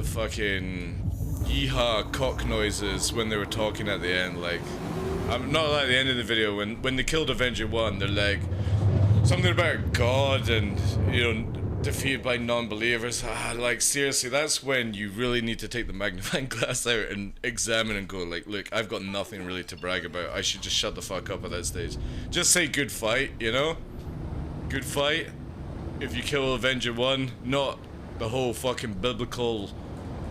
fucking yeehaw cock noises when they were talking at the end. Like, I'm not like the end of the video when they killed Avenger 1, they're like something about God and, you know, defeated by non-believers. Like, seriously, that's when you really need to take the magnifying glass out and examine and go like, look, I've got nothing really to brag about. I should just shut the fuck up at that stage. Just say good fight, you know? Good fight. If you kill Avenger 1, not the whole fucking biblical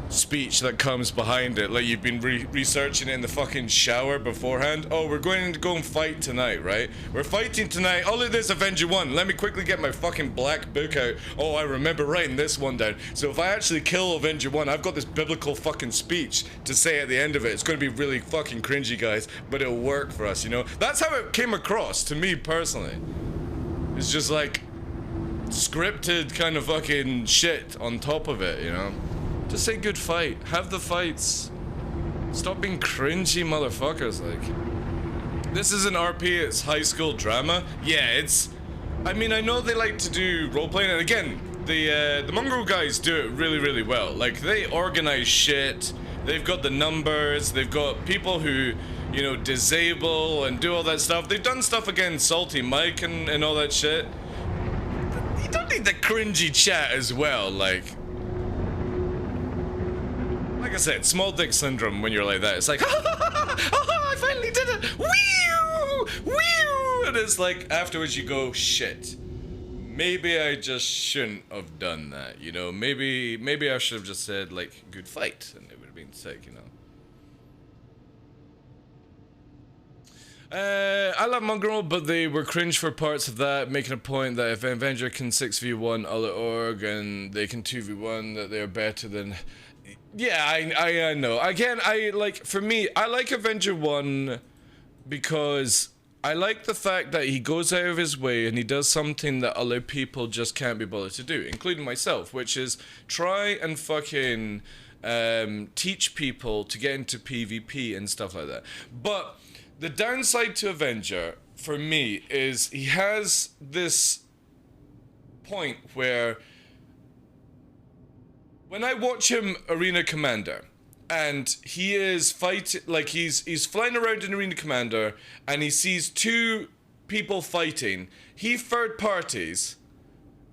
speech that comes behind it, like you've been researching it in the fucking shower beforehand. Oh, we're going to go and fight tonight, right? We're fighting tonight. Oh, look, there's Avenger 1. Let me quickly get my fucking black book out. Oh, I remember writing this one down. So if I actually kill Avenger 1, I've got this biblical fucking speech to say at the end of it. It's going to be really fucking cringy, guys, but it'll work for us, you know? That's how it came across to me personally. It's just like scripted kind of fucking shit on top of it, you know? Just say good fight. Have the fights. Stop being cringy motherfuckers, like. This isn't RP, it's high school drama. Yeah, it's... I mean, I know they like to do role-playing, and again, the Mongrel guys do it really, really well. Like, they organize shit, they've got the numbers, they've got people who, you know, disable and do all that stuff. They've done stuff against Salty Mike and all that shit. You don't need the cringy chat as well, like I said, small dick syndrome when you're like that. It's like, I finally did it! Whew! Whew! And it's like, afterwards you go, shit. Maybe I just shouldn't have done that, you know? Maybe I should have just said, like, good fight, and it would have been sick, you know? I love Mongrel, but they were cringe for parts of that, making a point that if Avenger can 6v1 other org and they can 2v1, that they're better than... Yeah, I know. Again, for me, I like Avenger 1 because I like the fact that he goes out of his way and he does something that other people just can't be bothered to do, including myself, which is try and fucking teach people to get into PvP and stuff like that. But the downside to Avenger, for me, is he has this point where when I watch him Arena Commander, and he is fighting, like he's flying around in Arena Commander, and he sees two people fighting, he third parties,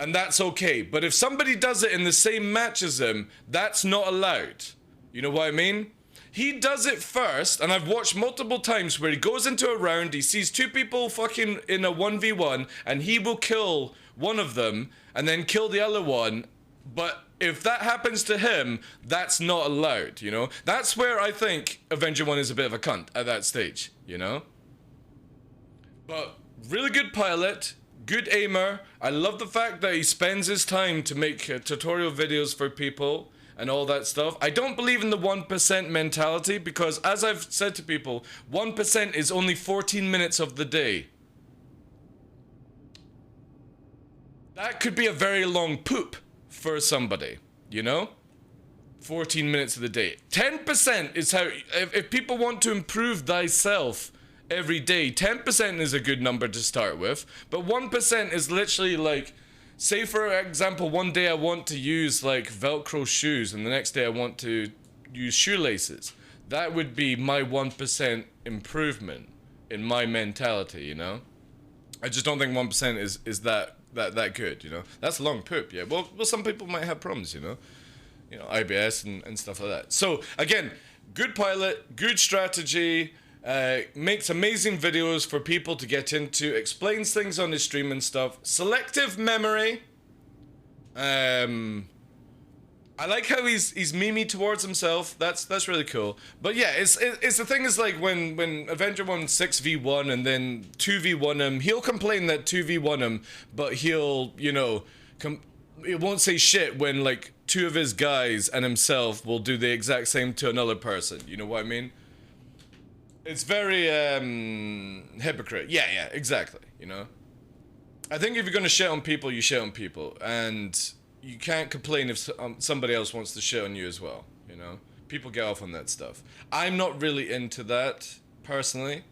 and that's okay. But if somebody does it in the same match as him, that's not allowed. You know what I mean? He does it first, and I've watched multiple times where he goes into a round, he sees two people fucking in a 1v1, and he will kill one of them, and then kill the other one, but if that happens to him, that's not allowed, you know? That's where I think Avenger 1 is a bit of a cunt at that stage, you know? But really good pilot, good aimer. I love the fact that he spends his time to make tutorial videos for people and all that stuff. I don't believe in the 1% mentality because, as I've said to people, 1% is only 14 minutes of the day. That could be a very long poop for somebody, you know? 14 minutes of the day. 10% is how, if people want to improve thyself every day, 10% is a good number to start with, but 1% is literally like, say for example, one day I want to use like Velcro shoes and the next day I want to use shoelaces. That would be my 1% improvement in my mentality, you know? I just don't think 1% is that good, you know? That's a long poop, yeah. Well, some people might have problems, you know? You know, IBS and stuff like that. So, again, good pilot, good strategy, makes amazing videos for people to get into, explains things on his stream and stuff. Selective memory. I like how he's memey towards himself. That's really cool. But yeah, it's the thing is like when Avenger 1 6v1 and then 2v1 him, he'll complain that 2v1 him, but he'll, you know, he won't say shit when like two of his guys and himself will do the exact same to another person. You know what I mean? It's very hypocrite. Yeah, exactly. You know, I think if you're gonna shit on people, you shit on people, and you can't complain if somebody else wants to shit on you as well, you know? People get off on that stuff. I'm not really into that, personally,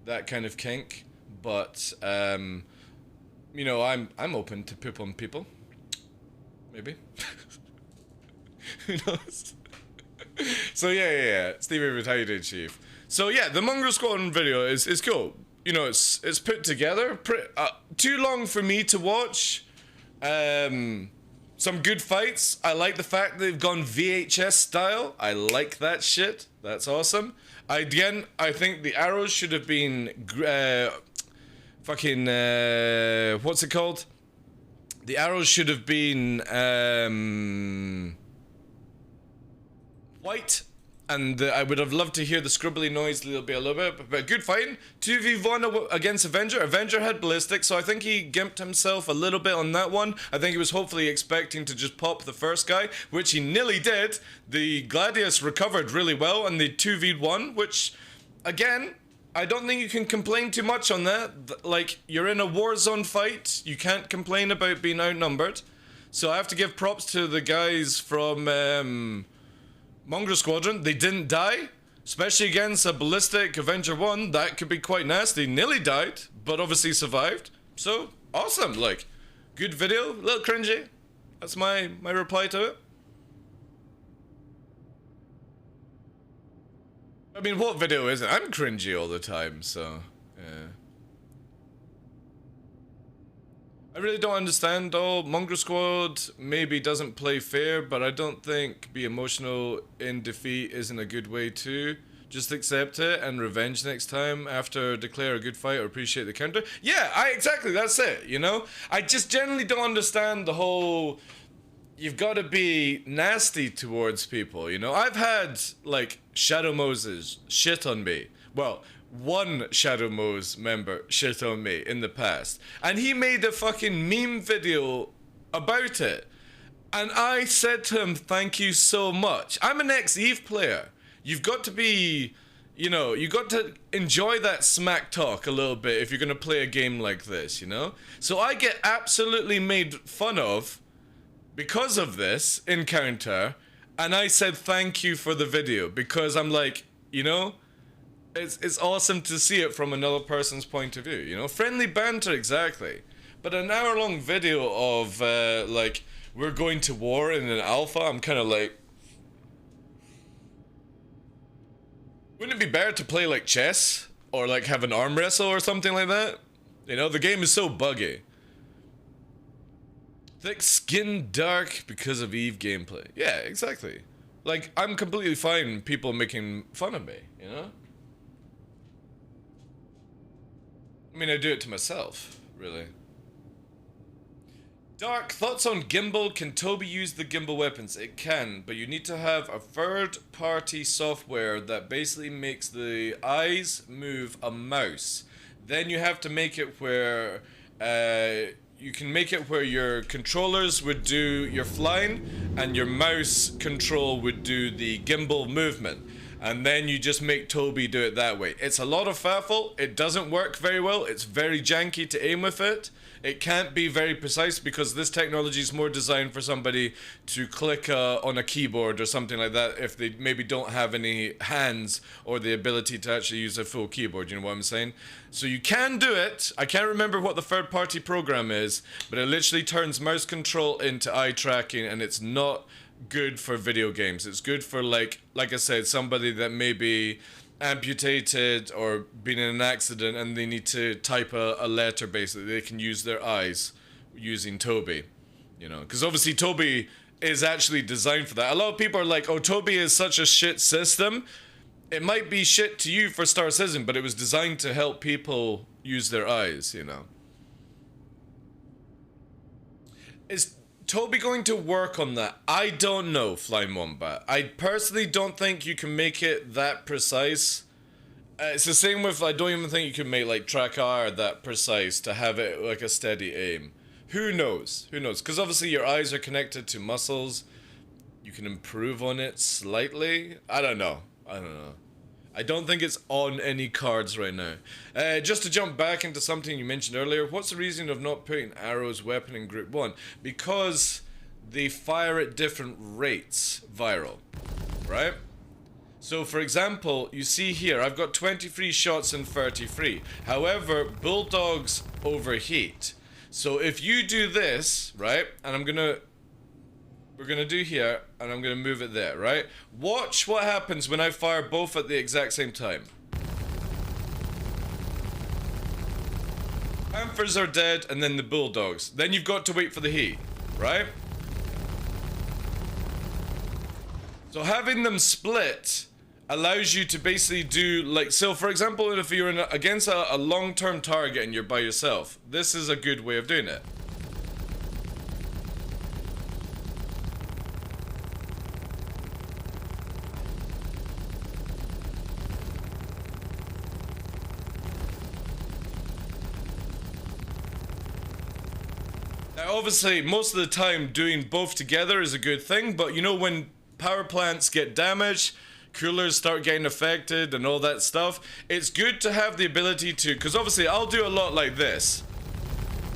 that kind of kink, but, you know, I'm open to poop on people. Maybe. Who knows? So, yeah. Steve Avery, how you doing, Chief? So, yeah, the Mongrel Squadron video is cool. You know, it's put together. Too long for me to watch. Some good fights. I like the fact they've gone VHS style. I like that shit. That's awesome. Again, I think the arrows should have been what's it called? The arrows should have been white. And I would have loved to hear the scribbly noise a little bit, but good fighting. 2v1 against Avenger. Avenger had ballistic, so I think he gimped himself a little bit on that one. I think he was hopefully expecting to just pop the first guy, which he nearly did. The Gladius recovered really well, and the 2v1, which, again, I don't think you can complain too much on that. Like, you're in a war zone fight, you can't complain about being outnumbered. So I have to give props to the guys from Mongrel Squadron. They didn't die, especially against a ballistic Avenger 1. That could be quite nasty. Nearly died, but obviously survived. So, awesome. Like, good video, a little cringy. That's my reply to it. I mean, what video isn't? I'm cringy all the time, so, yeah. I really don't understand though. Mongrel Squad maybe doesn't play fair, but I don't think be emotional in defeat isn't a good way to. Just accept it and revenge next time after declare a good fight or appreciate the counter. Yeah, exactly, that's it, you know? I just generally don't understand the whole, you've got to be nasty towards people, you know? I've had, like, Shadow Moses shit on me well, one Shadow Mo's member shit on me in the past, and he made a fucking meme video about it, and I said to him, thank you so much. I'm an ex-Eve player. You've got to be, you know, you got to enjoy that smack talk a little bit if you're gonna play a game like this, you know? So I get absolutely made fun of because of this encounter, and I said thank you for the video because I'm like, you know, it's awesome to see it from another person's point of view, you know? Friendly banter, exactly. But an hour-long video of, like, we're going to war in an alpha, I'm kind of like... Wouldn't it be better to play, like, chess? Or, like, have an arm wrestle or something like that? You know, the game is so buggy. Thick skin dark because of Eve gameplay. Yeah, exactly. Like, I'm completely fine people making fun of me, you know? I mean, I do it to myself, really. Dark, thoughts on gimbal? Can Toby use the gimbal weapons? It can, but you need to have a third-party software that basically makes the eyes move a mouse. Then you have to make it where, you can make it where your controllers would do your flying, and your mouse control would do the gimbal movement. And then you just make Toby do it that way. It's a lot of faffle. It doesn't work very well. It's very janky to aim with it. It can't be very precise because this technology is more designed for somebody to click on a keyboard or something like that if they maybe don't have any hands or the ability to actually use a full keyboard, you know what I'm saying? So you can do it. I can't remember what the third-party program is, but it literally turns mouse control into eye tracking, and it's not good for video games. It's good for, like I said, somebody that may be amputated or been in an accident and they need to type a letter. Basically they can use their eyes using Toby, you know, because obviously Toby is actually designed for that. A lot of people are like, oh, Toby is such a shit system. It might be shit to you for Star Citizen, but it was designed to help people use their eyes, you know. Is Toby going to work on that? I don't know, Flying Wombat. I personally don't think you can make it that precise. It's the same with, I don't even think you can make like track R that precise to have it like a steady aim. Who knows? Who knows? Because obviously your eyes are connected to muscles. You can improve on it slightly. I don't know. I don't think it's on any cards right now. Just to jump back into something you mentioned earlier, what's the reason of not putting Arrow's weapon in Group 1? Because they fire at different rates viral, right? So for example, you see here, I've got 23 shots and 33. However, Bulldogs overheat. So if you do this, right, and we're gonna do here, and I'm gonna move it there, right? Watch what happens when I fire both at the exact same time. Panthers are dead, and then the Bulldogs. Then you've got to wait for the heat, right? So having them split allows you to basically do, like, so for example, if you're against a long-term target and you're by yourself, this is a good way of doing it. Now, obviously, most of the time, doing both together is a good thing, but you know, when power plants get damaged, coolers start getting affected and all that stuff, it's good to have the ability to, because obviously I'll do a lot like this,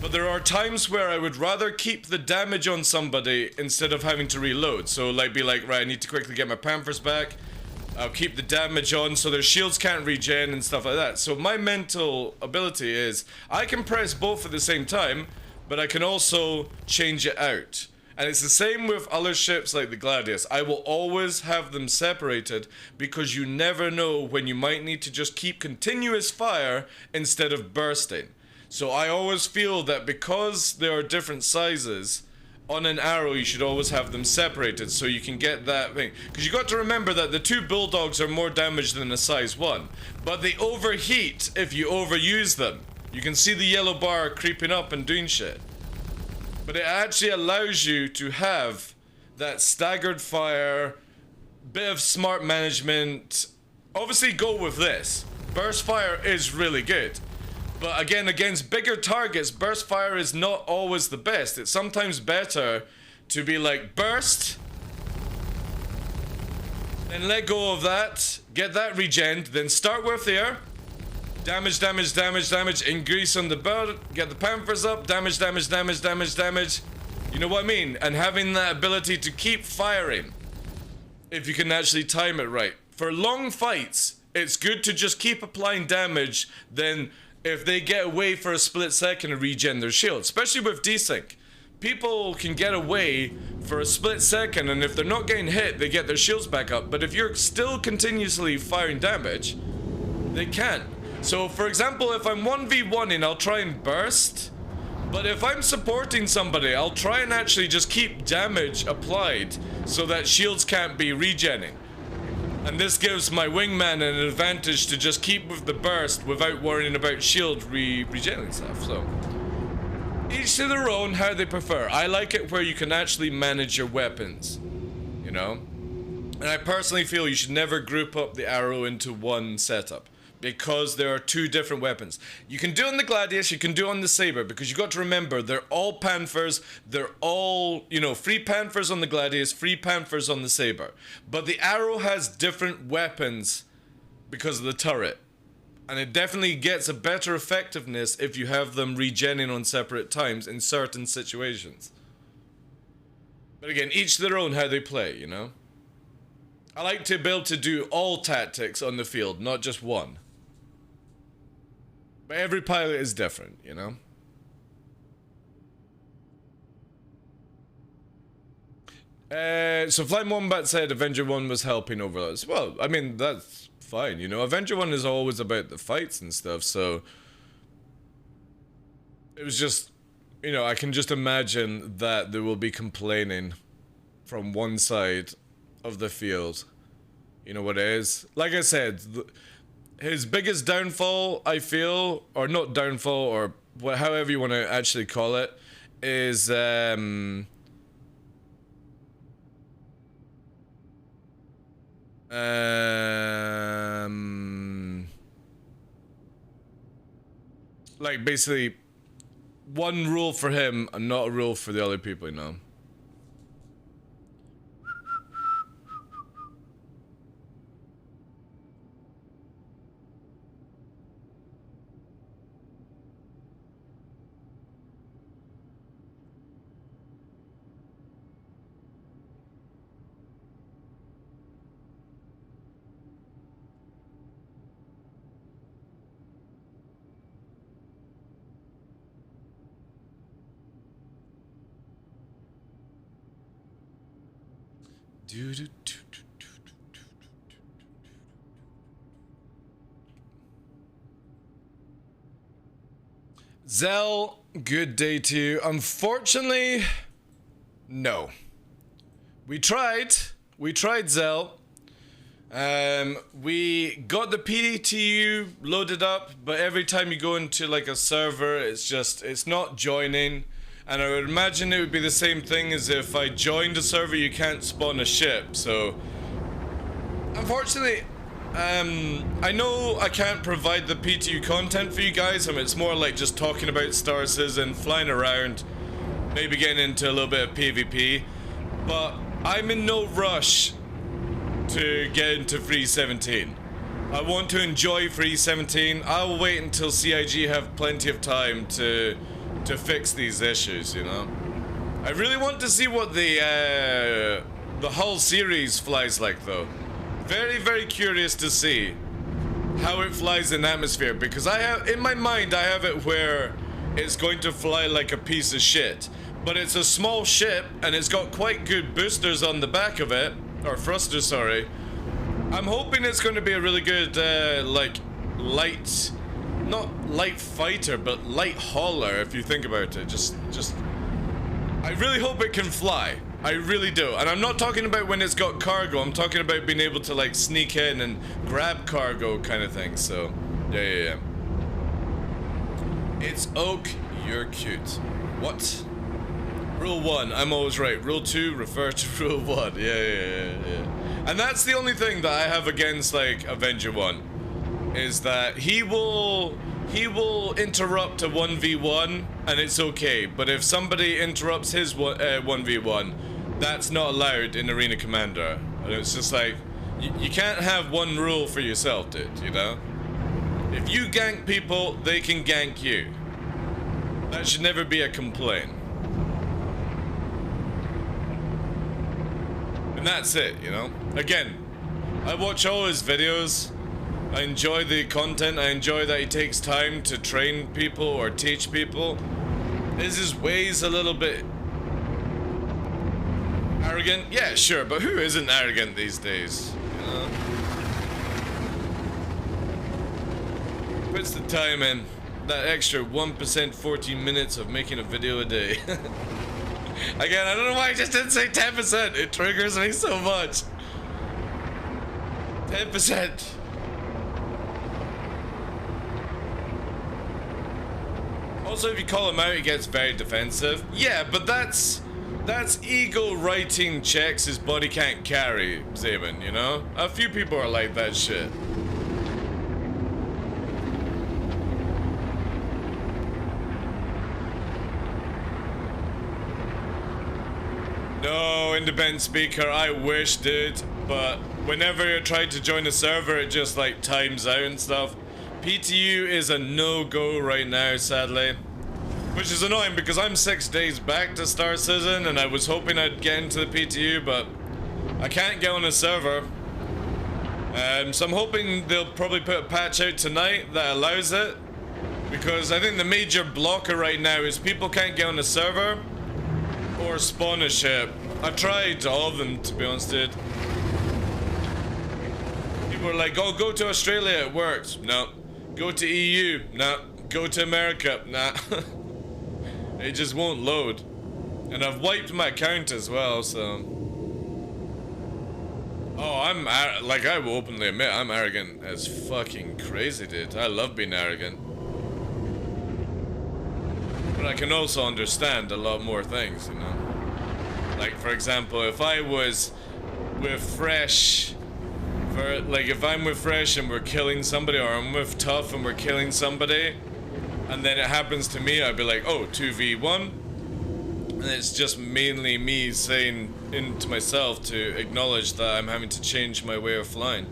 but there are times where I would rather keep the damage on somebody instead of having to reload. So like, be like, right, I need to quickly get my Panthers back, I'll keep the damage on so their shields can't regen and stuff like that. So my mental ability is, I can press both at the same time, but I can also change it out. And it's the same with other ships like the Gladius. I will always have them separated because you never know when you might need to just keep continuous fire instead of bursting. So I always feel that because there are different sizes, on an arrow you should always have them separated so you can get that thing. Because you got to remember that the two Bulldogs are more damage than a size 1. But they overheat if you overuse them. You can see the yellow bar creeping up and doing shit. But it actually allows you to have that staggered fire, bit of smart management. Obviously go with this. burst fire is really good. But again, against bigger targets, burst fire is not always the best. It's sometimes better to be like burst, then let go of that, get that regen, then start with there. Damage, damage, damage, damage, increase on the bird, get the panthers up, damage, damage, damage, damage, damage. You know what I mean? And having that ability to keep firing, if you can actually time it right. For long fights, it's good to just keep applying damage, then if they get away for a split second and regen their shield, especially with desync. People can get away for a split second, and if they're not getting hit, they get their shields back up. But if you're still continuously firing damage, they can't. So for example, if I'm 1v1ing, I'll try and burst. But if I'm supporting somebody, I'll try and actually just keep damage applied so that shields can't be regenning. And this gives my wingman an advantage to just keep with the burst without worrying about shield regenerating stuff. So each to their own, how they prefer. I like it where you can actually manage your weapons, you know? And I personally feel you should never group up the arrow into one setup, because there are two different weapons. You can do it on the Gladius, you can do it on the Saber, because you got to remember, they're all Panthers, they're all, you know, free Panthers on the Gladius, free Panthers on the Saber. But the arrow has different weapons because of the turret. And it definitely gets a better effectiveness if you have them regenning on separate times in certain situations. But again, each their own how they play, you know? I like to be able to do all tactics on the field, not just one. But every pilot is different, you know? So Flying Wombat said Avenger 1 was helping Overlords. Well, I mean, that's fine, you know? Avenger 1 is always about the fights and stuff, so... It was just... You know, I can just imagine that there will be complaining from one side of the field. You know what it is? Like I said... His biggest downfall, I feel, or not downfall, or however you want to actually call it, is like basically one rule for him and not a rule for the other people, you know. Zell, good day to you. Unfortunately, no. We tried Zell. We got the PDTU loaded up, but every time you go into like a server, it's not joining. And I would imagine it would be the same thing as if I joined a server, you can't spawn a ship. So, unfortunately, I know I can't provide the PTU content for you guys. I mean, it's more like just talking about Star Citizen, flying around, maybe getting into a little bit of PvP. But I'm in no rush to get into Free 17. I want to enjoy Free 17. I'll wait until CIG have plenty of time to fix these issues, you know. I really want to see what the Hull series flies like, though. Very, very curious to see how it flies in atmosphere, because in my mind, I have it where it's going to fly like a piece of shit. But it's a small ship, and it's got quite good boosters on the back of it, or thrusters, sorry. I'm hoping it's going to be a really good, like, light... Not light fighter, but light hauler, if you think about it. Just... I really hope it can fly. I really do. And I'm not talking about when it's got cargo. I'm talking about being able to, like, sneak in and grab cargo kind of thing. So, yeah. It's Oak, you're cute. What? Rule 1, I'm always right. Rule 2, refer to Rule 1. Yeah. And that's the only thing that I have against, like, Avenger 1. is that he will interrupt a 1v1 and it's okay, but if somebody interrupts his 1v1, that's not allowed in Arena Commander. And it's just like, you can't have one rule for yourself, dude, you know? If you gank people, they can gank you. That should never be a complaint. And that's it, you know? Again, I watch all his videos. I enjoy the content. I enjoy that he takes time to train people or teach people. Is his ways a little bit arrogant? Yeah, sure, but who isn't arrogant these days? You know? Puts the time in. That extra 1%, 14 minutes of making a video a day. Again, I don't know why I just didn't say 10%. It triggers me so much. 10%. Also, if you call him out, he gets very defensive. Yeah, but that's ego writing checks his body can't carry, Zaben, you know? A few people are like that shit. No, independent speaker, I wish, dude, but whenever you try to join a server, it just like times out and stuff. PTU is a no-go right now, sadly. Which is annoying because I'm 6 days back to Star Citizen and I was hoping I'd get into the PTU, but I can't get on a server. So I'm hoping they'll probably put a patch out tonight that allows it. Because I think the major blocker right now is people can't get on a server or spawn a ship. I've tried all of them, to be honest, dude. People are like, oh, go to Australia, it works. No. Go to EU, no. Go to America, nah. It just won't load. And I've wiped my account as well, so... Oh, like, I will openly admit, I'm arrogant as fucking crazy, dude. I love being arrogant. But I can also understand a lot more things, you know? Like, for example, if I was with Fresh... if I'm with Fresh and we're killing somebody, or I'm with Tough and we're killing somebody, and then it happens to me, I'd be like, oh, 2v1. And it's just mainly me saying into myself to acknowledge that I'm having to change my way of flying.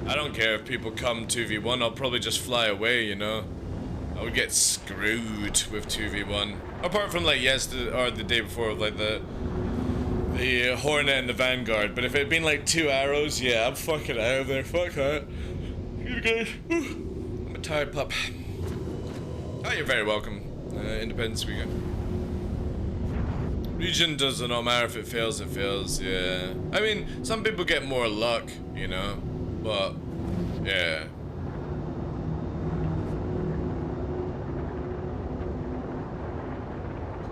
I don't care if people come 2v1, I'll probably just fly away, you know? I would get screwed with 2v1. Apart from like yesterday, or the day before, like the Hornet and the Vanguard. But if it had been like 2 arrows, yeah, I'm fucking out of there. Fuck that. You guys. I'm a tired pup. Oh, you're very welcome. Independence weekend. Region does not matter if it fails, it fails, yeah. I mean, some people get more luck, you know, but, yeah.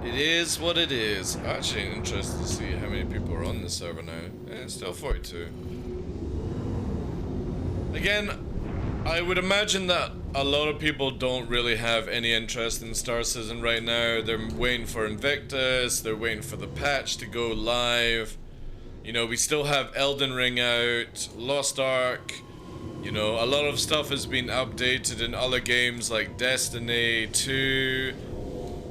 It is what it is. Actually interested to see how many people are on the server now. Yeah, it's still 42. Again, I would imagine that a lot of people don't really have any interest in Star Citizen right now. They're waiting for Invictus, they're waiting for the patch to go live. You know, we still have Elden Ring out, Lost Ark. You know, a lot of stuff has been updated in other games like Destiny 2.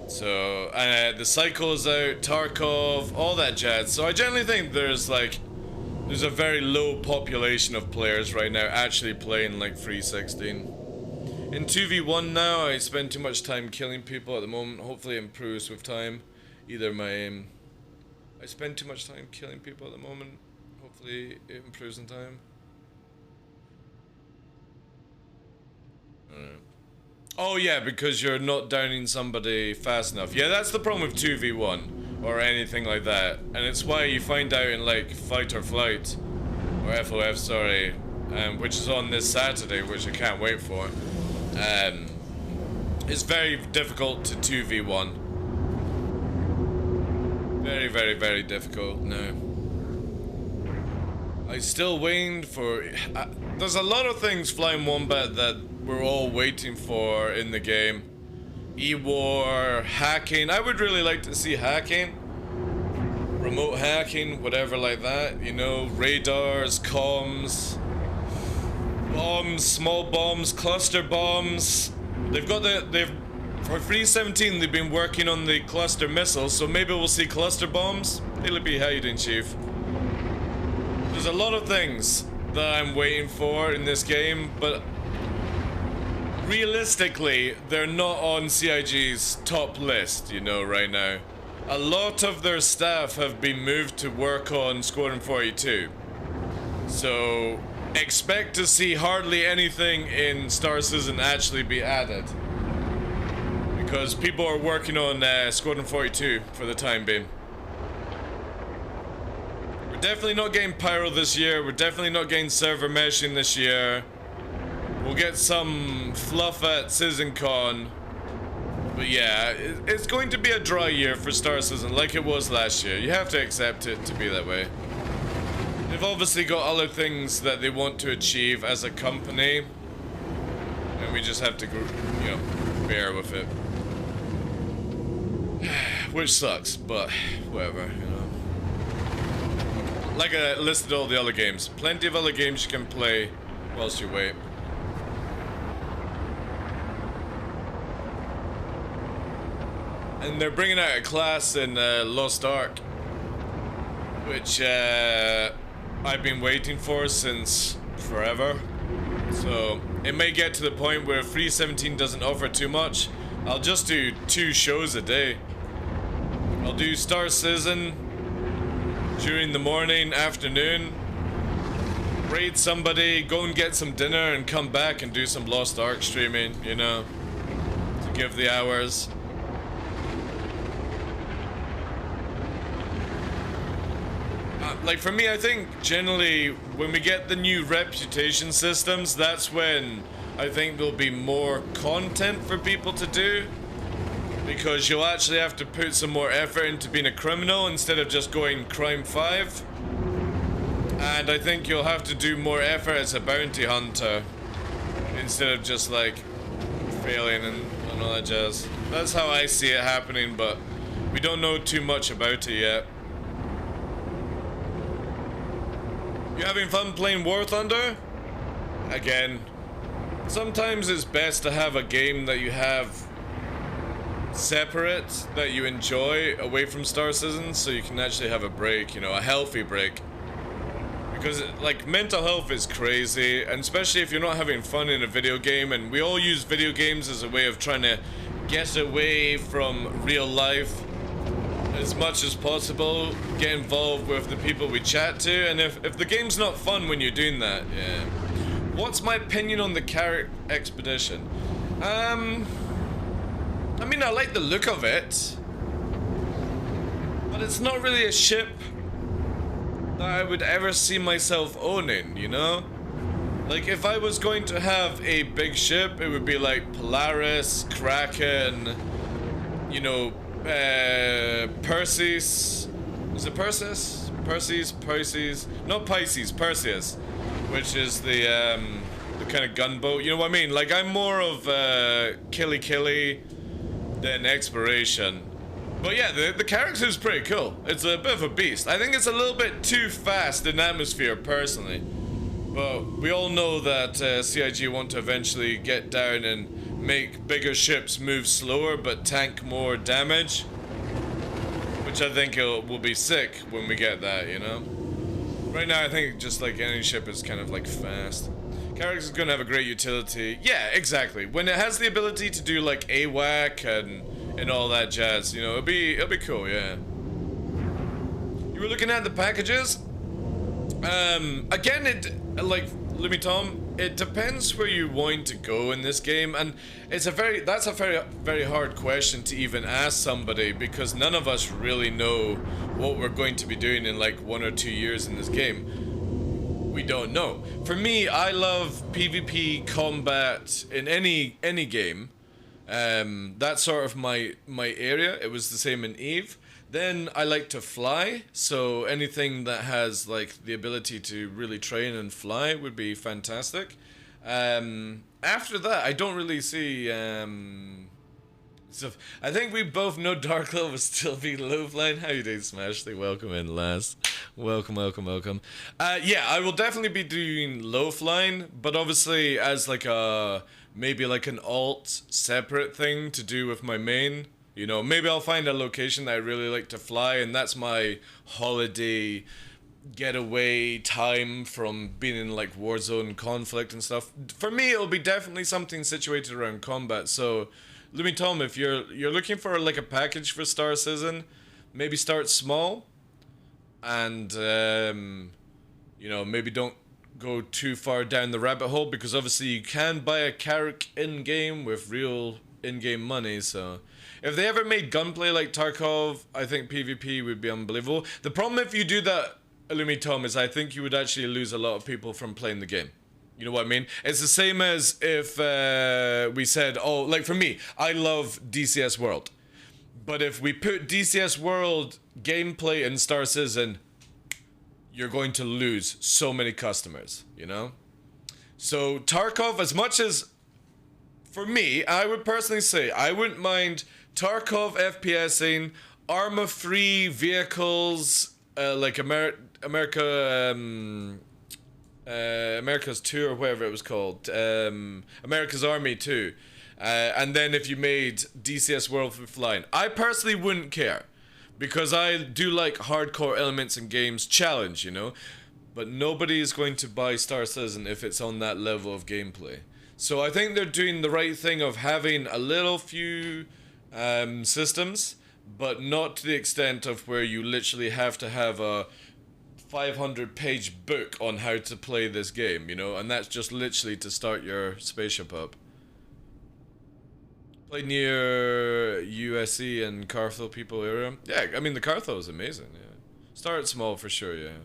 So, the Cycle is out, Tarkov, all that jazz. So I generally think there's a very low population of players right now actually playing like 316. In 2v1 now, I spend too much time killing people at the moment. Hopefully it improves with time. Either my aim. I spend too much time killing people at the moment. Hopefully it improves in time. Alright. Oh yeah, because you're not downing somebody fast enough. Yeah, that's the problem with 2v1 or anything like that. And it's why you find out in like Fight or Flight, or FOF, sorry, which is on this Saturday, which I can't wait for. It's very difficult to 2v1. Very, very, very difficult now. I'm still waiting for... there's a lot of things Flying Wombat that we're all waiting for in the game. E-War, hacking. I would really like to see hacking. Remote hacking, whatever like that. You know, radars, comms. Oh, bombs, small bombs, cluster bombs. They've got for 317 they've been working on the cluster missiles, so maybe we'll see cluster bombs. Philippi, how you doing, Chief? There's a lot of things that I'm waiting for in this game, but realistically, they're not on CIG's top list, you know, right now. A lot of their staff have been moved to work on Squadron 42. So, expect to see hardly anything in Star Citizen actually be added. Because people are working on Squadron 42 for the time being. We're definitely not getting Pyro this year. We're definitely not getting server meshing this year. We'll get some fluff at CitizenCon. But yeah, it's going to be a dry year for Star Citizen like it was last year. You have to accept it to be that way. They've obviously got other things that they want to achieve as a company. And we just have to, you know, bear with it. Which sucks, but whatever, you know. Like I listed all the other games. Plenty of other games you can play whilst you wait. And they're bringing out a class in Lost Ark, which I've been waiting for since forever. So it may get to the point where 317 doesn't offer too much. I'll just do 2 shows a day. I'll do Star Citizen during the morning, afternoon, raid somebody, go and get some dinner, and come back and do some Lost Ark streaming, you know, to give the hours. Like for me, I think generally when we get the new reputation systems, that's when I think there'll be more content for people to do, because you'll actually have to put some more effort into being a criminal instead of just going crime 5. And I think you'll have to do more effort as a bounty hunter instead of just like failing and all that jazz. That's how I see it happening, but we don't know too much about it yet. You having fun playing War Thunder? Again, sometimes it's best to have a game that you have separate, that you enjoy away from Star Citizen, so you can actually have a break, you know, a healthy break. Because, like, mental health is crazy, and especially if you're not having fun in a video game, and we all use video games as a way of trying to get away from real life as much as possible, get involved with the people we chat to, and if the game's not fun when you're doing that, yeah. What's my opinion on the Carrick Expedition? I mean, I like the look of it, but it's not really a ship that I would ever see myself owning, you know? Like, if I was going to have a big ship, it would be like Polaris, Kraken, you know, Perseus. Is it Perseus? Perseus. Not Pisces, Perseus. Which is the kind of gunboat. You know what I mean? Like, I'm more of killy than exploration. But yeah, the character is pretty cool. It's a bit of a beast. I think it's a little bit too fast in atmosphere, personally. But we all know that CIG want to eventually get down and make bigger ships move slower but tank more damage, which I think will be sick when we get that, you know? Right now I think just like any ship is kind of like fast. Carrick is gonna have a great utility. Yeah, exactly. When it has the ability to do like AWAC and all that jazz, you know, it'll be cool, yeah. You were looking at the packages? Again, let me Tom, it depends where you want to go in this game, and that's a very hard question to even ask somebody, because none of us really know what we're going to be doing in like 1 or 2 years in this game. We don't know. For me, I love PvP combat in any game. That's sort of my area. It was the same in EVE. Then I like to fly, so anything that has like the ability to really train and fly would be fantastic. After that, I don't really see So I think we both know TheDarkLaw will still be low flying. How you doing, Smashley? Welcome in, lass. Welcome. Yeah, I will definitely be doing low flying, but obviously as like a maybe like an alt separate thing to do with my main. You know, maybe I'll find a location that I really like to fly, and that's my holiday getaway time from being in like Warzone conflict and stuff. For me, it'll be definitely something situated around combat. So let me tell them, if you're looking for like a package for Star Citizen, maybe start small, and you know, maybe don't go too far down the rabbit hole, because obviously you can buy a character in game with real in-game money. So if they ever made gunplay like Tarkov, I think PvP would be unbelievable. The problem if you do that, Illumi Tom, is I think you would actually lose a lot of people from playing the game. You know what I mean? It's the same as if we said, oh, like for me, I love DCS World. But if we put DCS World gameplay in Star Citizen, you're going to lose so many customers, you know? So Tarkov, as much as, for me, I would personally say, I wouldn't mind Tarkov FPSing, armor-free vehicles, like America's 2 or whatever it was called, America's Army 2, and then if you made DCS World for flying, I personally wouldn't care, because I do like hardcore elements in games, challenge, you know, but nobody is going to buy Star Citizen if it's on that level of gameplay. So I think they're doing the right thing of having a little few systems, but not to the extent of where you literally have to have a 500-page book on how to play this game, you know, and that's just literally to start your spaceship up. Play near USC and Carthel people area. Yeah, I mean the Carthel is amazing. Yeah, start small for sure. Yeah.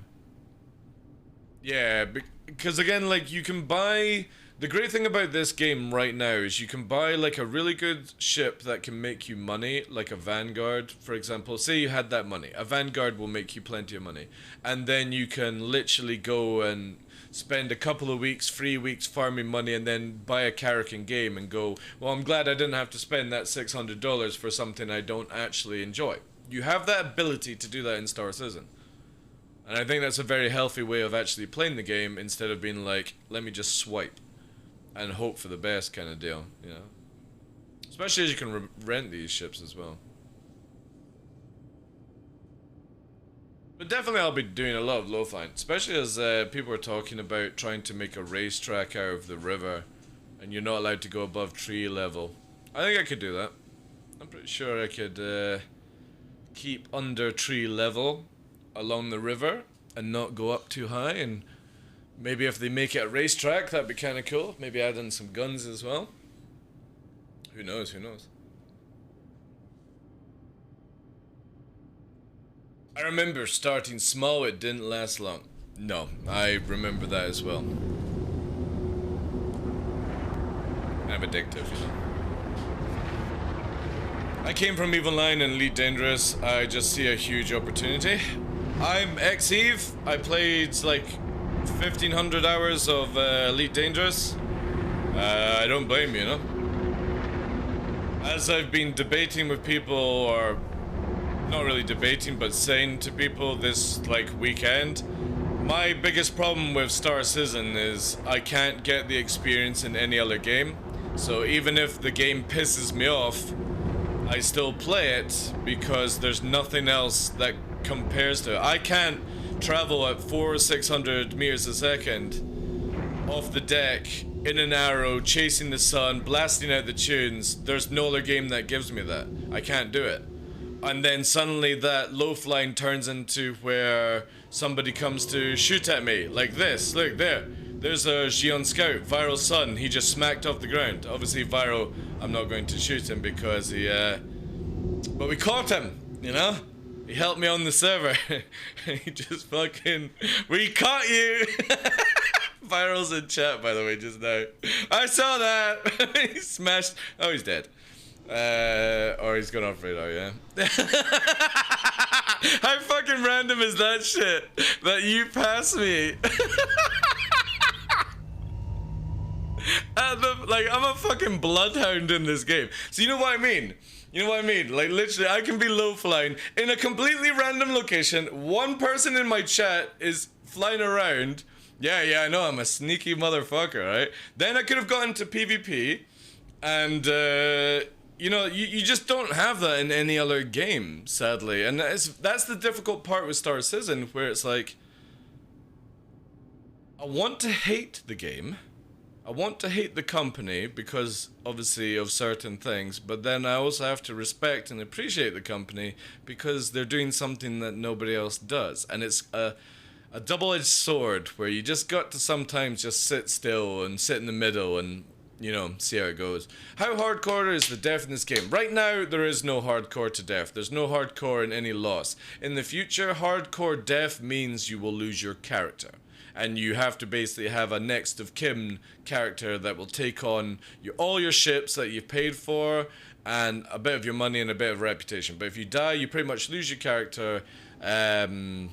Yeah, because again, like you can buy. The great thing about this game right now is you can buy like a really good ship that can make you money, like a Vanguard, for example. Say you had that money. A Vanguard will make you plenty of money. And then you can literally go and spend a couple of weeks, 3 weeks farming money, and then buy a character in game and go, well, I'm glad I didn't have to spend that $600 for something I don't actually enjoy. You have that ability to do that in Star Citizen. And I think that's a very healthy way of actually playing the game, instead of being like, let me just swipe and hope for the best kind of deal, you know. Especially as you can rent these ships as well. But definitely I'll be doing a lot of low flying, especially as people are talking about trying to make a racetrack out of the river, and you're not allowed to go above tree level. I think I could do that. I'm pretty sure I could keep under tree level along the river and not go up too high, and maybe if they make it a racetrack, that'd be kind of cool. Maybe add in some guns as well. Who knows, who knows. I remember starting small, it didn't last long. No, I remember that as well. I'm addictive, you know. I came from Evil Line and Elite Dangerous. I just see a huge opportunity. I'm ex-Eve. I played like 1,500 hours of Elite Dangerous. I don't blame you, you know. As I've been debating with people, or not really debating, but saying to people this like weekend, my biggest problem with Star Citizen is I can't get the experience in any other game. So even if the game pisses me off, I still play it because there's nothing else that compares to it. I can't travel at 400 or 600 meters a second off the deck in an arrow, chasing the sun, blasting out the tunes. There's no other game that gives me that. I can't do it. And then suddenly that low flying turns into where somebody comes to shoot at me like this. Look there, there's a Xion scout, Viral Sun. He just smacked off the ground. Obviously Viral, I'm not going to shoot him because he but we caught him, you know. He helped me on the server. He just fucking, we caught you. Viral's in chat, by the way, just now. I saw that. He smashed. Oh, he's dead. Or he's gone off radar, yeah. How fucking random is that shit? That you pass me. At I'm a fucking bloodhound in this game. So you know what I mean? You know what I mean? Like, literally, I can be low flying in a completely random location. One person in my chat is flying around. Yeah, I know, I'm a sneaky motherfucker, right? Then I could have gotten to PvP, and, you know, you just don't have that in any other game, sadly. And that's the difficult part with Star Citizen, where it's like, I want to hate the game. I want to hate the company because, obviously, of certain things, but then I also have to respect and appreciate the company because they're doing something that nobody else does. And it's a double-edged sword where you just got to sometimes just sit still and sit in the middle and, you know, see how it goes. How hardcore is the death in this game? Right now, there is no hardcore to death. There's no hardcore in any loss. In the future, hardcore death means you will lose your character. And you have to basically have a next of kin character that will take on all your ships that you've paid for and a bit of your money and a bit of reputation. But if you die, you pretty much lose your character, and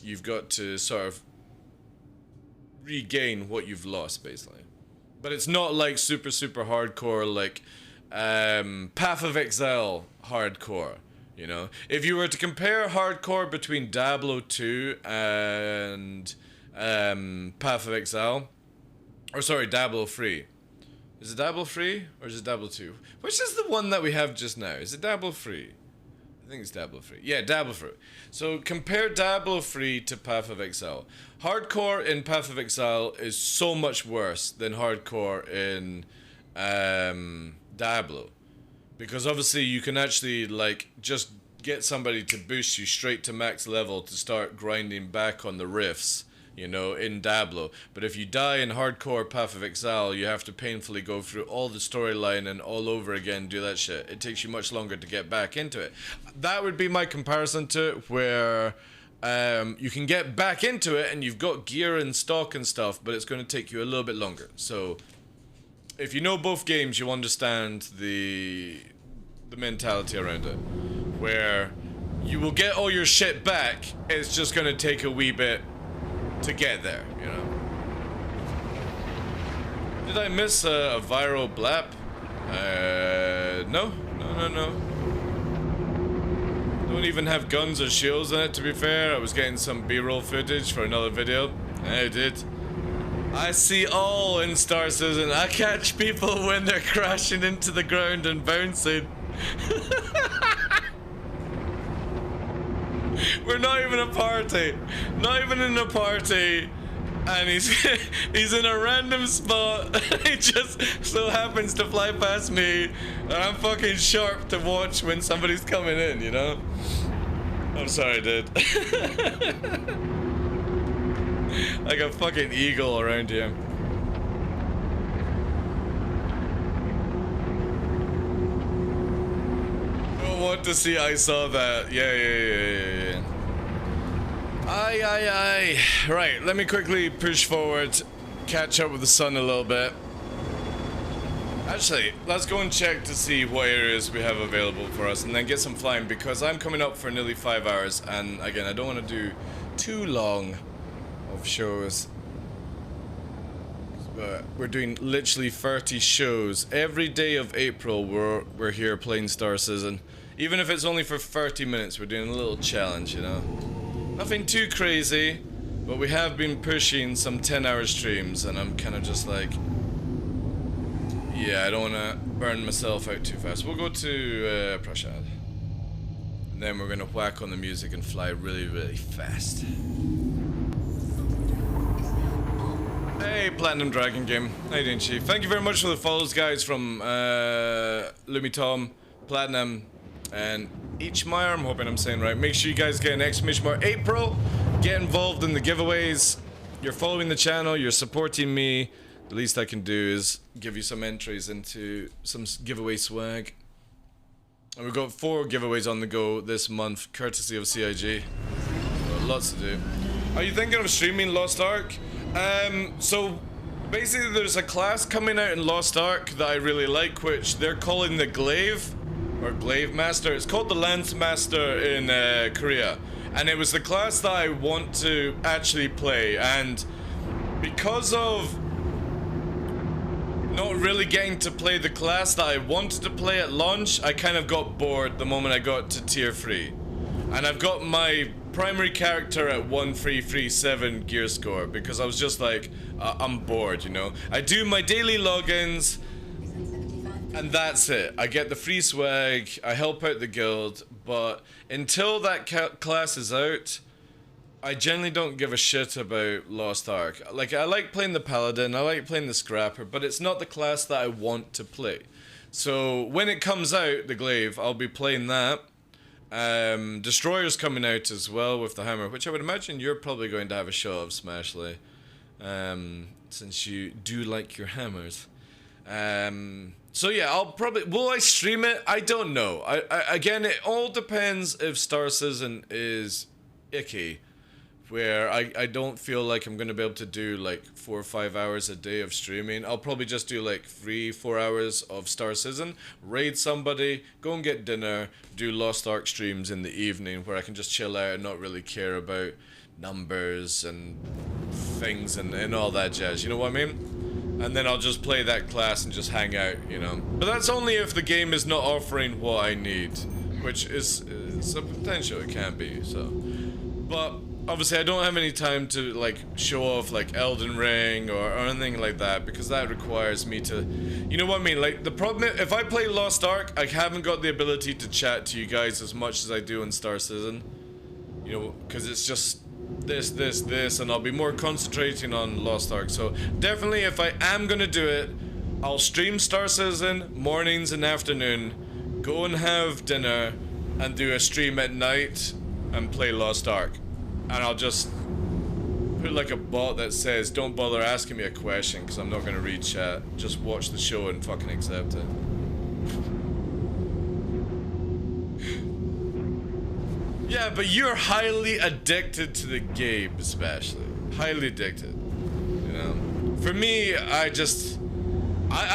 you've got to sort of regain what you've lost, basically. But it's not like super hardcore, like Path of Exile hardcore. You know, if you were to compare hardcore between Diablo 2 and Path of Exile, or sorry, Diablo 3. Is it Diablo 3 or is it Diablo 2? Which is the one that we have just now? Is it Diablo 3? I think it's Diablo 3. Yeah, Diablo 3. So compare Diablo 3 to Path of Exile. Hardcore in Path of Exile is so much worse than hardcore in Diablo. Because obviously you can actually, like, just get somebody to boost you straight to max level to start grinding back on the rifts, you know, in Diablo. But if you die in hardcore Path of Exile, you have to painfully go through all the storyline and all over again, do that shit. It takes you much longer to get back into it. That would be my comparison to it, where you can get back into it and you've got gear and stock and stuff, but it's going to take you a little bit longer. So if you know both games, you understand the mentality around it, where you will get all your shit back. It's just gonna take a wee bit to get there, you know. Did I miss a viral blap? No. Don't even have guns or shields in it, to be fair. I was getting some B-roll footage for another video. I did. I see all in Star Citizen. I catch people when they're crashing into the ground and bouncing. We're not even a party. Not even in a party. And he's in a random spot. He just so happens to fly past me. And I'm fucking sharp to watch when somebody's coming in, you know? I'm sorry, dude. Like a fucking eagle around here. Don't want to see, I saw that. Yeah. Aye. Right, let me quickly push forward, catch up with the sun a little bit. Actually, let's go and check to see what areas we have available for us and then get some flying, because I'm coming up for nearly 5 hours, and again, I don't want to do too long of shows. But we're doing literally 30 shows every day of April. We're here playing Star Citizen. Even if it's only for 30 minutes, we're doing a little challenge, you know. Nothing too crazy, but we have been pushing some 10-hour streams, and I'm kind of just like, yeah, I don't want to burn myself out too fast. We'll go to Prashad, and then we're gonna whack on the music and fly really fast. Hey, Platinum Dragon Game. How you doing, Chief? Thank you very much for the follows, guys, from Lumi Tom, Platinum, and Ichmeyer. I'm hoping I'm saying right. Make sure you guys get an exclamation mark April. Get involved in the giveaways. You're following the channel. You're supporting me. The least I can do is give you some entries into some giveaway swag. And we've got 4 giveaways on the go this month, courtesy of CIG. So lots to do. Are you thinking of streaming Lost Ark? So basically there's a class coming out in Lost Ark that I really like, which they're calling the Glaive, or Glaive Master. It's called the Lance Master in Korea. And it was the class that I want to actually play, and because of not really getting to play the class that I wanted to play at launch, I kind of got bored the moment I got to tier 3. And I've got my primary character at 1337 gear score because I was just like, I'm bored, you know. I do my daily logins and that's it. I get the free swag, I help out the guild, but until that class is out, I generally don't give a shit about Lost Ark. Like, I like playing the Paladin, I like playing the Scrapper, but it's not the class that I want to play. So when it comes out, the Glaive, I'll be playing that. Destroyer's coming out as well with the hammer, which I would imagine you're probably going to have a shot of, Smashley, since you do like your hammers. So yeah, I'll probably, will I stream it? I don't know. Again, it all depends if Star Citizen is icky, where I don't feel like I'm gonna be able to do like 4 or 5 hours a day of streaming. I'll probably just do like 3-4 hours of Star Citizen, raid somebody, go and get dinner, do Lost Ark streams in the evening where I can just chill out and not really care about numbers and things and all that jazz, you know what I mean? And then I'll just play that class and just hang out, you know. But that's only if the game is not offering what I need, which is a potential, it can be, so. But obviously I don't have any time to like show off like Elden Ring or anything like that because that requires me to, you know what I mean, like the problem if I play Lost Ark, I haven't got the ability to chat to you guys as much as I do in Star Citizen, you know, because it's just this and I'll be more concentrating on Lost Ark. So definitely if I am gonna do it, I'll stream Star Citizen mornings and afternoon, go and have dinner and do a stream at night and play Lost Ark. And I'll just put like a bot that says, don't bother asking me a question because I'm not going to read chat. Just watch the show and fucking accept it. Yeah, but you're highly addicted to the game, especially. Highly addicted. You know? For me, I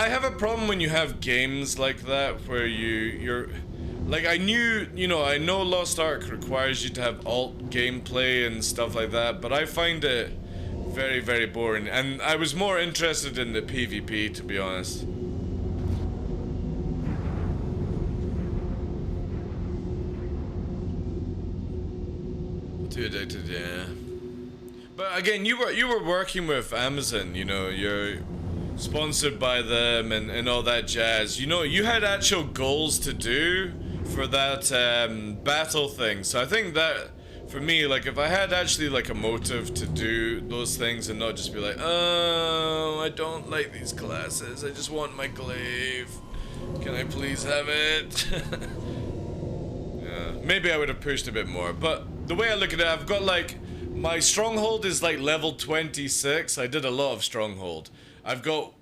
have a problem when you have games like that where you're... Like, I know Lost Ark requires you to have alt gameplay and stuff like that, but I find it very, very boring. And I was more interested in the PvP, to be honest. Too addicted, yeah. But again, you were working with Amazon, you know, you're sponsored by them and all that jazz. You know, you had actual goals to do for that battle thing, so I think that for me, like if I had actually like a motive to do those things and not just be like, oh, I don't like these classes, I just want my glaive, can I please have it? Yeah, maybe I would have pushed a bit more, but the way I look at it, I've got like, my stronghold is like level 26, I did a lot of stronghold. I've got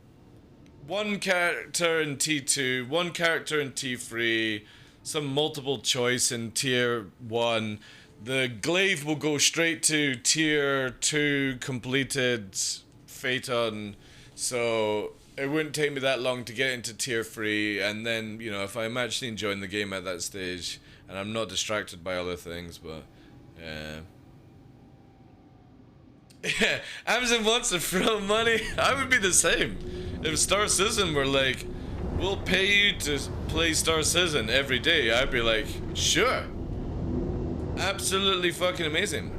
one character in T2, one character in T3, some multiple choice in tier 1. The glaive will go straight to tier 2 completed Phaeton, so it wouldn't take me that long to get into tier 3, and then, you know, if I'm actually enjoying the game at that stage, and I'm not distracted by other things, but, yeah. Yeah, Amazon wants to throw money. I would be the same. If Star Citizen were like, we'll pay you to play Star Citizen every day, I'd be like, sure. Absolutely fucking amazing.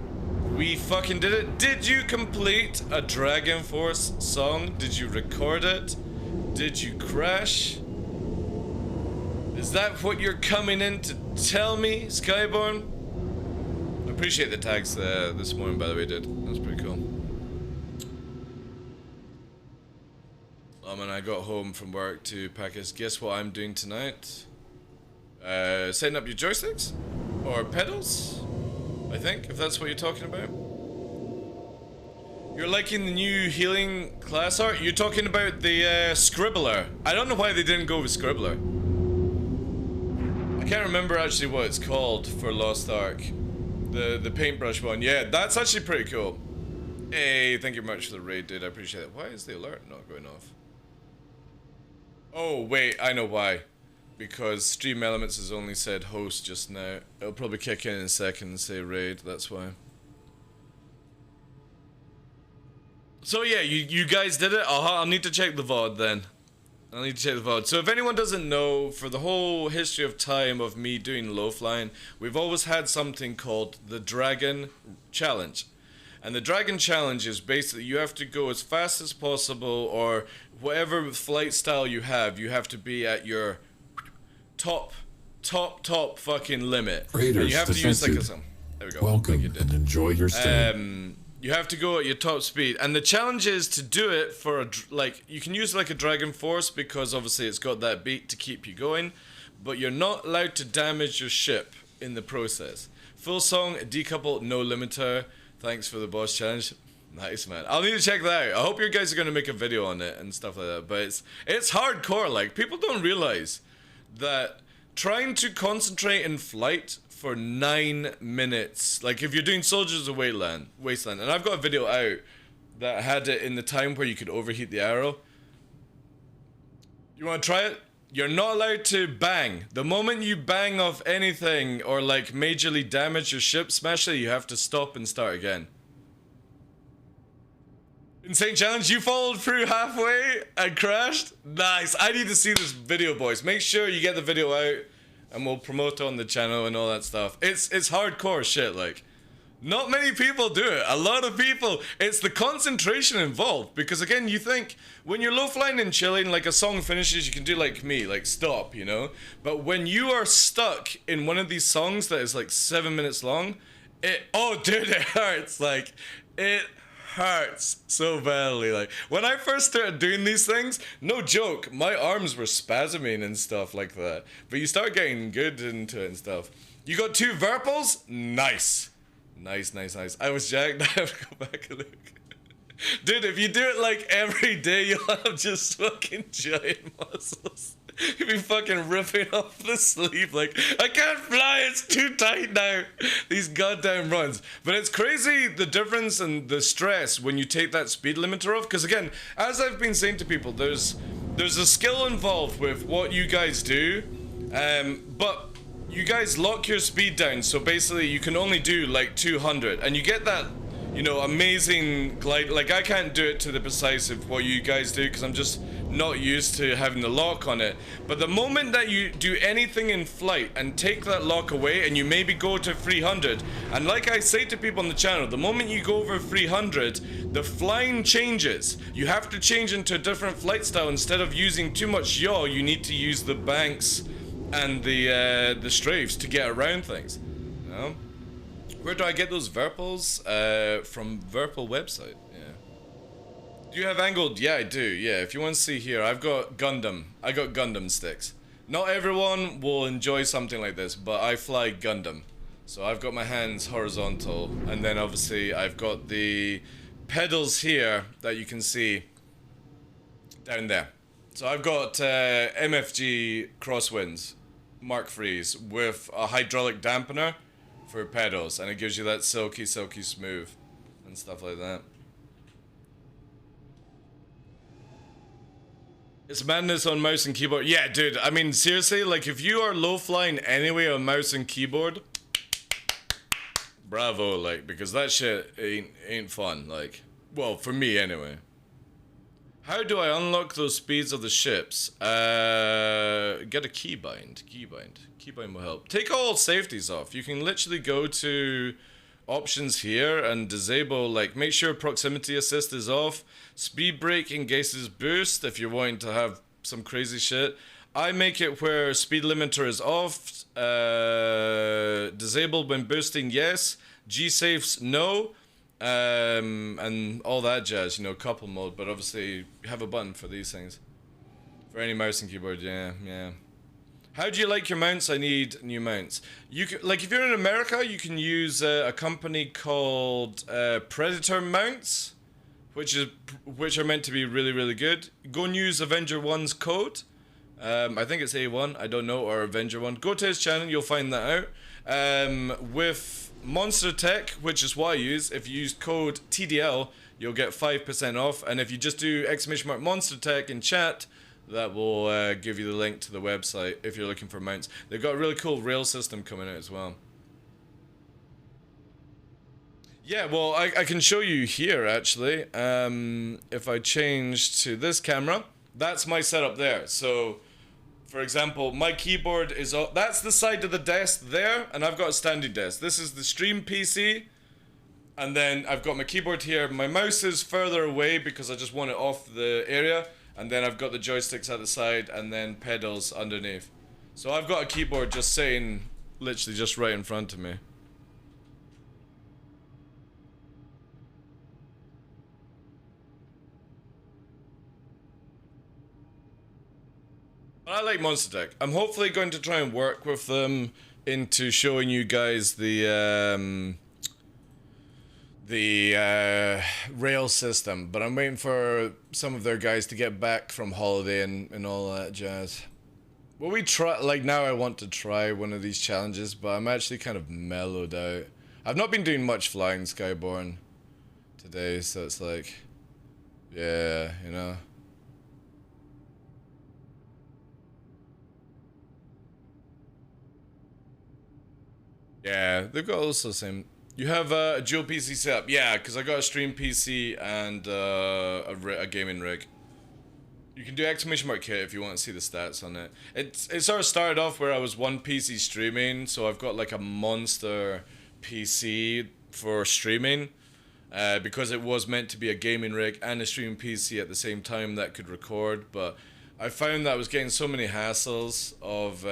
We fucking did it. Did you complete a Dragon Force song? Did you record it? Did you crash? Is that what you're coming in to tell me, Skyborn? I appreciate the tags this morning, by the way, dude. That's pretty cool. And I got home from work to practice. Guess what I'm doing tonight? Setting up your joysticks? Or pedals? I think, if that's what you're talking about. You're liking the new healing class art? You're talking about the Scribbler. I don't know why they didn't go with Scribbler. I can't remember actually what it's called for Lost Ark. The paintbrush one. Yeah, that's actually pretty cool. Hey, thank you very much for the raid, dude. I appreciate it. Why is the alert not going off? Oh, wait, I know why. Because Stream Elements has only said host just now. It'll probably kick in a second and say raid, that's why. So yeah, you guys did it? I'll need to check the VOD then. I need to check the VOD. So if anyone doesn't know, for the whole history of time of me doing low flying, we've always had something called the Dragon Challenge. And the Dragon Challenge is basically you have to go as fast as possible, or whatever flight style you have to be at your top fucking limit. And you have to use like a there we go. Welcome and enjoy your stay. You have to go at your top speed, and the challenge is to do it for like you can use like a Dragon Force because obviously it's got that beat to keep you going, but you're not allowed to damage your ship in the process. Full song, decouple, no limiter. Thanks for the boss challenge. Nice, man. I'll need to check that out. I hope you guys are gonna make a video on it and stuff like that. But it's hardcore. Like, people don't realize that trying to concentrate in flight for 9 minutes, like if you're doing Soldiers of Wasteland, and I've got a video out that had it in the time where you could overheat the arrow. You want to try it? You're not allowed to bang. The moment you bang off anything or like majorly damage your ship, smash it, you have to stop and start again. Insane challenge, you followed through halfway and crashed? Nice, I need to see this video, boys. Make sure you get the video out and we'll promote it on the channel and all that stuff. It's hardcore shit, like. Not many people do it. A lot of people, it's the concentration involved. Because again, you think, when you're low flying and chilling, like a song finishes, you can do like me, like stop, you know? But when you are stuck in one of these songs that is like 7 minutes long, oh dude, it hurts. Like, it hurts so badly. Like, when I first started doing these things, no joke, my arms were spasming and stuff like that. But you start getting good into it and stuff. You got 2 Verpals? Nice. Nice. I was jacked. I have to go back and look. Dude, if you do it like every day, you'll have just fucking giant muscles. You'll be fucking ripping off the sleeve like, I can't fly, it's too tight now. These goddamn runs. But it's crazy the difference and the stress when you take that speed limiter off. Because again, as I've been saying to people, there's a skill involved with what you guys do. But you guys lock your speed down, so basically you can only do like 200, and you get that, you know, amazing glide. Like, I can't do it to the precise of what you guys do because I'm just not used to having the lock on it. But the moment that you do anything in flight and take that lock away and you maybe go to 300, and like I say to people on the channel, the moment you go over 300, the flying changes. You have to change into a different flight style. Instead of using too much yaw, you need to use the banks and the strafes to get around things. You know? Where do I get those Verpals? From Verpal website. Yeah. Do you have angled? Yeah, I do. Yeah. If you want to see here, I've got Gundam. I got Gundam sticks. Not everyone will enjoy something like this, but I fly Gundam. So I've got my hands horizontal, and then obviously I've got the pedals here that you can see down there. So I've got MFG crosswinds Mark III's with a hydraulic dampener for pedals, and it gives you that silky smooth and stuff like that. It's madness on mouse and keyboard. Yeah, dude, I mean, seriously, like, if you are low flying anyway on mouse and keyboard, bravo, like, because that shit ain't fun, like, well, for me anyway. How do I unlock those speeds of the ships? Get a keybind. Keybind will help. Take all safeties off. You can literally go to options here and disable, like, make sure proximity assist is off. Speed brake engages boost if you're wanting to have some crazy shit. I make it where speed limiter is off. Disabled when boosting, yes. G-safes, no. And all that jazz, you know, couple mode, but obviously you have a button for these things. For any mouse and keyboard, yeah. How do you like your mounts? I need new mounts. You can, like, if you're in America, you can use a company called Predator mounts, which are meant to be really good. Go and use Avenger 1's code. I think it's A1, I don't know, or Avenger 1. Go to his channel, you'll find that out. With Monster Tech, which is what I use, if you use code TDL, you'll get 5% off. And if you just do !mark Monster Tech in chat, that will give you the link to the website if you're looking for mounts. They've got a really cool rail system coming out as well. Yeah, well, I can show you here, actually. If I change to this camera, That's my setup there. So, for example, my keyboard is that's the side of the desk there, and I've got a standing desk. This is the stream PC, and then I've got my keyboard here. My mouse is further away because I just want it off the area, and then I've got the joysticks at the side, and then pedals underneath. So I've got a keyboard just sitting literally just right in front of me. I like Monster Deck. I'm hopefully going to try and work with them into showing you guys the rail system, but I'm waiting for some of their guys to get back from holiday and all that jazz. Well, we try, like now I want to try one of these challenges, but I'm actually kind of mellowed out. I've not been doing much flying Skyborn today, so it's like, yeah, you know. Yeah, they've got also the same. You have a dual PC setup, yeah, because I got a stream PC and a gaming rig. You can do exclamation mark kit if you want to see the stats on it. It sort of started off where I was one PC streaming, so I've got like a monster PC for streaming, because it was meant to be a gaming rig and a streaming PC at the same time that could record. But I found that I was getting so many hassles of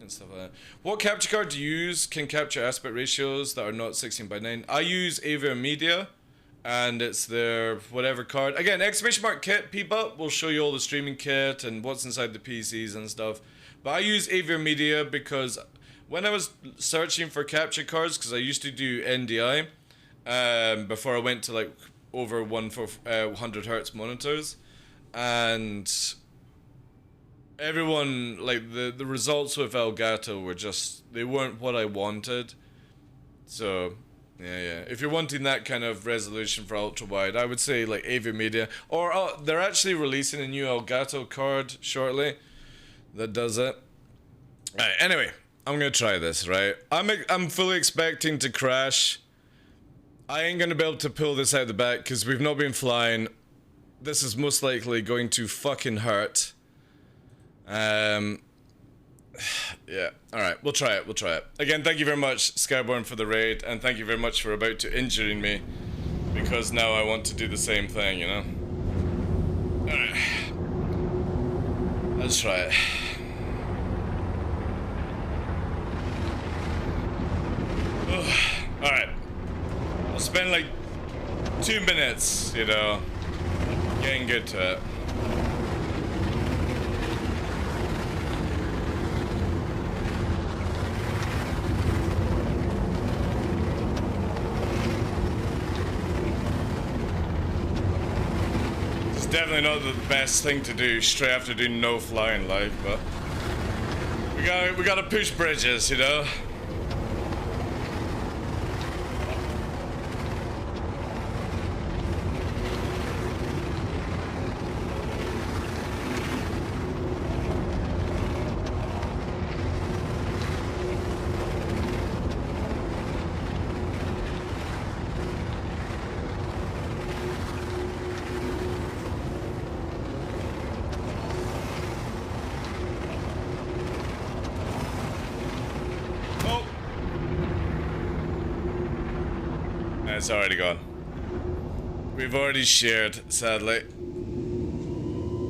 and stuff like that. What capture card do you use can capture aspect ratios that are not 16:9? I use Avia Media, and it's their whatever card. Again, exclamation mark kit, Peepup will show you all the streaming kit and what's inside the PCs and stuff. But I use Avia Media because when I was searching for capture cards, because I used to do NDI before I went to like over 100 hertz monitors, and everyone, like, the results with Elgato were just, they weren't what I wanted. So, yeah. If you're wanting that kind of resolution for ultra-wide, I would say, like, Avia Media. Or, they're actually releasing a new Elgato card shortly that does it. Alright, anyway, I'm gonna try this, right? I'm fully expecting to crash. I ain't gonna be able to pull this out the back, because we've not been flying. This is most likely going to fucking hurt. Yeah, alright, we'll try it. Again, thank you very much, Skyborn, for the raid, and thank you very much for about to injuring me, because now I want to do the same thing, you know? Alright. Let's try it. Alright. I'll spend like 2 minutes, you know, getting good to it. Definitely not the best thing to do straight after doing no flying live, but we gotta push bridges, you know. It's already gone. We've already shared, sadly.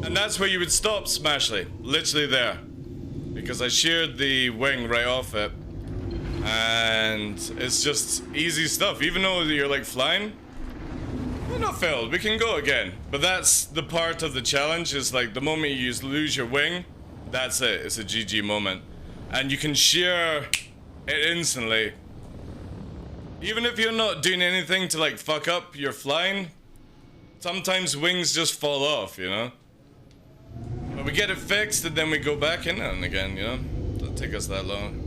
And that's where you would stop, Smashly. Literally there. Because I shared the wing right off it. And it's just easy stuff. Even though you're like flying, we're not failed. We can go again. But that's the part of the challenge, is like the moment you lose your wing, that's it. It's a GG moment. And you can share it instantly. Even if you're not doing anything to like fuck up your flying, sometimes wings just fall off, you know? But we get it fixed and then we go back in and again, you know? Doesn't take us that long.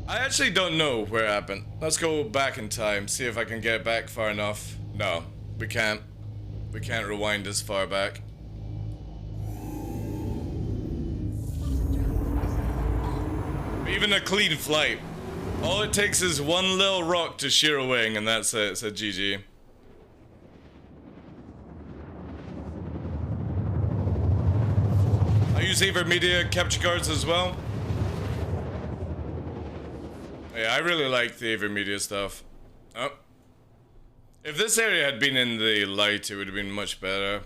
I actually don't know where it happened. Let's go back in time, see if I can get back far enough. No, we can't. We can't rewind this far back. Even a clean flight, all it takes is one little rock to shear a wing, and that's it. It's a GG. use Avermedia capture cards as well. Yeah, I really like the Avermedia stuff. Oh. If this area had been in the light, it would have been much better.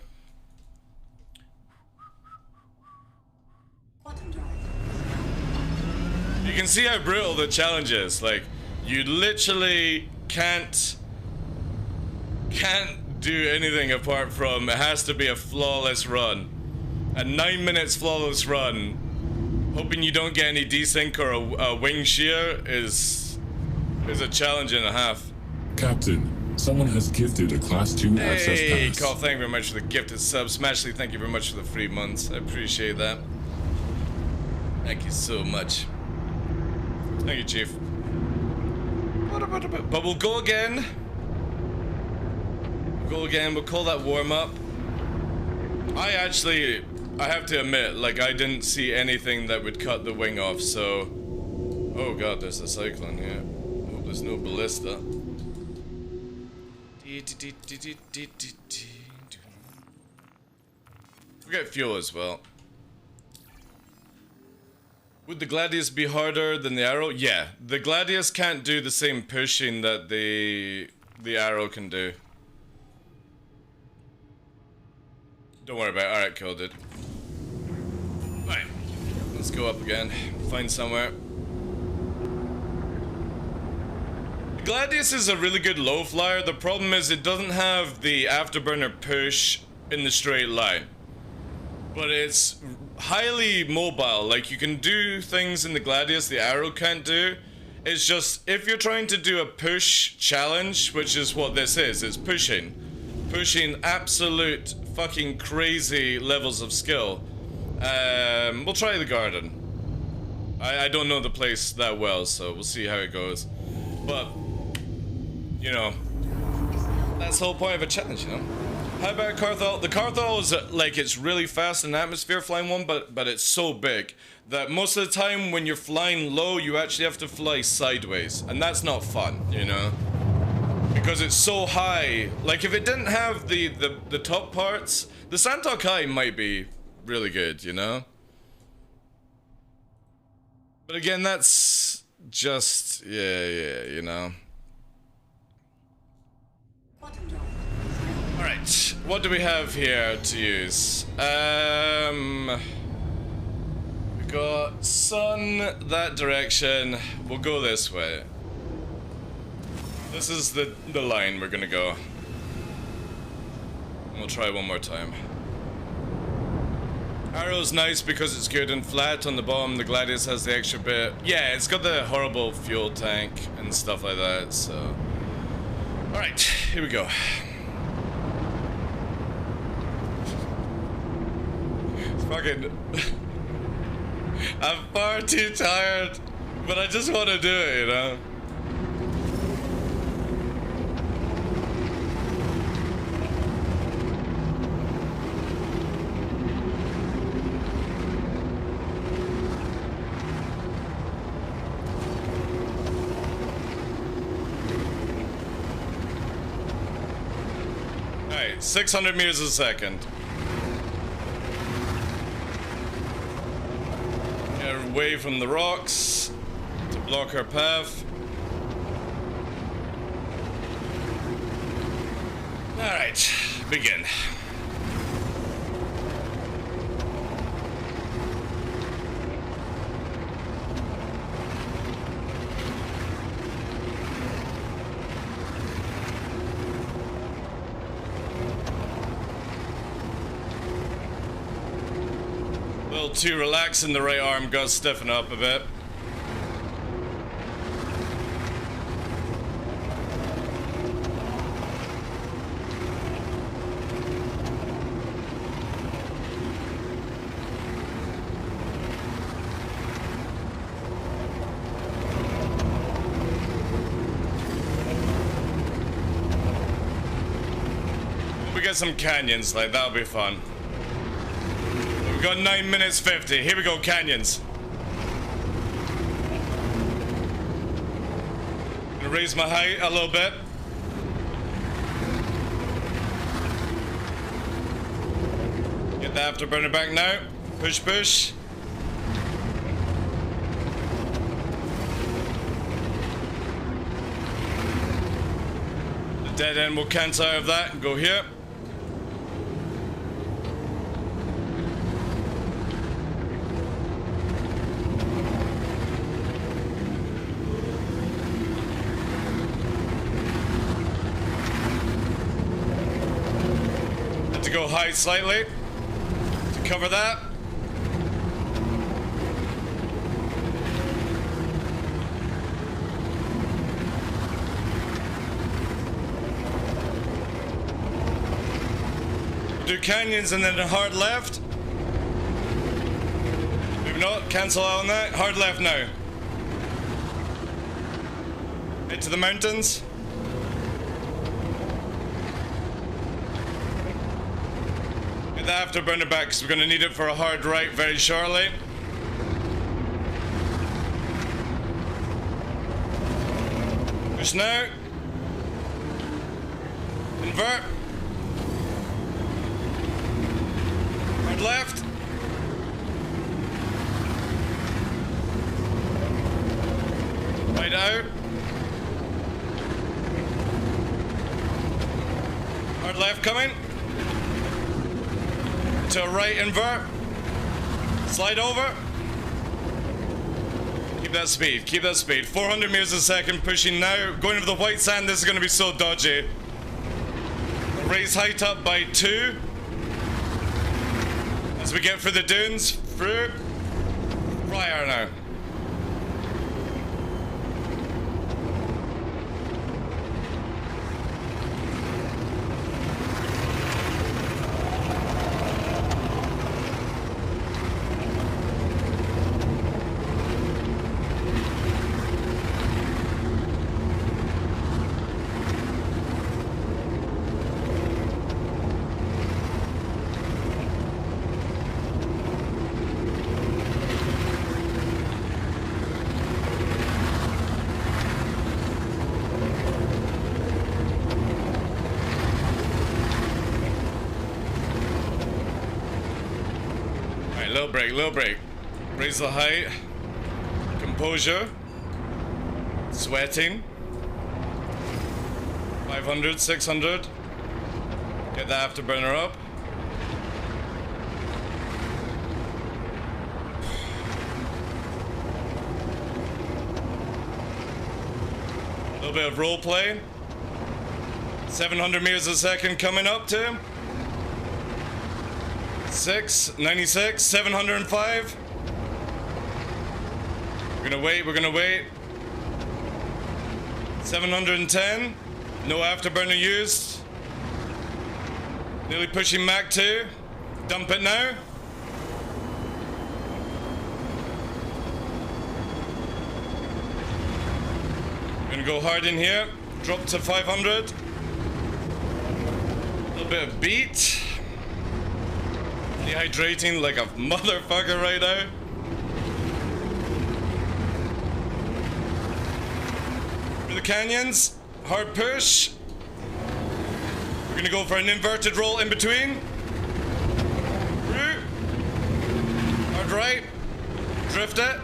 You can see how brutal the challenge is. Like, you literally can't do anything apart from it has to be a flawless run. A 9 minutes flawless run, hoping you don't get any desync or a wing shear is a challenge and a half. Captain, someone has gifted a Class 2 access Hey, pass. Carl, thank you very much for the gifted sub. Smashley, thank you very much for the 3 months. I appreciate that. Thank you so much. Thank you, Chief. But we'll go again. We'll call that warm-up. I have to admit, like, I didn't see anything that would cut the wing off, so... Oh god, there's a cyclone here. I hope there's no ballista. Forget fuel as well. Would the Gladius be harder than the Arrow? Yeah, the Gladius can't do the same pushing that the Arrow can do. Don't worry about it. Alright, killed it. Right, let's go up again. Find somewhere. The Gladius is a really good low flyer. The problem is it doesn't have the afterburner push in the straight line. But it's highly mobile. Like, you can do things in the Gladius the Arrow can't do. It's just, if you're trying to do a push challenge, which is what this is, it's pushing absolute fucking crazy levels of skill. We'll try the garden. I don't know the place that well, so we'll see how it goes. But, you know, that's the whole point of a challenge, you know? How about Carthol? The Carthol is like, it's really fast in atmosphere flying one, but it's so big that most of the time when you're flying low, you actually have to fly sideways, and that's not fun, you know? Because it's so high. Like, if it didn't have the top parts, the Santok High might be really good, you know? But again, that's just, yeah, you know? Alright, what do we have here to use? We got sun, that direction. We'll go this way. This is the line we're gonna go. We'll try one more time. Arrow's nice because it's good and flat on the bottom. The Gladius has the extra bit. Yeah, it's got the horrible fuel tank and stuff like that, so... Alright, here we go. Fucking... I'm far too tired, but I just want to do it, you know? Alright, 600 meters a second. Away from the rocks to block our path. Alright, begin. Too relaxing, the right arm goes stiffen up a bit. We get some canyons, like that'll be fun. We've got 9 minutes 50. Here we go, canyons. Gonna raise my height a little bit. Get the afterburner back now. Push, push. The dead end will cancel out of that and go here. Had to go high slightly to cover that. Do canyons and then a hard left. Maybe not. Cancel out on that. Hard left now. Head to the mountains. Get the afterburner back because we're going to need it for a hard right very shortly. Push now. Invert. Left. Right out. Hard left coming. To a right invert. Slide over. Keep that speed. Keep that speed. 400 meters a second. Pushing now. Going over the white sand. This is going to be so dodgy. Raise height up by 2. As we get through the dunes, through Briar now. Low break. Raise the height. Composure. Sweating. 500, 600. Get the afterburner up. A little bit of role play. 700 meters a second coming up to him. 96, 705. We're gonna wait. 710. No afterburner used. Nearly pushing Mach 2. Dump it now. Gonna go hard in here. Drop to 500. A little bit of beat. Dehydrating like a motherfucker right now. For the canyons, hard push. We're gonna go for an inverted roll in between. Through. Hard right. Drift it.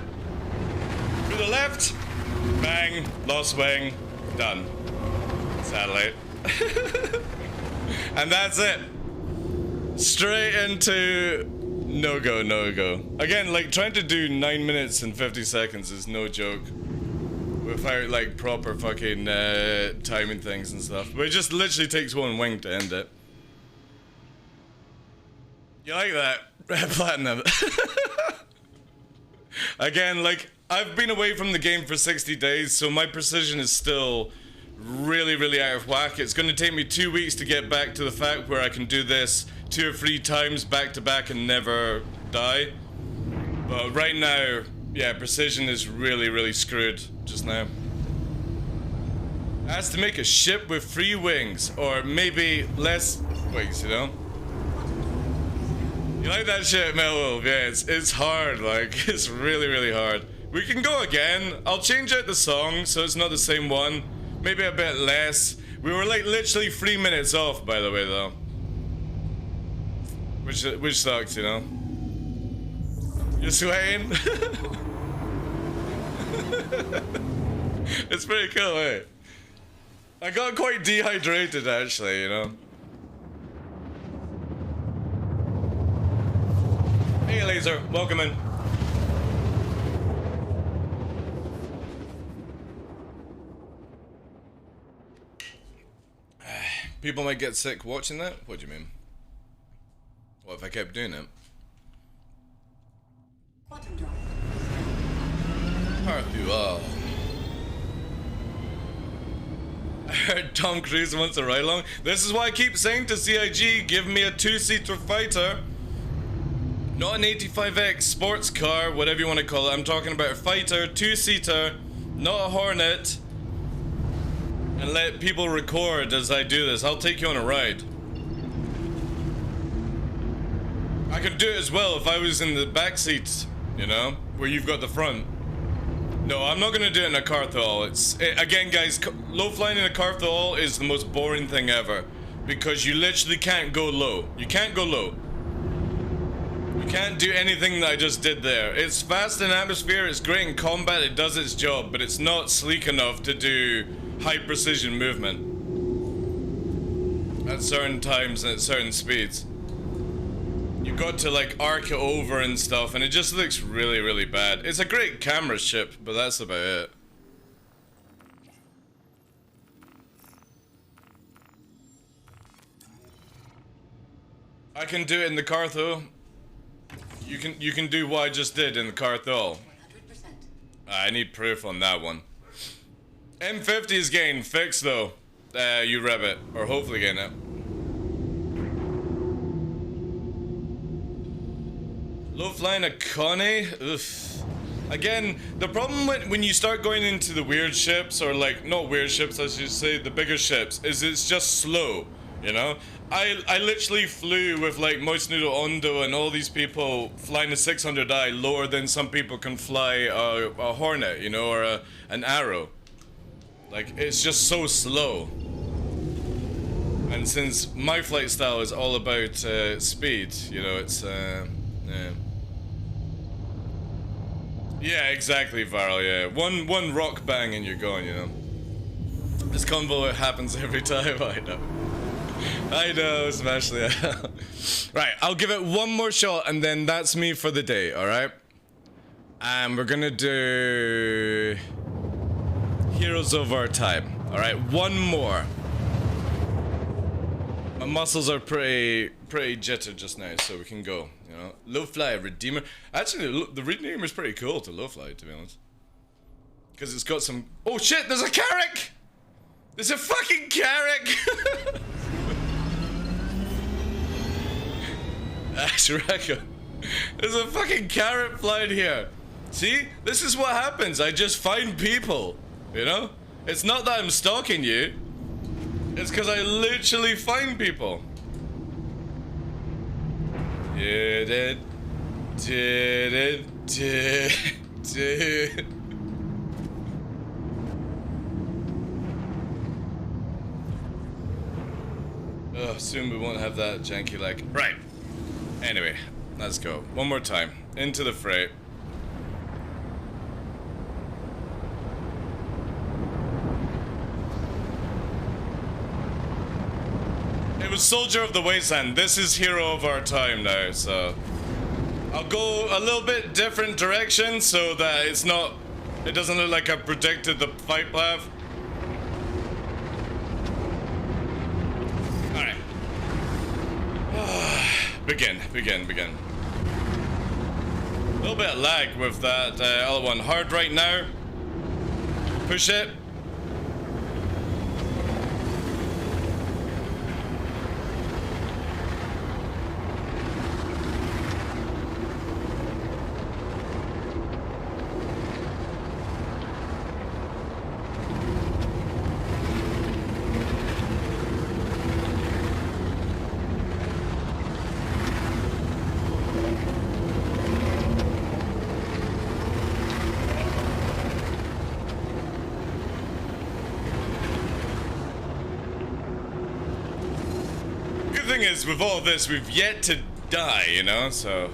Through the left. Bang. Lost wing. Done. Satellite. And that's it. Straight into no go. Again, like trying to do 9 minutes and 50 seconds is no joke. Without like proper fucking timing things and stuff. But it just literally takes one wing to end it. You like that? Platinum. Again, like I've been away from the game for 60 days, so my precision is still really out of whack. It's going to take me 2 weeks to get back to the fact where I can do this 2 or 3 times back to back and never die. But right now, yeah, precision is really screwed just now. Has to make a ship with 3 wings, or maybe less wings, you know? You like that shit, Melwolf? Yeah, it's hard, like, it's really hard. We can go again. I'll change out the song so it's not the same one. Maybe a bit less. We were like literally 3 minutes off, by the way, though. Which sucks, you know? You're sweating? It's pretty cool, eh? I got quite dehydrated actually, you know. Hey Laser, welcome in. People might get sick watching that? What do you mean? What if I kept doing it? Part1. I heard Tom Cruise wants a ride along. This is why I keep saying to CIG, give me a 2-seater fighter. Not an 85X sports car, whatever you want to call it. I'm talking about a fighter, 2-seater, not a Hornet. And let people record as I do this. I'll take you on a ride. I could do it as well if I was in the back seat, you know, where you've got the front. No, I'm not gonna do it in a Carthol. Again, guys, low flying in a Carthol is the most boring thing ever because you literally can't go low. You can't go low. You can't do anything that I just did there. It's fast in atmosphere, it's great in combat, it does its job, but it's not sleek enough to do high precision movement at certain times and at certain speeds. You've got to like arc it over and stuff, and it just looks really, really bad. It's a great camera chip, but that's about it. I can do it in the Cartho. You can do what I just did in the Cartho. I need proof on that one. M50 is getting fixed though. You rev it, or hopefully getting it. Low flying a Connie? Oof. Again, the problem when you start going into the weird ships, or like, not weird ships, I should say, the bigger ships, is it's just slow, you know? I literally flew with like Moist Noodle Ondo and all these people flying a 600i lower than some people can fly a Hornet, you know, or an Arrow. Like, it's just so slow. And since my flight style is all about speed, you know, it's, yeah. Yeah, exactly, Varl, yeah. One rock bang and you're going, you know. This convo happens every time, I know. I know, especially. Right, I'll give it one more shot and then that's me for the day, alright? And we're gonna do Heroes of Our Time. Alright, one more. My muscles are pretty jittered just now, so we can go. You know, low fly Redeemer. Actually, the Redeemer is pretty cool to low fly, to be honest, because it's got some. Oh shit! There's a Carrack. There's a fucking Carrack. Ashuraka. There's a fucking carrot flying here. See, this is what happens. I just find people. You know, it's not that I'm stalking you. It's because I literally find people. Did. Oh, soon we won't have that janky leg. Right. Anyway, let's go. One more time. Into the fray. It was Soldier of the Wasteland. This is Hero of Our Time now, so I'll go a little bit different direction so that it doesn't look like I predicted the fight path. Alright. Begin. A little bit of lag with that other one. Hard right now. Push it. Is with all this, we've yet to die, you know, so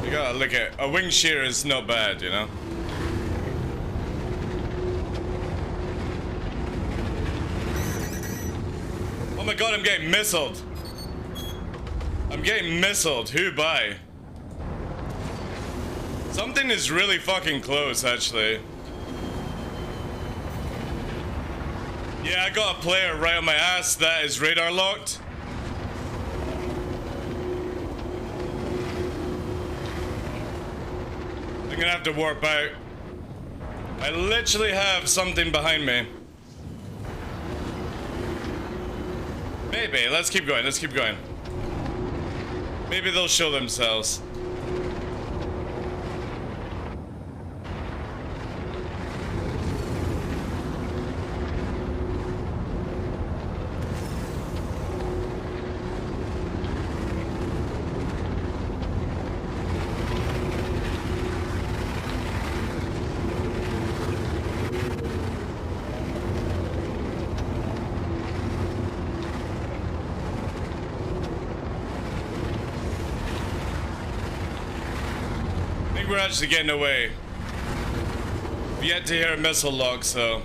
You gotta look at a wing shear is not bad, you know. Oh my god, I'm getting missiled. I'm getting missiled. Who by? Something is really fucking close, actually. Yeah, I got a player right on my ass that is radar locked. I'm gonna have to warp out. I literally have something behind me. Maybe, let's keep going, let's keep going. Maybe they'll show themselves. We're actually getting away. We've yet to hear a missile lock, so.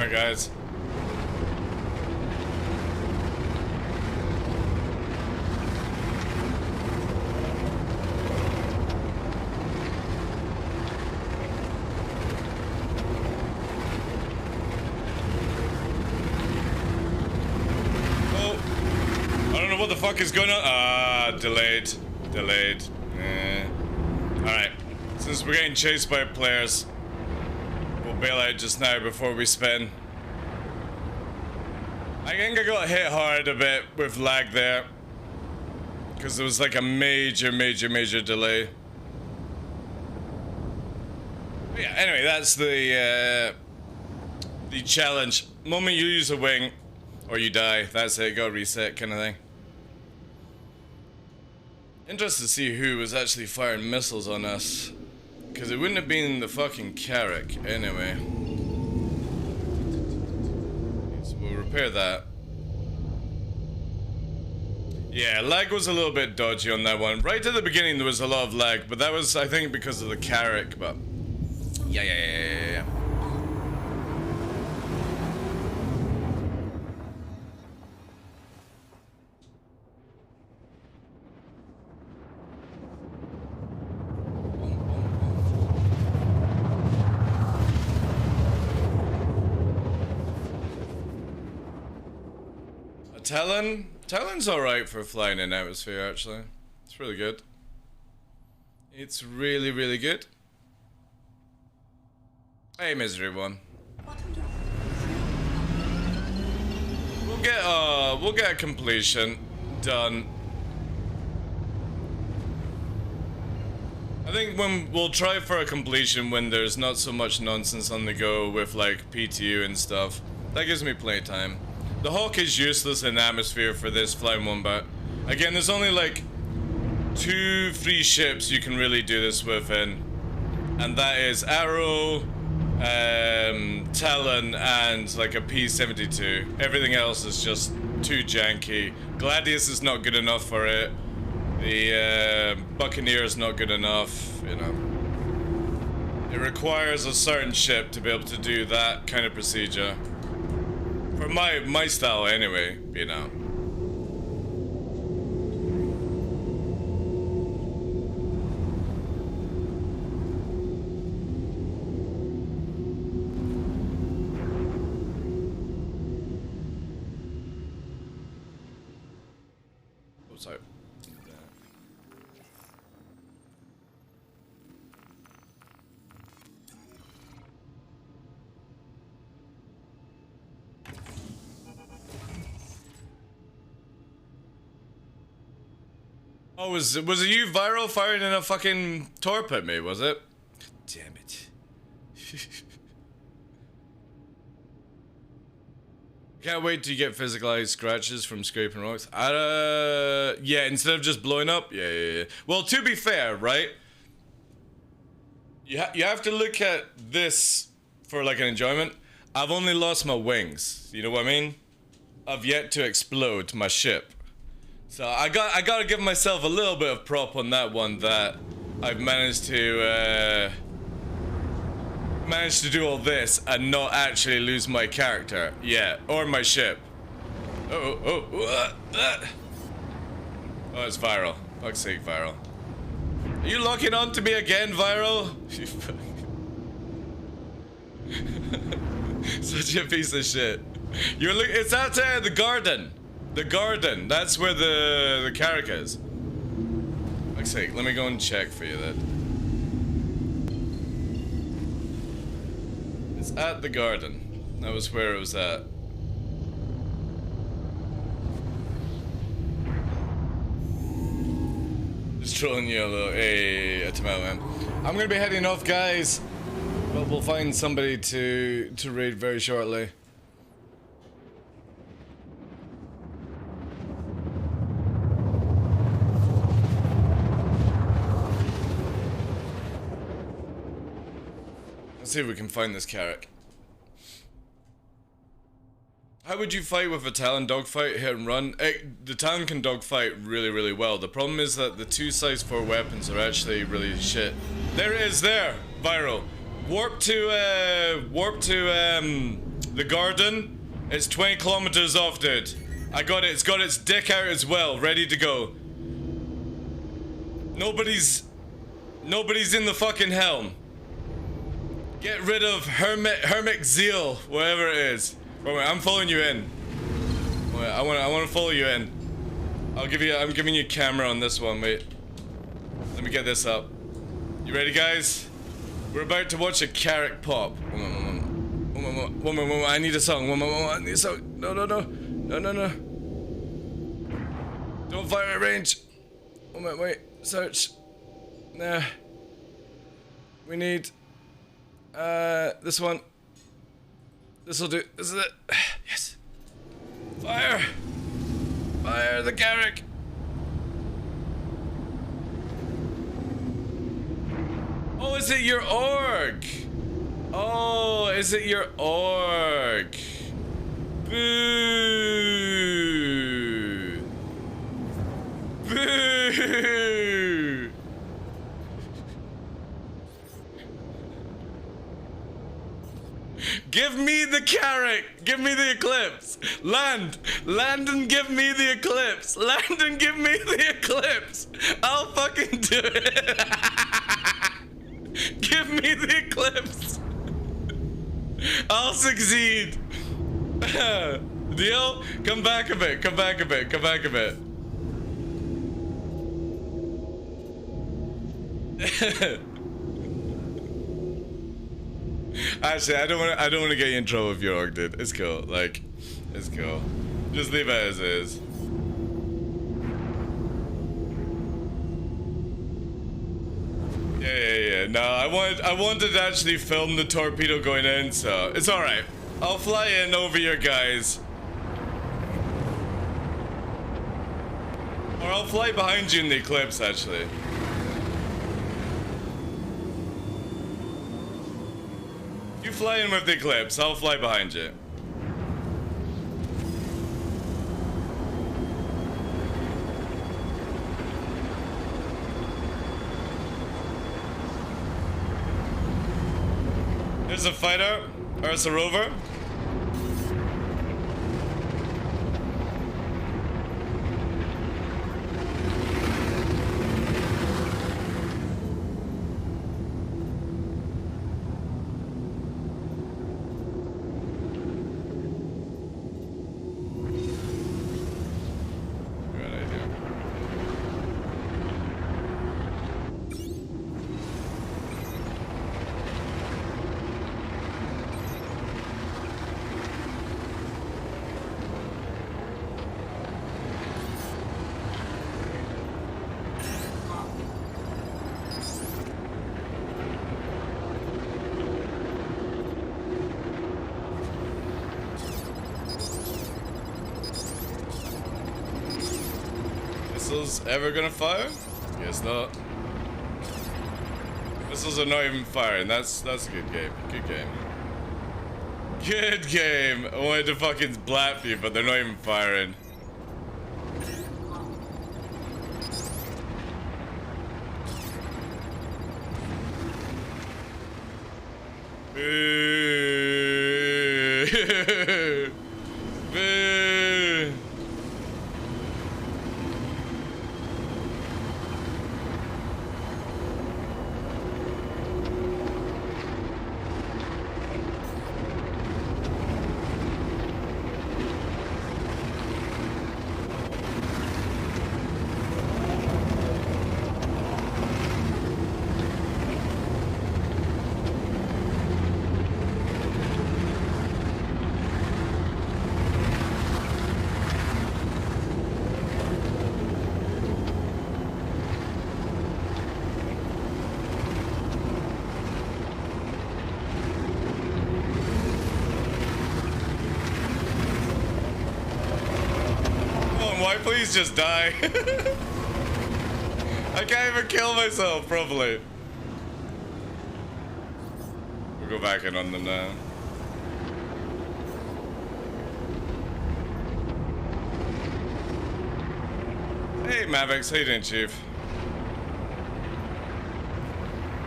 Guys. Oh, I don't know what the fuck is going on. Delayed. Alright, since we're getting chased by players, we'll bail out just now before we spin. I think I got hit hard a bit with lag there, because there was like a major delay. But yeah, anyway, that's the challenge. Moment you use a wing, or you die, that's it, gotta reset kind of thing. Interested to see who was actually firing missiles on us, because it wouldn't have been the fucking Carrack anyway. So we'll repair that. Yeah, lag was a little bit dodgy on that one. Right at the beginning there was a lot of lag, but that was, I think, because of the Carrack, but yeah. Talon's alright for flying in atmosphere, actually. It's really good. It's really good. Hey, Misery One. We'll get a completion done. I think when we'll try for a completion when there's not so much nonsense on the go with like PTU and stuff. That gives me playtime. The Hawk is useless in atmosphere for this flying wombat. Again, there's only like 2 free ships you can really do this with, and that is Arrow Talon, and like a P-72. Everything else is just too janky. Gladius is not good enough for it. The Buccaneer is not good enough, you know. It requires a certain ship to be able to do that kind of procedure. For my style anyway, you know. Oh, sorry. Oh, was it you, Viral, firing in a fucking torp at me, was it? Damn it. Can't wait till you get physicalized scratches from scraping rocks. Yeah, instead of just blowing up? Yeah. Well, to be fair, right? You have to look at this for like an enjoyment. I've only lost my wings, you know what I mean? I've yet to explode my ship. So I gotta give myself a little bit of prop on that one, that I've managed to do all this and not actually lose my character, yeah, or my ship. Oh, it's Viral. Fuck's sake, Viral. Are you locking on to me again, Viral? Such a piece of shit. It's at the garden. The garden, that's where the carrick is. Fuck's sake, let me go and check for you then. It's at the garden. That was where it was at. Just trolling you a little. Hey, tomato man. I'm gonna be heading off, guys. But we'll find somebody to raid very shortly. Let's see if we can find this carrick. How would you fight with a Talon dogfight, hit and run? The Talon can dogfight really, really well. The problem is that the 2 size 4 weapons are actually really shit. There it is, there, Viral. Warp to the garden. It's 20 kilometers off, dude. I got it. It's got its dick out as well, ready to go. Nobody's in the fucking helm. Get rid of Hermit Zeal, whatever it is. Wait, I'm following you in. Wait, I wanna follow you in. I'm giving you a camera on this one, wait. Let me get this up. You ready, guys? We're about to watch a carrick pop. One more, I need a song. One more, I need a song. No. Don't fire at range. Wait, search. Nah. We need this one. This'll do. This is it. Yes. Fire the carrick. Oh, is it your org? Oh, is it your org? Boo! Boo! Give me the carrick! Give me the eclipse! Land and give me the eclipse! Land and give me the eclipse! I'll fucking do it! Give me the eclipse! I'll succeed! Deal? Come back a bit. Actually, I don't want to get you in trouble with your org, dude. It's cool. Like, it's cool. Just leave it as is. Yeah. No, I wanted to actually film the torpedo going in, so it's all right. I'll fly in over your guys, or I'll fly behind you in the eclipse, actually. You fly in with the Eclipse, I'll fly behind you. There's a fighter, or it's a rover. Good idea. Missiles ever gonna fire? Guess not. Missiles are not even firing. That's a good game. Good game. Good game. I wanted to fucking blap you, but they're not even firing. Boo. Boo. Why please just die? I can't even kill myself properly. We'll go back in on them now. Hey Mavics, how you doing, Chief?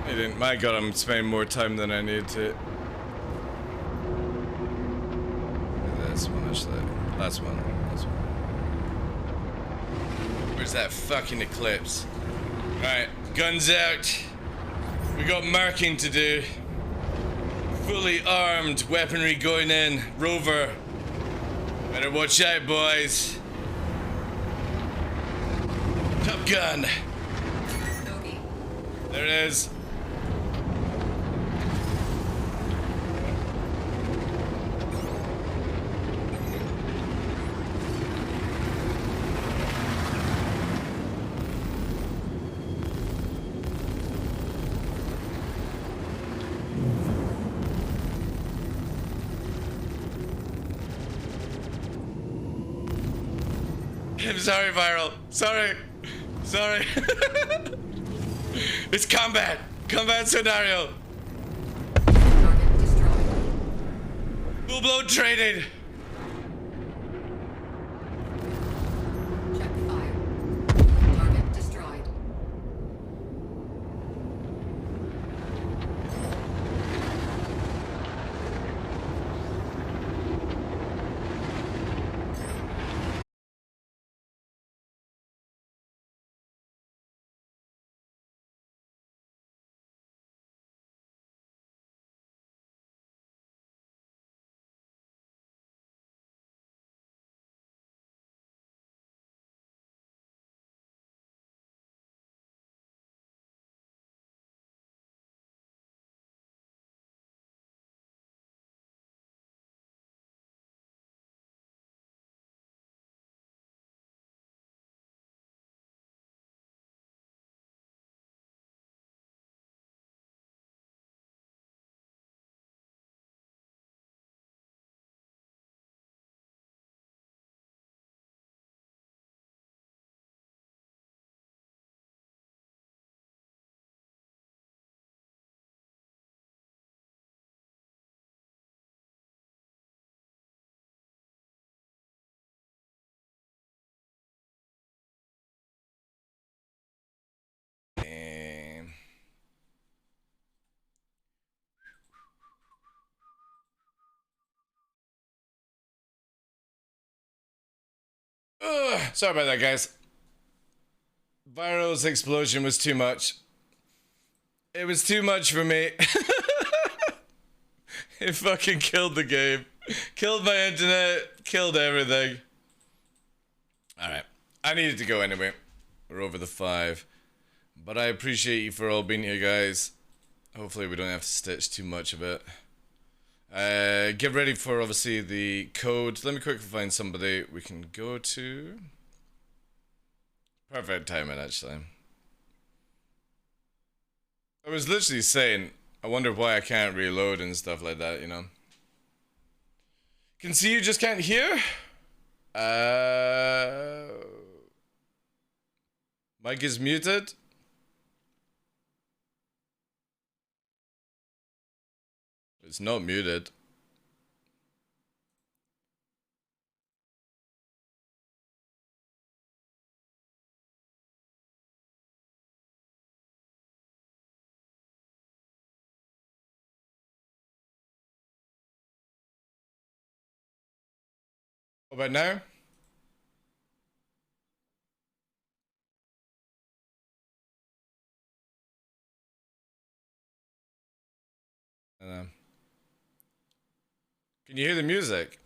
How you doing? My god, I'm spending more time than I need to. This one, actually. Last one. Where's that fucking Eclipse? Alright, guns out. We got marking to do. Fully armed, weaponry going in. Rover. Better watch out, boys. Top Gun. There it is. I'm sorry, Viral. Sorry. Sorry. It's combat. Combat scenario. Full-blown training. Sorry about that, guys. Viral's explosion was too much. It was too much for me. It fucking killed the game. Killed my internet. Killed everything. Alright. I needed to go anyway. We're over the 5. But I appreciate you for all being here, guys. Hopefully we don't have to stitch too much of it. Get ready for, obviously, the code. Let me quickly find somebody we can go to. Perfect timing, actually. I was literally saying, I wonder why I can't reload and stuff like that, you know. Can see you, just can't hear? Mic is muted. It's not muted. What about now? Can you hear the music?